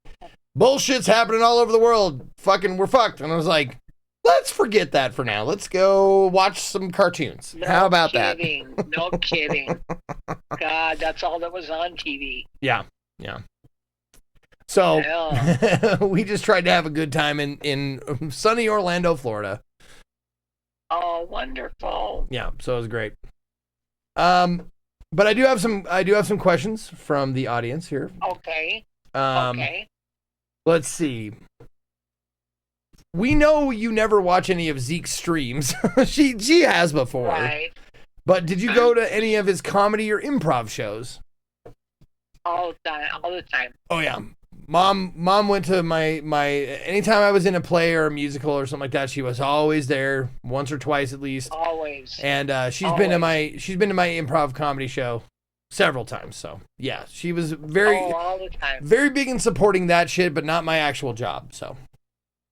[SPEAKER 2] bullshit's happening all over the world. Fucking, we're fucked. And I was like, let's forget that for now. Let's go watch some cartoons. How about that?
[SPEAKER 3] No kidding. God, that's all that was on TV.
[SPEAKER 2] Yeah. So we just tried to have a good time in sunny Orlando, Florida.
[SPEAKER 3] Oh, wonderful.
[SPEAKER 2] Yeah, so it was great. But I do have some questions from the audience here.
[SPEAKER 3] Okay.
[SPEAKER 2] Let's see. We know you never watch any of Zeke's streams. she has before.
[SPEAKER 3] Right.
[SPEAKER 2] But did you go to any of his comedy or improv shows?
[SPEAKER 3] All the time.
[SPEAKER 2] Oh yeah. Mom went to my anytime I was in a play or a musical or something like that, she was always there, once or twice at least.
[SPEAKER 3] Always.
[SPEAKER 2] And she's been to my improv comedy show several times. So yeah, she was
[SPEAKER 3] all the time.
[SPEAKER 2] very big in supporting that shit, but not my actual job. So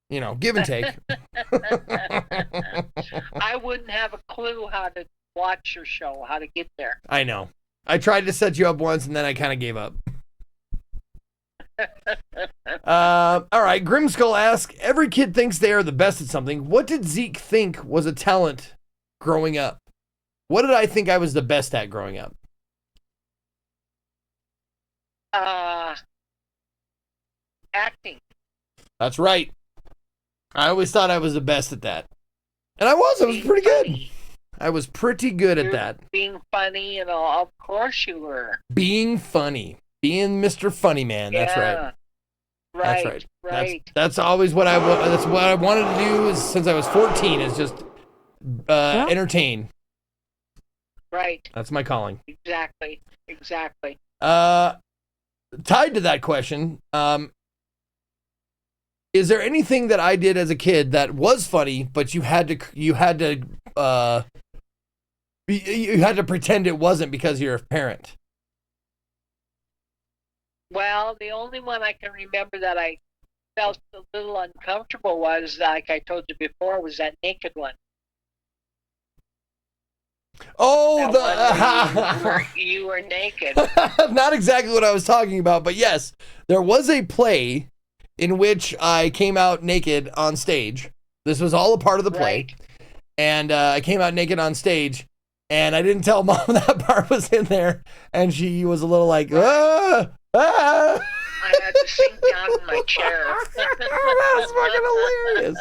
[SPEAKER 2] you know, give and take.
[SPEAKER 3] I wouldn't have a clue how to watch your show, how to get there.
[SPEAKER 2] I know. I tried to set you up once and then I kind of gave up. All right. Grimskull asks, every kid thinks they are the best at something. What did Zeke think was a talent growing up? What did I think I was the best at growing up?
[SPEAKER 3] Acting.
[SPEAKER 2] That's right. I always thought I was the best at that. And I was pretty good. I was pretty good at that.
[SPEAKER 3] Being funny and all. Of course you were.
[SPEAKER 2] Being funny. Being Mr. Funny Man. That's right.
[SPEAKER 3] Right.
[SPEAKER 2] That's right. That's always what that's what I wanted to do is, since I was 14, is just entertain.
[SPEAKER 3] Right.
[SPEAKER 2] That's my calling.
[SPEAKER 3] Exactly.
[SPEAKER 2] Tied to that question, is there anything that I did as a kid that was funny, but you had to pretend it wasn't because you're a parent?
[SPEAKER 3] Well, the only one I can remember that I felt a little uncomfortable was, like I told you before, was that naked one.
[SPEAKER 2] Oh,
[SPEAKER 3] you were naked.
[SPEAKER 2] Not exactly what I was talking about, but yes, there was a play in which I came out naked on stage. This was all a part of the play. Right. And I came out naked on stage, and I didn't tell Mom that part was in there, and she was a little like, ah.
[SPEAKER 3] I had to sink down in my chair.
[SPEAKER 2] That's fucking hilarious.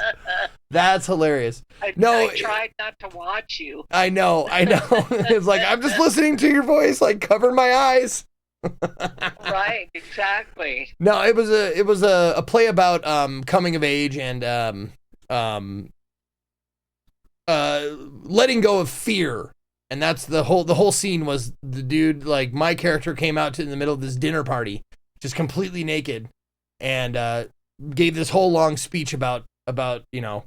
[SPEAKER 2] That's hilarious.
[SPEAKER 3] I tried not to watch you.
[SPEAKER 2] I know. It's like, I'm just listening to your voice, like, cover my eyes.
[SPEAKER 3] Right, exactly.
[SPEAKER 2] No, it was a play about coming of age and letting go of fear. And that's the whole scene was the dude, like, my character came out in the middle of this dinner party, just completely naked, and gave this whole long speech about you know,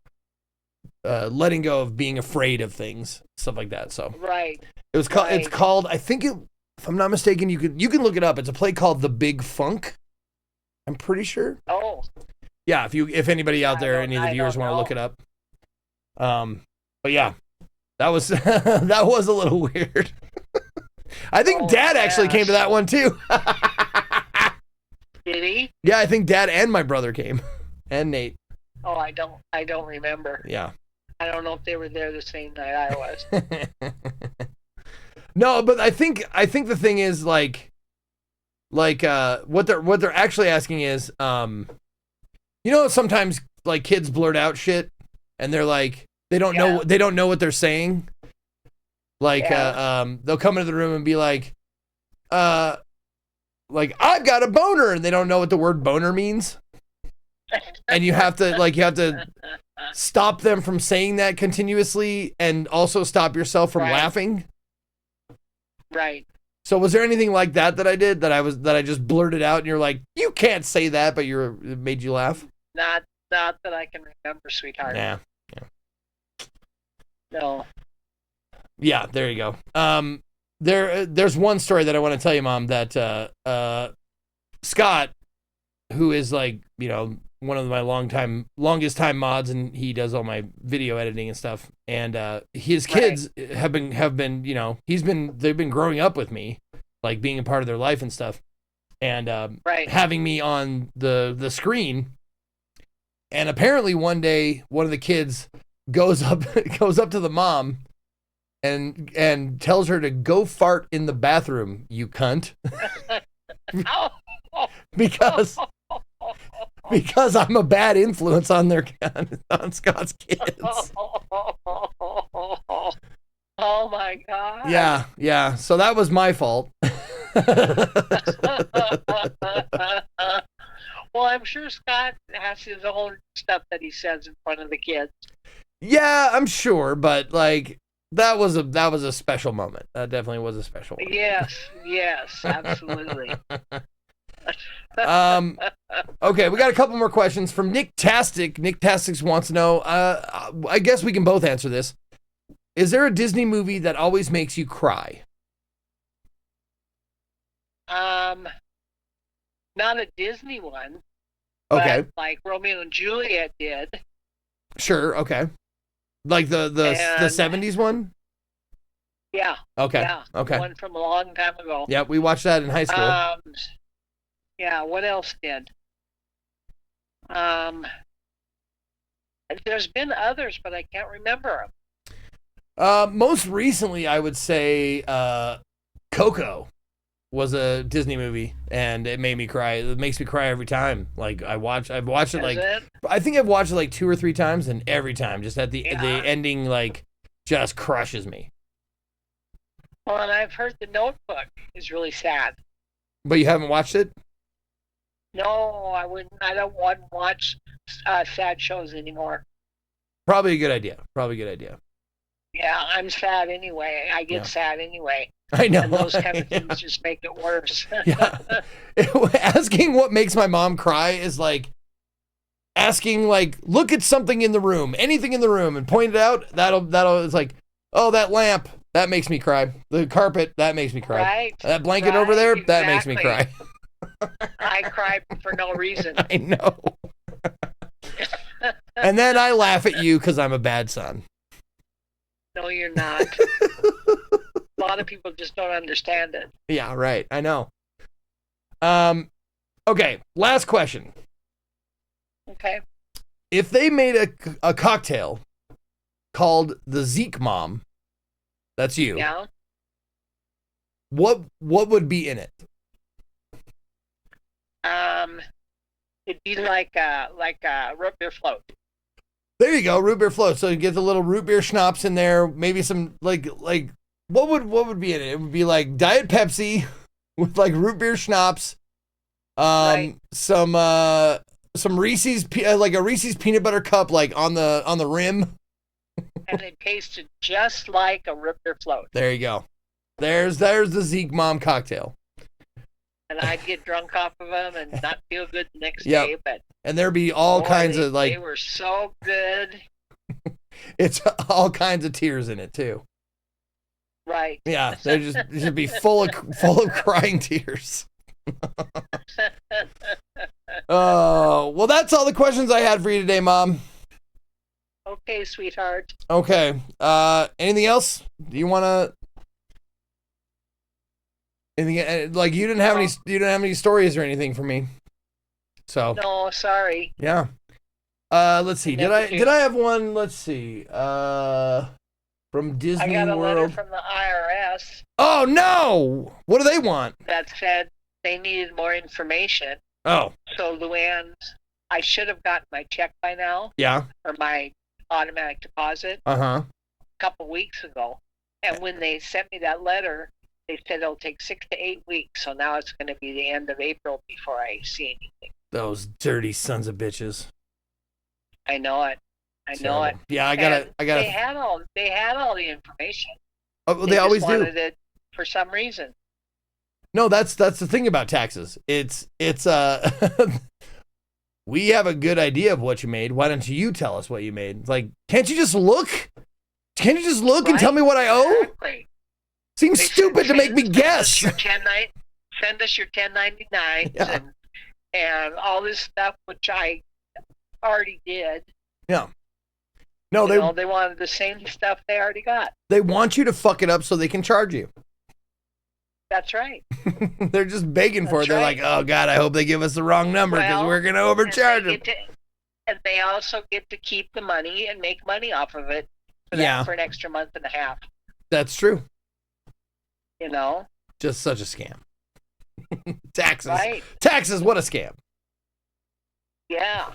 [SPEAKER 2] letting go of being afraid of things, stuff like that. So
[SPEAKER 3] right,
[SPEAKER 2] it was called. Right. It's called. I think it. If I'm not mistaken, you can look it up. It's a play called The Big Funk. I'm pretty sure.
[SPEAKER 3] Oh.
[SPEAKER 2] Yeah, if anybody out there, any of the viewers want to look it up. But yeah, that was that was a little weird. I think Dad actually came to that one too.
[SPEAKER 3] Did he?
[SPEAKER 2] Yeah, I think Dad and my brother came, and Nate.
[SPEAKER 3] Oh, I don't remember.
[SPEAKER 2] Yeah.
[SPEAKER 3] I don't know if they were there the same night I was.
[SPEAKER 2] No, but I think the thing is like what they're actually asking is, you know, sometimes like kids blurt out shit and they're like they don't know what they're saying. Like they'll come into the room and be like I've got a boner, and they don't know what the word boner means. And you have to stop them from saying that continuously, and also stop yourself from laughing.
[SPEAKER 3] Right.
[SPEAKER 2] So was there anything like that I did that I just blurted out and you're like, you can't say that, but it made you laugh?
[SPEAKER 3] Not that I can remember, sweetheart.
[SPEAKER 2] Yeah.
[SPEAKER 3] No.
[SPEAKER 2] Yeah, there you go. There's one story that I want to tell you, Mom, that Scott, who is like, you know, one of my longest time mods, and he does all my video editing and stuff. And his kids have been, you know, they've been growing up with me, like being a part of their life and stuff, and having me on the screen. And apparently one day, one of the kids goes up to the mom and tells her to go fart in the bathroom, you cunt. because I'm a bad influence on on Scott's kids.
[SPEAKER 3] Oh my God.
[SPEAKER 2] Yeah. So that was my fault.
[SPEAKER 3] Well, I'm sure Scott has his own stuff that he says in front of the kids.
[SPEAKER 2] Yeah, I'm sure, but like that was a special moment. That definitely was a special moment.
[SPEAKER 3] Yes, absolutely.
[SPEAKER 2] Okay, we got a couple more questions from Nick Tastic. Nick Tastic wants to know, I guess we can both answer this. Is there a Disney movie that always makes you cry?
[SPEAKER 3] Not a Disney one.
[SPEAKER 2] Okay.
[SPEAKER 3] But, like Romeo and Juliet did.
[SPEAKER 2] Sure. Okay. Like the 70s one.
[SPEAKER 3] Yeah.
[SPEAKER 2] Okay.
[SPEAKER 3] Yeah.
[SPEAKER 2] Okay.
[SPEAKER 3] One from a long time ago.
[SPEAKER 2] Yep, we watched that in high school.
[SPEAKER 3] Yeah. What else did? There's been others, but I can't remember them.
[SPEAKER 2] Most recently, I would say Coco was a Disney movie, and it made me cry. It makes me cry every time. Like I've watched it I think I've watched it like 2 or 3 times, and every time, just at the ending, like just crushes me.
[SPEAKER 3] Well, and I've heard The Notebook is really sad.
[SPEAKER 2] But you haven't watched it?
[SPEAKER 3] No, I wouldn't. I don't want to watch sad shows anymore.
[SPEAKER 2] Probably a good idea.
[SPEAKER 3] Yeah, I'm sad anyway. I get sad anyway.
[SPEAKER 2] I know.
[SPEAKER 3] And those kind of things just make it worse.
[SPEAKER 2] Asking what makes my mom cry is like asking, like, look at something in the room, anything in the room, and point it out. That'll it's like, oh, that lamp, that makes me cry. The carpet, that makes me cry.
[SPEAKER 3] Right.
[SPEAKER 2] That blanket over there, that makes me
[SPEAKER 3] exactly.
[SPEAKER 2] cry.
[SPEAKER 3] I cry for no reason.
[SPEAKER 2] I know. And then I laugh at you because I'm a bad son.
[SPEAKER 3] No, you're not. A lot of people just don't understand it.
[SPEAKER 2] Yeah, right. I know. Okay, last question.
[SPEAKER 3] Okay.
[SPEAKER 2] If they made a cocktail called the Zeke Mom, that's you.
[SPEAKER 3] Yeah.
[SPEAKER 2] What would be in it?
[SPEAKER 3] It'd be like a root beer float.
[SPEAKER 2] There you go, root beer float. So you get the little root beer schnapps in there, maybe some like what would be in it? It would be like Diet Pepsi with like root beer schnapps, some Reese's like a Reese's peanut butter cup like on the rim.
[SPEAKER 3] And it tasted just like a root beer float.
[SPEAKER 2] There you go. There's the Zeke Mom cocktail.
[SPEAKER 3] And I'd get drunk off of them and not feel good the next
[SPEAKER 2] Yep.
[SPEAKER 3] day. But
[SPEAKER 2] And there'd be all kinds of like
[SPEAKER 3] they were so good.
[SPEAKER 2] it's all kinds of tears in it too.
[SPEAKER 3] Right.
[SPEAKER 2] Yeah, they just be full of crying tears. Oh, well, that's all the questions I had for you today, Mom.
[SPEAKER 3] Okay, sweetheart.
[SPEAKER 2] Okay. Anything else? Do you want to? Anything like you didn't have any stories or anything for me? So.
[SPEAKER 3] No, sorry.
[SPEAKER 2] Yeah. Let's see. Did I have one? Let's see. From Disney
[SPEAKER 3] I got a letter
[SPEAKER 2] World.
[SPEAKER 3] from the IRS
[SPEAKER 2] Oh no! What do they want?
[SPEAKER 3] that said they needed more information.
[SPEAKER 2] Oh.
[SPEAKER 3] So Luann, I should have gotten my check by now.
[SPEAKER 2] Yeah.
[SPEAKER 3] Or my automatic deposit
[SPEAKER 2] Uh-huh.
[SPEAKER 3] a couple weeks ago. And when they sent me that letter, they said it'll take 6 to 8 weeks. So now it's going to be the end of April before I see anything.
[SPEAKER 2] Those dirty sons of bitches.
[SPEAKER 3] I know it. I know it.
[SPEAKER 2] Yeah, I
[SPEAKER 3] And
[SPEAKER 2] gotta.
[SPEAKER 3] They had all the information.
[SPEAKER 2] Oh, well, they always
[SPEAKER 3] just
[SPEAKER 2] do.
[SPEAKER 3] wanted it for some reason.
[SPEAKER 2] No, that's the thing about taxes. It's we have a good idea of what you made. Why don't you tell us what you made? It's like, can't you just look? Can't you just look and tell me what I owe?
[SPEAKER 3] Exactly.
[SPEAKER 2] Seems stupid to make me guess.
[SPEAKER 3] Send us your 1099s and all this stuff, which I already did.
[SPEAKER 2] Yeah. No,
[SPEAKER 3] They wanted the same stuff they already got.
[SPEAKER 2] they want you to fuck it up so they can charge you.
[SPEAKER 3] That's right.
[SPEAKER 2] They're just begging for it.
[SPEAKER 3] That's
[SPEAKER 2] They're
[SPEAKER 3] right.
[SPEAKER 2] like, oh God, I hope they give us the wrong number because
[SPEAKER 3] Well,
[SPEAKER 2] we're gonna overcharge
[SPEAKER 3] and they
[SPEAKER 2] them.
[SPEAKER 3] get to- and they also get to keep the money and make money off of it for an extra month and a half.
[SPEAKER 2] That's true.
[SPEAKER 3] You know?
[SPEAKER 2] Just such a scam. Taxes.
[SPEAKER 3] Right.
[SPEAKER 2] Taxes. What a scam.
[SPEAKER 3] Yeah.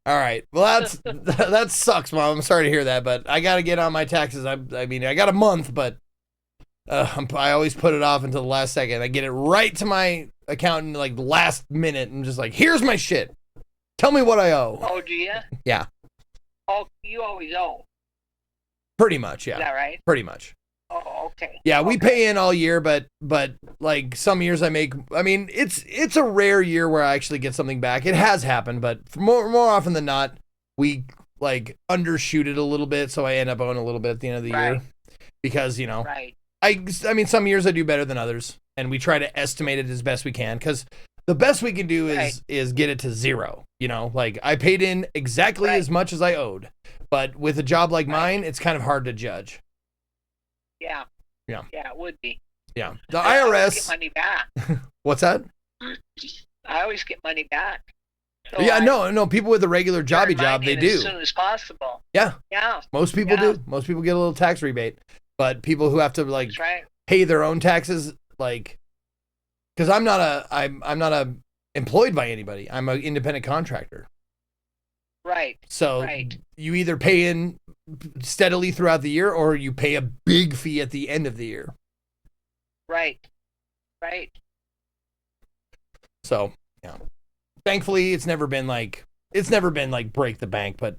[SPEAKER 2] All right. Well, that sucks, Mom. I'm sorry to hear that, but I got to get on my taxes. I mean, I got a month, but I always put it off until the last second. I get it right to my accountant like the last minute and just like, here's my shit. Tell me what I owe.
[SPEAKER 3] Oh, do you?
[SPEAKER 2] Yeah.
[SPEAKER 3] Oh, you always owe.
[SPEAKER 2] Pretty much, yeah.
[SPEAKER 3] Is that right?
[SPEAKER 2] Pretty much.
[SPEAKER 3] Oh, okay.
[SPEAKER 2] Yeah, we pay in all year, but like some years I mean, it's a rare year where I actually get something back. It has happened, but more often than not, we like undershoot it a little bit, so I end up owing a little bit at the end of the year because, you know,
[SPEAKER 3] Right.
[SPEAKER 2] I mean, some years I do better than others, and we try to estimate it as best we can because the best we can do is get it to zero. You know, like I paid in exactly as much as I owed, but with a job like mine, it's kind of hard to judge.
[SPEAKER 3] Yeah.
[SPEAKER 2] Yeah.
[SPEAKER 3] Yeah, it would be.
[SPEAKER 2] Yeah. The
[SPEAKER 3] I always
[SPEAKER 2] IRS.
[SPEAKER 3] get money back.
[SPEAKER 2] What's that?
[SPEAKER 3] I always get money back. So
[SPEAKER 2] Yeah, no. People with a regular jobby job, they do.
[SPEAKER 3] As soon as possible.
[SPEAKER 2] Yeah.
[SPEAKER 3] Yeah.
[SPEAKER 2] Most people do. Most people get a little tax rebate, but people who have to like pay their own taxes, like, because I'm not a employed by anybody. I'm an independent contractor.
[SPEAKER 3] Right.
[SPEAKER 2] So you either pay in steadily throughout the year, or you pay a big fee at the end of the year.
[SPEAKER 3] Right. Right.
[SPEAKER 2] So yeah. Thankfully, it's never been like break the bank, but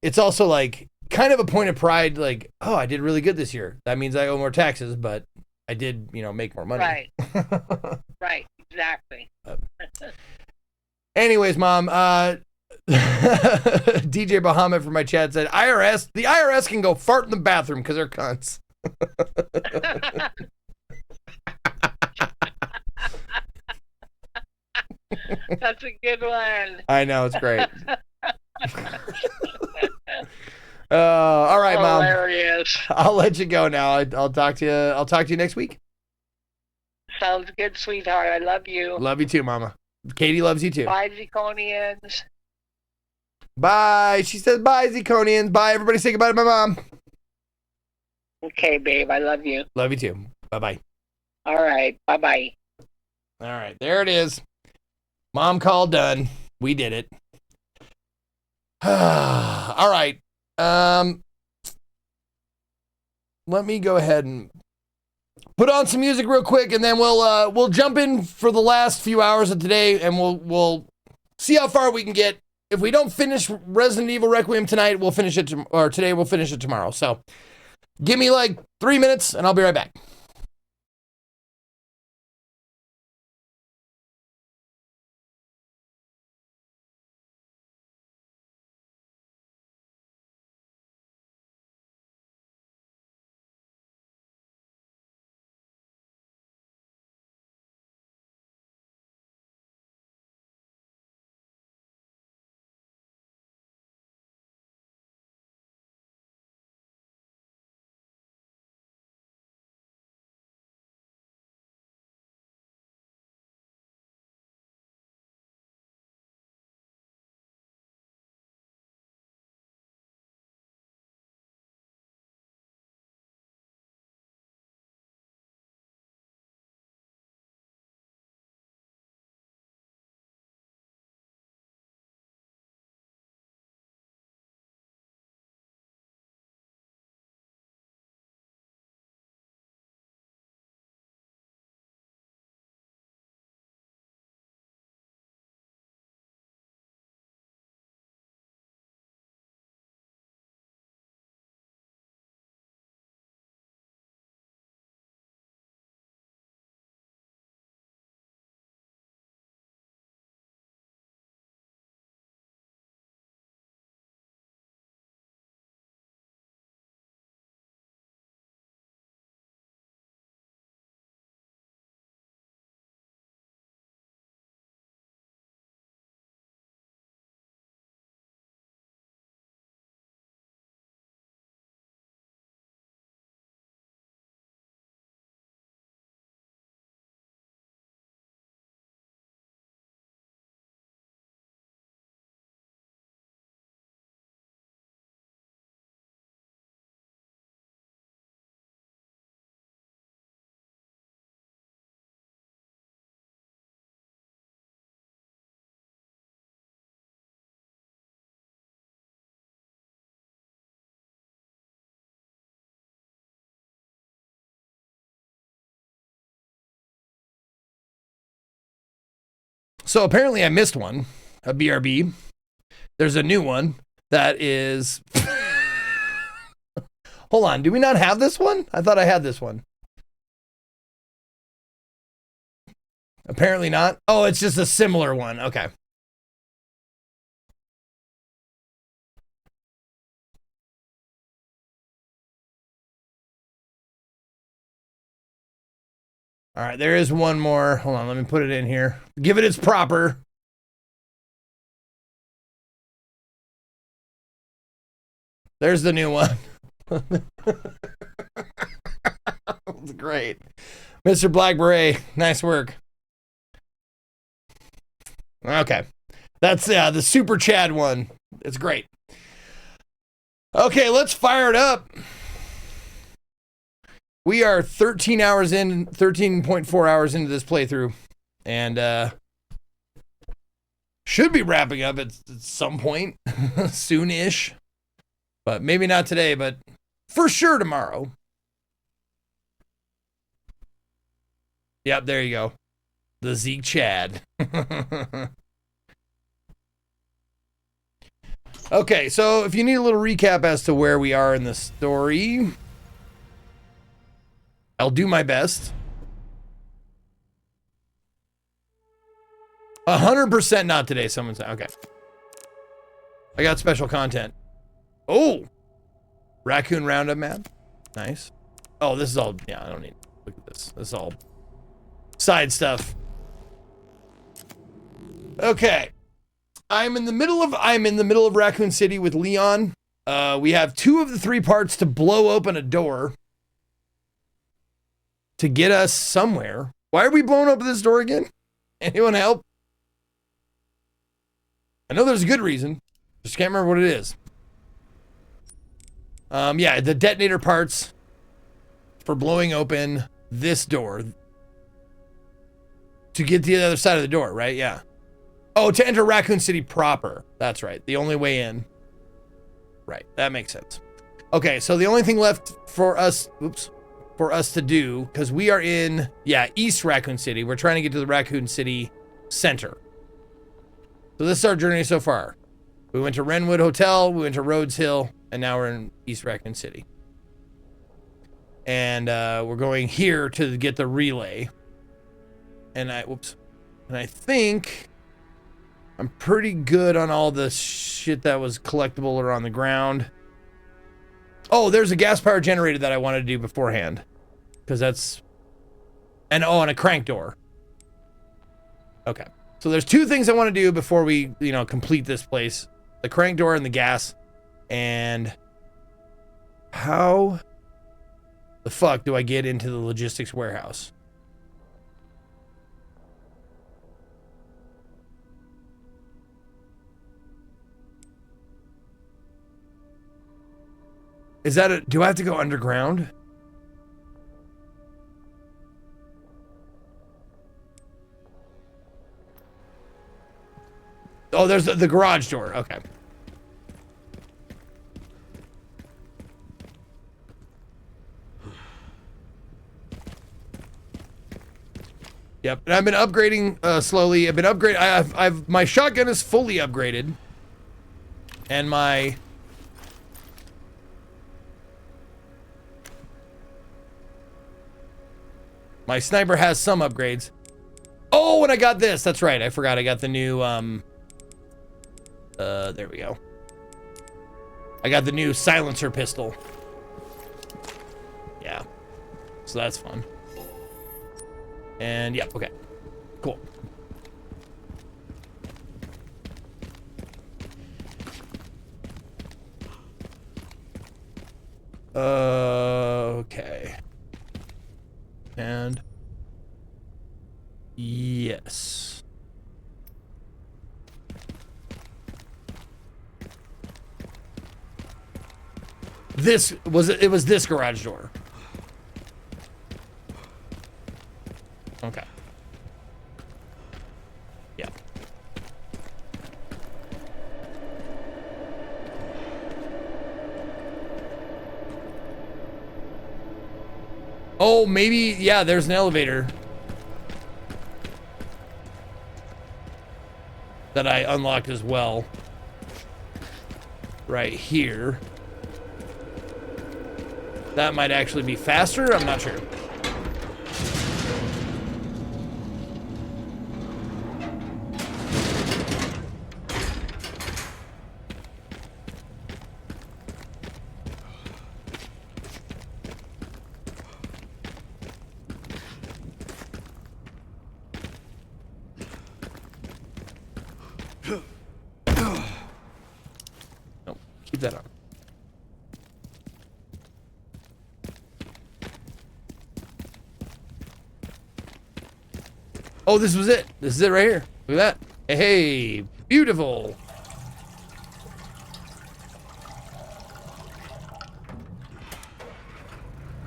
[SPEAKER 2] it's also like kind of a point of pride, like, oh, I did really good this year. That means I owe more taxes, but I did, make more money.
[SPEAKER 3] Right. Right. Exactly.
[SPEAKER 2] Anyways, Mom, DJ Bahamut from my chat said, the IRS can go fart in the bathroom because they're cunts.
[SPEAKER 3] That's a good one.
[SPEAKER 2] I know, it's great. All right, Mom.
[SPEAKER 3] Hilarious.
[SPEAKER 2] I'll let you go now. I'll talk to you next week.
[SPEAKER 3] Sounds good, sweetheart. I love you.
[SPEAKER 2] Love you too, Mama. Katie loves you too.
[SPEAKER 3] Bye, Zirconians.
[SPEAKER 2] Bye. She says bye, Zirconians. Bye. Everybody say goodbye to my mom.
[SPEAKER 3] Okay, babe. I love you.
[SPEAKER 2] Love you too. Bye-bye.
[SPEAKER 3] All right. Bye-bye.
[SPEAKER 2] All right. There it is. Mom call done. We did it. All right. Let me go ahead and put on some music real quick, and then we'll jump in for the last few hours of today, and we'll see how far we can get. If we don't finish Resident Evil Requiem tonight, we'll finish it today. We'll finish it tomorrow. So give me like 3 minutes, and I'll be right back. So apparently I missed one, a BRB. There's a new one that is... Hold on, do we not have this one? I thought I had this one. Apparently not. Oh, it's just a similar one. Okay. All right, there is one more. Hold on, let me put it in here. Give it its proper. There's the new one. That's great. Mr. Black Beret, nice work. Okay. That's the Super Chad one. It's great. Okay, let's fire it up. We are 13 hours in, 13.4 hours into this playthrough. And should be wrapping up at some point. Soon-ish. But maybe not today, but for sure tomorrow. Yep, there you go. The Zeke Chad. Okay, so if you need a little recap as to where we are in the story, I'll do my best. 100% not today, someone said. Okay. I got special content. Oh! Raccoon Roundup map. Nice. Oh, this is all... Yeah, I don't need... Look at this. This is all side stuff. Okay. I'm in the middle of Raccoon City with Leon. We have 2 of the 3 parts to blow open a door to get us somewhere. Why are we blowing open this door again? Anyone help? I know there's a good reason. Just can't remember what it is. Yeah, the detonator parts for blowing open this door to get to the other side of the door, right? Yeah. Oh, to enter Raccoon City proper. That's right. The only way in. Right. That makes sense. Okay, so the only thing left for us, for us to do, because we are in, East Raccoon City. We're trying to get to the Raccoon City center. So this is our journey so far. We went to Renwood Hotel, we went to Rhodes Hill, and now we're in East Raccoon City. And we're going here to get the relay. And I think I'm pretty good on all the shit that was collectible or on the ground. Oh, there's a gas power generator that I wanted to do beforehand. Because that's... And a crank door. Okay. So there's 2 things I want to do before we, complete this place. The crank door and the gas. And how the fuck do I get into the logistics warehouse? Is that do I have to go underground? Oh, there's the garage door. Okay. Yep, and I've been upgrading slowly. I've been upgrading. My shotgun is fully upgraded, and my sniper has some upgrades. Oh, and I got this. That's right. I forgot. I got the new there we go. I got the new silencer pistol. Yeah. So that's fun. And yeah, okay. Cool. Okay. And yes. It was this garage door. Okay. Yeah. Oh, maybe, yeah, there's an elevator that I unlocked as well. Right here. That might actually be faster, I'm not sure. Oh, this was it. This is it right here. Look at that. Hey, beautiful.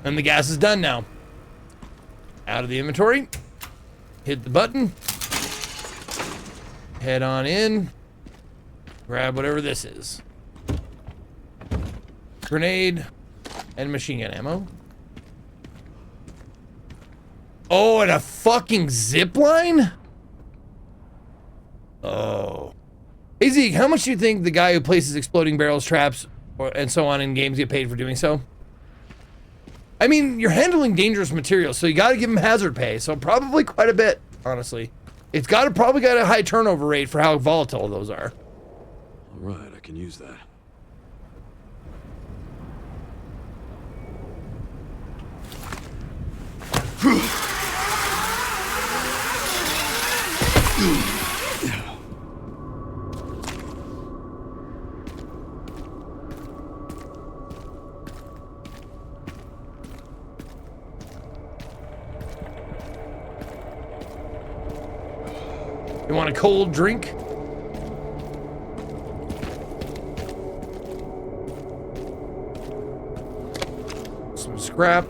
[SPEAKER 2] And the gas is done now. Out of the inventory. Hit the button. Head on in. Grab whatever this is. Grenade and machine gun ammo. Oh, and a fucking zip line? Oh. Hey Zeke, how much do you think the guy who places exploding barrels, traps, and so on in games get paid for doing so? I mean, you're handling dangerous materials, so you gotta give him hazard pay, so probably quite a bit, honestly. It's probably got a high turnover rate for how volatile those are.
[SPEAKER 8] All right, I can use that.
[SPEAKER 2] You want a cold drink? Some scrap.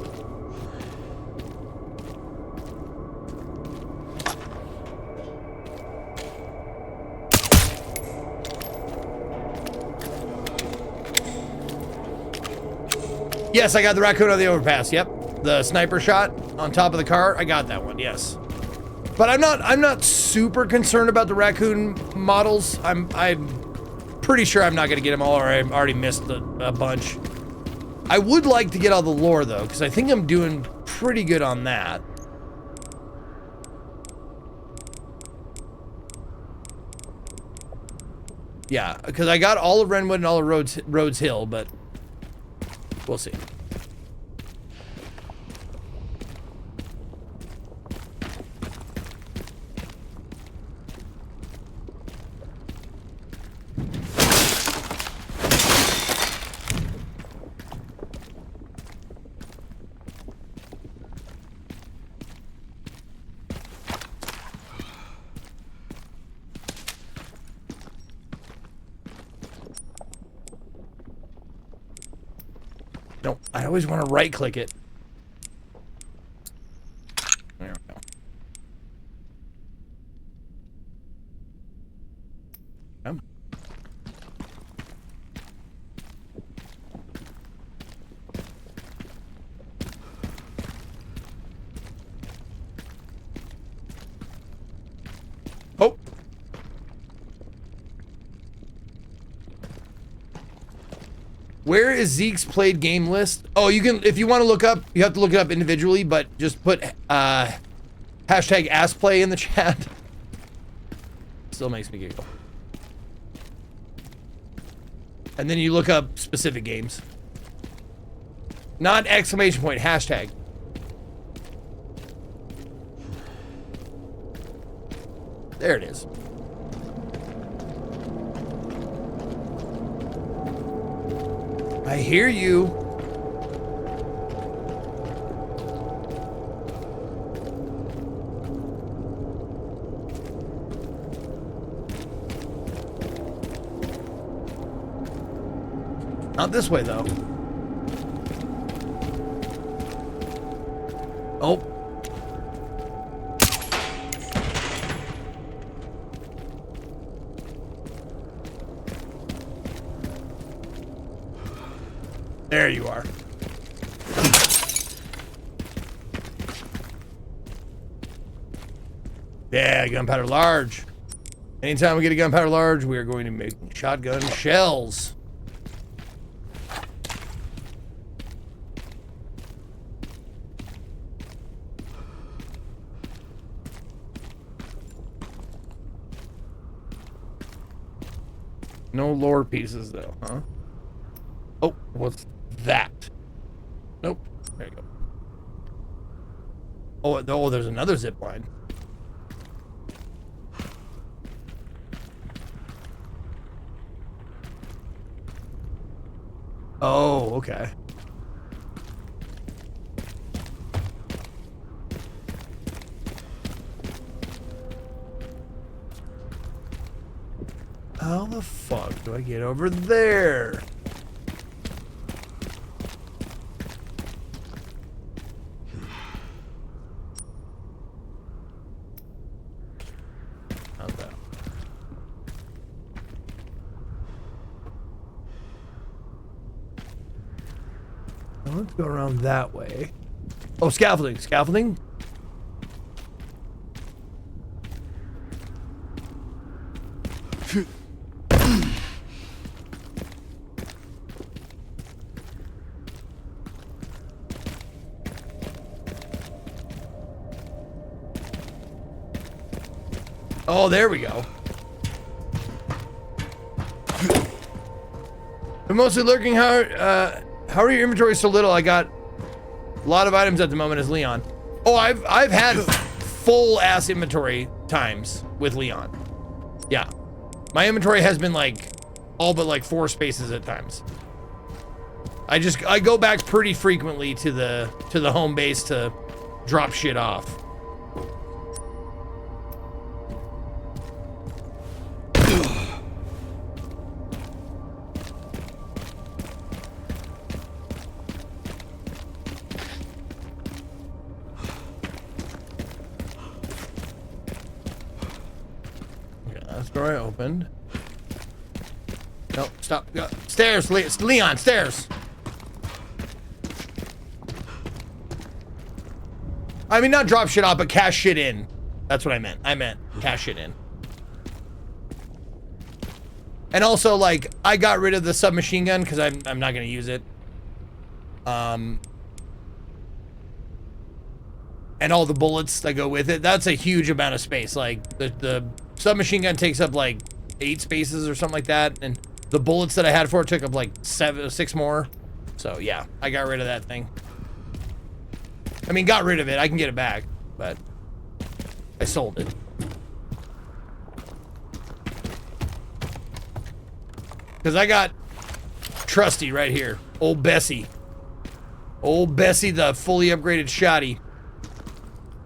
[SPEAKER 2] Yes, I got the raccoon on the overpass. Yep. The sniper shot on top of the car. I got that one. Yes. But I'm not super concerned about the raccoon models. I'm pretty sure I'm not gonna get them all, or I've already missed a bunch. I would like to get all the lore though, because I think I'm doing pretty good on that. Yeah, because I got all of Renwood and all of Rhodes Hill, but we'll see. No, I always want to right click it. There we go. Come. Oh. Where is Zeke's played game list? Oh, you can, if you want to look up, you have to look it up individually, but just put hashtag AskPlay in the chat. Still makes me giggle. And then you look up specific games. Not exclamation point, hashtag. There it is. I hear you. Not this way, though. Oh. There you are. Yeah, gunpowder large. Anytime we get a gunpowder large, we are going to make shotgun shells. No lore pieces, though, huh? Oh, what's that? Nope. There you go. Oh, there's another zip line. Oh, okay. How the fuck do I get over there? How's that? Well, let's go around that way. Oh, scaffolding. Scaffolding? Oh, there we go. I'm mostly lurking. How are your inventories so little? I got a lot of items at the moment as Leon. Oh, I've had full ass inventory times with Leon. Yeah, my inventory has been like all but like 4 spaces at times. I go back pretty frequently to the home base to drop shit off. Door I opened. No, stop. Go. Stairs, Leon, stairs. I mean, not drop shit off, but cash shit in. That's what I meant. I meant cash shit in. And also, like, I got rid of the submachine gun because I'm not gonna use it. And all the bullets that go with it. That's a huge amount of space. Like the submachine gun takes up like 8 spaces or something like that, and the bullets that I had for it took up like 6 more. So yeah, I got rid of that thing. I mean, got rid of it. I can get it back, but I sold it. Because I got Trusty right here. Old Bessie. Old Bessie, the fully upgraded shotty.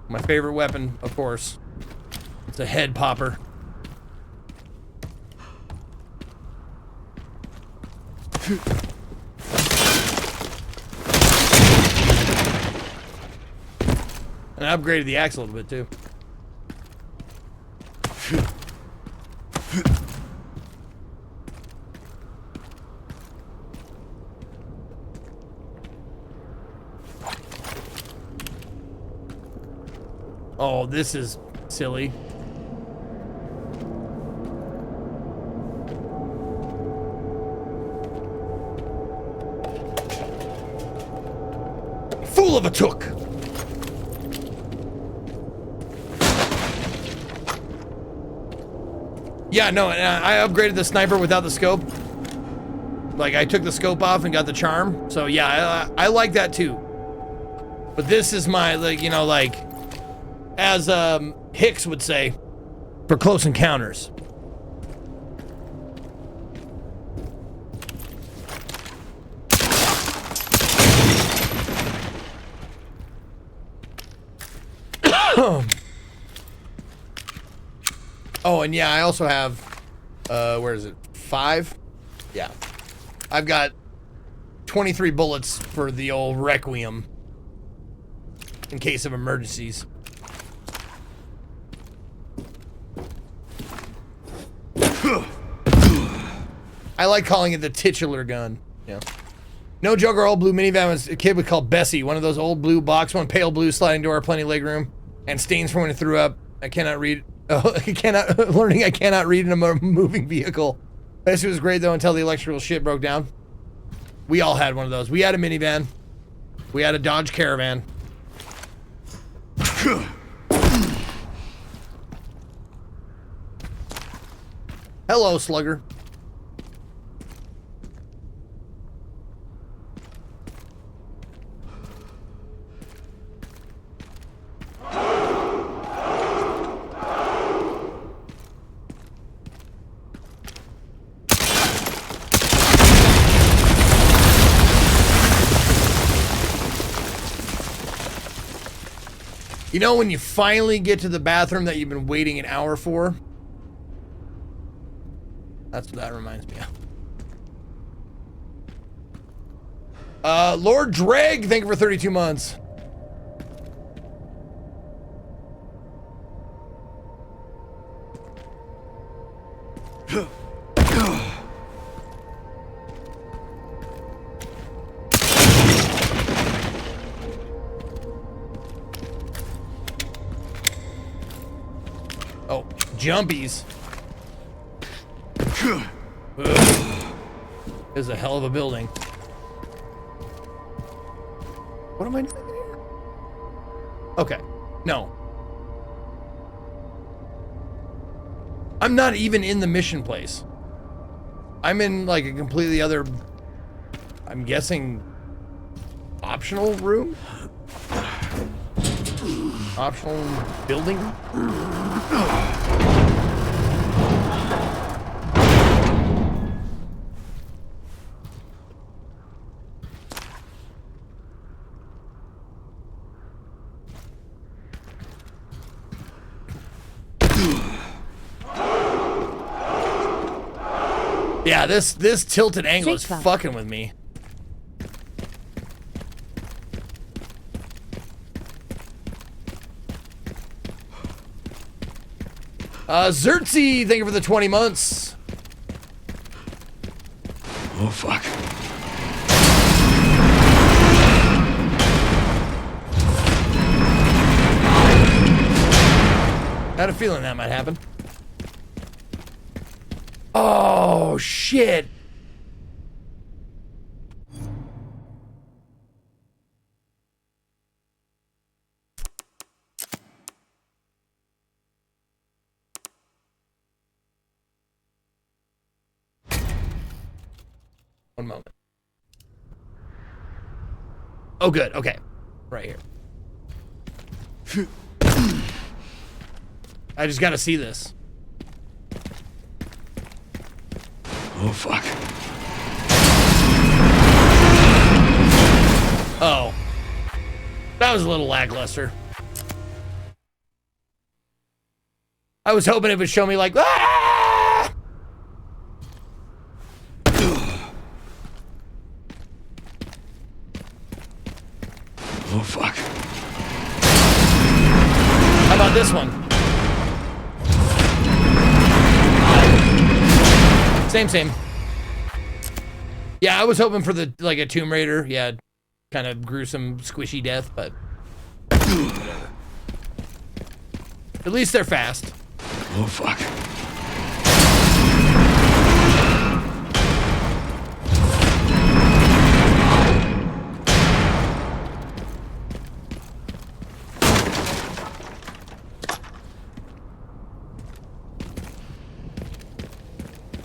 [SPEAKER 2] My favorite weapon, of course. It's a head popper. And I upgraded the axe a little bit too. Oh, this is silly. Fool of a took. Yeah, no, I upgraded the sniper without the scope. Like, I took the scope off and got the charm. So yeah, I like that too. But this is my, like, you know, like, as Hicks would say, for close encounters. Oh, and yeah, I also have, where is it? 5? Yeah. I've got 23 bullets for the old Requiem in case of emergencies. I like calling it the titular gun. Yeah. No joke, our old blue minivan was a kid we called Bessie. One of those old blue box, one pale blue sliding door, plenty of leg room, and stains from when it threw up. I cannot read. Oh, I cannot read in a moving vehicle. Bessie was great though until the electrical shit broke down. We all had one of those. We had a minivan. We had a Dodge Caravan. Hello, Slugger. You know when you finally get to the bathroom that you've been waiting an hour for? That's what that reminds me of. Lord Dreg, thank you for 32 months. Oh, jumpies. This is a hell of a building. What am I doing here? Okay, no. I'm not even in the mission place. I'm in like a completely other, I'm guessing, optional room? Optional building? Yeah, this tilted angle is fucking with me. Zertzi, thank you for the 20 months.
[SPEAKER 15] Oh, fuck.
[SPEAKER 2] Had a feeling that might happen. Oh, shit. One moment. Oh, good. Okay. Right here. I just gotta see this.
[SPEAKER 15] Oh, fuck.
[SPEAKER 2] Oh. That was a little lackluster. I was hoping it would show me like, ah!
[SPEAKER 15] Oh, fuck.
[SPEAKER 2] How about this one? Same. Yeah, I was hoping for the like a Tomb Raider, yeah, kind of gruesome, squishy death, but whatever. At least they're fast.
[SPEAKER 15] Oh, fuck.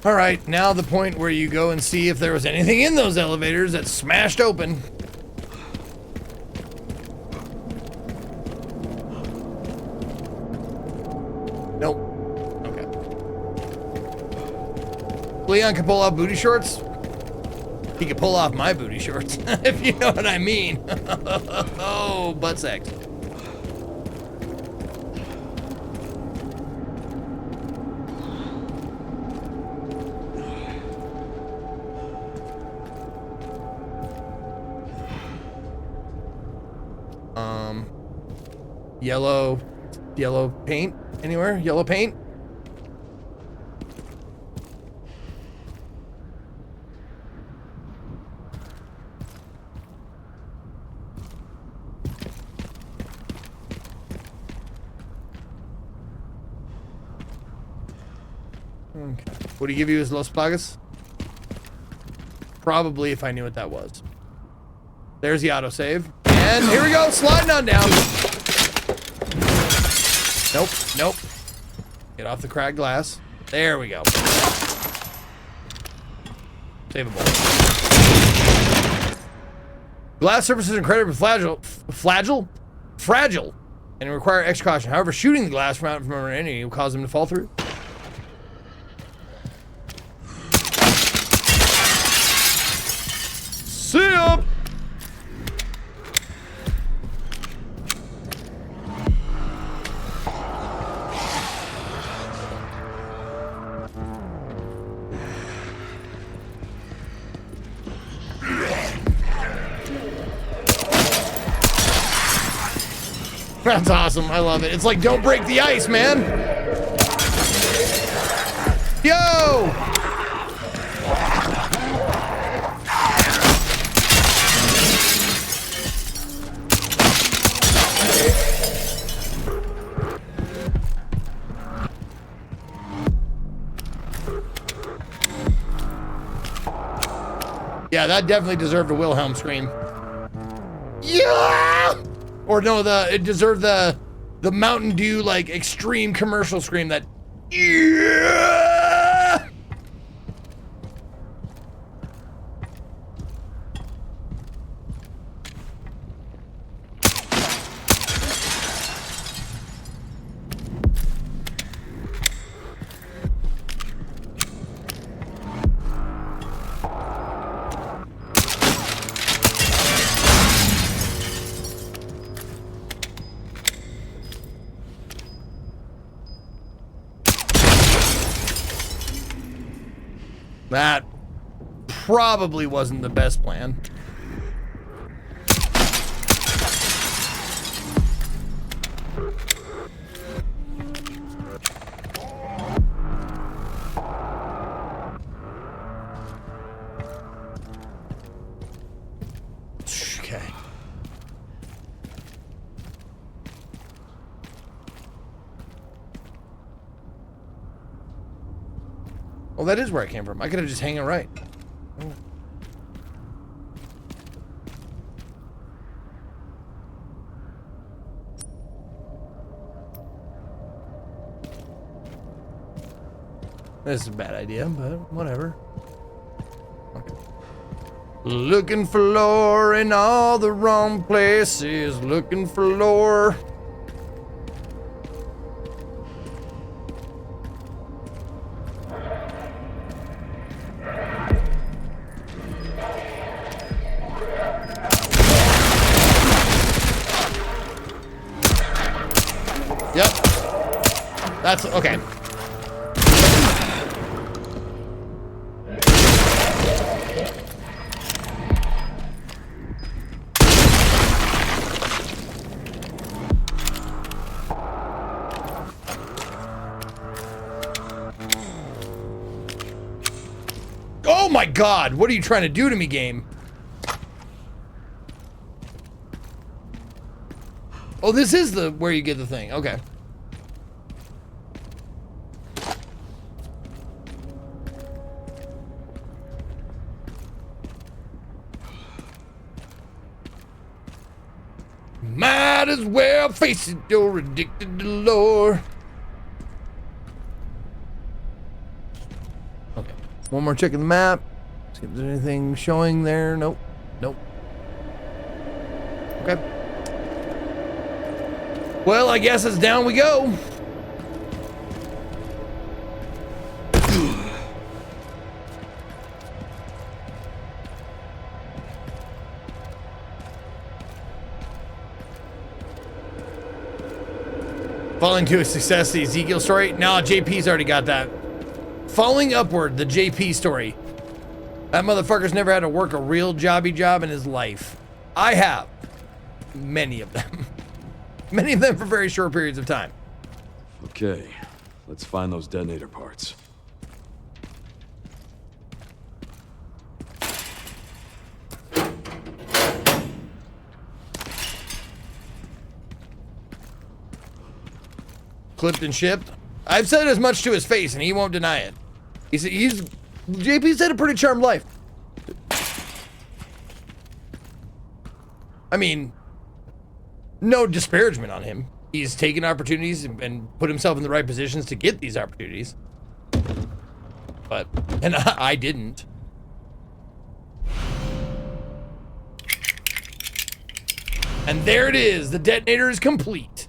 [SPEAKER 2] All right, now the point where you go and see if there was anything in those elevators that smashed open. Nope. Okay. Leon can pull off booty shorts. He can pull off my booty shorts, if you know what I mean. Oh, butt sex. Yellow paint anywhere? Yellow paint? Okay. Would he give you his Los Plagas? Probably if I knew what that was. There's the autosave. And here we go, sliding on down. Nope. Get off the cracked glass. There we go. Saveable. Glass surface is incredibly fragile, and require extra caution. However, shooting the glass from an enemy will cause them to fall through. See ya! That's awesome. I love it. It's like, don't break the ice, man. Yo! Yeah, that definitely deserved a Wilhelm scream. Yeah! Or no, it deserved the Mountain Dew like extreme commercial scream that yeah! That probably wasn't the best plan. Okay. Well, that is where I came from. I could have just hanging right. Oh. This is a bad idea, but whatever. Okay. Looking for lore in all the wrong places. Looking for lore. Yep. That's okay. Oh my God, what are you trying to do to me, game? Oh, this is the where you get the thing. Okay. Might as well face it, you're addicted to lore. Okay. One more check of the map. See if there's anything showing there. Nope. Nope. Okay. Well, I guess it's down we go. Falling to a success, the Ezekiel story. No, JP's already got that. Falling upward, the JP story. That motherfucker's never had to work a real jobby job in his life. I have. Many of them. Many of them for very short periods of time.
[SPEAKER 15] Okay, let's find those detonator parts.
[SPEAKER 2] Clipped and shipped. I've said as much to his face and he won't deny it. JP's had a pretty charmed life. I mean, no disparagement on him. He's taken opportunities and put himself in the right positions to get these opportunities. But, and I didn't. And there it is. The detonator is complete.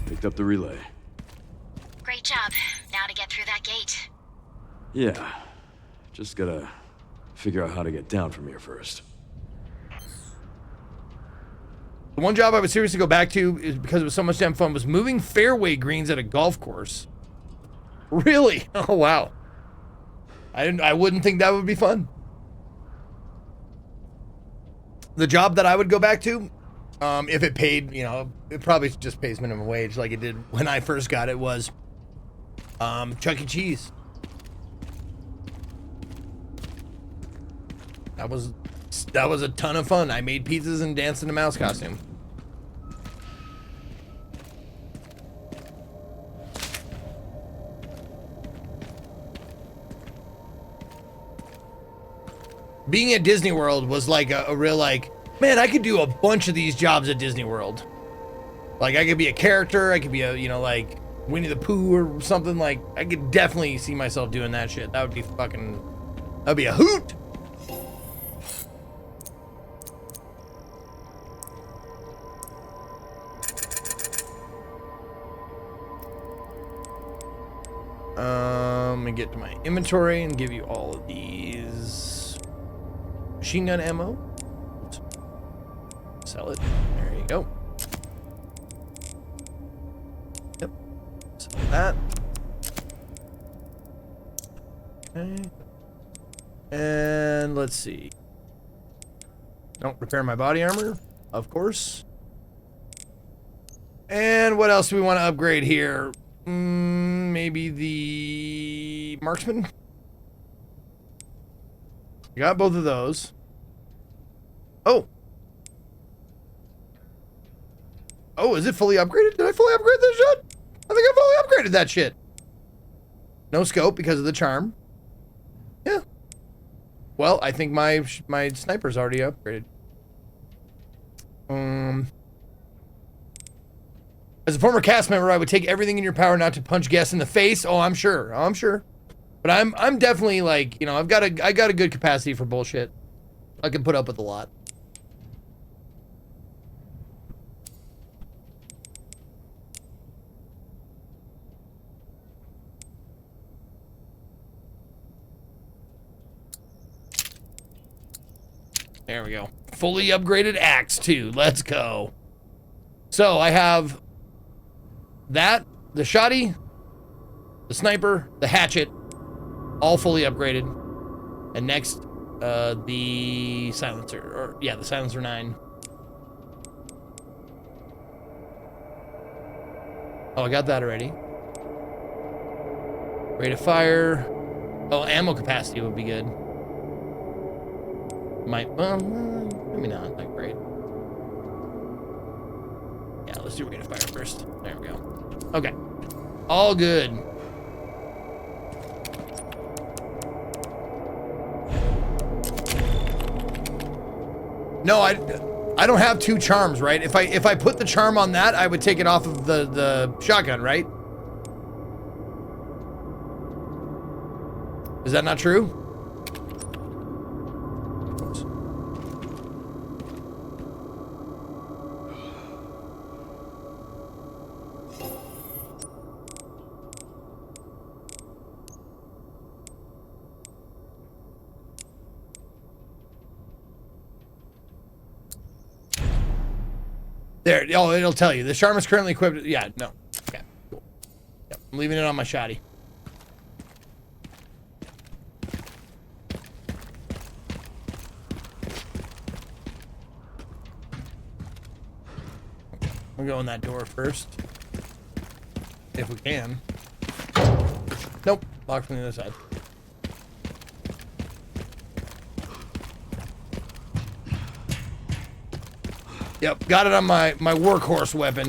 [SPEAKER 15] Picked up the relay.
[SPEAKER 22] Great job. Now to get through that gate.
[SPEAKER 15] Yeah, just gotta figure out how to get down from here first.
[SPEAKER 2] The one job I would seriously go back to is because it was so much damn fun was moving fairway greens at a golf course. Really? Oh wow. I wouldn't think that would be fun. The job that I would go back to, if it paid, you know, it probably just pays minimum wage like it did when I first got it, was Chuck E. Cheese. That was a ton of fun. I made pizzas and danced in a mouse costume. Being at Disney World was like a real like, man, I could do a bunch of these jobs at Disney World. Like I could be a character, I could be a, you know, like Winnie the Pooh or something. Like I could definitely see myself doing that shit. That would be fucking, that'd be a hoot. Let me get to my inventory and give you all of these machine gun ammo. Oops. Sell it. There you go. Yep. Sell that. Okay. And let's see. Don't repair my body armor, of course. And what else do we want to upgrade here? Maybe the marksman. Got both of those. Oh, is it fully upgraded? Did I fully upgrade this shit? I think I fully upgraded that shit. No scope because of the charm. Yeah. Well, I think my sniper's already upgraded. As a former cast member, I would take everything in your power not to punch guests in the face. Oh, I'm sure. But I'm definitely like, you know, I got a good capacity for bullshit. I can put up with a lot. There we go. Fully upgraded axe too. Let's go. So I have that, the shotty, the sniper, the hatchet, all fully upgraded. And next, the silencer, or yeah, the silencer 9. Oh, I got that already. Rate of fire. Oh, ammo capacity would be good. Maybe not that great. Yeah, let's do rate of fire first. There we go. Okay. All good. No, I don't have 2 charms, right? If I put the charm on that, I would take it off of the shotgun, right? Is that not true? There, oh, it'll tell you. The charm is currently equipped. Yeah, no. Okay, cool. Yep, I'm leaving it on my shotty. We'll go in that door first. If we can. Nope, locked from the other side. Yep, got it on my workhorse weapon.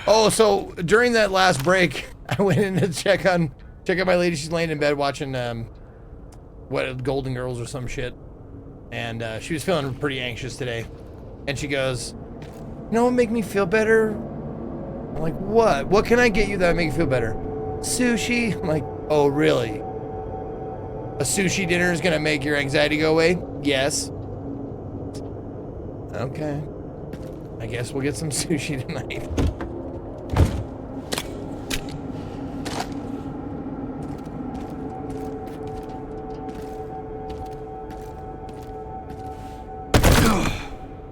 [SPEAKER 2] Oh, so during that last break, I went in to check on my lady. She's laying in bed watching what, Golden Girls or some shit, and she was feeling pretty anxious today. And she goes, "You know what make me feel better?" I'm like, "What? What can I get you that would make you feel better?" Sushi? I'm like, oh, really? A sushi dinner is gonna make your anxiety go away? Yes. Okay. I guess we'll get some sushi tonight.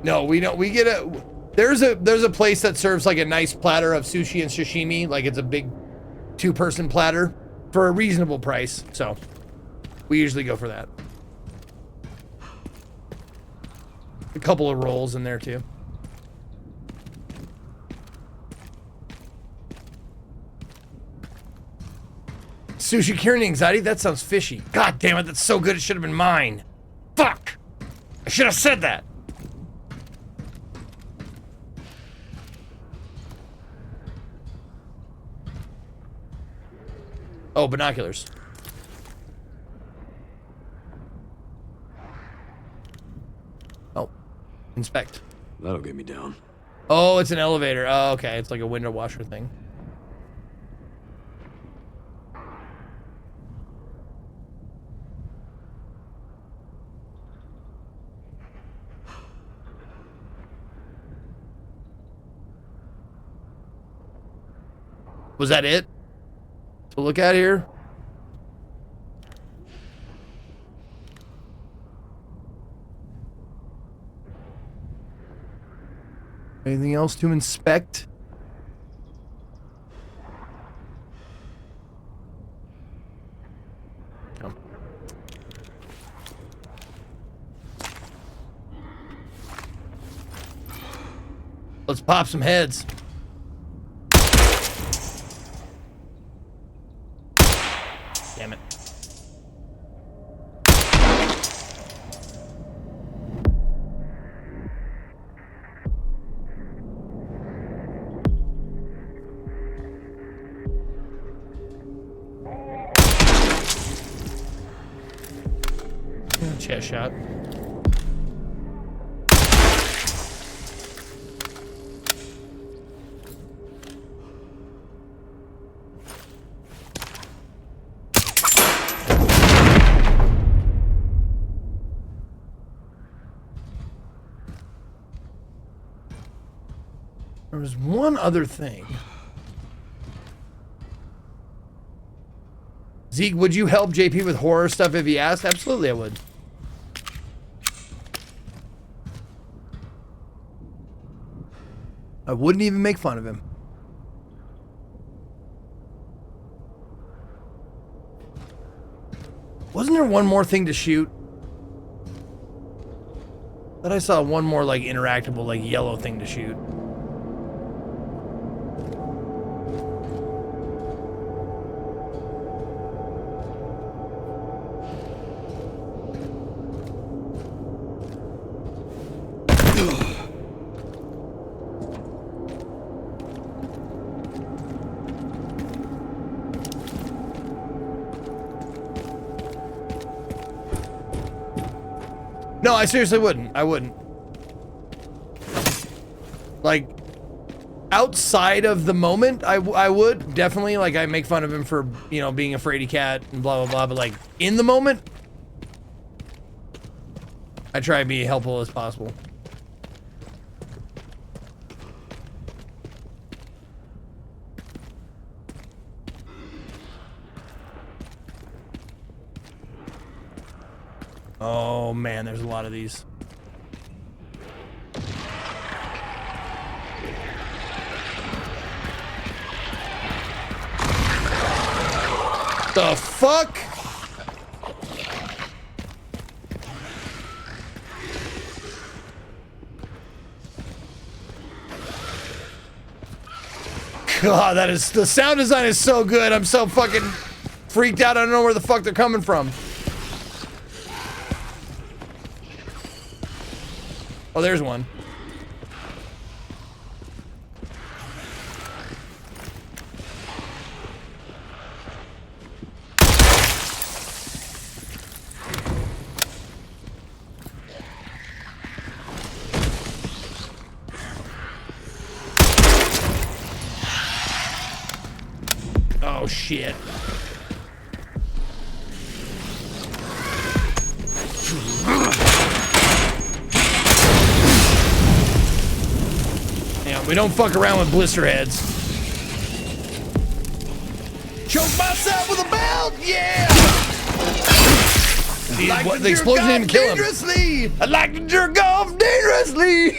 [SPEAKER 2] No, we don't. We get a. There's a place that serves like a nice platter of sushi and sashimi, like it's a big 2-person platter for a reasonable price. So we usually go for that. A couple of rolls in there too. Sushi curing anxiety? That sounds fishy. God damn it, that's so good it should have been mine. Fuck! I should have said that. Oh, binoculars. Oh, inspect.
[SPEAKER 15] That'll get me down.
[SPEAKER 2] Oh, it's an elevator. Oh, okay. It's like a window washer thing. Was that it? To look at here? Anything else to inspect? Come. Let's pop some heads. Damn it. Chest shot. There was one other thing. Zeke, would you help JP with horror stuff if he asked? Absolutely, I would. I wouldn't even make fun of him. Wasn't there one more thing to shoot? Thought I saw one more like interactable, like yellow thing to shoot. No, I seriously wouldn't. I wouldn't. Like, outside of the moment, I would definitely, like, I make fun of him for, you know, being a fraidy cat and blah, blah, blah. But, like, in the moment, I try to be helpful as possible. Oh man, there's a lot of these. The fuck? God, that is, the sound design is so good. I'm so fucking freaked out. I don't know where the fuck they're coming from. Oh, there's one. Oh Oh, shit. Yeah, we don't fuck around with blister heads. Choke myself with a belt, yeah! Like the explosion didn't kill him. Dangerously! I like to jerk off dangerously!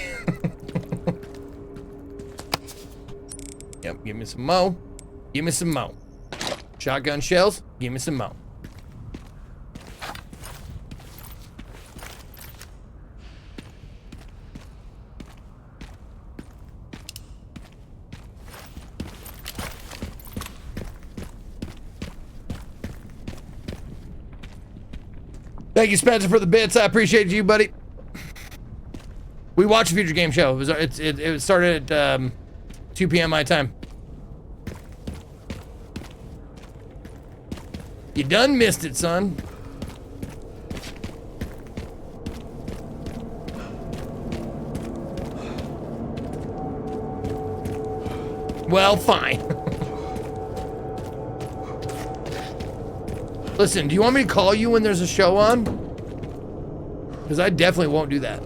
[SPEAKER 2] Yep, give me some mo. Give me some mo. Shotgun shells, give me some mo. Thank you, Spencer, for the bits. I appreciate you, buddy. We watched a Future Game Show. It started at 2 p.m. my time. You done missed it, son. Well, fine. Listen, do you want me to call you when there's a show on? Because I definitely won't do that.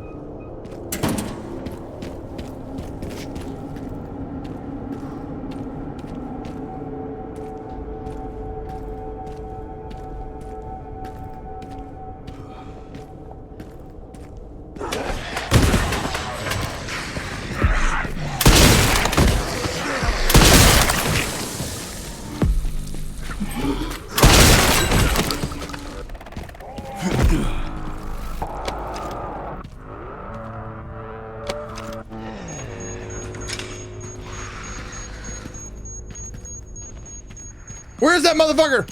[SPEAKER 2] Where's that motherfucker?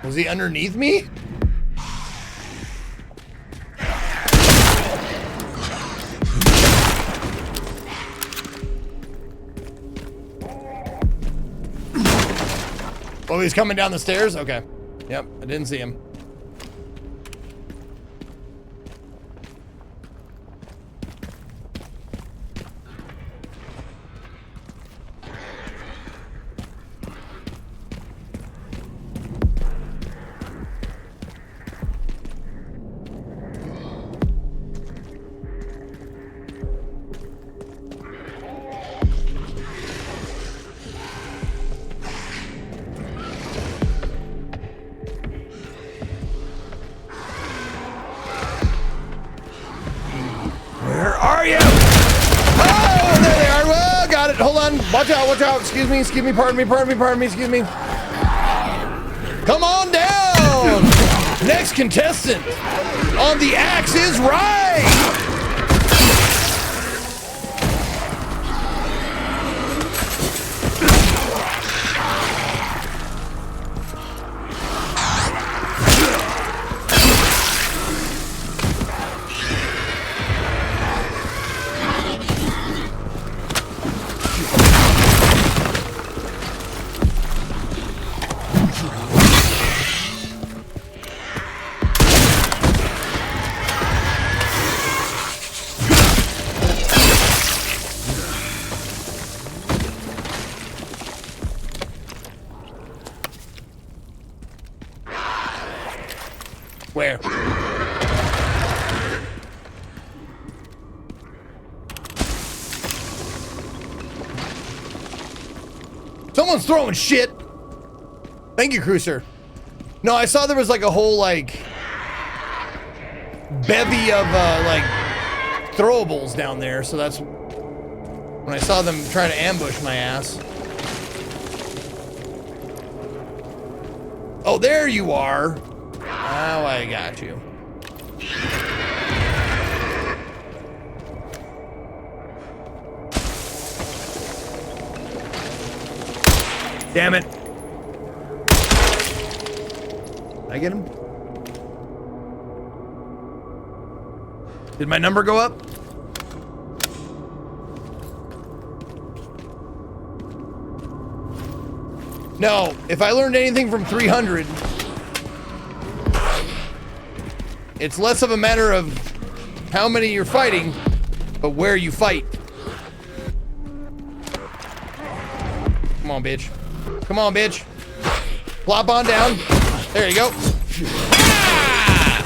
[SPEAKER 2] Was he underneath me? Oh, he's coming down the stairs? Okay. Yep, I didn't see him. Watch out, excuse me, pardon me, excuse me. Come on down! Next contestant on the axe is right! Where? Someone's throwing shit. Thank you, Cruiser. No, I saw there was like a whole like bevy of like throwables down there, so that's when I saw them trying to ambush my ass. Oh, there you are. Oh, I got you. Damn it. Did I get him? Did my number go up? No, if I learned anything from 300, it's less of a matter of how many you're fighting, but where you fight. Come on, bitch. Come on, bitch. Plop on down. There you go. Ah!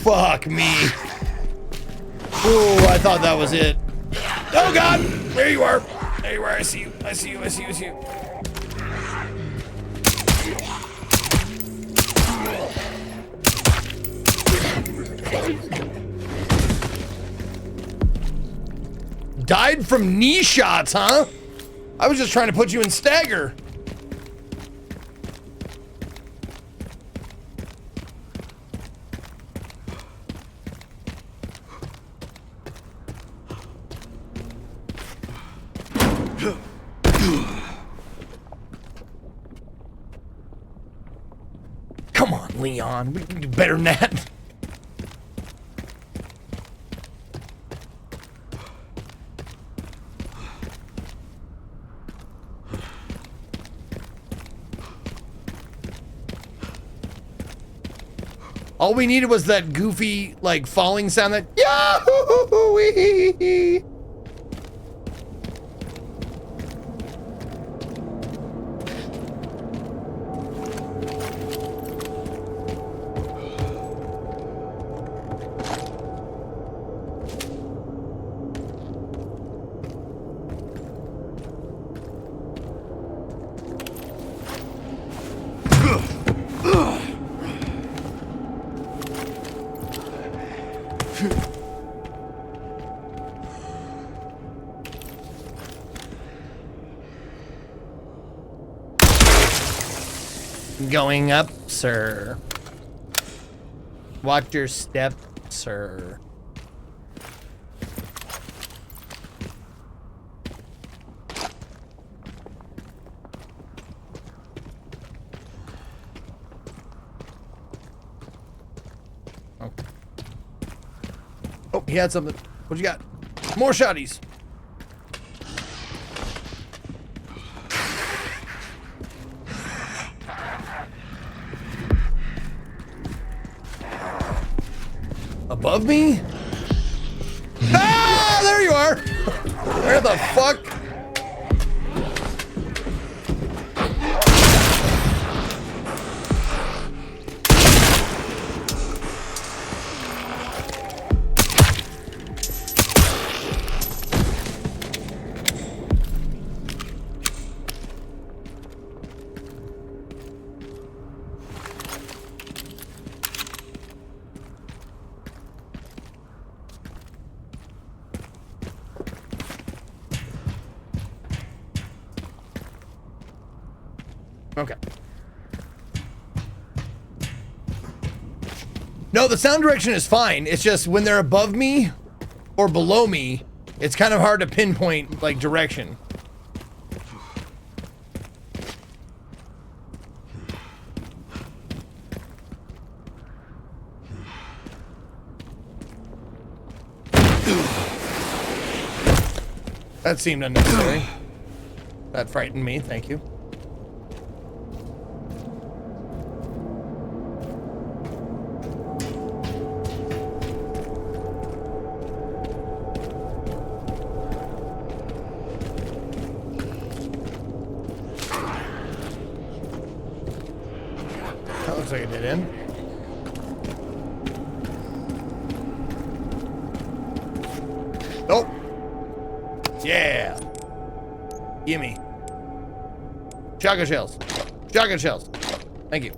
[SPEAKER 2] Fuck me. Ooh, I thought that was it. Oh God! There you are. There you are. I see you. I see you. I see you. I see you. Died from knee shots, huh? I was just trying to put you in stagger. Come on, Leon. We can do better than that. All we needed was that goofy, like, falling sound that Yahoo! Going up, sir. Watch your step, sir. Oh. Oh, he had something. What you got? More shotties. Above me? Ah, there you are. Where the fuck? Okay. No, the sound direction is fine. It's just when they're above me or below me, it's kind of hard to pinpoint, like, direction. That seemed unnecessary. That frightened me, thank you. That looks like a dead end. Nope. Yeah. Gimme. Shotgun shells. Shotgun shells. Thank you.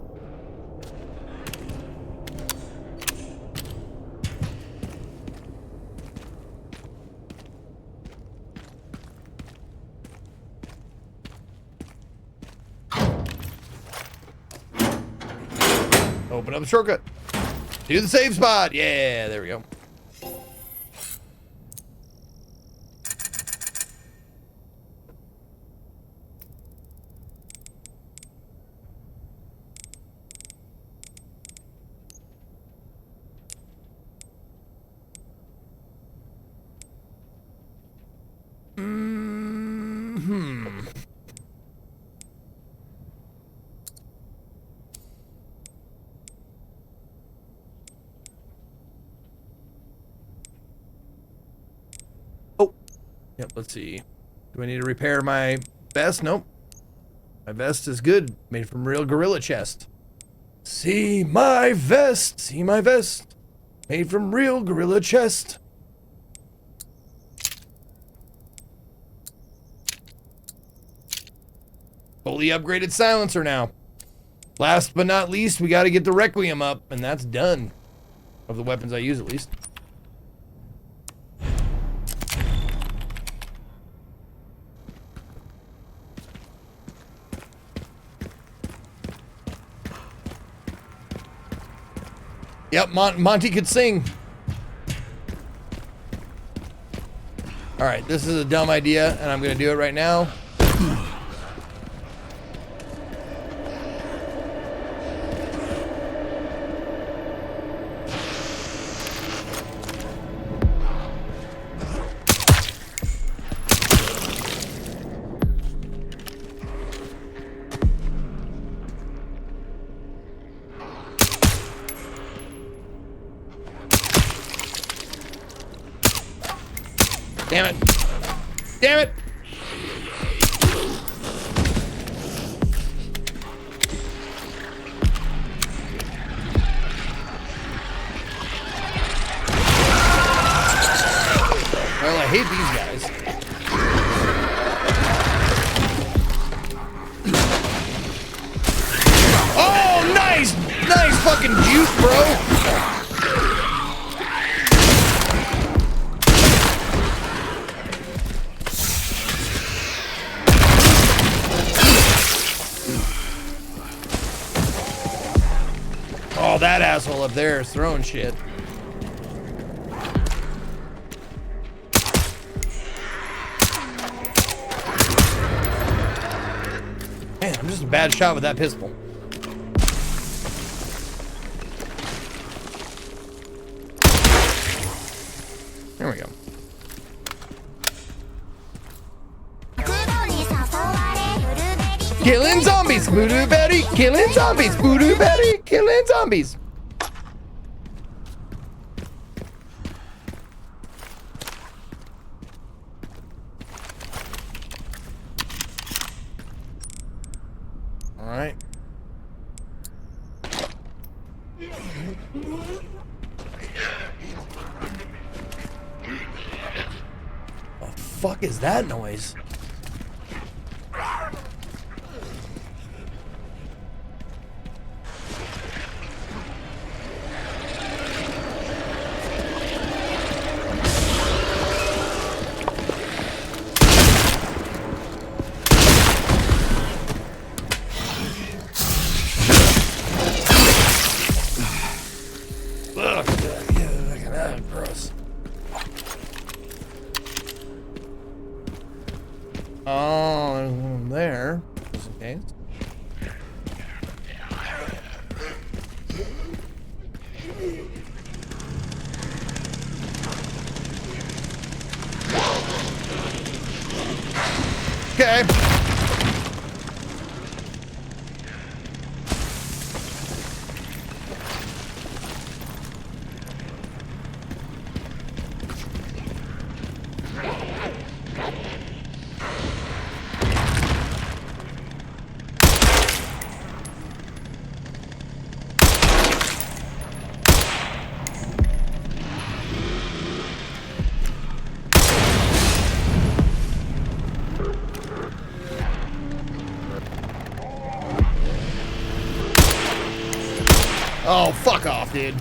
[SPEAKER 2] Open up the shortcut. To the safe spot. Yeah, there we go. Oh, yep. Let's see. Do I need to repair my vest? Nope. My vest is good. Made from real gorilla chest. See my vest. See my vest. Made from real gorilla chest. Fully upgraded silencer now. Last but not least, we got to get the Requiem up, and that's done. Of the weapons I use, at least. Yep, Monty could sing. All right, this is a dumb idea, and I'm going to do it right now. Damn it. Damn it. Well, I hate these guys. Oh, nice! Nice fucking juice, bro. Oh, that asshole up there is throwing shit. Man, I'm just a bad shot with that pistol. There we go. Killing zombies, Voodoo Betty. Killing zombies, Voodoo Betty. Killing zombies. All right. The fuck is that noise? Gross. Oh, there's one there, just in case. Okay. Oh, fuck off, dude.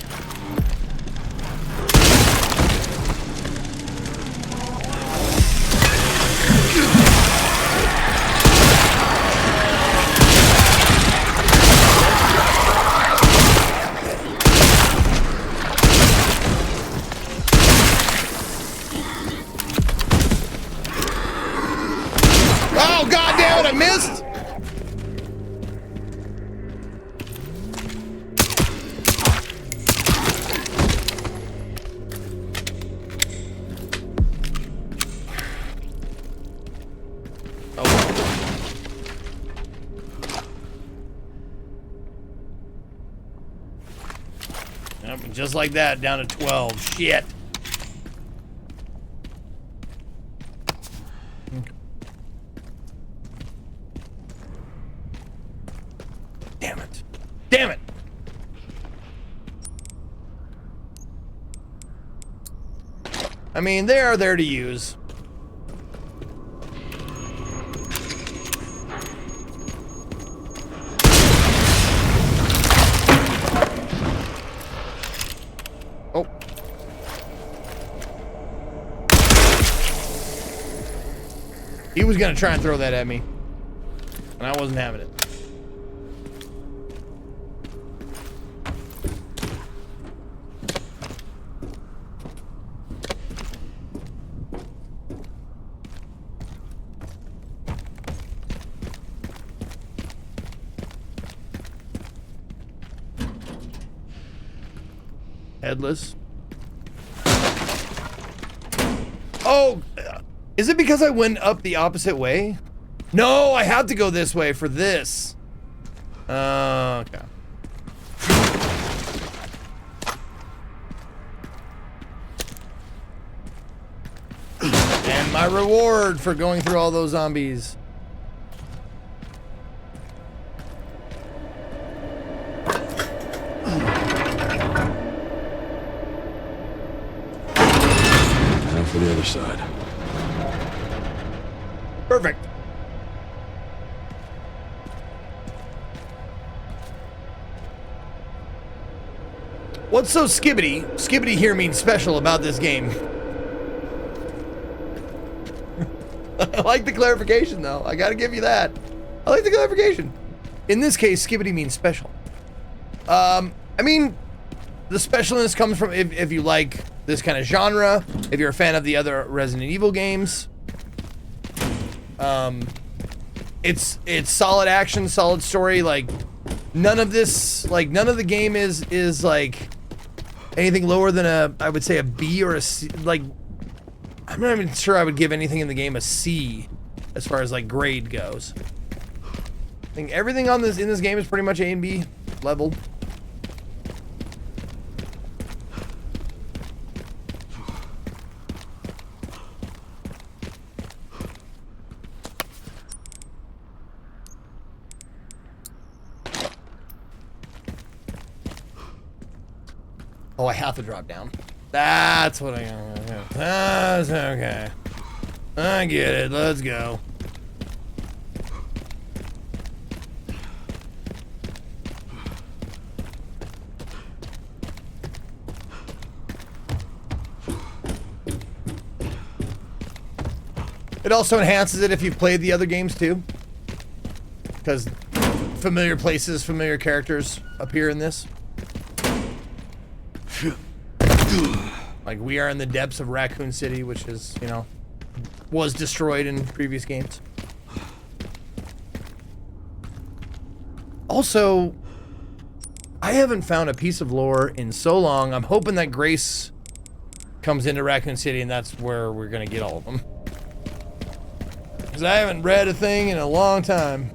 [SPEAKER 2] Oh, god damn it, I missed! Just like that, down to 12. Shit. Damn it. Damn it. I mean, they are there to use. Oh. He was gonna try and throw that at me, and I wasn't having it. Headless. Oh, is it because I went up the opposite way? No, I have to go this way for this. Okay. And my reward for going through all those zombies.
[SPEAKER 15] For the other side.
[SPEAKER 2] Perfect. What's so skibbity? Skibbity here means special about this game. I like the clarification though. I gotta give you that. I like the clarification. In this case, skibbity means special. I mean, the specialness comes from if you like this kind of genre, if you're a fan of the other Resident Evil games. It's solid action, solid story. Like none of the game is like anything lower than I would say a B or a C. Like I'm not even sure I would give anything in the game a C as far as like grade goes. I think everything in this game is pretty much A and B level. Oh, I have to drop down. That's what I got. That's okay. I get it. Let's go. It also enhances it if you've played the other games too, because familiar places, familiar characters appear in this. Like we are in the depths of Raccoon City, which is, you know, was destroyed in previous games. Also, I haven't found a piece of lore in so long. I'm hoping that Grace comes into Raccoon City and that's where we're gonna get all of them. Because I haven't read a thing in a long time.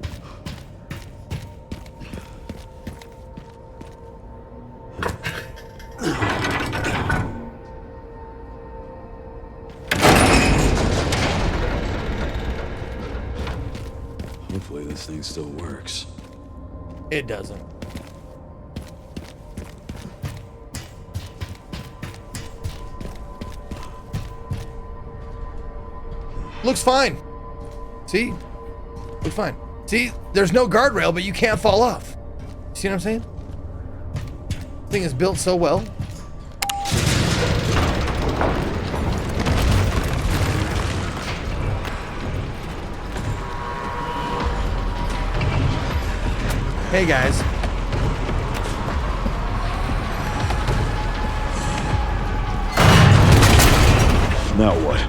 [SPEAKER 15] Hopefully this thing still works.
[SPEAKER 2] It doesn't. Looks fine. See? Looks fine. See, there's no guardrail, but you can't fall off. See what I'm saying? This thing is built so well. Hey guys.
[SPEAKER 15] Now what?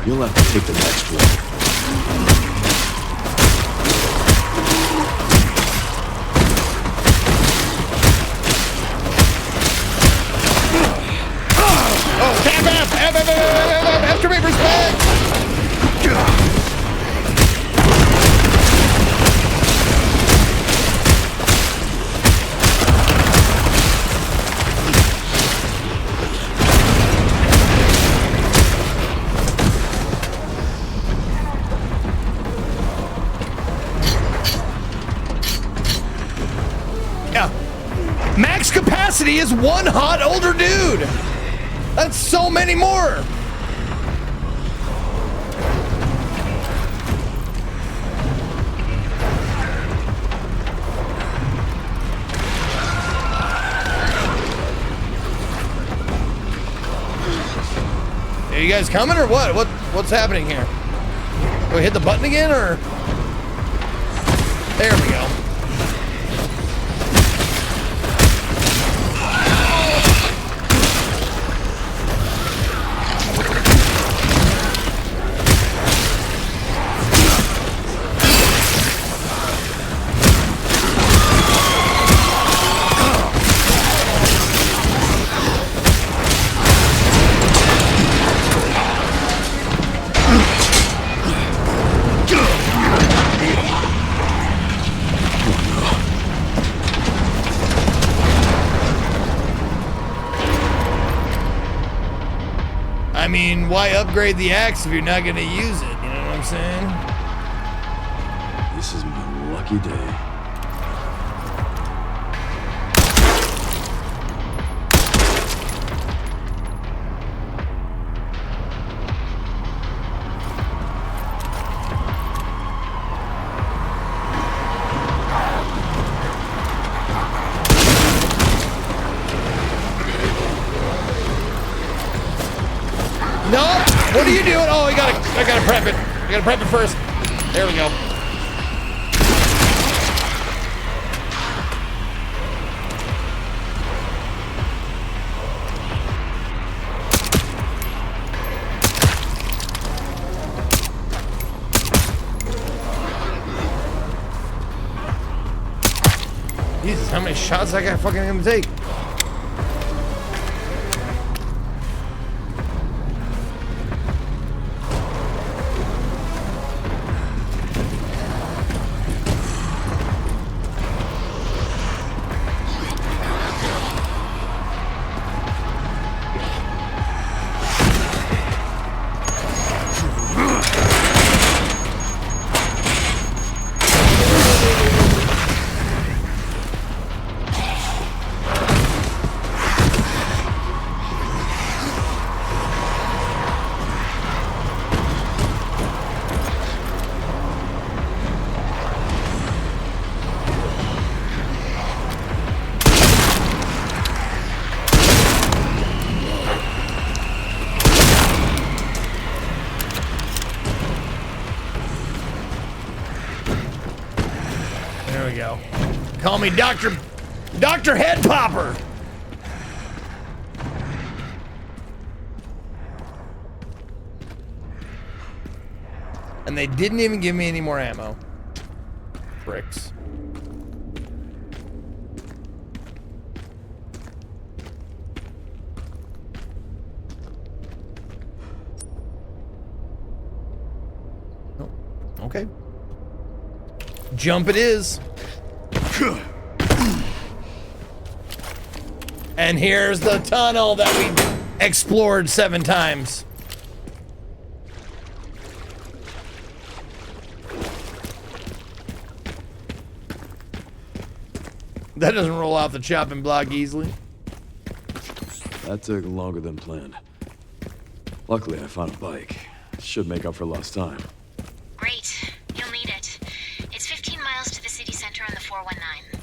[SPEAKER 15] You'll have to take the next one.
[SPEAKER 2] After me, respect! Yeah. Max capacity is one hot older dude. That's so many more. Are you guys coming or what? What's happening here? Do we hit the button again or? There we go. I mean, why upgrade the axe if you're not gonna use it? You know what I'm saying?
[SPEAKER 15] This is my lucky day.
[SPEAKER 2] No! What are you doing? Oh, I gotta prep it. I gotta prep it first. There we go. Jesus, how many shots I got fucking gonna take? There we go. Call me Dr. Head Popper. And they didn't even give me any more ammo. Bricks. Oh, okay. Jump it is. And here's the tunnel that we explored 7 times. That doesn't roll off the chopping block easily.
[SPEAKER 15] That took longer than planned. Luckily, I found a bike. Should make up for lost time.
[SPEAKER 22] Great. You'll need it. It's 15 miles to the city center on the 419.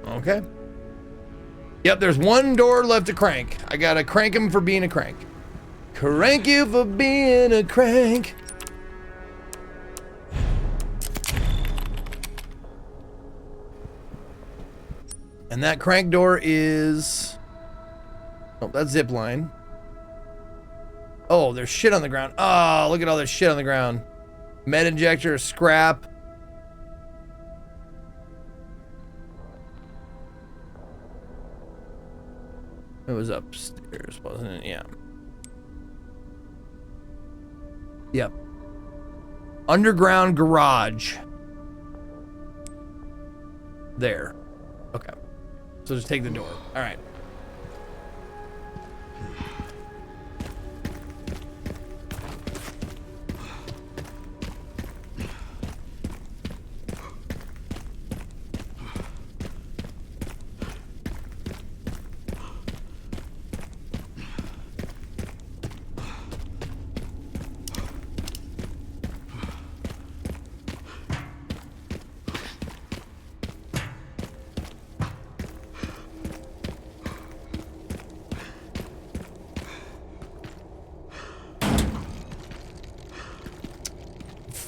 [SPEAKER 2] Okay. Yep, there's one door left to crank. I gotta crank him for being a crank. Crank you for being a crank. And that crank door is... Oh, that's zip line. Oh, there's shit on the ground. Oh, look at all this shit on the ground. Med injector, scrap. It was upstairs, wasn't it? Yeah. Yep. Underground garage. There. Okay. So just take the door. All right.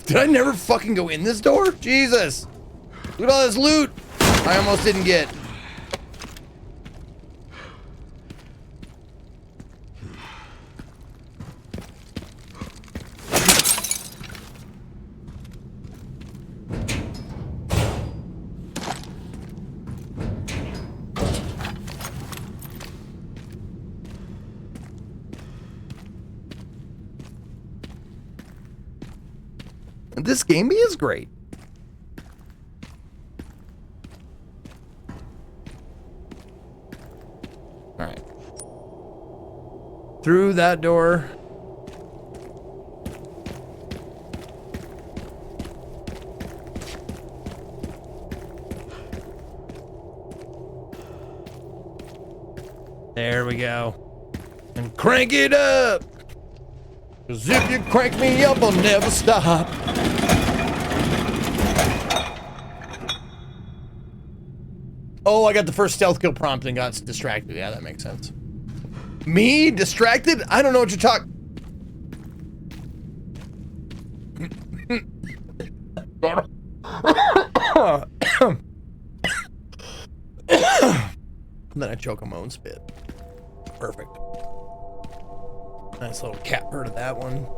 [SPEAKER 2] Did I never fucking go in this door? Jesus. Look at all this loot I almost didn't get. This game is great. All right. Through that door. There we go. And crank it up. 'Cause if you crank me up, I'll never stop. Oh, I got the first stealth kill prompt and got distracted. Yeah, that makes sense. Me? Distracted? I don't know what you're talking. Then I choke on my own spit. Perfect. Nice little cat bird of that one.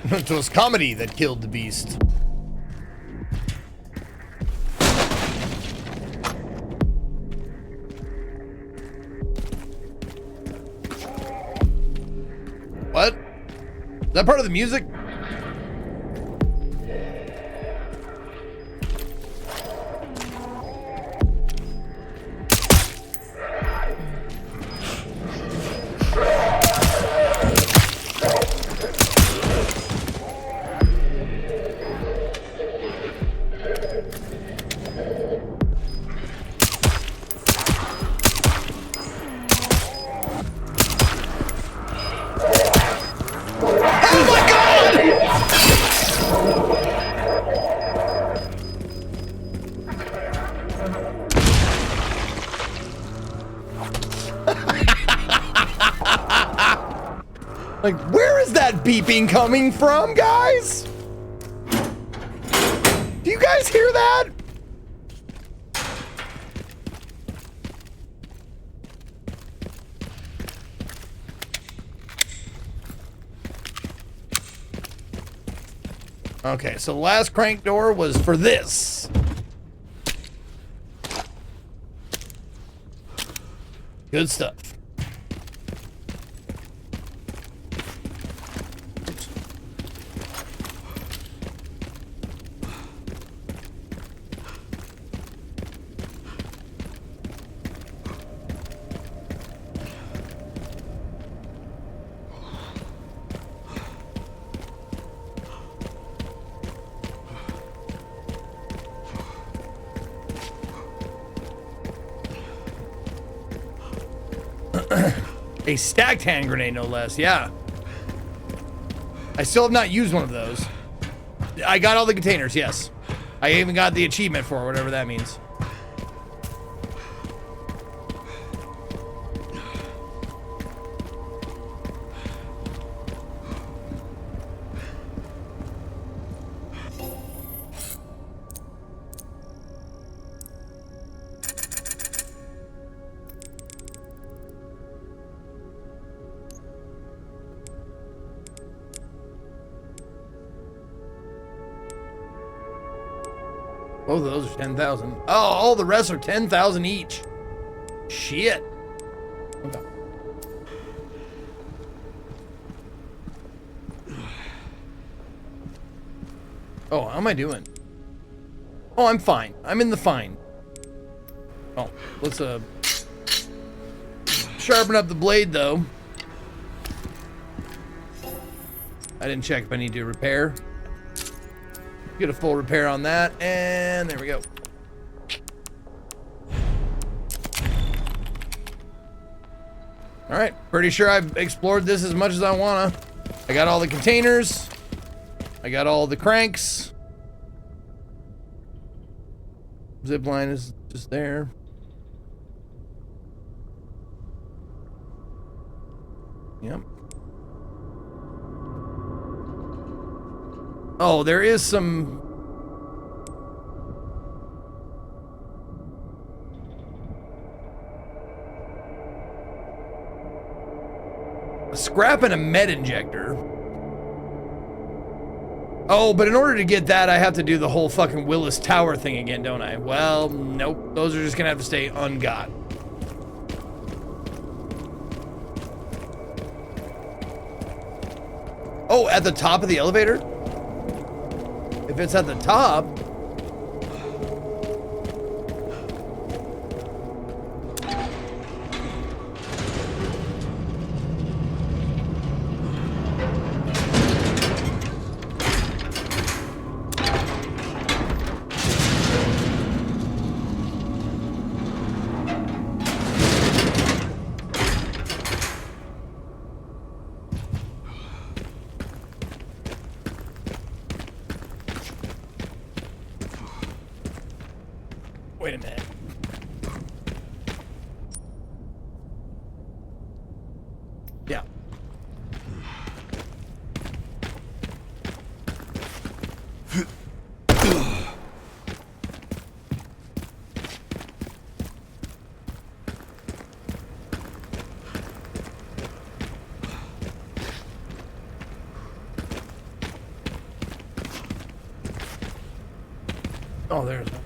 [SPEAKER 2] It was comedy that killed the beast. What? Is that part of the music? Like, where is that beeping coming from, guys? Do you guys hear that? Okay, so the last crank door was for this. Good stuff. A stacked hand grenade, no less. Yeah. I still have not used one of those. I got all the containers, yes. I even got the achievement for it, whatever that means. Both of those are 10,000. Oh, all the rest are 10,000 each. Shit. Okay. Oh, how am I doing? Oh, I'm fine. I'm in the fine. Oh, let's sharpen up the blade though. I didn't check if I need to repair. Get a full repair on that, and there we go. All right, pretty sure I've explored this as much as I wanna. I got all the containers. I got all the cranks. Zipline is just there. Yep. Oh, there is some... a scrap and a med injector. Oh, but in order to get that, I have to do the whole fucking Willis Tower thing again, don't I? Well, nope. Those are just gonna have to stay ungot. Oh, at the top of the elevator? If it's at the top... Wait a minute. Yeah. Oh, there's one.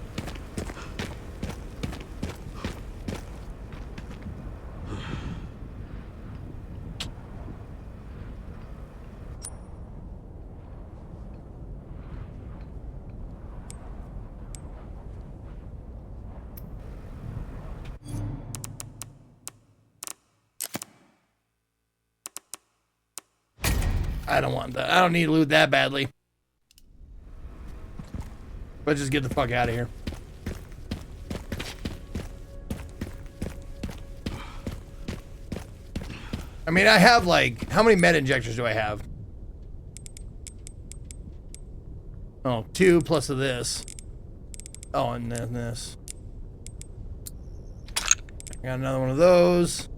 [SPEAKER 2] I don't want that. I don't need to loot that badly. Let's just get the fuck out of here. I mean, I have like, how many med injectors do I have? Oh, 2 plus of this. Oh, and then this. I got another one of those.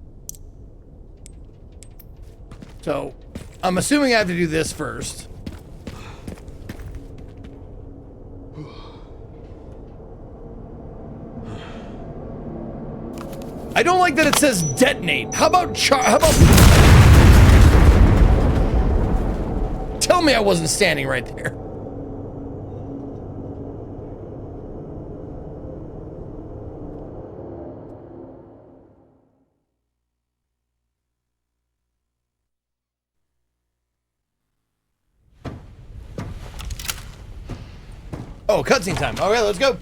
[SPEAKER 2] So, I'm assuming I have to do this first. I don't like that it says detonate. How about tell me I wasn't standing right there. Oh, cutscene time. Okay, let's go.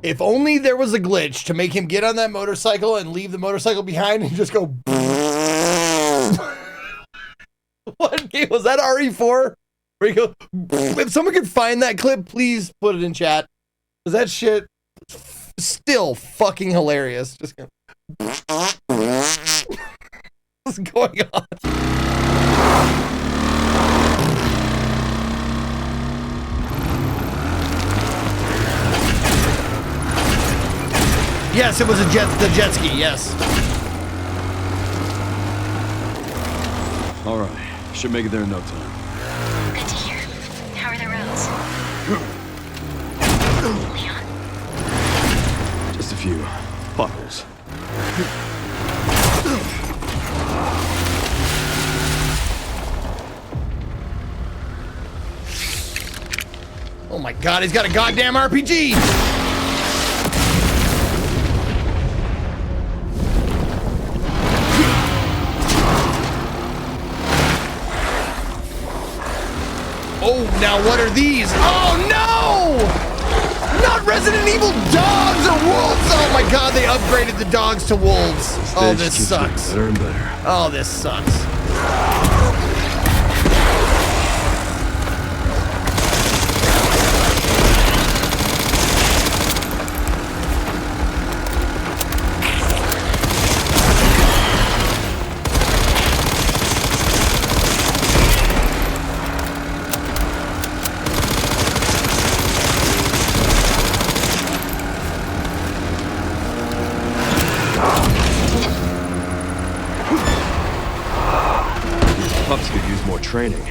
[SPEAKER 2] If only there was a glitch to make him get on that motorcycle and leave the motorcycle behind and just go. What game was that? RE4? Where you go. If someone could find that clip, please put it in chat. Because that shit still fucking hilarious. Just go. What's going on? Yes, it was the jet ski, yes.
[SPEAKER 15] All right, should make it there in no time.
[SPEAKER 22] Good to hear. How are the roads? Leon?
[SPEAKER 2] Oh my god, he's got a goddamn RPG! Oh, now what are these? Oh no! Not Resident Evil dogs or wolves! Oh my god, they upgraded the dogs to wolves. Oh, this sucks.
[SPEAKER 15] Better and better.
[SPEAKER 2] Oh, this sucks.
[SPEAKER 15] Pups could use more training.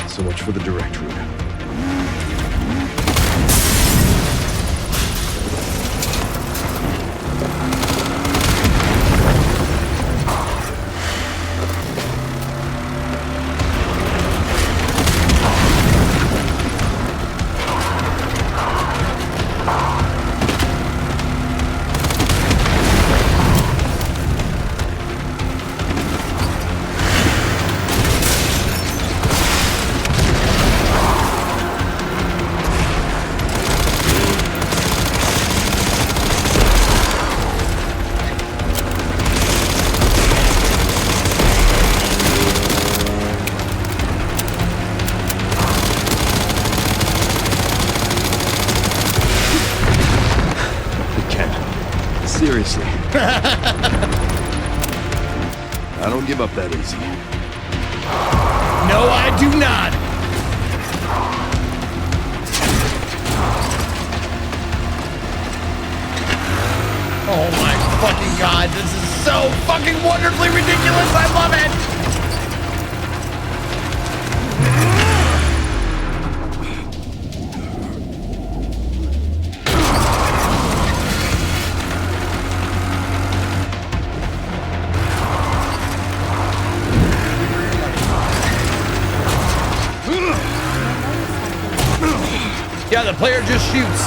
[SPEAKER 15] So much for the direct route. Seriously. I don't give up that easy.
[SPEAKER 2] No, I do not. Oh my fucking god, this is so fucking wonderfully ridiculous. I love it. Yeah, the player just shoots.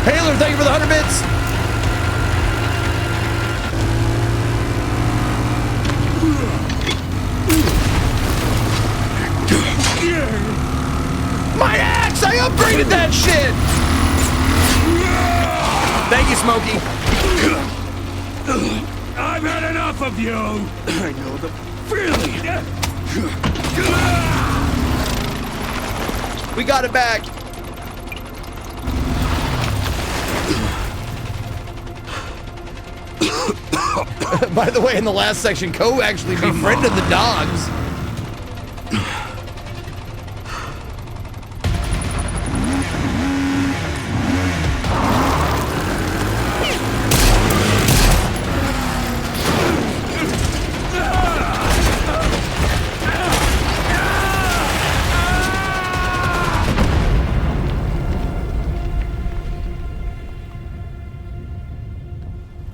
[SPEAKER 2] Taylor, thank you for the 100 bits. My axe! I upgraded that shit! Thank you, Smokey.
[SPEAKER 1] I've had enough of you! I know the feeling!
[SPEAKER 2] We got it back. By the way, in the last section, Ko actually befriended the dogs.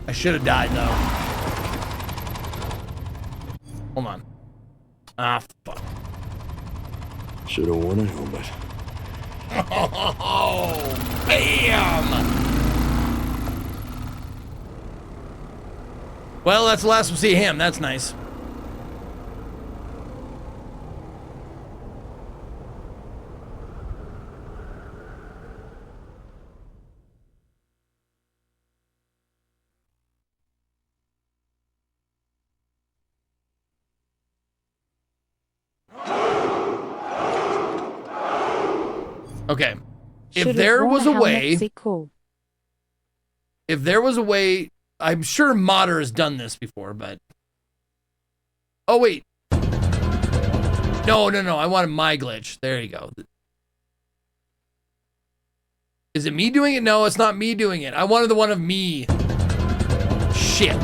[SPEAKER 2] I should have died though. Hold on. Ah, fuck.
[SPEAKER 15] Should have worn a helmet.
[SPEAKER 2] Oh, bam! Well, that's the last we'll see of him. That's nice. Okay. If there was a way, I'm sure Modder has done this before, but. Oh, wait. No. I wanted my glitch. There you go. Is it me doing it? No, it's not me doing it. I wanted the one of me. Shit.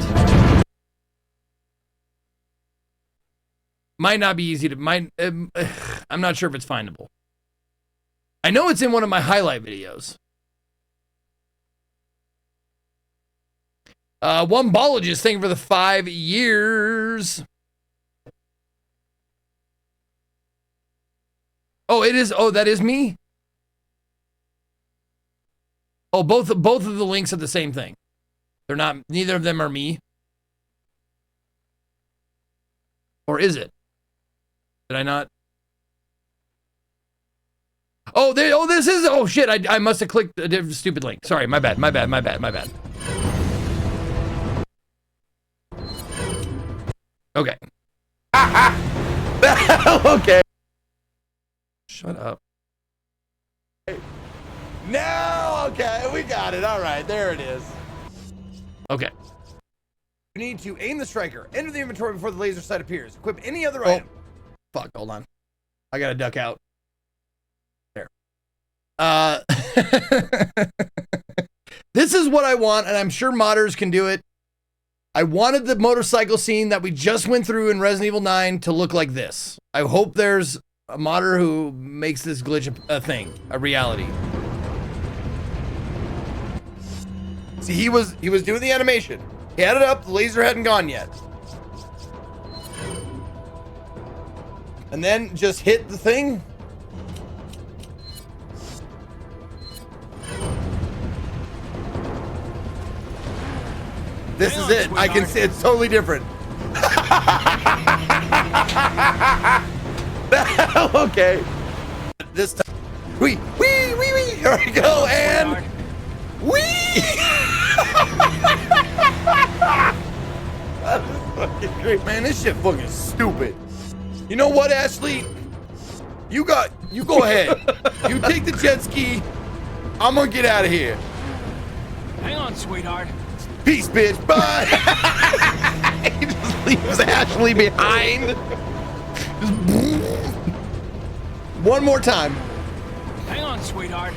[SPEAKER 2] Might not be easy to. I'm not sure if it's findable. I know it's in one of my highlight videos. One Bologist, thank you for the 5 years. Oh, it is. Oh, that is me. Oh, both of the links are the same thing. They're not. Neither of them are me. Or is it? Did I not? Oh, this is. Oh shit! I must have clicked a different stupid link. Sorry, my bad. Okay. Okay. Shut up. No, okay, we got it. All right, there it is. Okay. You need to aim the striker, enter the inventory before the laser sight appears. Equip any other item. Fuck, hold on. I gotta duck out. There. This is what I want, and I'm sure modders can do it. I wanted the motorcycle scene that we just went through in Resident Evil 9 to look like this. I hope there's a modder who makes this glitch a thing, a reality. See, he was doing the animation. He had it up, the laser hadn't gone yet. And then just hit the thing. This is it. I can see it's totally different. Okay. This time. Wee. Here we go. And wee. That is fucking great. Man, this shit fucking stupid. You know what, Ashley? You go ahead. You take the jet ski. I'm gonna get out of here.
[SPEAKER 18] Hang on, sweetheart.
[SPEAKER 2] Peace, bitch. Bye. He just leaves Ashley behind. Just one more time.
[SPEAKER 18] Hang on, sweetheart.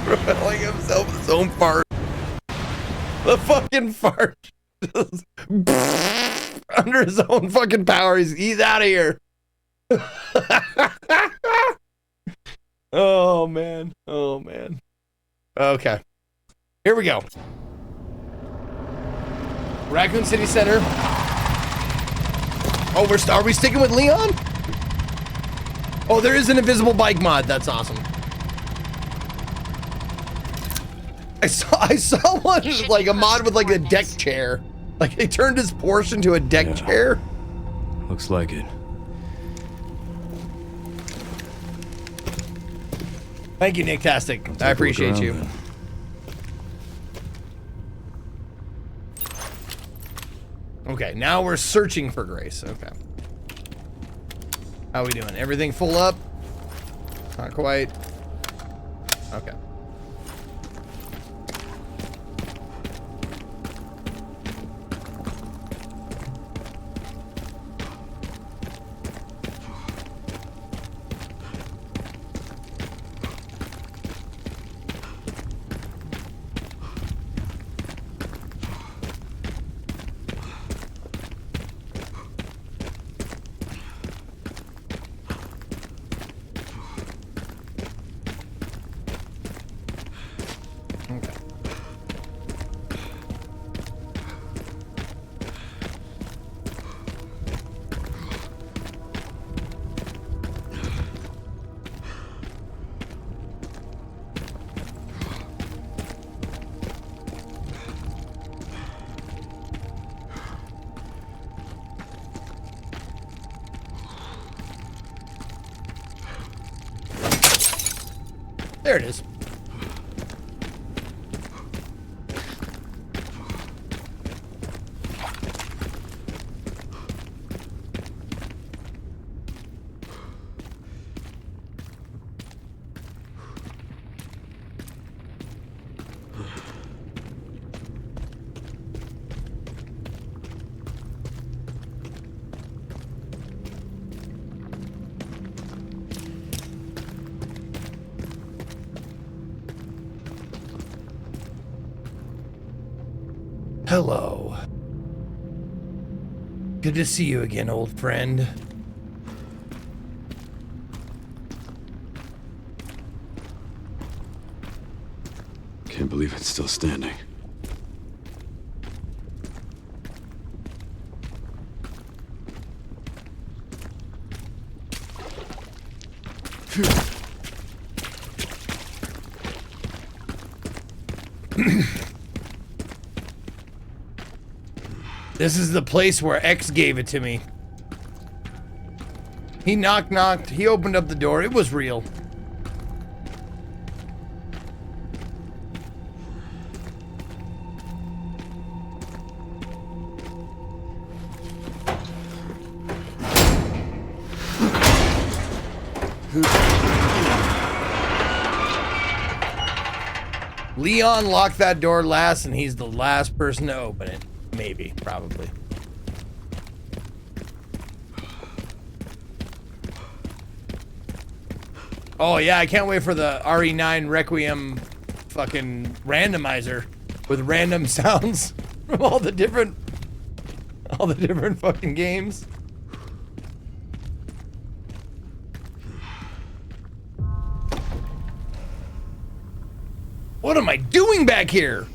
[SPEAKER 2] Propelling himself his own fart. The fucking fart. Just under his own fucking power. He's out of here. Oh, man. Okay. Here we go. Raccoon City Center. Oh, are we sticking with Leon? Oh, there is an invisible bike mod. That's awesome. I saw one like a mod with like a deck chair. Like they turned his Porsche into a deck chair.
[SPEAKER 15] Looks like it.
[SPEAKER 2] Thank you, Nicktastic. I appreciate you.
[SPEAKER 15] Then.
[SPEAKER 2] Okay, now we're searching for Grace. Okay. How we doing? Everything full up? Not quite. Okay. There it is. hello. Good to see you again, old friend.
[SPEAKER 15] Can't believe it's still standing.
[SPEAKER 2] This is the place where X gave it to me. He knocked, he opened up the door, it was real. Leon locked that door last, and he's the last person to open it. Maybe, probably. Oh yeah, I can't wait for the RE9 Requiem fucking randomizer with random sounds from all the different fucking games. What am I doing back here?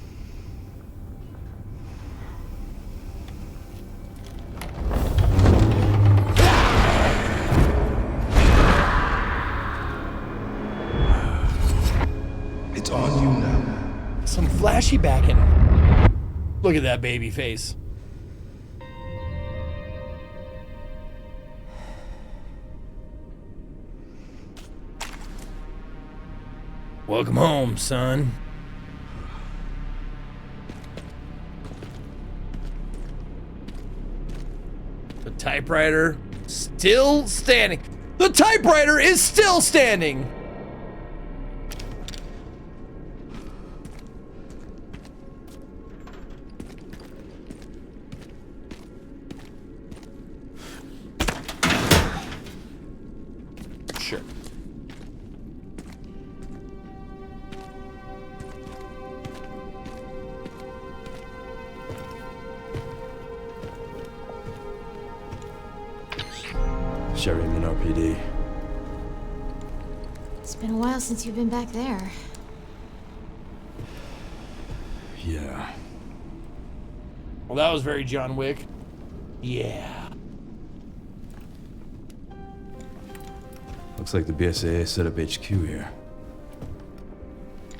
[SPEAKER 1] It's on you now.
[SPEAKER 2] Some flashy backing. Look at that baby face. Welcome home, son. The typewriter still standing. The typewriter is still standing. Sure.
[SPEAKER 15] Sherryman RPD.
[SPEAKER 16] It's been a while since you've been back there.
[SPEAKER 15] Yeah.
[SPEAKER 2] Well, that was very John Wick. Yeah.
[SPEAKER 15] Looks like the BSAA set up HQ here.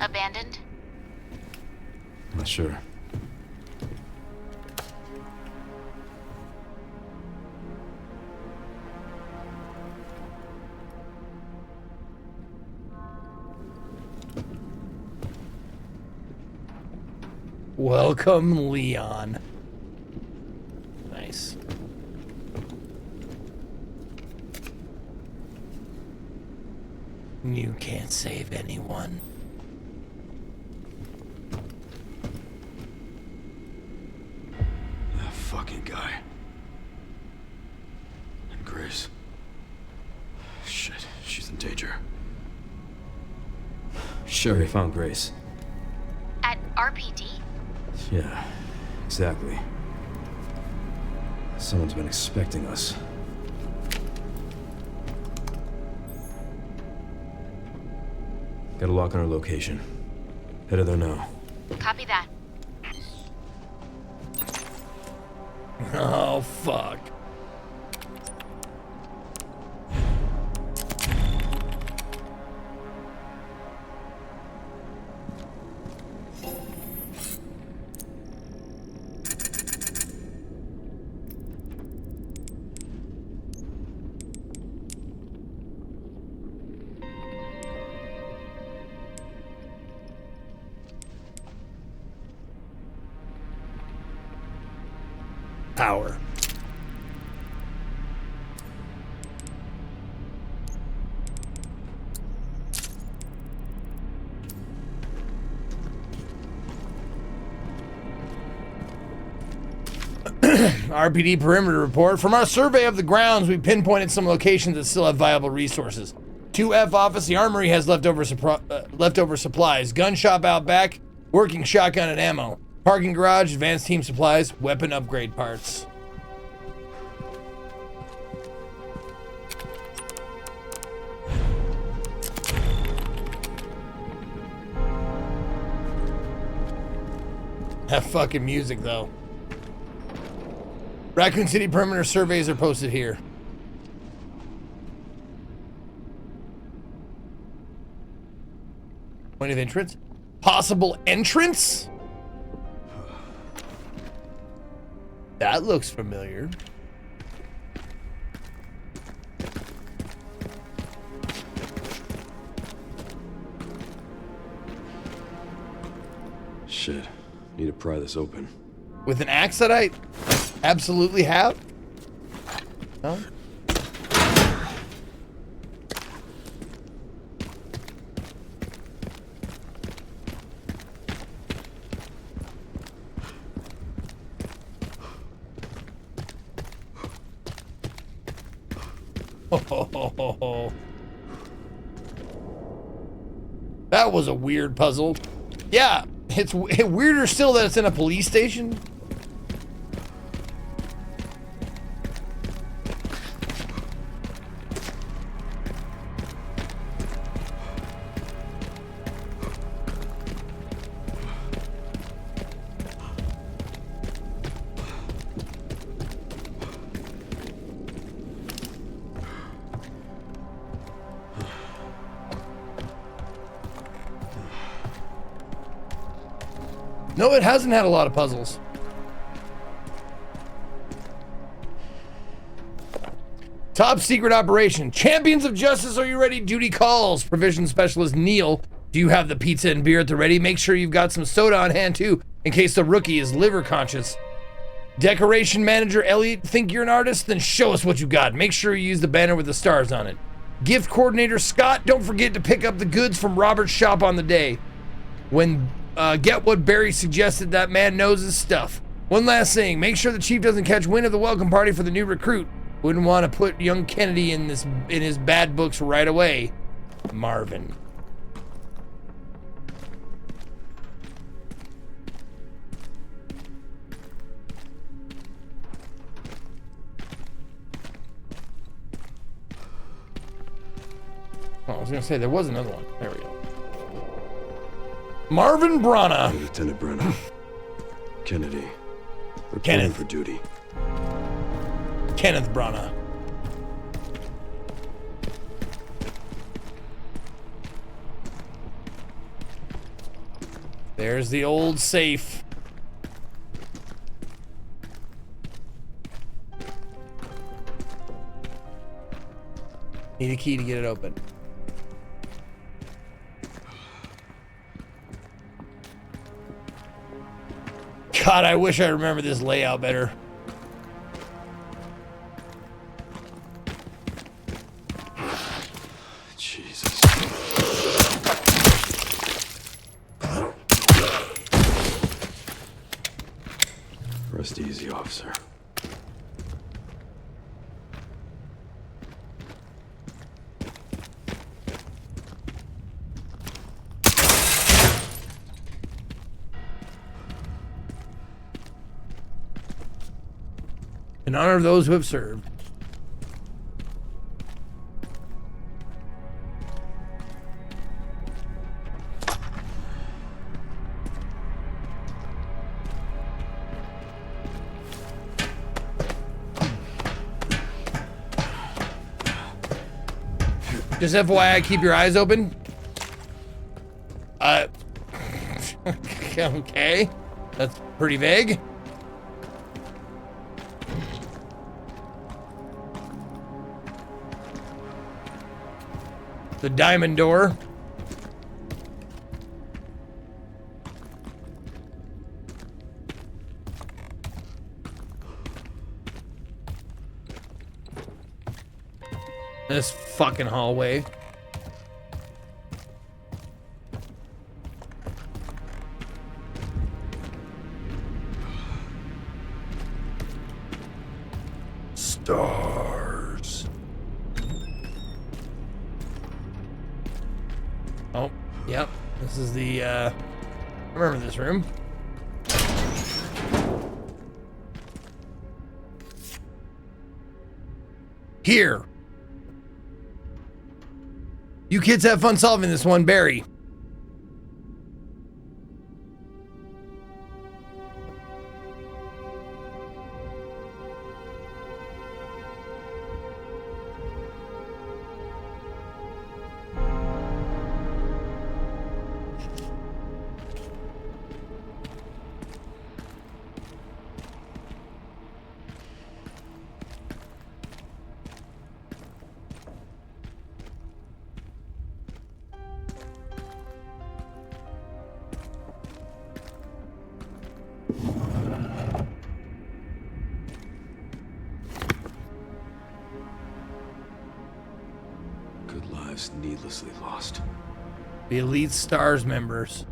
[SPEAKER 22] Abandoned?
[SPEAKER 15] Not sure.
[SPEAKER 2] Welcome, Leon. Nice. You can't save anyone.
[SPEAKER 15] That fucking guy. And Grace. Shit, she's in danger. Sherry found Grace.
[SPEAKER 22] At RPD?
[SPEAKER 15] Yeah, exactly. Someone's been expecting us. Got a lock on our location. Headed there now.
[SPEAKER 22] Copy that.
[SPEAKER 2] Oh, fuck. Power. RPD perimeter report. From our survey of the grounds, we pinpointed some locations that still have viable resources. 2F office, the armory has leftover supplies. Gun shop out back, working shotgun and ammo. Parking garage, advanced team supplies, weapon upgrade parts. That fucking music, though. Raccoon City perimeter surveys are posted here. Point of entrance? Possible entrance? That looks familiar.
[SPEAKER 15] Shit. Need to pry this open.
[SPEAKER 2] With an axe that I absolutely have? No? Oh, that was a weird puzzle. Yeah, it's weirder still that it's in a police station. No, it hasn't had a lot of puzzles. Top secret operation. Champions of Justice, are you ready? Duty calls. Provision specialist Neil, do you have the pizza and beer at the ready? Make sure you've got some soda on hand too, in case the rookie is liver conscious. Decoration manager Elliot, think you're an artist? Then show us what you got. Make sure you use the banner with the stars on it. Gift coordinator Scott, don't forget to pick up the goods from Robert's shop on the day. When get what Barry suggested, that man knows his stuff. One last thing, make sure the chief doesn't catch wind of the welcome party for the new recruit. Wouldn't want to put young Kennedy in his bad books right away. Marvin. Oh, I was gonna say there was another one. There we go. Marvin Brana.
[SPEAKER 15] Lieutenant Brana. Kennedy. Reporting
[SPEAKER 2] Kenneth
[SPEAKER 15] for duty.
[SPEAKER 2] Kenneth Brana. There's the old safe. Need a key to get it open. God, I wish I remember this layout better.
[SPEAKER 15] Jesus. Rest easy, officer.
[SPEAKER 2] In honor of those who have served. Just FYI, keep your eyes open. Okay. That's pretty vague. The diamond door. This fucking hallway. Stars. Oh, yep. This is the, I remember this room. Here. You kids have fun solving this one, Barry.
[SPEAKER 15] Good lives needlessly lost.
[SPEAKER 2] The Elite Stars members.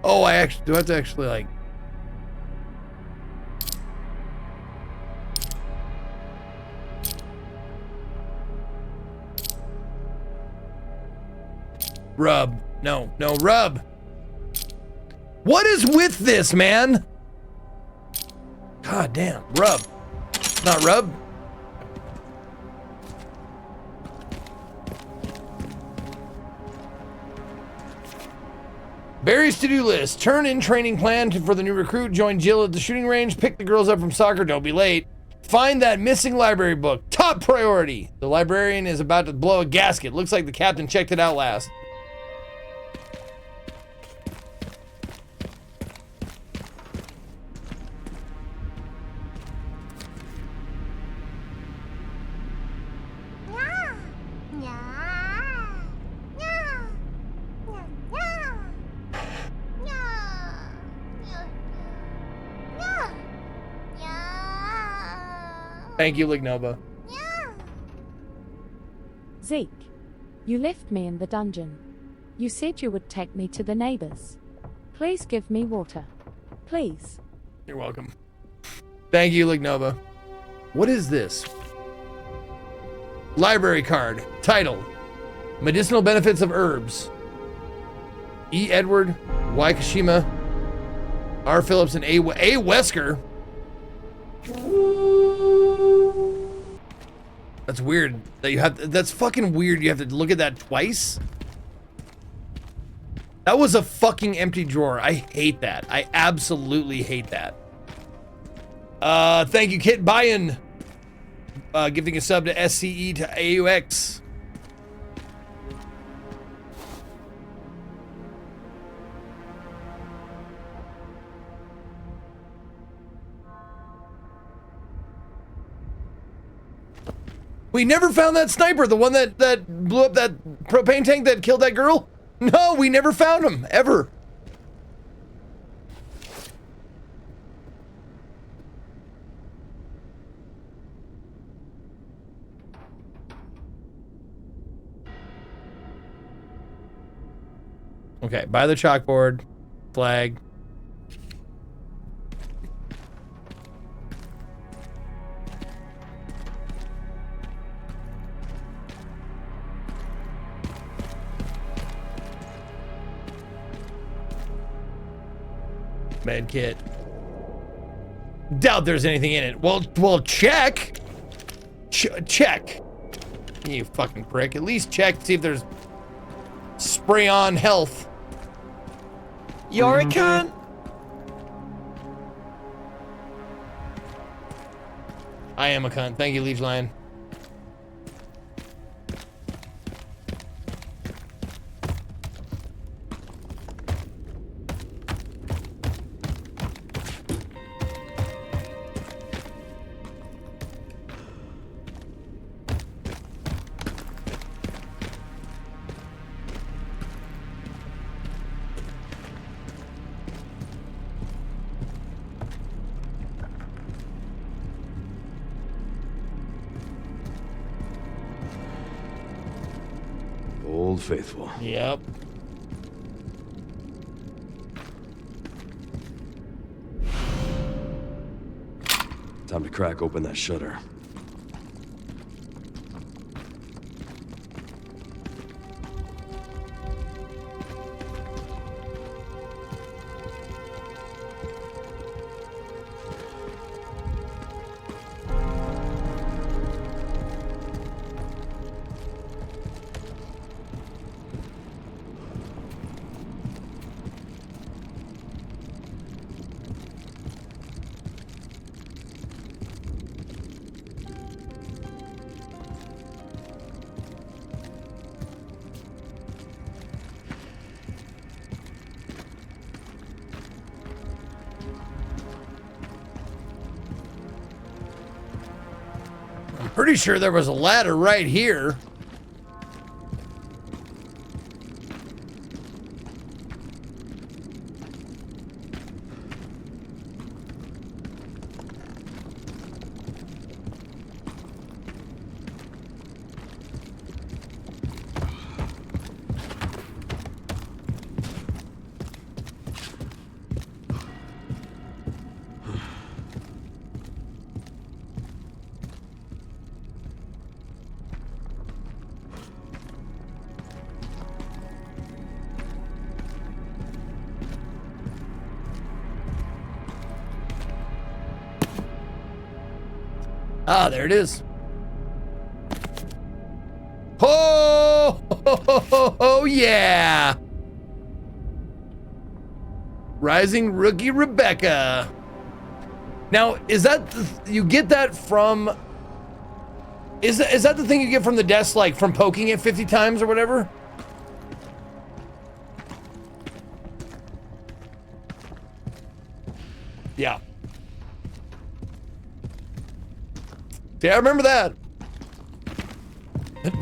[SPEAKER 2] Oh, I actually do I have to actually like rub. No, rub. What is with this, man? God damn, rub. Not rub. Barry's to-do list. Turn in training plan for the new recruit. Join Jill at the shooting range. Pick the girls up from soccer. Don't be late. Find that missing library book. Top priority. The librarian is about to blow a gasket. Looks like the captain checked it out last. Thank you, Lignova.
[SPEAKER 5] Zeke, you left me in the dungeon. You said you would take me to the neighbors. Please give me water. Please.
[SPEAKER 2] You're welcome. Thank you, Lignova. What is this? Library card. Title: Medicinal benefits of herbs. E. Edward, Y. Kashima, R. Phillips, and A. Wesker. That's weird that you have. That's fucking weird. You have to look at that twice. That was a fucking empty drawer. I hate that. I absolutely hate that. Thank you, Kit Bayan. Gifting a sub to SCE to AUX. We never found that sniper, the one that blew up that propane tank that killed that girl. No, we never found him, ever. Okay, by the chalkboard, flag. Med kit. Doubt there's anything in it. Well, check. Check. You fucking prick. At least check to see if there's spray on health.
[SPEAKER 21] You're a cunt.
[SPEAKER 2] I am a cunt. Thank you, Liege Lion.
[SPEAKER 15] Old Faithful.
[SPEAKER 2] Yep.
[SPEAKER 15] Time to crack open that shutter.
[SPEAKER 2] Pretty sure there was a ladder right here. Ah, there it is. Oh, yeah. Rising Rookie Rebecca. Now, is that, you get that from, is that the thing you get from the desk, like from poking it 50 times or whatever? Yeah. Yeah, I remember that.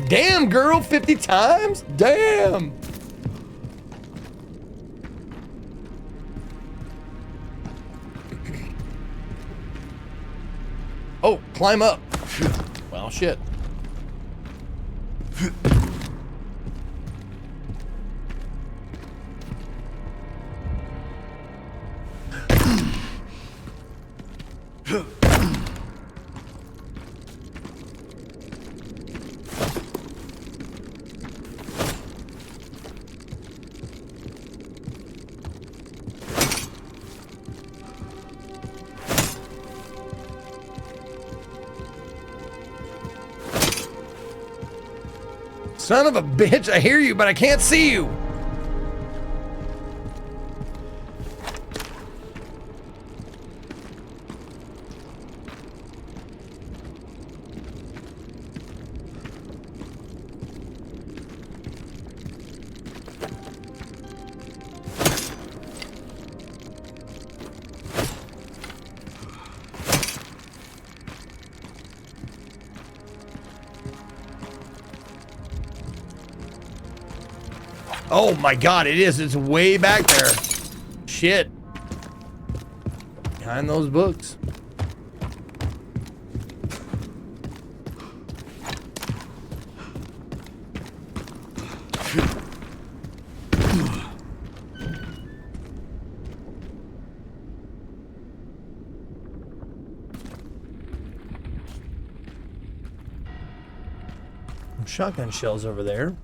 [SPEAKER 2] Damn, girl, 50 times? Damn. Oh, climb up. Well, shit. Son of a bitch, I hear you, but I can't see you. Oh my god, it is. It's way back there. Shit. Behind those books. Shotgun shells over there.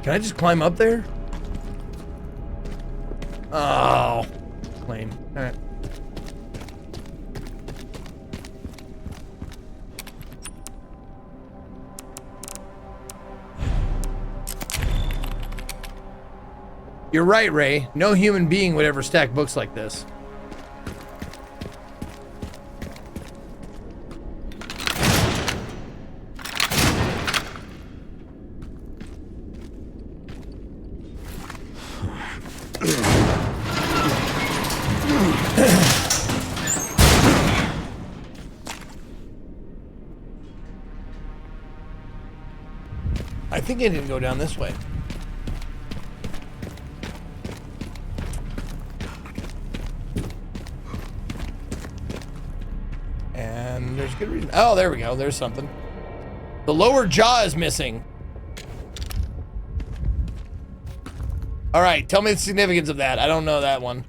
[SPEAKER 2] Can I just climb up there? Oh, lame. All right. You're right, Ray. No human being would ever stack books like this. I think I didn't go down this way. There's good reason. Oh, there we go. There's something. The lower jaw is missing. All right, tell me the significance of that. I don't know that one.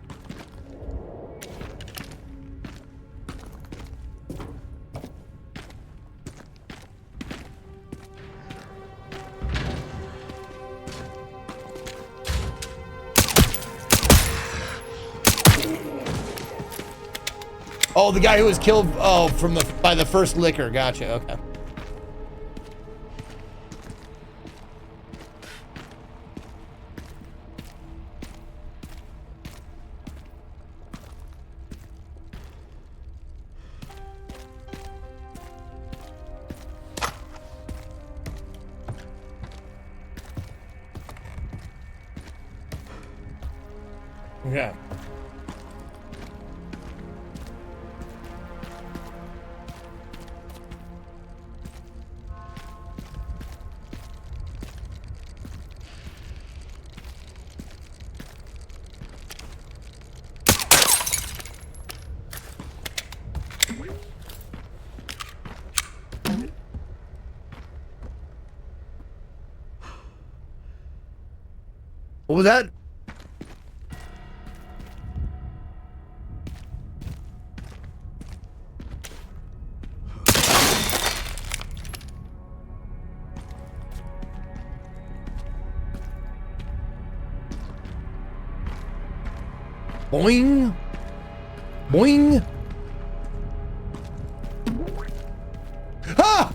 [SPEAKER 2] Oh, the guy who was killed, oh, by the first liquor. Gotcha, okay. Okay. What was that? Boing. Boing. Ah!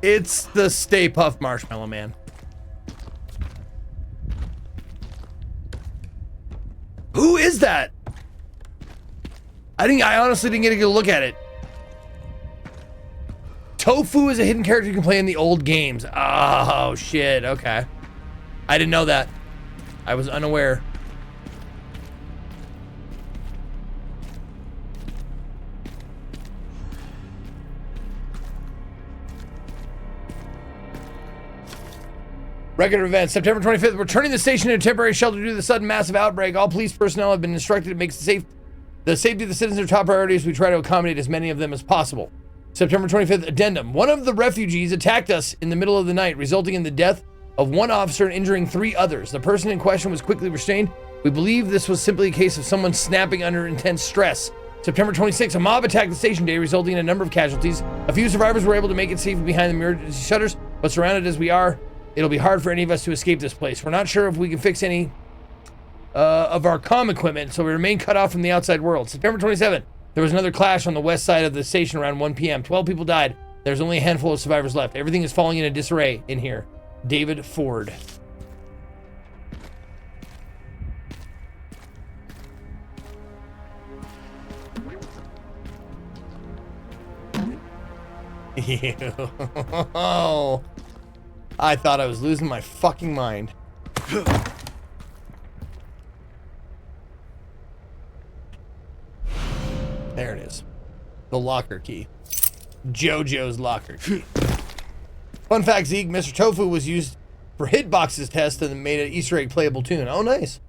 [SPEAKER 2] It's the Stay Puft Marshmallow Man. Who is that? I honestly didn't get a good look at it. Tofu is a hidden character you can play in the old games. Oh shit, okay. I didn't know that. I was unaware. Record of events, September 25th, returning the station to a temporary shelter due to the sudden massive outbreak. All police personnel have been instructed to make the safety of the citizens their top priority as we try to accommodate as many of them as possible. September 25th, addendum. One of the refugees attacked us in the middle of the night, resulting in the death of one officer and injuring 3 others. The person in question was quickly restrained. We believe this was simply a case of someone snapping under intense stress. September 26th, a mob attacked the station today, resulting in a number of casualties. A few survivors were able to make it safely behind the emergency shutters, but surrounded as we are, it'll be hard for any of us to escape this place. We're not sure if we can fix any of our comm equipment, so we remain cut off from the outside world. September 27th, there was another clash on the west side of the station around 1 p.m. 12 people died. There's only a handful of survivors left. Everything is falling into disarray in here. David Ford. Oh, I thought I was losing my fucking mind. There it is. The locker key. JoJo's locker key. Fun fact, Zeke, Mr. Tofu was used for Hitbox's test and made an Easter egg playable tune. Oh, nice.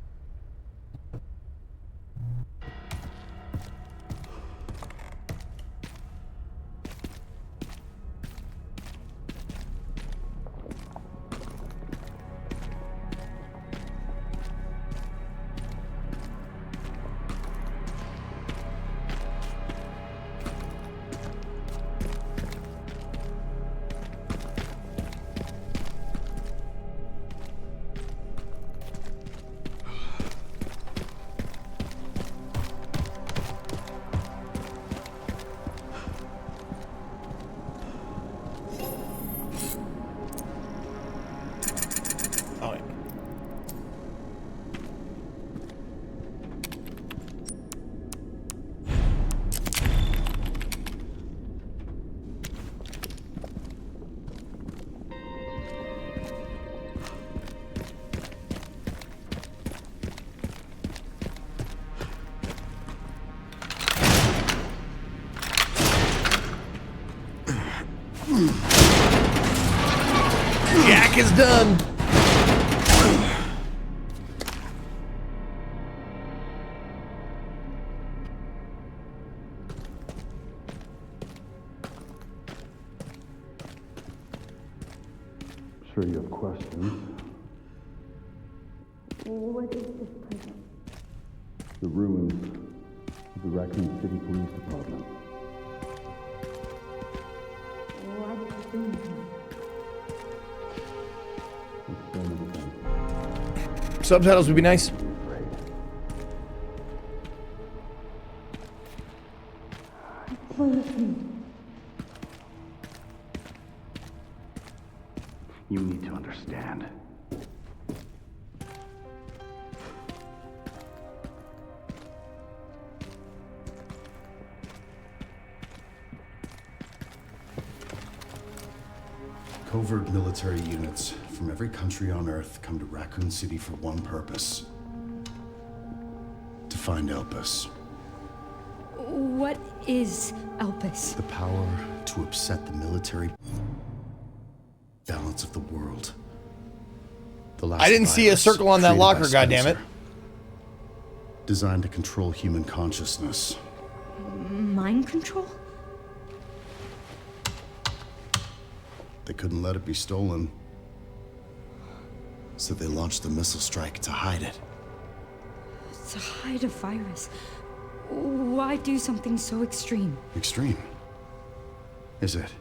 [SPEAKER 2] Yak is done.
[SPEAKER 15] Sure you have questions.
[SPEAKER 22] What is this prison?
[SPEAKER 15] The ruins of the Raccoon City Police Department.
[SPEAKER 22] Why did you bring me here?
[SPEAKER 2] Subtitles would be nice.
[SPEAKER 15] You need to understand.
[SPEAKER 6] Covert military units from every country on Earth come to Raccoon City for one purpose. To find Elpis.
[SPEAKER 11] What is Elpis?
[SPEAKER 6] The power to upset the military balance of the world. The last
[SPEAKER 2] I didn't see a
[SPEAKER 6] virus
[SPEAKER 2] circle on that
[SPEAKER 6] created by
[SPEAKER 2] locker, goddammit.
[SPEAKER 6] Spencer, designed to control human consciousness.
[SPEAKER 11] Mind control?
[SPEAKER 6] They couldn't let it be stolen. So they launched the missile strike to hide it.
[SPEAKER 11] To hide a virus. Why do something so extreme?
[SPEAKER 6] Extreme. Is it?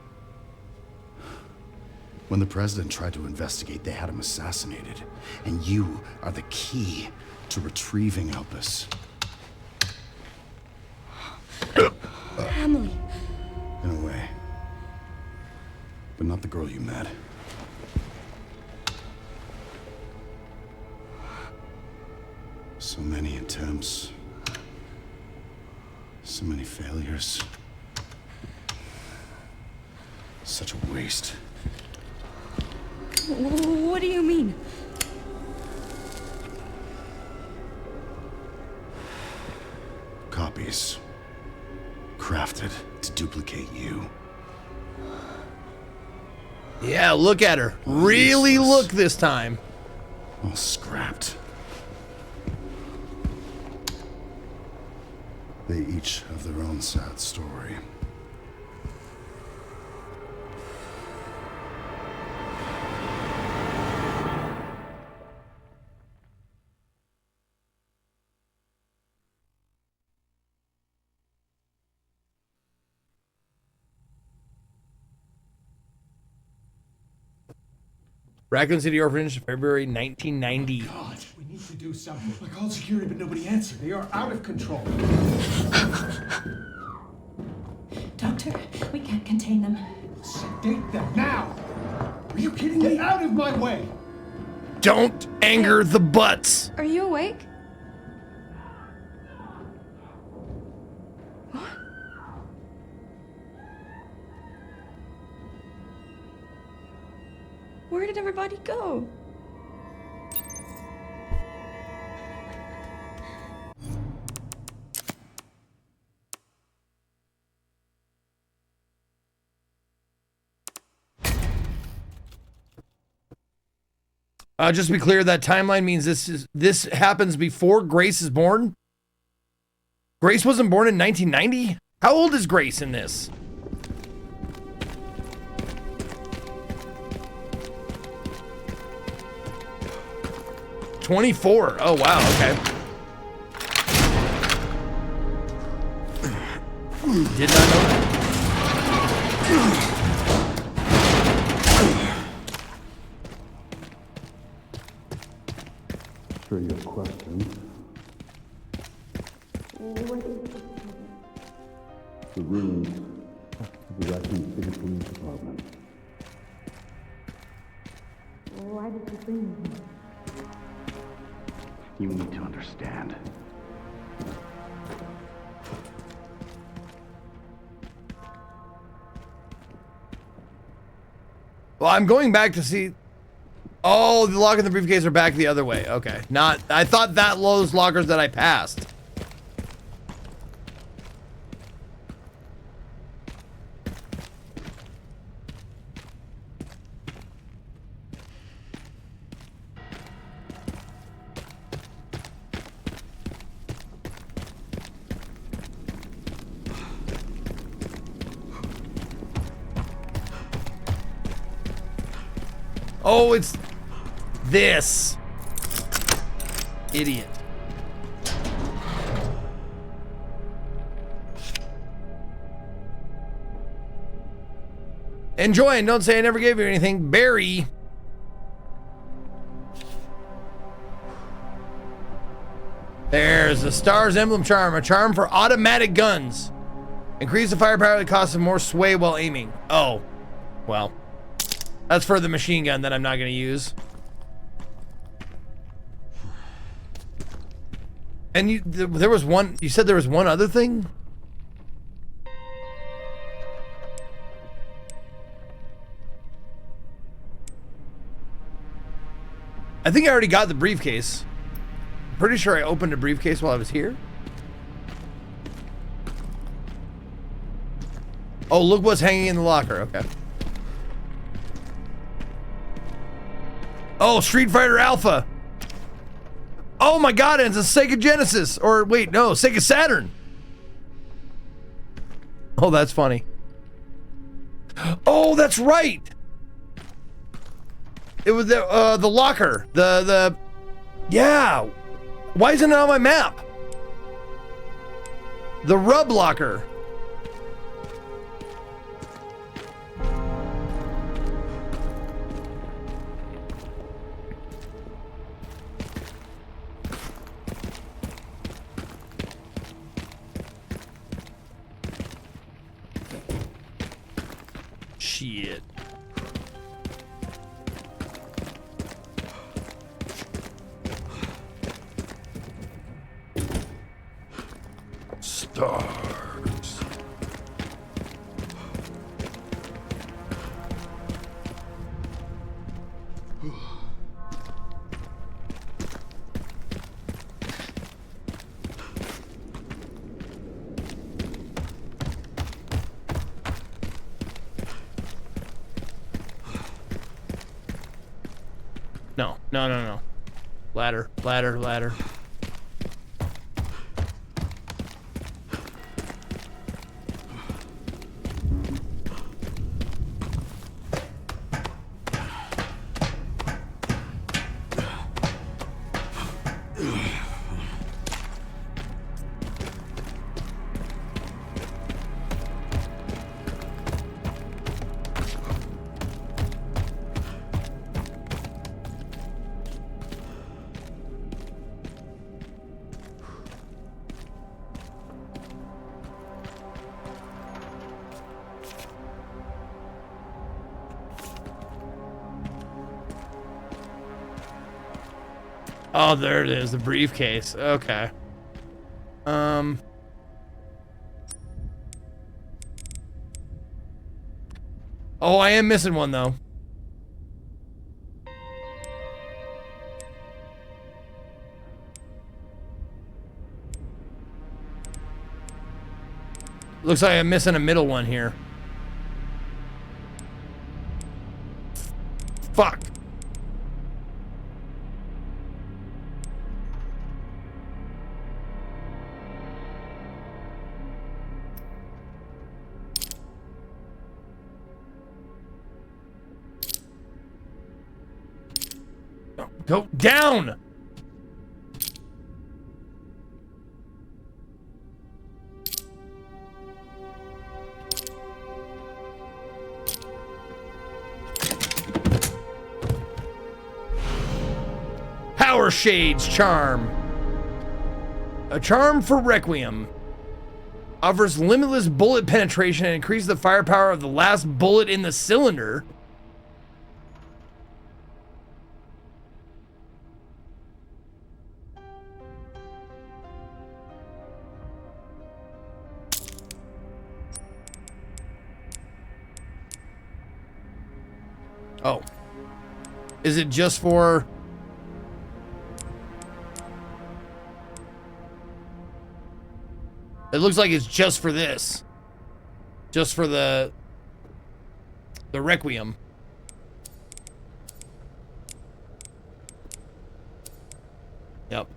[SPEAKER 6] When the president tried to investigate, they had him assassinated. And you are the key to retrieving Elpis.
[SPEAKER 11] Emily.
[SPEAKER 6] In a way. But not the girl you met. So many attempts. So many failures. Such a waste.
[SPEAKER 11] What do you mean?
[SPEAKER 6] Copies. Crafted to duplicate you.
[SPEAKER 2] Yeah, look at her. Really look this time.
[SPEAKER 6] All scrapped. They each have their own sad story.
[SPEAKER 2] Raccoon City Orphanage, February 1990.
[SPEAKER 1] God, we need to do something. I called security, but nobody answered. They are out of control.
[SPEAKER 23] Doctor, we can't contain them.
[SPEAKER 1] Sedate them now! Are you kidding me? Get out of my way!
[SPEAKER 2] Don't anger the butts.
[SPEAKER 11] Are you awake? Where did everybody go?
[SPEAKER 2] Just to be clear, that timeline means this happens before Grace is born. Grace wasn't born in 1990. How old is Grace in this? '24. Oh wow. Okay. Did not know that.
[SPEAKER 15] Sure you have questions.
[SPEAKER 22] What is this?
[SPEAKER 15] The ruins of the Raccoon City Police Department.
[SPEAKER 22] Why did you bring me here?
[SPEAKER 15] You need to understand.
[SPEAKER 2] Well, I'm going back to see. Oh, the locker and the briefcase are back the other way. Okay. Not. I thought that those lockers that I passed. Oh, it's this. Idiot. Enjoy and don't say I never gave you anything. Barry. There's the Star's Emblem Charm, a charm for automatic guns. Increase the firepower that costs more sway while aiming. Oh, well, that's for the machine gun that I'm not going to use. And there was one, you said there was one other thing? I think I already got the briefcase. Pretty sure I opened a briefcase while I was here. Oh, look what's hanging in the locker. Okay. Oh, Street Fighter Alpha. Oh my god, it's a Sega Genesis. Or wait, no, Sega Saturn. Oh, that's funny. Oh, that's right. It was the locker. Yeah. Why isn't it on my map? The rub locker. Shit. Stars. No. Ladder. Oh, there it is, the briefcase. Okay. Oh, I am missing one though. Looks like I'm missing a middle one here. Fuck. Go down! Power Shades Charm. A charm for Requiem. Offers limitless bullet penetration and increases the firepower of the last bullet in the cylinder. Oh. Is it just for... It looks like it's just for this. Just for the Requiem. Yep.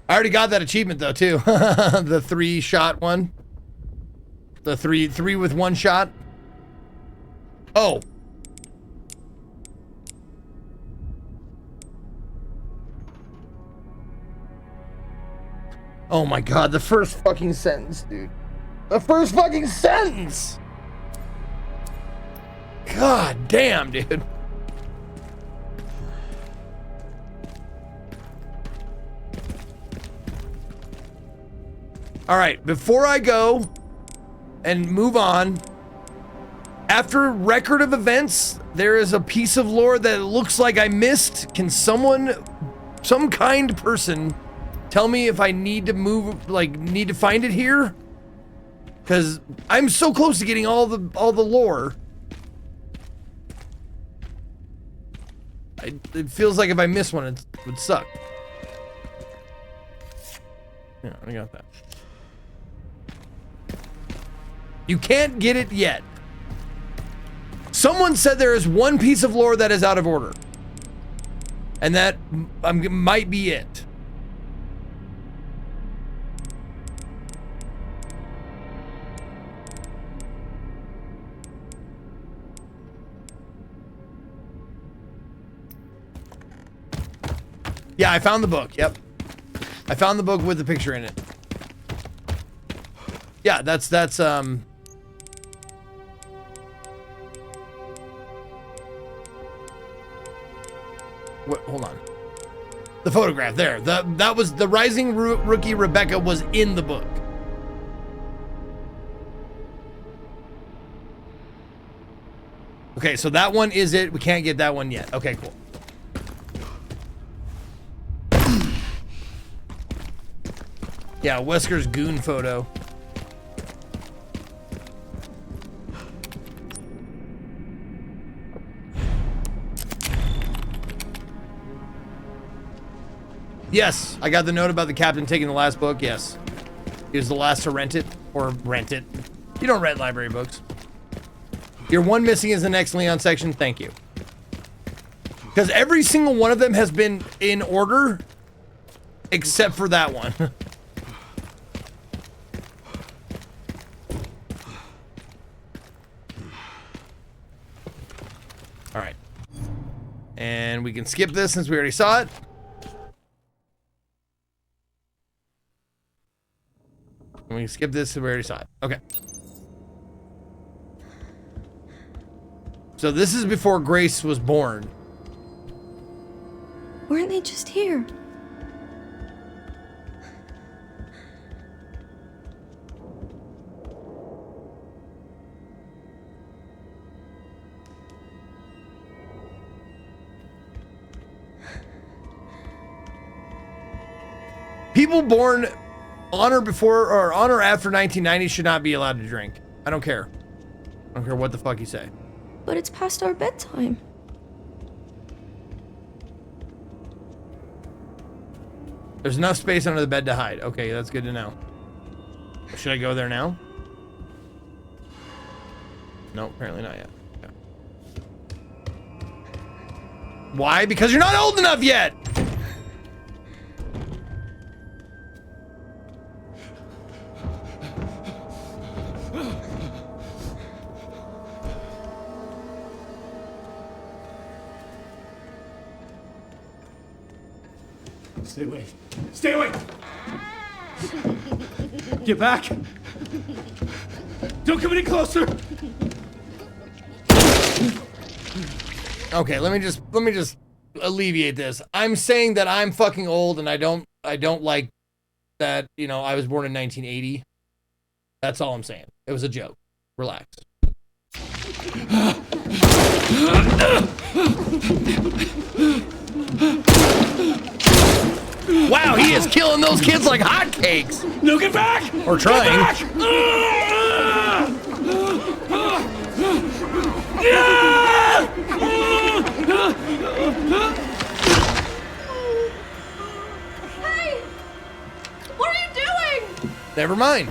[SPEAKER 2] I already got that achievement though too. The 3-shot one. The three with one shot. Oh. Oh my god, the first fucking sentence, dude. The first fucking sentence! God damn, dude. Alright, before I go and move on, after record of events, there is a piece of lore that looks like I missed. Can someone, some kind person, tell me if I need to move, like, need to find it here? Because I'm so close to getting all the lore. It feels like if I miss one, it would suck. Yeah, I got that. You can't get it yet. Someone said there is one piece of lore that is out of order. And that might be it. Yeah, I found the book. Yep. I found the book with the picture in it. Yeah, that's what, hold on. The photograph there. That was the rising rookie Rebecca was in the book. Okay, so that one is it. We can't get that one yet. Okay, cool. Yeah, Wesker's goon photo. Yes, I got the note about the captain taking the last book. Yes. He was the last to rent it, or rent it. You don't rent library books. Your one missing is the next Leon section. Thank you. Because every single one of them has been in order, except for that one. All right. And we can skip this since we already saw it. And we can skip this since we already saw it. Okay. So this is before Grace was born.
[SPEAKER 11] Weren't they just here?
[SPEAKER 2] People born on or before or on or after 1990 should not be allowed to drink. I don't care. I don't care what the fuck you say.
[SPEAKER 11] But it's past our bedtime.
[SPEAKER 2] There's enough space under the bed to hide. Okay, that's good to know. Should I go there now? No, apparently not yet. Okay. Why? Because you're not old enough yet!
[SPEAKER 1] Stay away. Stay away! Get back! Don't come any closer!
[SPEAKER 2] Okay, let me just alleviate this. I'm saying that I'm fucking old and I don't like that, you know, I was born in 1980. That's all I'm saying. It was a joke. Relax. Wow, he is killing those kids like hotcakes.
[SPEAKER 1] No, get back!
[SPEAKER 2] Or trying.
[SPEAKER 1] Get
[SPEAKER 11] Hey! What are you doing?
[SPEAKER 2] Never mind.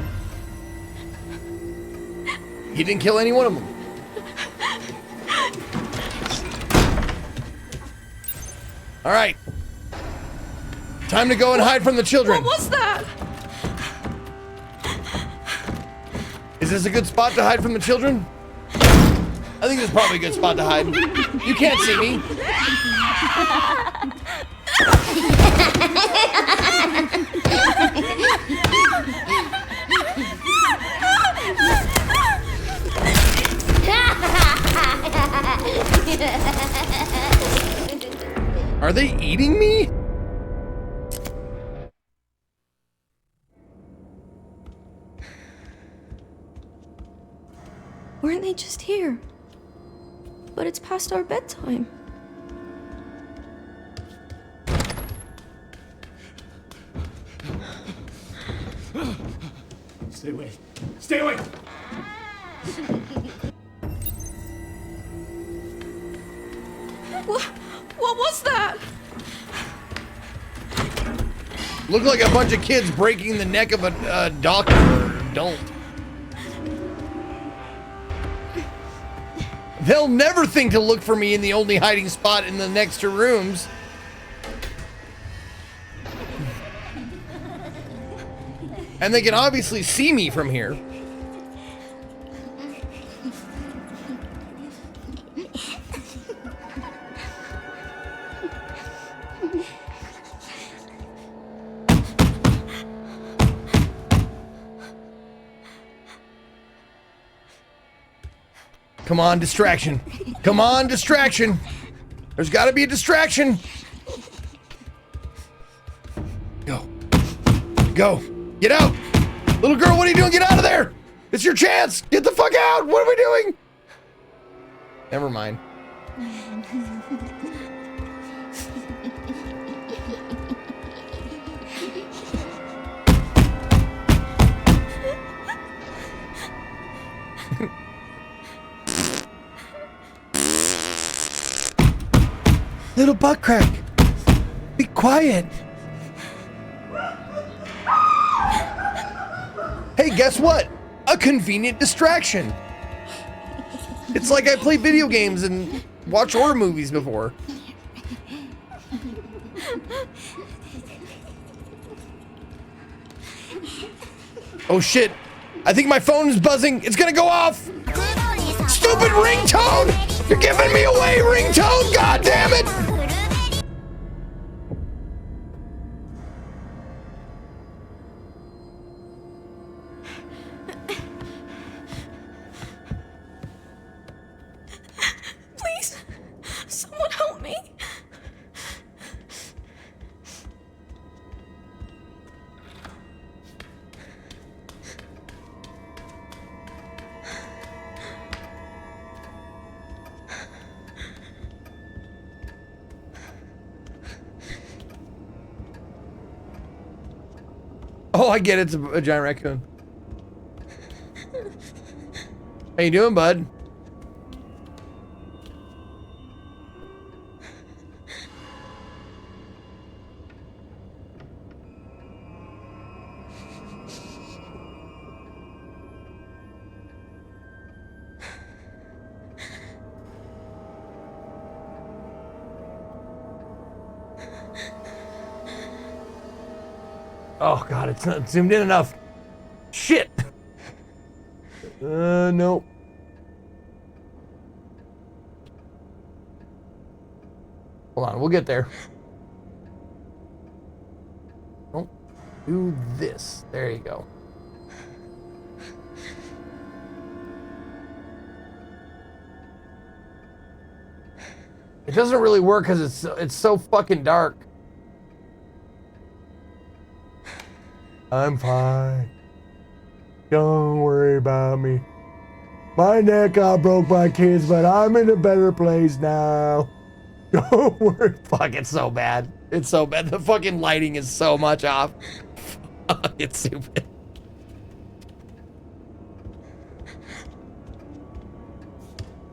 [SPEAKER 2] He didn't kill any one of them. All right. Time to go and hide from the children.
[SPEAKER 11] What was that?
[SPEAKER 2] Is Is this a good spot to hide from the children? I think this is probably a good spot to hide. You can't see me. Are they eating me?
[SPEAKER 11] Weren't they just here? But it's past our bedtime.
[SPEAKER 1] Stay away. Stay away!
[SPEAKER 11] What was that?
[SPEAKER 2] Look like a bunch of kids breaking the neck of a doctor or adult. They'll never think to look for me in the only hiding spot in the next 2 rooms. And they can obviously see me from here. Come on, distraction. Come on, distraction. There's got to be a distraction. Go. Go. Get out. Little girl, what are you doing? Get out of there. It's your chance. Get the fuck out. What are we doing? Never mind. Little butt crack, be quiet. Hey, guess what? A convenient distraction. It's like I play video games and watch horror movies before. Oh shit, I think my phone is buzzing. It's gonna go off. Stupid ringtone! You're giving me away, ringtone! God damn it!
[SPEAKER 11] Please, someone help me.
[SPEAKER 2] Oh, I get it. It's a giant raccoon. How you doing, bud? Oh god, it's not zoomed in enough. Shit. Nope. Hold on, we'll get there. Don't do this. There you go. It doesn't really work because it's so fucking dark. I'm fine. Don't worry about me. My neck got broke by kids, but I'm in a better place now. Don't worry. Fuck, it's so bad. It's so bad. The fucking lighting is so much off. Fuck, it's stupid.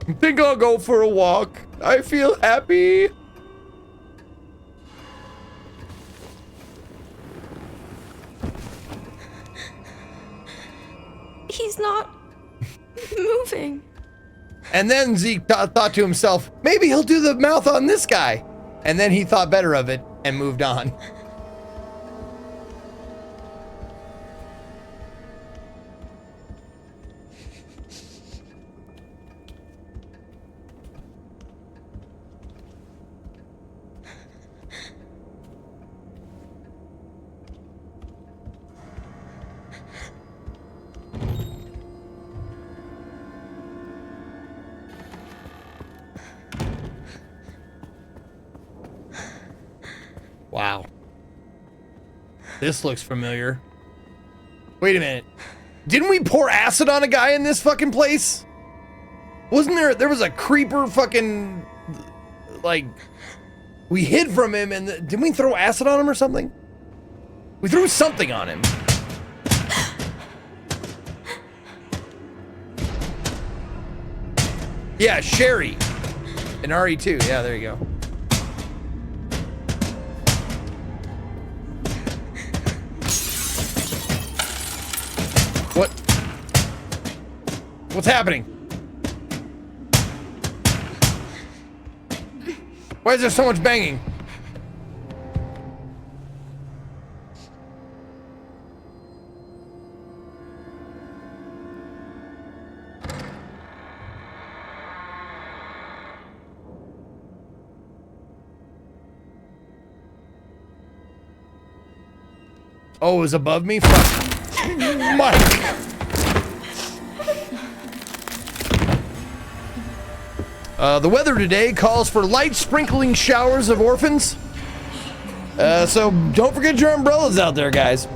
[SPEAKER 2] I think I'll go for a walk. I feel happy.
[SPEAKER 11] He's not moving.
[SPEAKER 2] And then Zeke thought to himself, maybe he'll do the mouth on this guy. And then he thought better of it and moved on. This looks familiar. Wait a minute. Didn't we pour acid on a guy in this fucking place? Wasn't there was a creeper fucking, like, we hid from him and didn't we throw acid on him or something? We threw something on him. Yeah, Sherry. In RE2. Yeah, there you go. What? What's happening? Why is there so much banging? Oh, it was above me? Fuck. Mike. The weather today calls for light sprinkling showers of orphans. So don't forget your umbrellas out there, guys.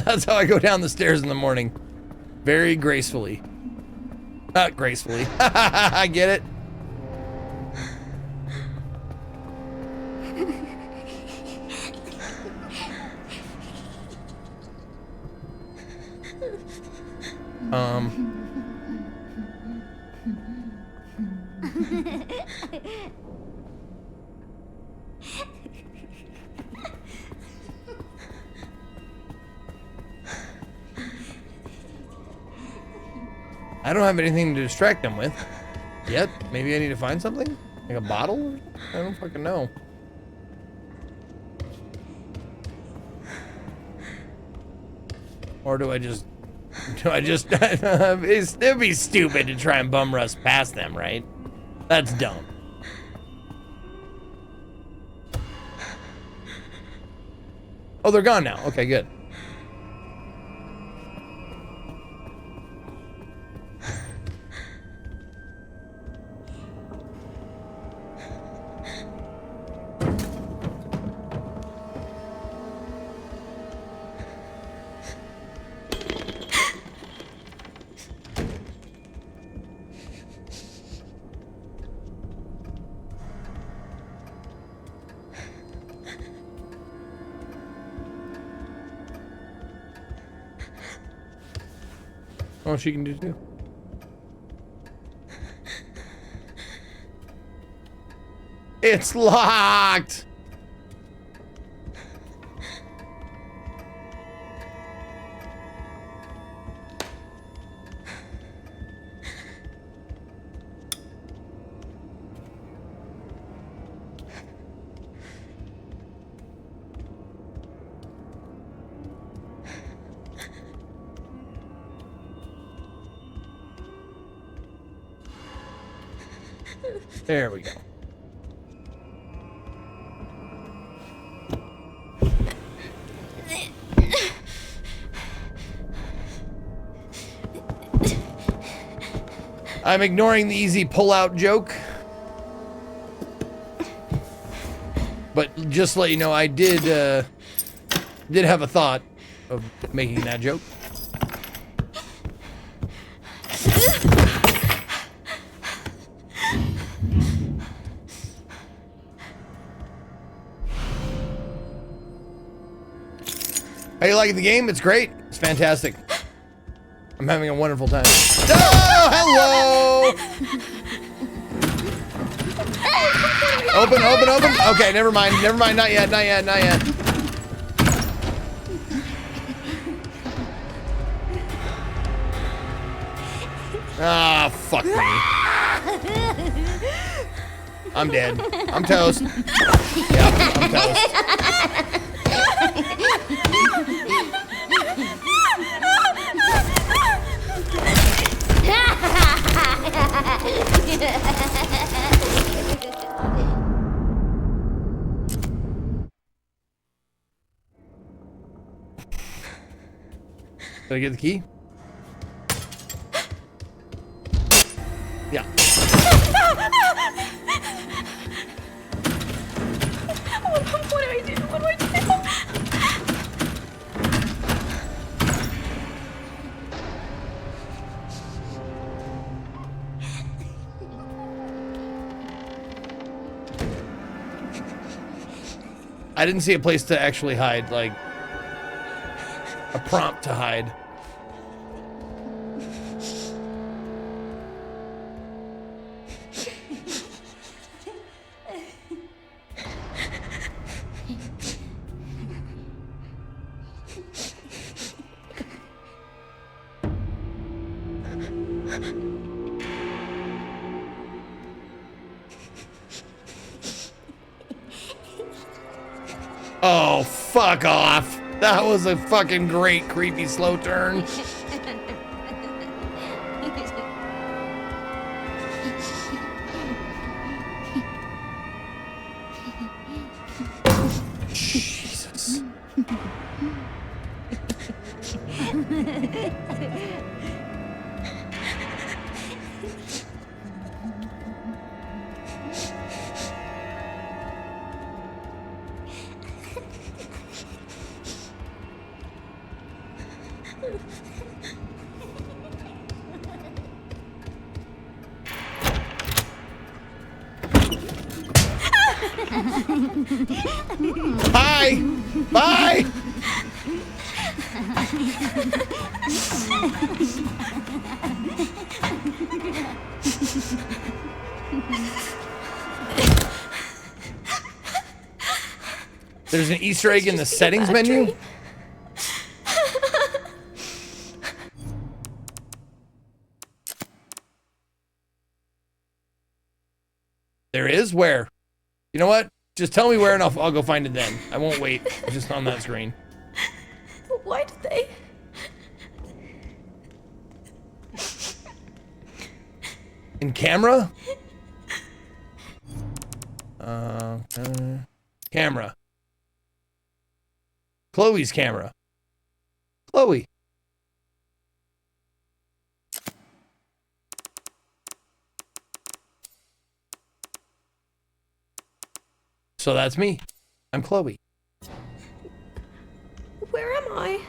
[SPEAKER 2] That's how I go down the stairs in the morning. Very gracefully. Not gracefully. I get it. I don't have anything to distract them with yet. Maybe I need to find something? Like a bottle? I don't fucking know. Or do I just it'd be stupid to try and bum rush past them, right? That's dumb. Oh, they're gone now. Okay, good. Oh, she can do too. It's locked. There we go. I'm ignoring the easy pull-out joke. But just to let you know, I did have a thought of making that joke. How you liking the game? It's great. It's fantastic. I'm having a wonderful time. Oh, hello! Open, open, open. Okay, never mind. Never mind. Not yet. Not yet. Not yet. Ah, fuck me. I'm dead. I'm toast. Yep, I'm toast. Did I get the key? Yeah.
[SPEAKER 11] What do I do? What do I do?
[SPEAKER 2] I didn't see a place to actually hide, like a prompt to hide. Oh, fuck off. That was a fucking great, creepy, slow turn. Jesus. Bye. Bye. There's an Easter egg in the settings menu. There is? Where? You know what? Just tell me where and I'll go find it then. I won't wait. It's just on that screen.
[SPEAKER 11] Why did they?
[SPEAKER 2] In camera? Camera. Chloe's camera. Chloe. So that's me. I'm Chloe.
[SPEAKER 11] Where am I?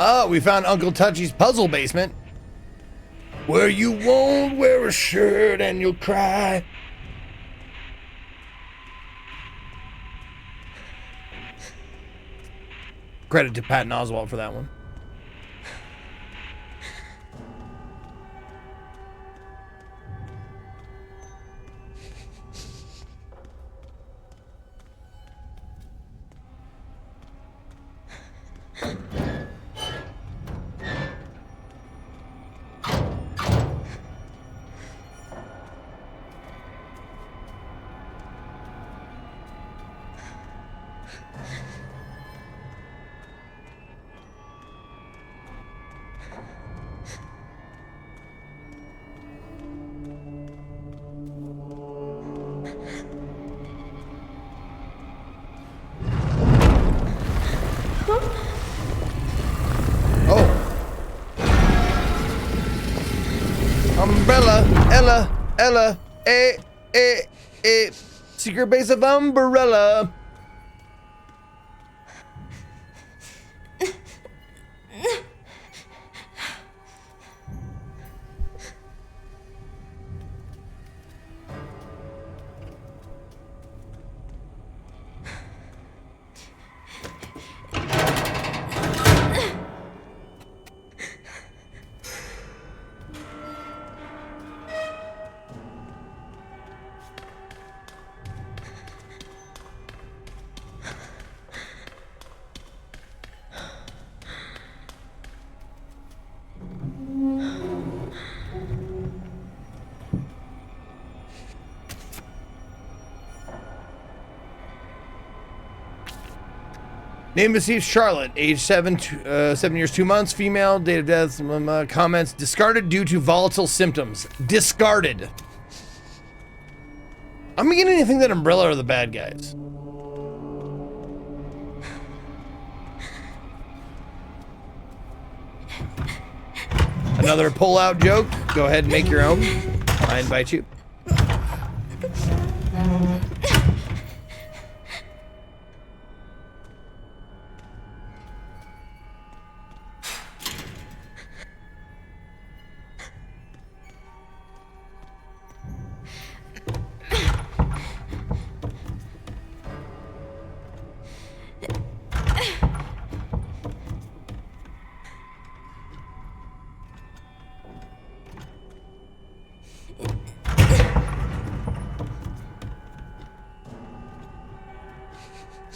[SPEAKER 2] Oh, we found Uncle Touchy's puzzle basement. Where you won't wear a shirt and you'll cry. Credit to Patton Oswalt for that one. Ella, secret base of Umbrella. Name deceased Charlotte, age 7 years 2 months, female, date of death, comments, discarded due to volatile symptoms. Discarded. I'm beginning to think that Umbrella are the bad guys. Another pull-out joke. Go ahead and make your own. I invite you.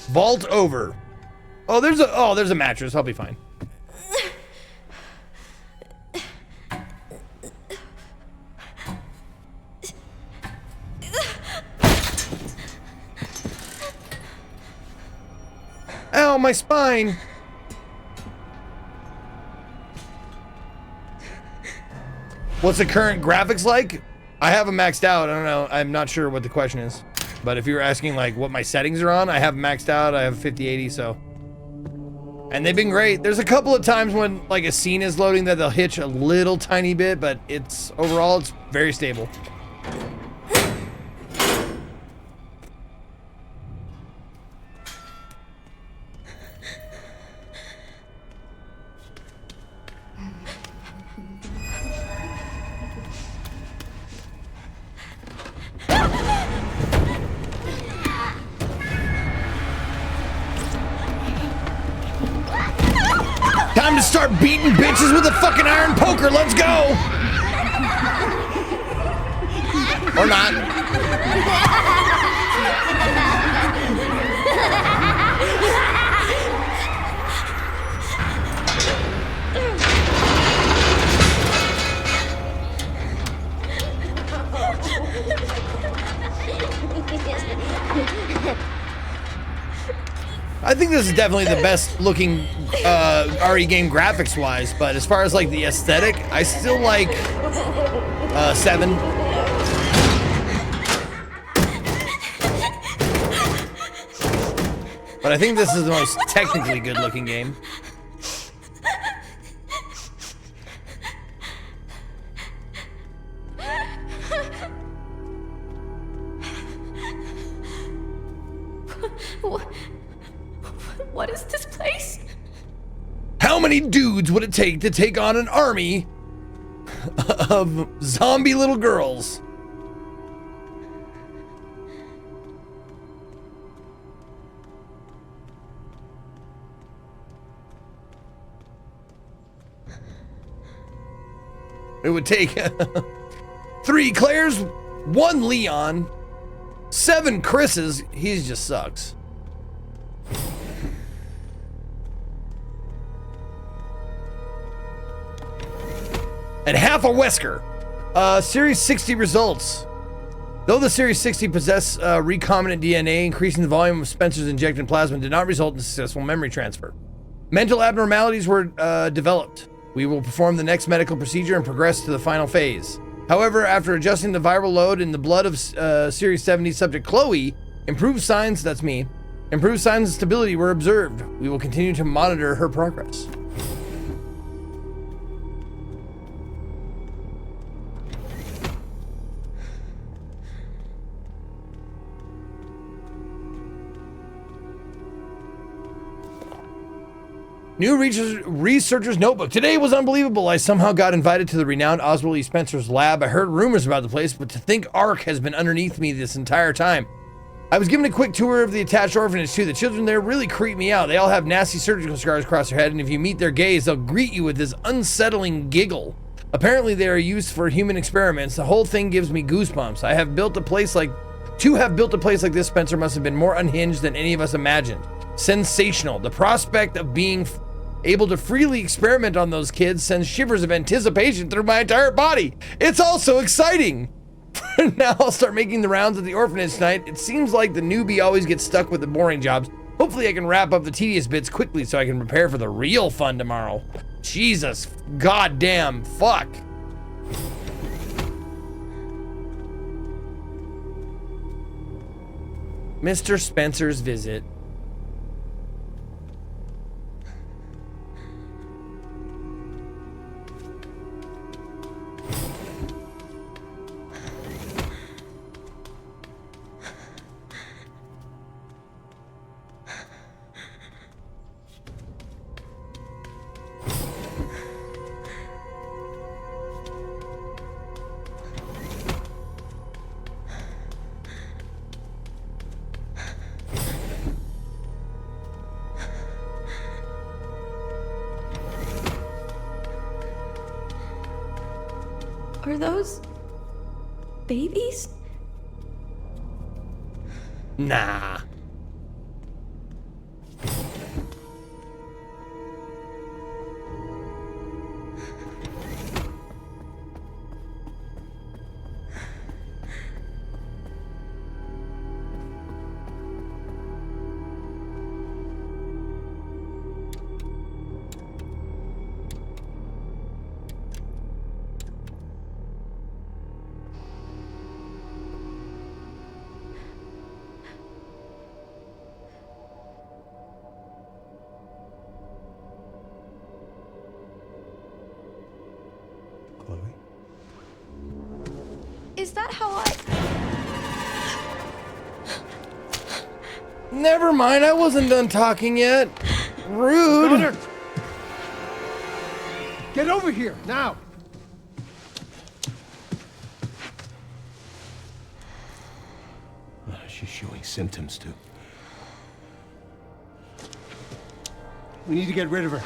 [SPEAKER 2] Vault over. Oh, there's a mattress. I'll be fine. Ow, my spine. What's the current graphics like? I have them maxed out. I don't know. I'm not sure what the question is. But if you were asking like what my settings are on, I have maxed out. I have 5080, so. And they've been great. There's a couple of times when like a scene is loading that they'll hitch a little tiny bit, but overall it's very stable. Time to start beating bitches with a fucking iron poker. Let's go. Or not. I think this is definitely the best looking RE game graphics wise, but as far as like the aesthetic, I still like 7. But I think this is the most technically good looking game.
[SPEAKER 11] What is this place?
[SPEAKER 2] How many dudes would it take to take on an army of zombie little girls? It would take 3 Claires, 1 Leon, 7 Chris's. He just sucks. And half a Wesker. Series 60 results. Though the Series 60 possess recombinant DNA, increasing the volume of Spencer's injected plasma did not result in successful memory transfer. Mental abnormalities were developed. We will perform the next medical procedure and progress to the final phase. However, after adjusting the viral load in the blood of Series 70 subject Chloe, improved signs of stability were observed. We will continue to monitor her progress. New researcher's notebook. Today was unbelievable. I somehow got invited to the renowned Oswald E. Spencer's lab. I heard rumors about the place, but to think ARC has been underneath me this entire time. I was given a quick tour of the attached orphanage too. The children there really creep me out. They all have nasty surgical scars across their head, and if you meet their gaze, they'll greet you with this unsettling giggle. Apparently they are used for human experiments. The whole thing gives me goosebumps. To have built a place like this, Spencer must have been more unhinged than any of us imagined. Sensational. The prospect of being able to freely experiment on those kids sends shivers of anticipation through my entire body. It's all so exciting. Now I'll start making the rounds at the orphanage tonight. It seems like the newbie always gets stuck with the boring jobs. Hopefully I can wrap up the tedious bits quickly so I can prepare for the real fun tomorrow. Jesus, goddamn, fuck. Mr. Spencer's visit.
[SPEAKER 11] Are those babies?
[SPEAKER 2] Nah.
[SPEAKER 11] Is that how I...
[SPEAKER 2] Never mind, I wasn't done talking yet. Rude.
[SPEAKER 1] Connor! Get over here, now!
[SPEAKER 12] She's showing symptoms too.
[SPEAKER 1] We need to get rid of her.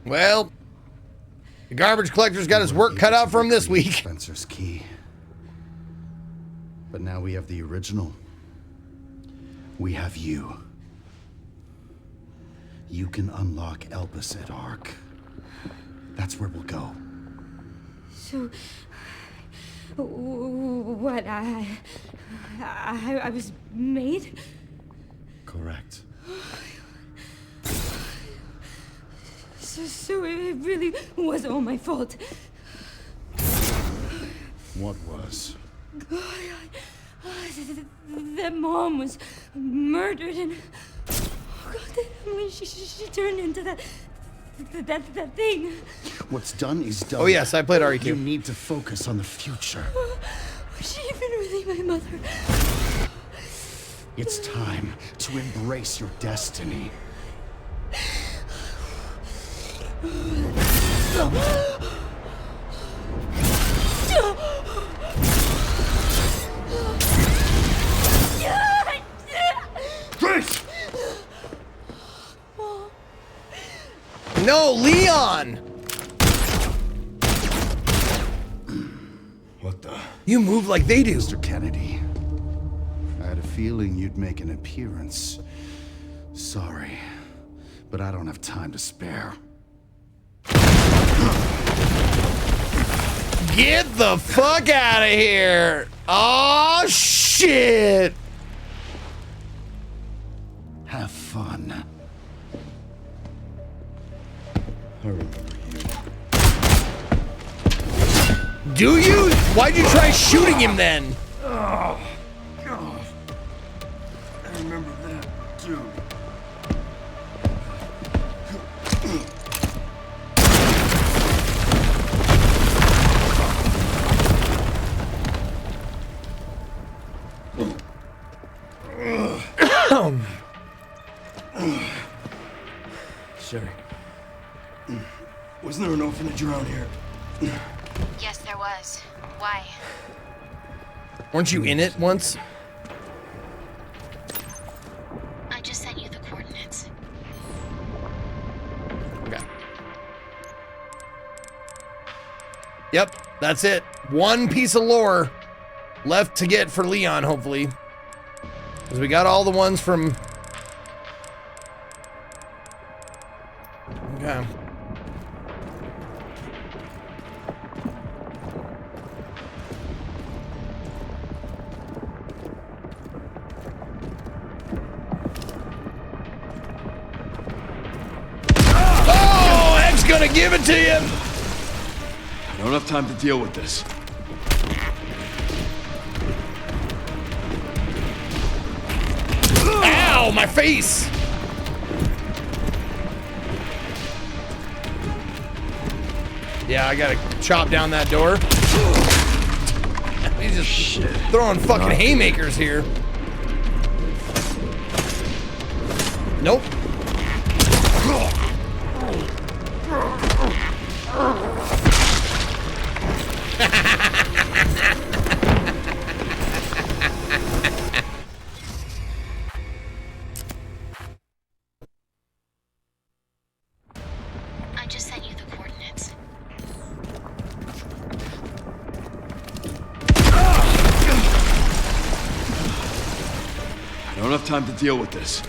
[SPEAKER 2] Well, the garbage collector's got his work cut out for him this week.
[SPEAKER 6] Spencer's key. But now we have the original. We have you. You can unlock Elpis at Ark. That's where we'll go.
[SPEAKER 11] So... what, I was made?
[SPEAKER 6] Correct.
[SPEAKER 11] So it really was all my fault.
[SPEAKER 6] What was?
[SPEAKER 11] That mom was murdered and... Oh God, when she turned into that thing.
[SPEAKER 6] What's done is done.
[SPEAKER 2] Oh yes, I played RE2.
[SPEAKER 6] You need to focus on the future.
[SPEAKER 11] Was she even really my mother?
[SPEAKER 6] It's time to embrace your destiny.
[SPEAKER 1] Grace!
[SPEAKER 2] No, Leon!
[SPEAKER 6] What the?
[SPEAKER 2] You move like they do.
[SPEAKER 6] Mr. Kennedy, I had a feeling you'd make an appearance. Sorry, but I don't have time to spare.
[SPEAKER 2] Get the fuck out of here! Oh shit!
[SPEAKER 6] Have fun. I remember you.
[SPEAKER 2] Do you? Why'd you try shooting him then?
[SPEAKER 1] Oh, God. I remember that, too. Sherry, wasn't there an orphanage around here?
[SPEAKER 22] Yes, there was. Why?
[SPEAKER 2] Weren't you in it once?
[SPEAKER 22] I just sent you the coordinates.
[SPEAKER 2] Okay. Yep, that's it. One piece of lore left to get for Leon, hopefully. Because we got all the ones from... Okay. Oh, X gonna give it to you!
[SPEAKER 15] I don't have time to deal with this.
[SPEAKER 2] Ow, my face! Yeah, I gotta chop down that door. He's just throwing fucking haymakers here. Nope.
[SPEAKER 22] I just sent you the coordinates.
[SPEAKER 15] I don't have time to deal with this.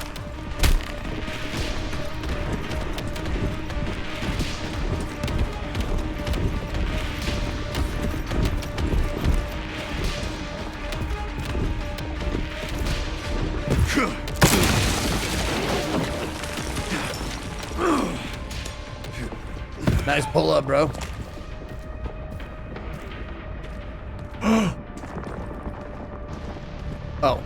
[SPEAKER 2] Nice pull up, bro. Oh.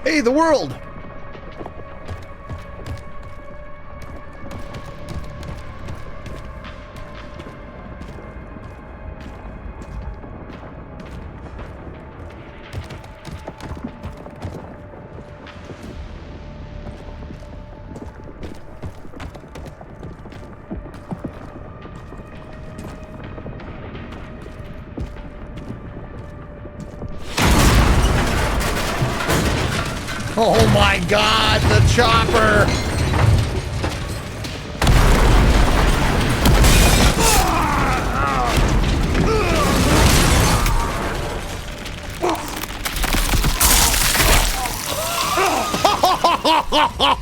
[SPEAKER 2] Hey, the world! Oh my God, the chopper!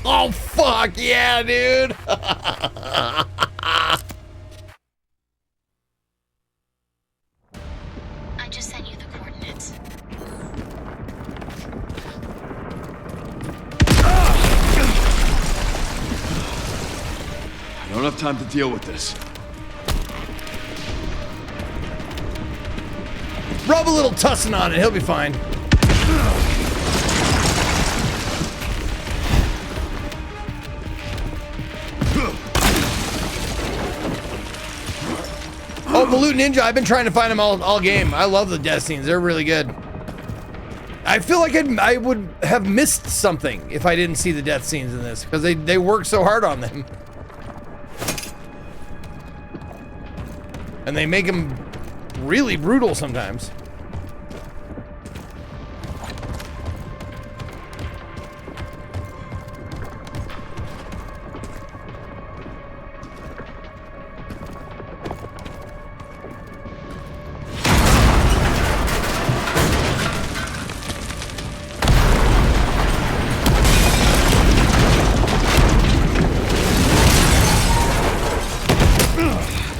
[SPEAKER 2] Oh fuck yeah, dude!
[SPEAKER 22] I just sent you the coordinates.
[SPEAKER 15] I don't have time to deal with this.
[SPEAKER 2] Rub a little tussin on it, he'll be fine. Oh, Balut Ninja, I've been trying to find them all game. I love the death scenes, they're really good. I feel like I would have missed something if I didn't see the death scenes in this, because they work so hard on them. And they make them really brutal sometimes.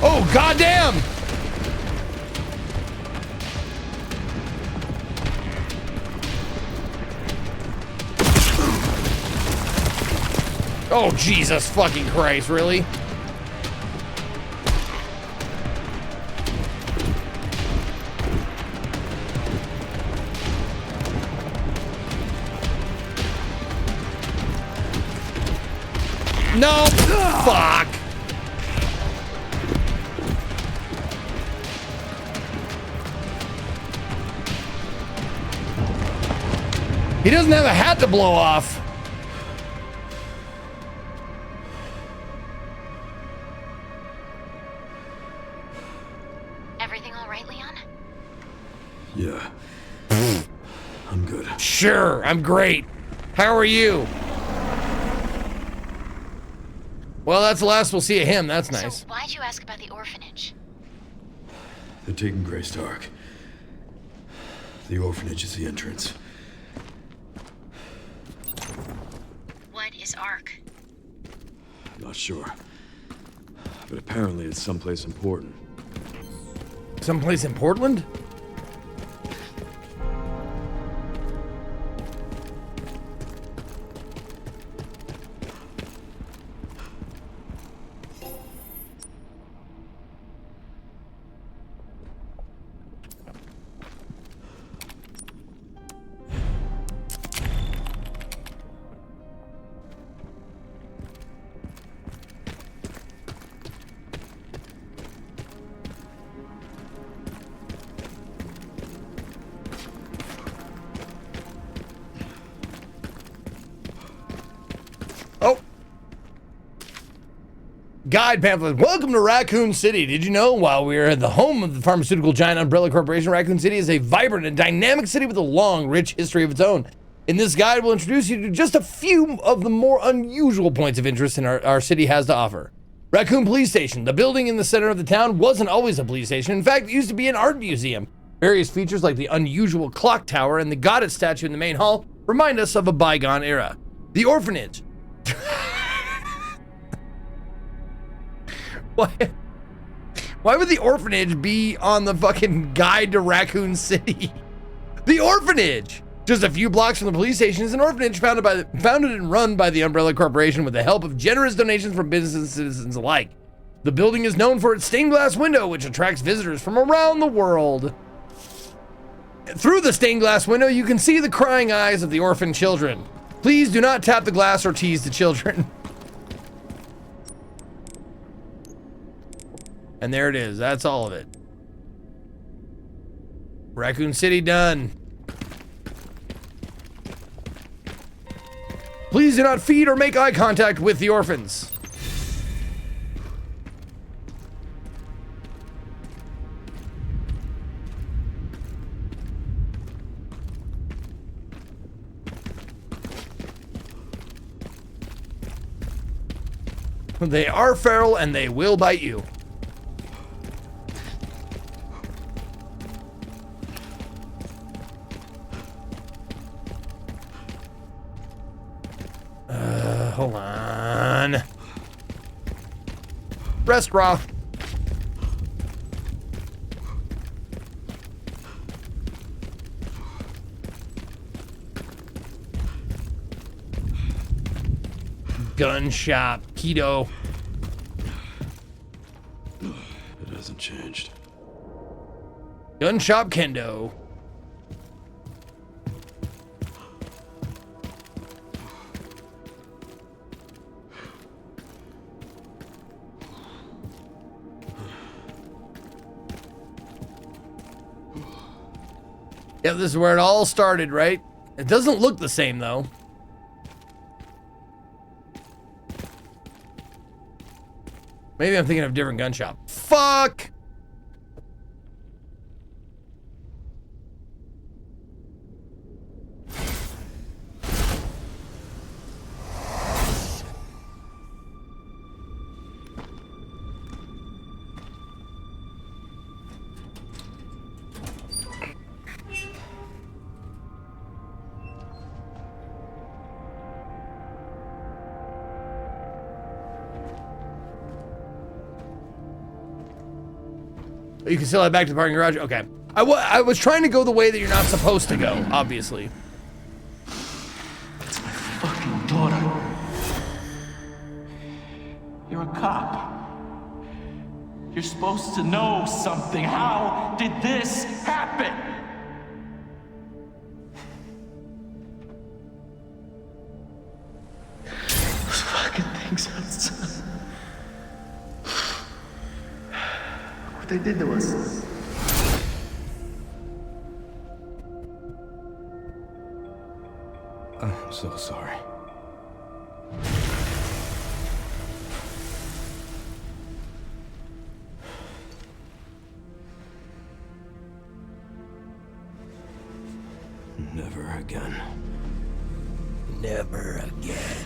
[SPEAKER 2] Oh, goddamn! Oh, Jesus fucking Christ, really? No! Fuck! He doesn't have a hat to blow off.
[SPEAKER 22] Everything all right, Leon?
[SPEAKER 15] Yeah. I'm good.
[SPEAKER 2] Sure, I'm great. How are you? Well, that's the last we'll see of him. That's nice.
[SPEAKER 22] So why'd you ask about the orphanage?
[SPEAKER 15] They're taking Grace to Ark. The orphanage is the entrance.
[SPEAKER 22] What is Ark?
[SPEAKER 15] Not sure. But apparently it's someplace important.
[SPEAKER 2] Someplace in Portland? Guide pamphlet. Welcome to Raccoon City. Did you know while we are at the home of the pharmaceutical giant Umbrella Corporation, Raccoon City is a vibrant and dynamic city with a long, rich history of its own. In this guide, we'll introduce you to just a few of the more unusual points of interest in our city has to offer. Raccoon Police Station. The building in the center of the town wasn't always a police station. In fact, it used to be an art museum. Various features like the unusual clock tower and the goddess statue in the main hall remind us of a bygone era. The orphanage. Why would the orphanage be on the fucking guide to Raccoon City? The orphanage! Just a few blocks from the police station is an orphanage founded and run by the Umbrella Corporation with the help of generous donations from businesses and citizens alike. The building is known for its stained glass window, which attracts visitors from around the world. Through the stained glass window, you can see the crying eyes of the orphan children. Please do not tap the glass or tease the children. And there it is. That's all of it. Raccoon City done. Please do not feed or make eye contact with the orphans. They are feral and they will bite you. Hold on. Rest raw. Gun shop, keto.
[SPEAKER 15] It hasn't changed.
[SPEAKER 2] Gun shop, kendo. Yeah, this is where it all started, right? It doesn't look the same, though. Maybe I'm thinking of a different gun shop. Fuck! You can still head back to the parking garage? Okay. I was trying to go the way that you're not supposed to go, obviously.
[SPEAKER 12] That's my fucking daughter. You're a cop. You're supposed to know something. How did this happen? Those fucking things outside. What they did to us.
[SPEAKER 15] I'm so sorry.
[SPEAKER 7] Never again.
[SPEAKER 2] Never again.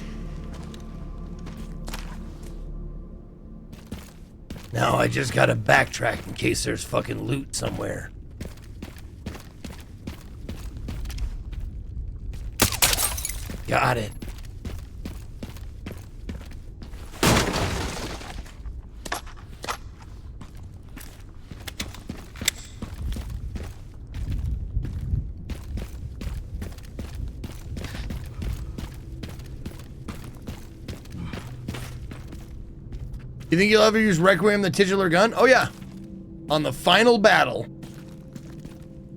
[SPEAKER 2] Now I just gotta backtrack in case there's fucking loot somewhere. Got it. You think you'll ever use Requiem the titular gun? Oh yeah. On the final battle.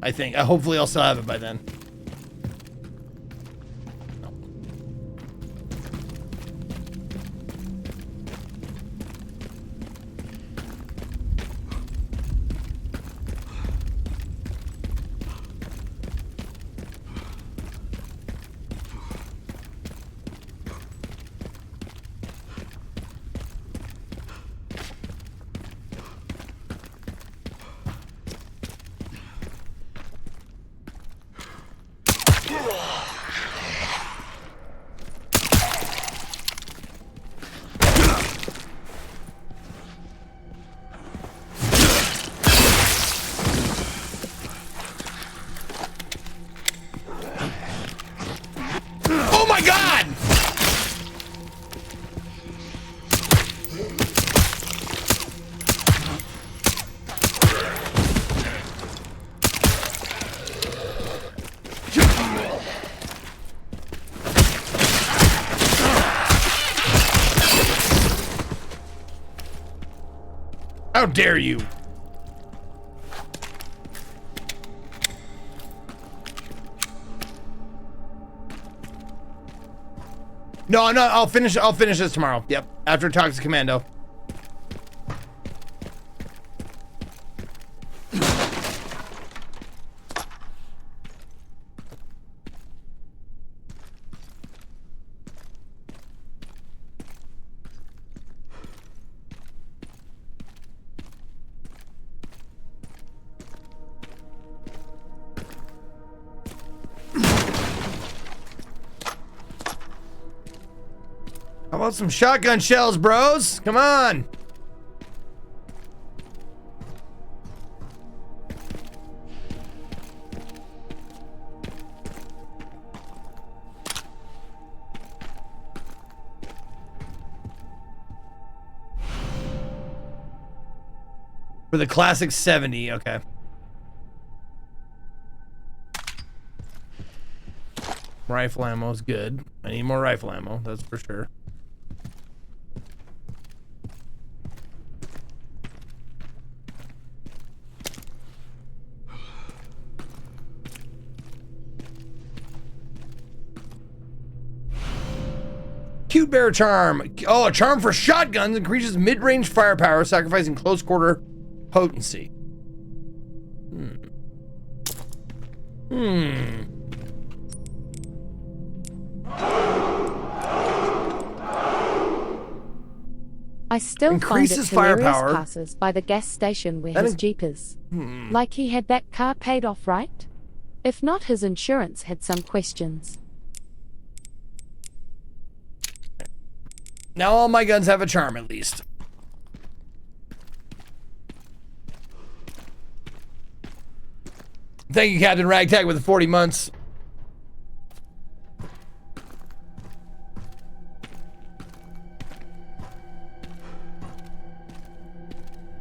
[SPEAKER 2] I think. Hopefully I'll still have it by then. Oh my god! How dare you? No, I'm not. I'll finish this tomorrow. Yep. After Toxic Commando. How about some shotgun shells, bros? Come on. For the classic 70, okay. Rifle ammo is good. I need more rifle ammo, that's for sure. Cute Bear Charm. Oh, a charm for shotguns increases mid-range firepower, sacrificing close quarter potency.
[SPEAKER 5] I still
[SPEAKER 2] Increases
[SPEAKER 5] find it hilarious
[SPEAKER 2] firepower.
[SPEAKER 5] passes by the gas station where
[SPEAKER 2] That
[SPEAKER 5] his
[SPEAKER 2] is-
[SPEAKER 5] Jeep is. Like he had that car paid off, right? If not, his insurance had some questions.
[SPEAKER 2] Now all my guns have a charm at least. Thank you, Captain Ragtag, with the 40 months.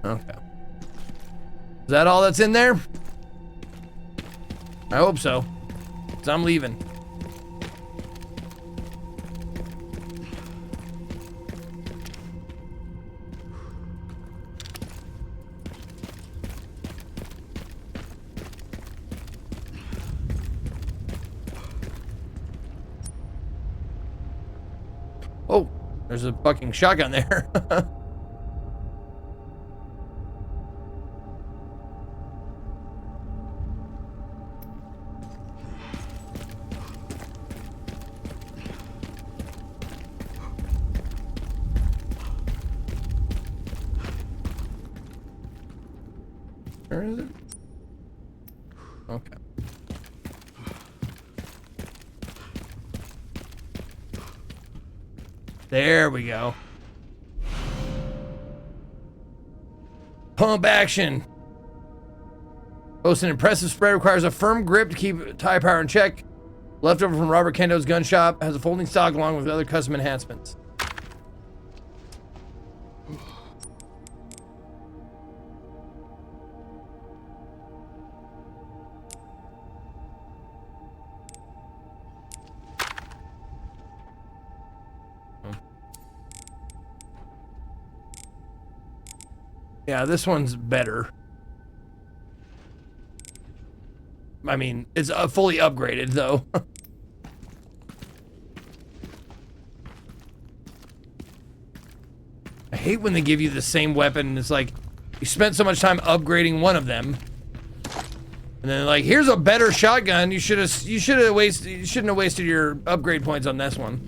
[SPEAKER 2] Okay. Is that all that's in there? I hope so. 'Cause I'm leaving. Oh, there's a fucking shotgun there. Where is it? Okay. There we go. Pump action. Boasts an impressive spread, requires a firm grip to keep tire power in check. Leftover from Robert Kendo's gun shop, has a folding stock along with other custom enhancements. Yeah, this one's better. I mean, it's fully upgraded, though. I hate when they give you the same weapon, and it's like, you spent so much time upgrading one of them. And then like, here's a better shotgun. You shouldn't have wasted your upgrade points on this one.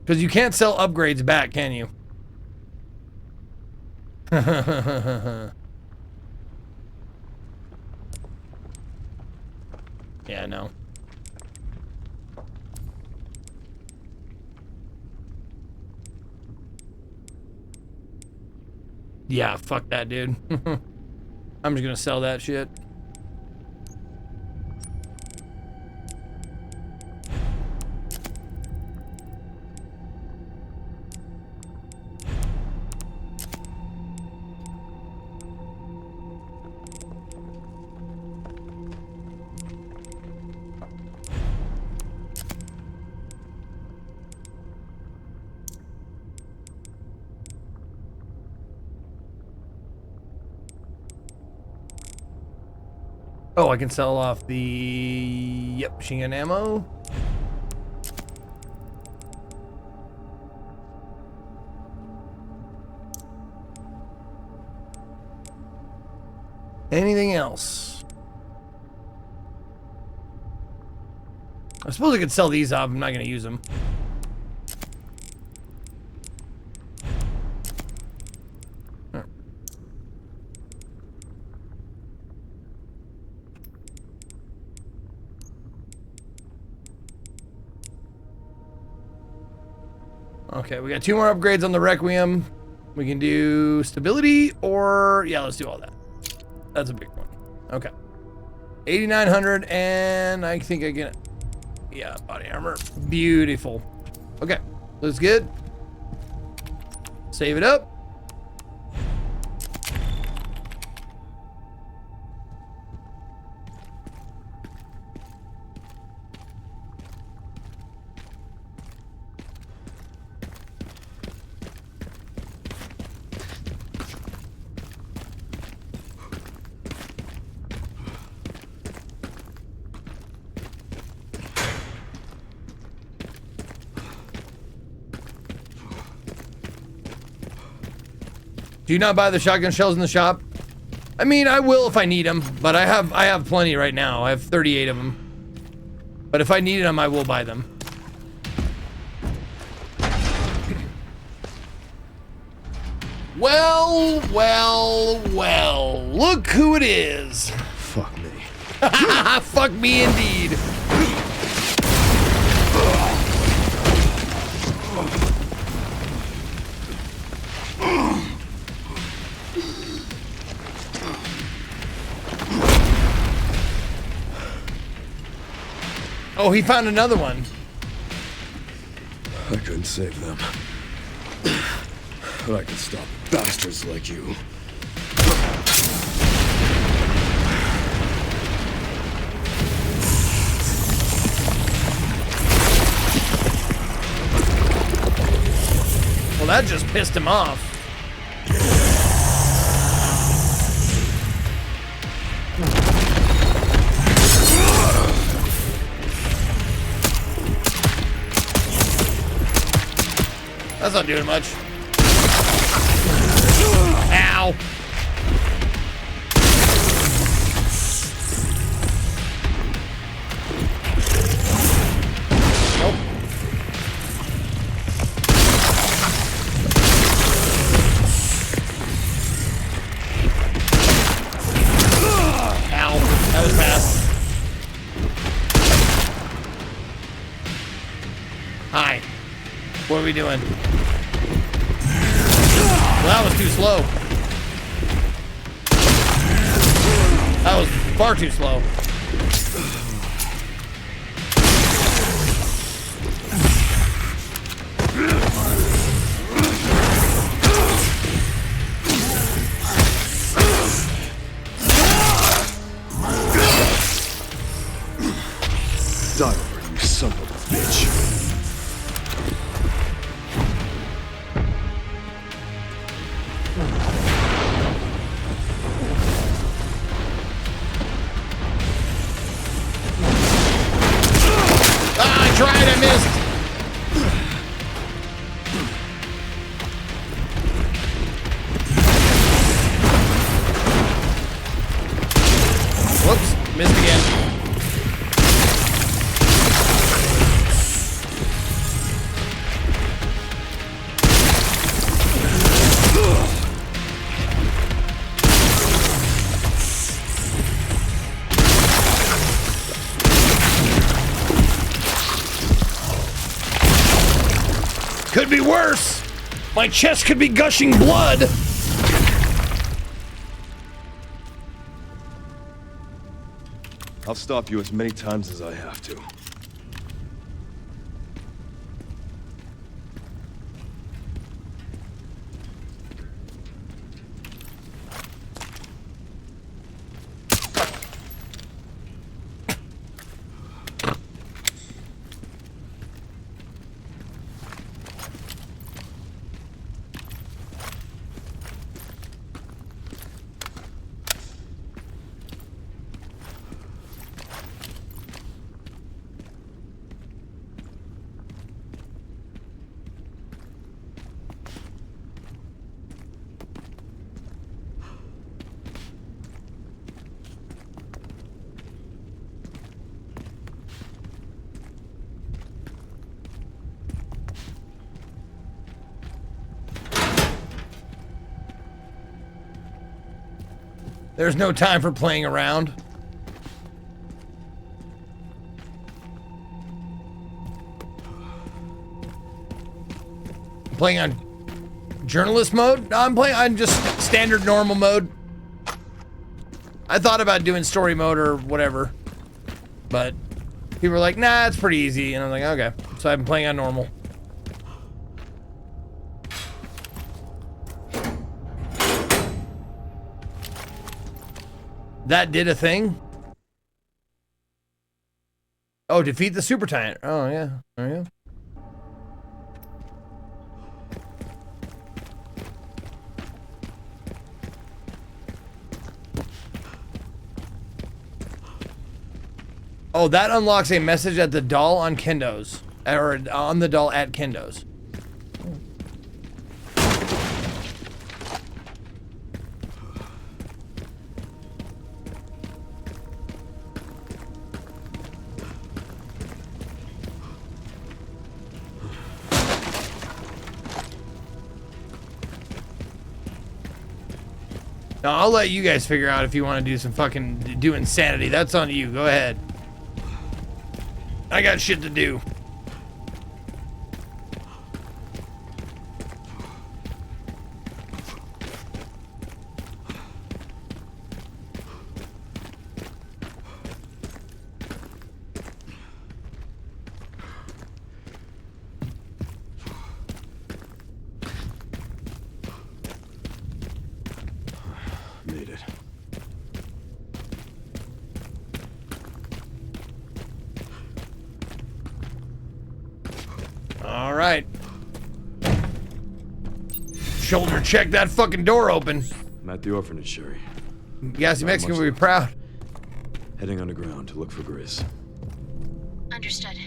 [SPEAKER 2] Because you can't sell upgrades back, can you? Yeah, no. Yeah, fuck that, dude. I'm just gonna sell that shit. Oh, I can sell off the, yep, machine gun ammo. Anything else? I suppose I could sell these off. I'm not going to use them. Okay, we got 2 more upgrades on the Requiem. We can do stability or, yeah, let's do all that. That's a big one. Okay. 8,900 and I think I get, yeah, body armor. Beautiful. Okay, looks good. Save it up. Do you not buy the shotgun shells in the shop? I mean, I will if I need them, but I have plenty right now. I have 38 of them. But if I needed them, I will buy them. Well, well, well. Look who it is.
[SPEAKER 6] Fuck me.
[SPEAKER 2] Fuck me indeed. Oh, he found another one.
[SPEAKER 15] I couldn't save them. But I can stop bastards like you.
[SPEAKER 2] Well, that just pissed him off. That's not doing much. Ow. we doing? Well, that was too slow. That was far too slow.
[SPEAKER 15] Die over, you son of a bitch.
[SPEAKER 2] I tried, I missed. Whoops, missed again. Could be worse. My chest could be gushing blood.
[SPEAKER 15] I'll stop you as many times as I have to.
[SPEAKER 2] There's no time for playing around. Playing on journalist mode? No, I'm playing on just standard normal mode. I thought about doing story mode or whatever, but people were like, nah, it's pretty easy. And I'm like, okay. So I've been playing on normal. That did a thing? Oh, defeat the super tyrant. Oh, yeah. There you go. Oh, that unlocks a message at the doll on Kendo's. Or on the doll at Kendo's. Now, I'll let you guys figure out if you want to do some fucking do insanity. That's on you. Go ahead. I got shit to do.
[SPEAKER 15] Made it.
[SPEAKER 2] All right. Shoulder check that fucking door open.
[SPEAKER 15] I'm at the orphanage, Sherry.
[SPEAKER 2] Gassy Mexican will be proud.
[SPEAKER 15] Heading underground to look for Gris.
[SPEAKER 22] Understood.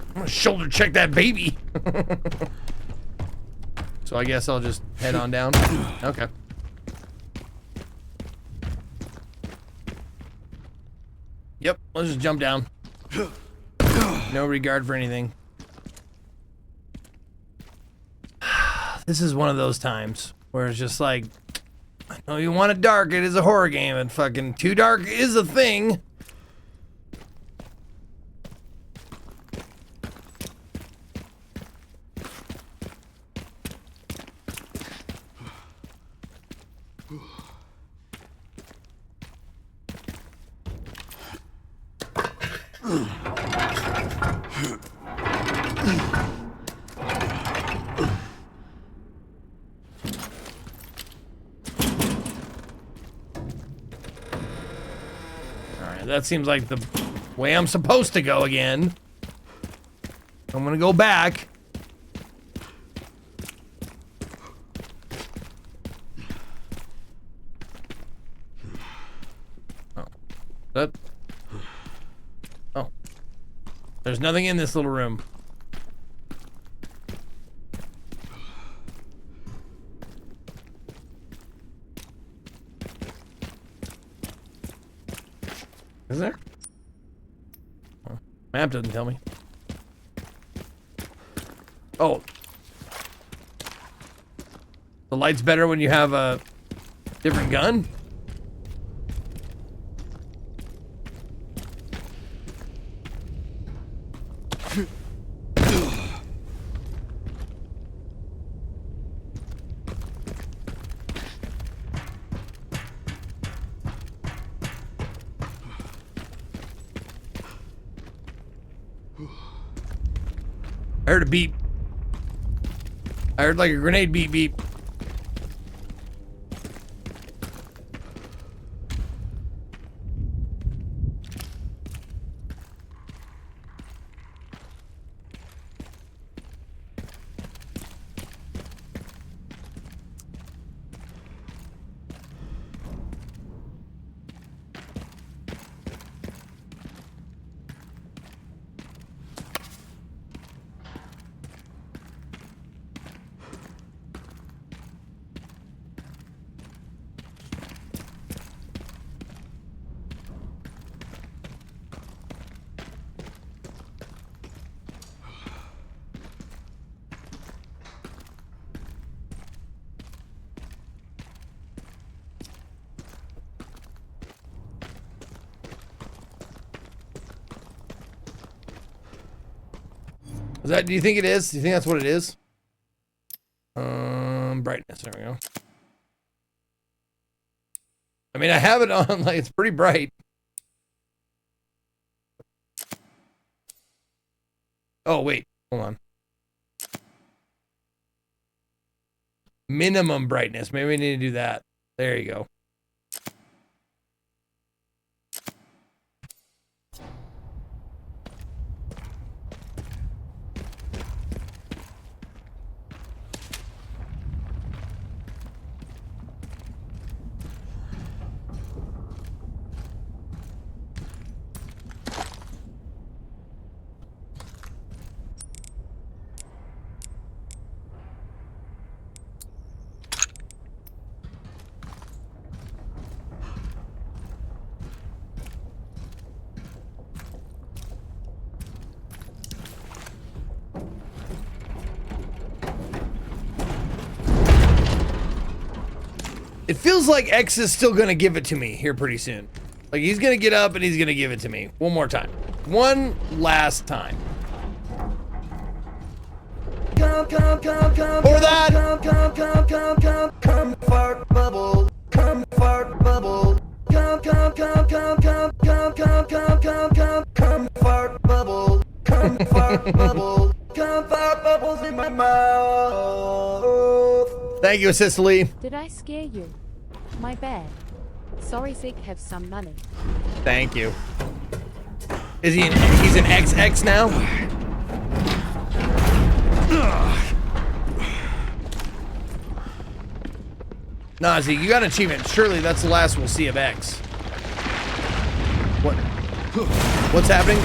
[SPEAKER 2] I'm gonna shoulder check that baby. So I guess I'll just head on down. Okay. Yep, let's just jump down. No regard for anything. This is one of those times where it's just like, No, you want it dark. It is a horror game, and fucking too dark is a thing. That seems like the way I'm supposed to go again. I'm gonna go back. Oh. That. Oh. There's nothing in this little room. Is there? Oh, map doesn't tell me. Oh. The light's better when you have a different gun? I heard a beep. I heard like a grenade beep beep. Is that, do you think it is? Do you think that's what it is? Brightness, there we go. I mean, I have it on, like, it's pretty bright. Oh, wait, hold on. Minimum brightness, maybe we need to do that. There you go. It feels like X is still gonna give it to me here pretty soon. Like he's gonna get up and he's gonna give it to me one more time. One last time. Or that.
[SPEAKER 7] Comfort bubble. Comfort bubble. Comfort bubble. Comfort bubble. Comfort bubbles in my mouth.
[SPEAKER 2] Thank you, Cicely.
[SPEAKER 5] Did I scare you? My bad. Sorry, Zeke, have some money.
[SPEAKER 2] Thank you. Is he he's an XX now? Nah, Zeke, you got an achievement. Surely that's the last we'll see of X. What? What's happening?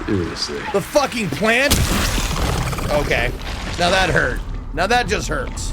[SPEAKER 15] Seriously.
[SPEAKER 2] The fucking plant? Okay. Now that hurt. Now that just hurts.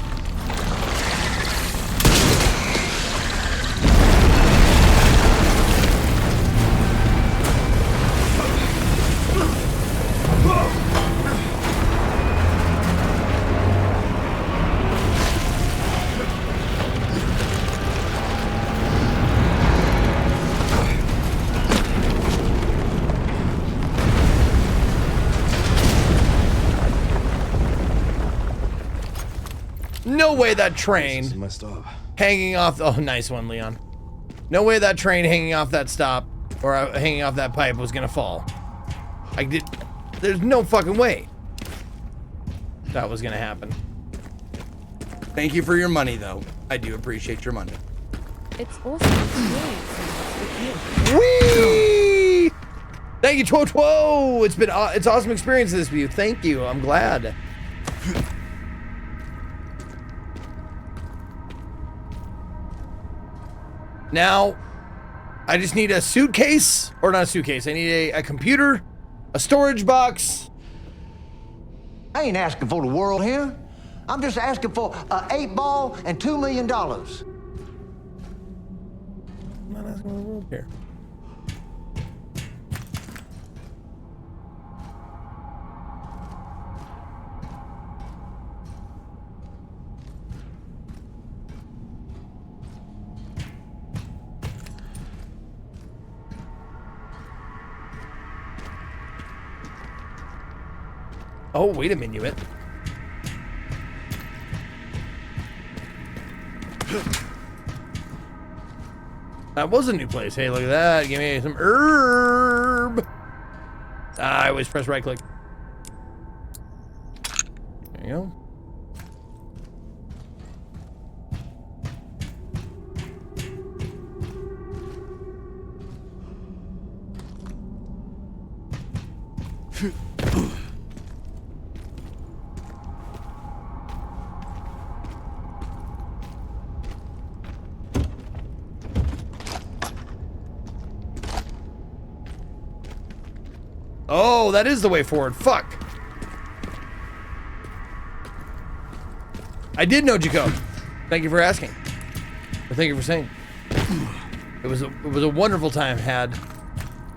[SPEAKER 2] no way that train
[SPEAKER 15] This is my stop.
[SPEAKER 2] hanging off. Oh, nice one, Leon. No way that train hanging off that stop or hanging off that pipe was gonna fall. There's no fucking way that was gonna happen. Thank you for your money, though. I do appreciate your money.
[SPEAKER 5] It's awesome experience with you.
[SPEAKER 2] Whee! Thank you, Two. It's awesome experience this with you. Thank you. I'm glad. Now, I just need a suitcase, or not a suitcase. I need a computer, a storage box.
[SPEAKER 4] I ain't asking for the world here. I'm just asking for an 8-ball and $2 million.
[SPEAKER 2] I'm not asking for the world here. Oh, wait a minute. That was a new place. Hey, look at that. Give me some herb. I always press right click. There you go. Oh, that is the way forward. Fuck. I did know Jacob. Thank you for asking. Or thank you for saying. It was a wonderful time had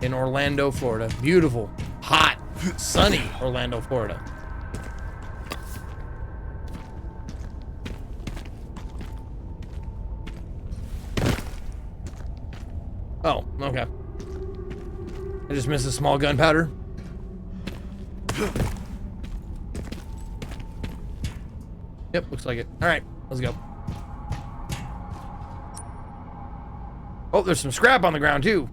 [SPEAKER 2] in Orlando, Florida. Beautiful, hot, sunny Orlando, Florida. Oh, okay. I just missed a small gunpowder. Yep, looks like it. All right, let's go. Oh, there's some scrap on the ground too.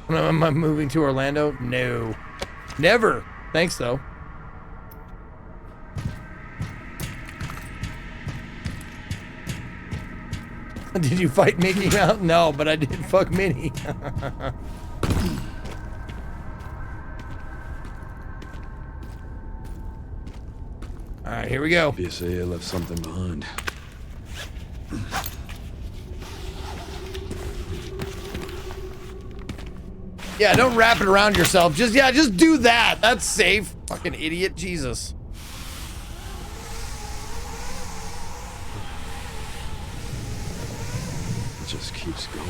[SPEAKER 2] Am I moving to Orlando? No. Never. Thanks, though. Did you fight Mickey Mouse? No, but I did fuck Minnie. Alright, here we go.
[SPEAKER 15] Obviously, I left something behind.
[SPEAKER 2] Yeah, don't wrap it around yourself. Just do that. That's safe. Fucking idiot. Jesus.
[SPEAKER 15] It just keeps going.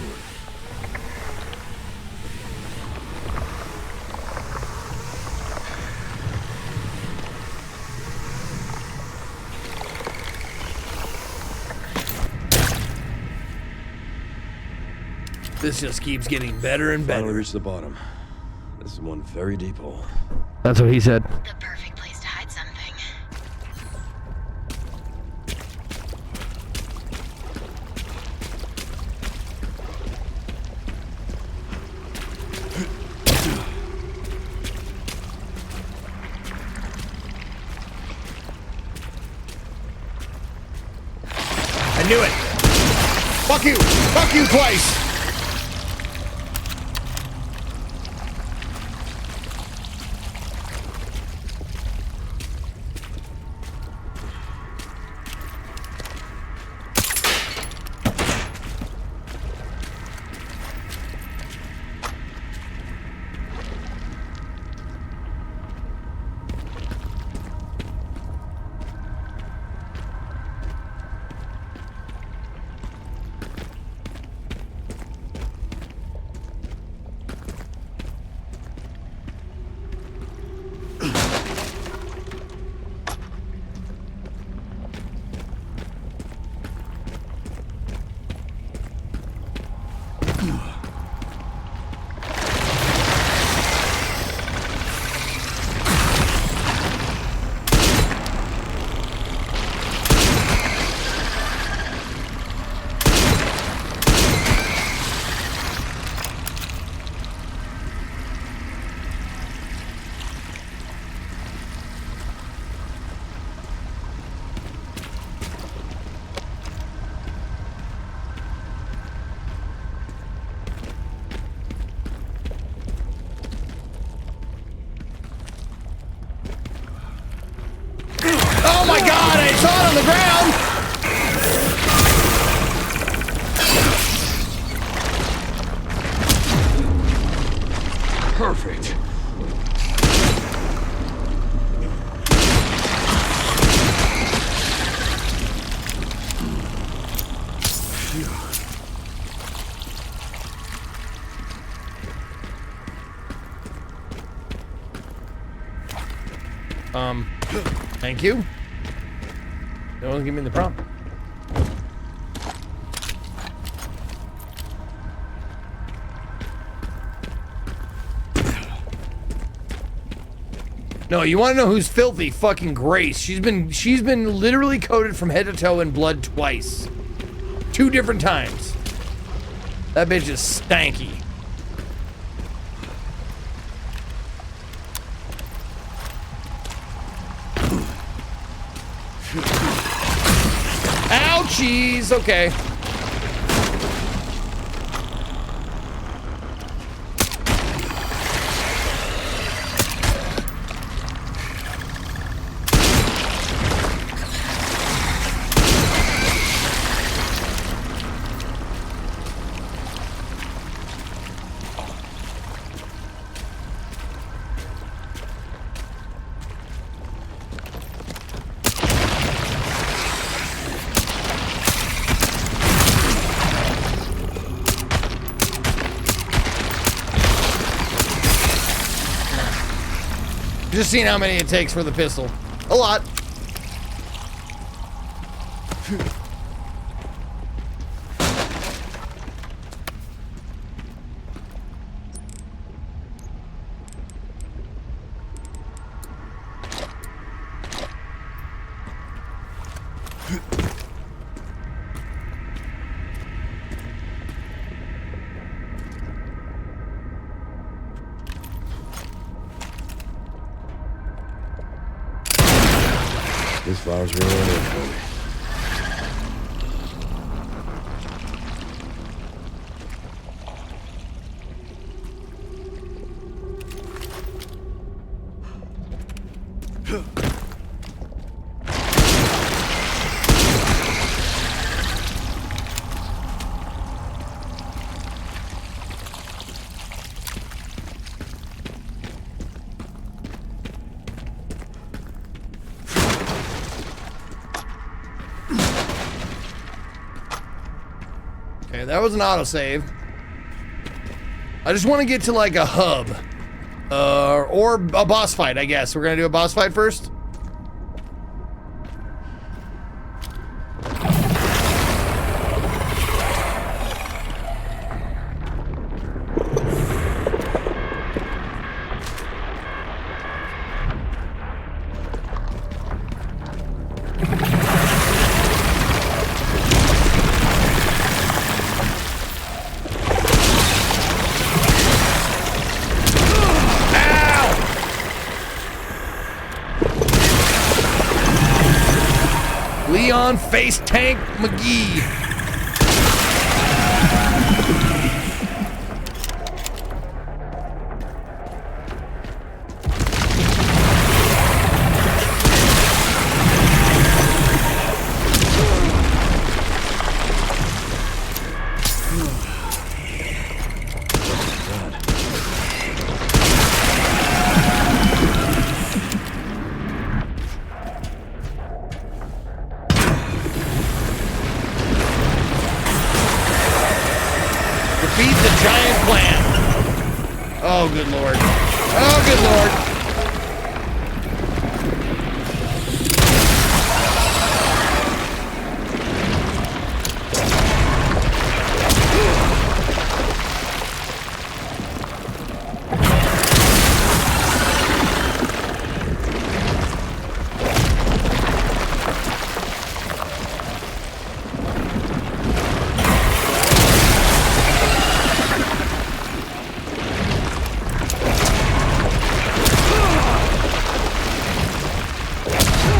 [SPEAKER 2] This just keeps getting better and better.
[SPEAKER 15] Finally reached the bottom. This is one very deep hole.
[SPEAKER 2] That's what he said.
[SPEAKER 22] The perfect place to hide something.
[SPEAKER 2] I knew it. Fuck you. Fuck you twice. saw it on the ground.
[SPEAKER 15] Perfect.
[SPEAKER 2] Thank you. No one give me the prompt. No, you want to know who's filthy? Fucking Grace. She's been literally coated from head to toe in blood twice. 2 different times. That bitch is stanky. Ouchies. Okay. Just seeing how many it takes for the pistol. A lot.
[SPEAKER 15] This fire's really in for me.
[SPEAKER 2] Okay, that was an autosave. I just want to get to like a hub. Or a boss fight, I guess. We're gonna do a boss fight first. Leon Face Tank McGee. Defeat the giant plant. Oh, good lord. Oh, good lord.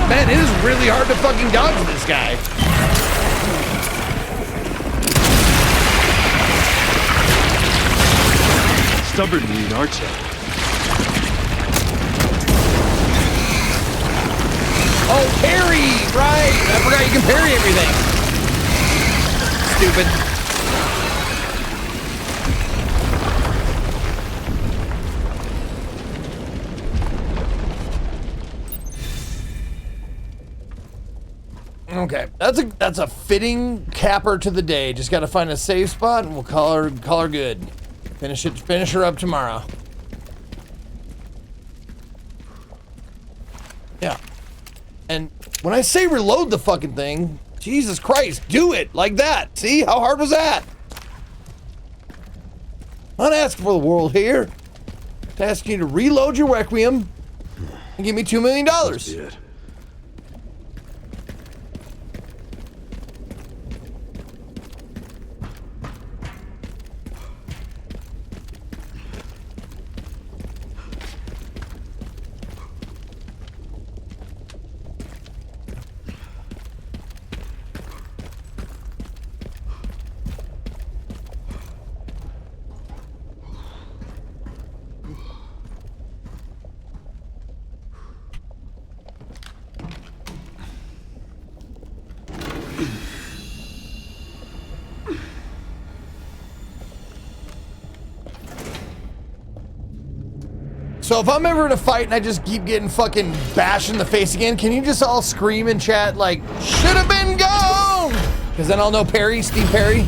[SPEAKER 2] Man, it is really hard to fucking dodge this guy.
[SPEAKER 15] Stubborn mean, aren't you?
[SPEAKER 2] Oh, parry! Right! I forgot you can parry everything. Stupid. Okay, that's a fitting capper to the day. Just got to find a safe spot and we'll call her good. Finish her up tomorrow. Yeah. And when I say reload the fucking thing, Jesus Christ, do it like that. See, how hard was that? I'm not asking for the world here. I'm asking you to reload your Requiem and give me $2 million. So if I'm ever in a fight and I just keep getting fucking bashed in the face again, can you just all scream in chat like, should have been gone? Because then I'll know Perry, Steve Perry.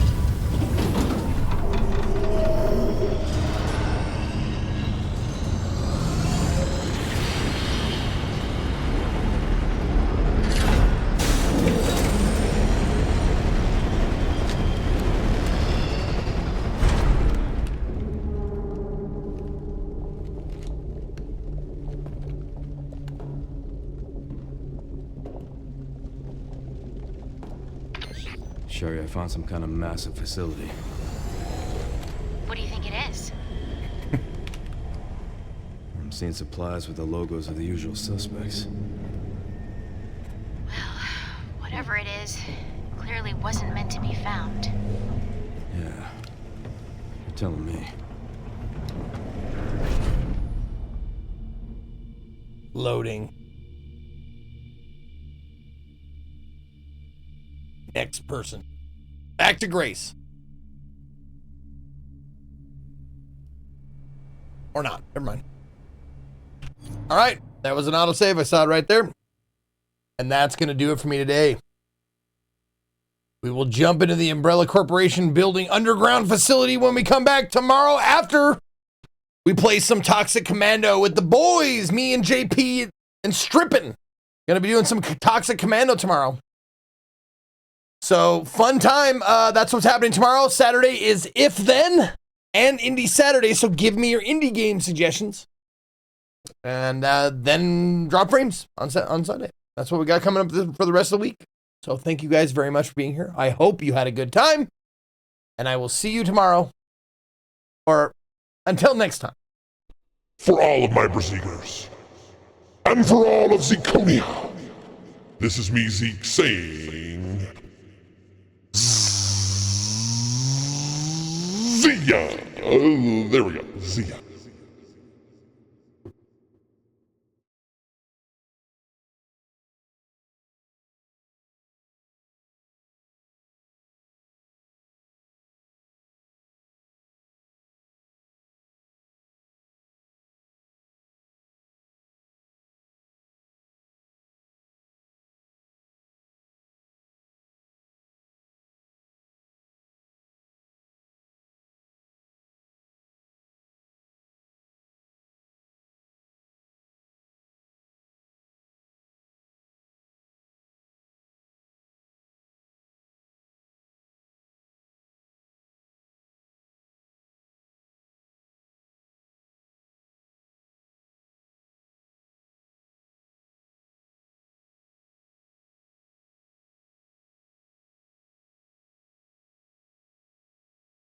[SPEAKER 15] Sherry, I found some kind of massive facility.
[SPEAKER 22] What do you think it is?
[SPEAKER 15] I'm seeing supplies with the logos of the usual suspects.
[SPEAKER 22] Well, whatever it is, clearly wasn't meant to be found.
[SPEAKER 15] Yeah. You're telling me.
[SPEAKER 2] Loading. Next person. Back to Grace. Or not. Never mind. All right. That was an autosave. I saw it right there. And that's going to do it for me today. We will jump into the Umbrella Corporation building underground facility when we come back tomorrow after we play some Toxic Commando with the boys. Me and JP and Strippin'. Gonna be doing some Toxic Commando tomorrow. So, fun time. That's what's happening tomorrow. Saturday is If Then and Indie Saturday. So, give me your indie game suggestions. And then drop frames on Sunday. That's what we got coming up for the rest of the week. So, thank you guys very much for being here. I hope you had a good time. And I will see you tomorrow. Or until next time.
[SPEAKER 14] For all of my Brazilers. And for all of Zeconia. This is me, Zeke, saying... See ya! Oh, there we go. See ya.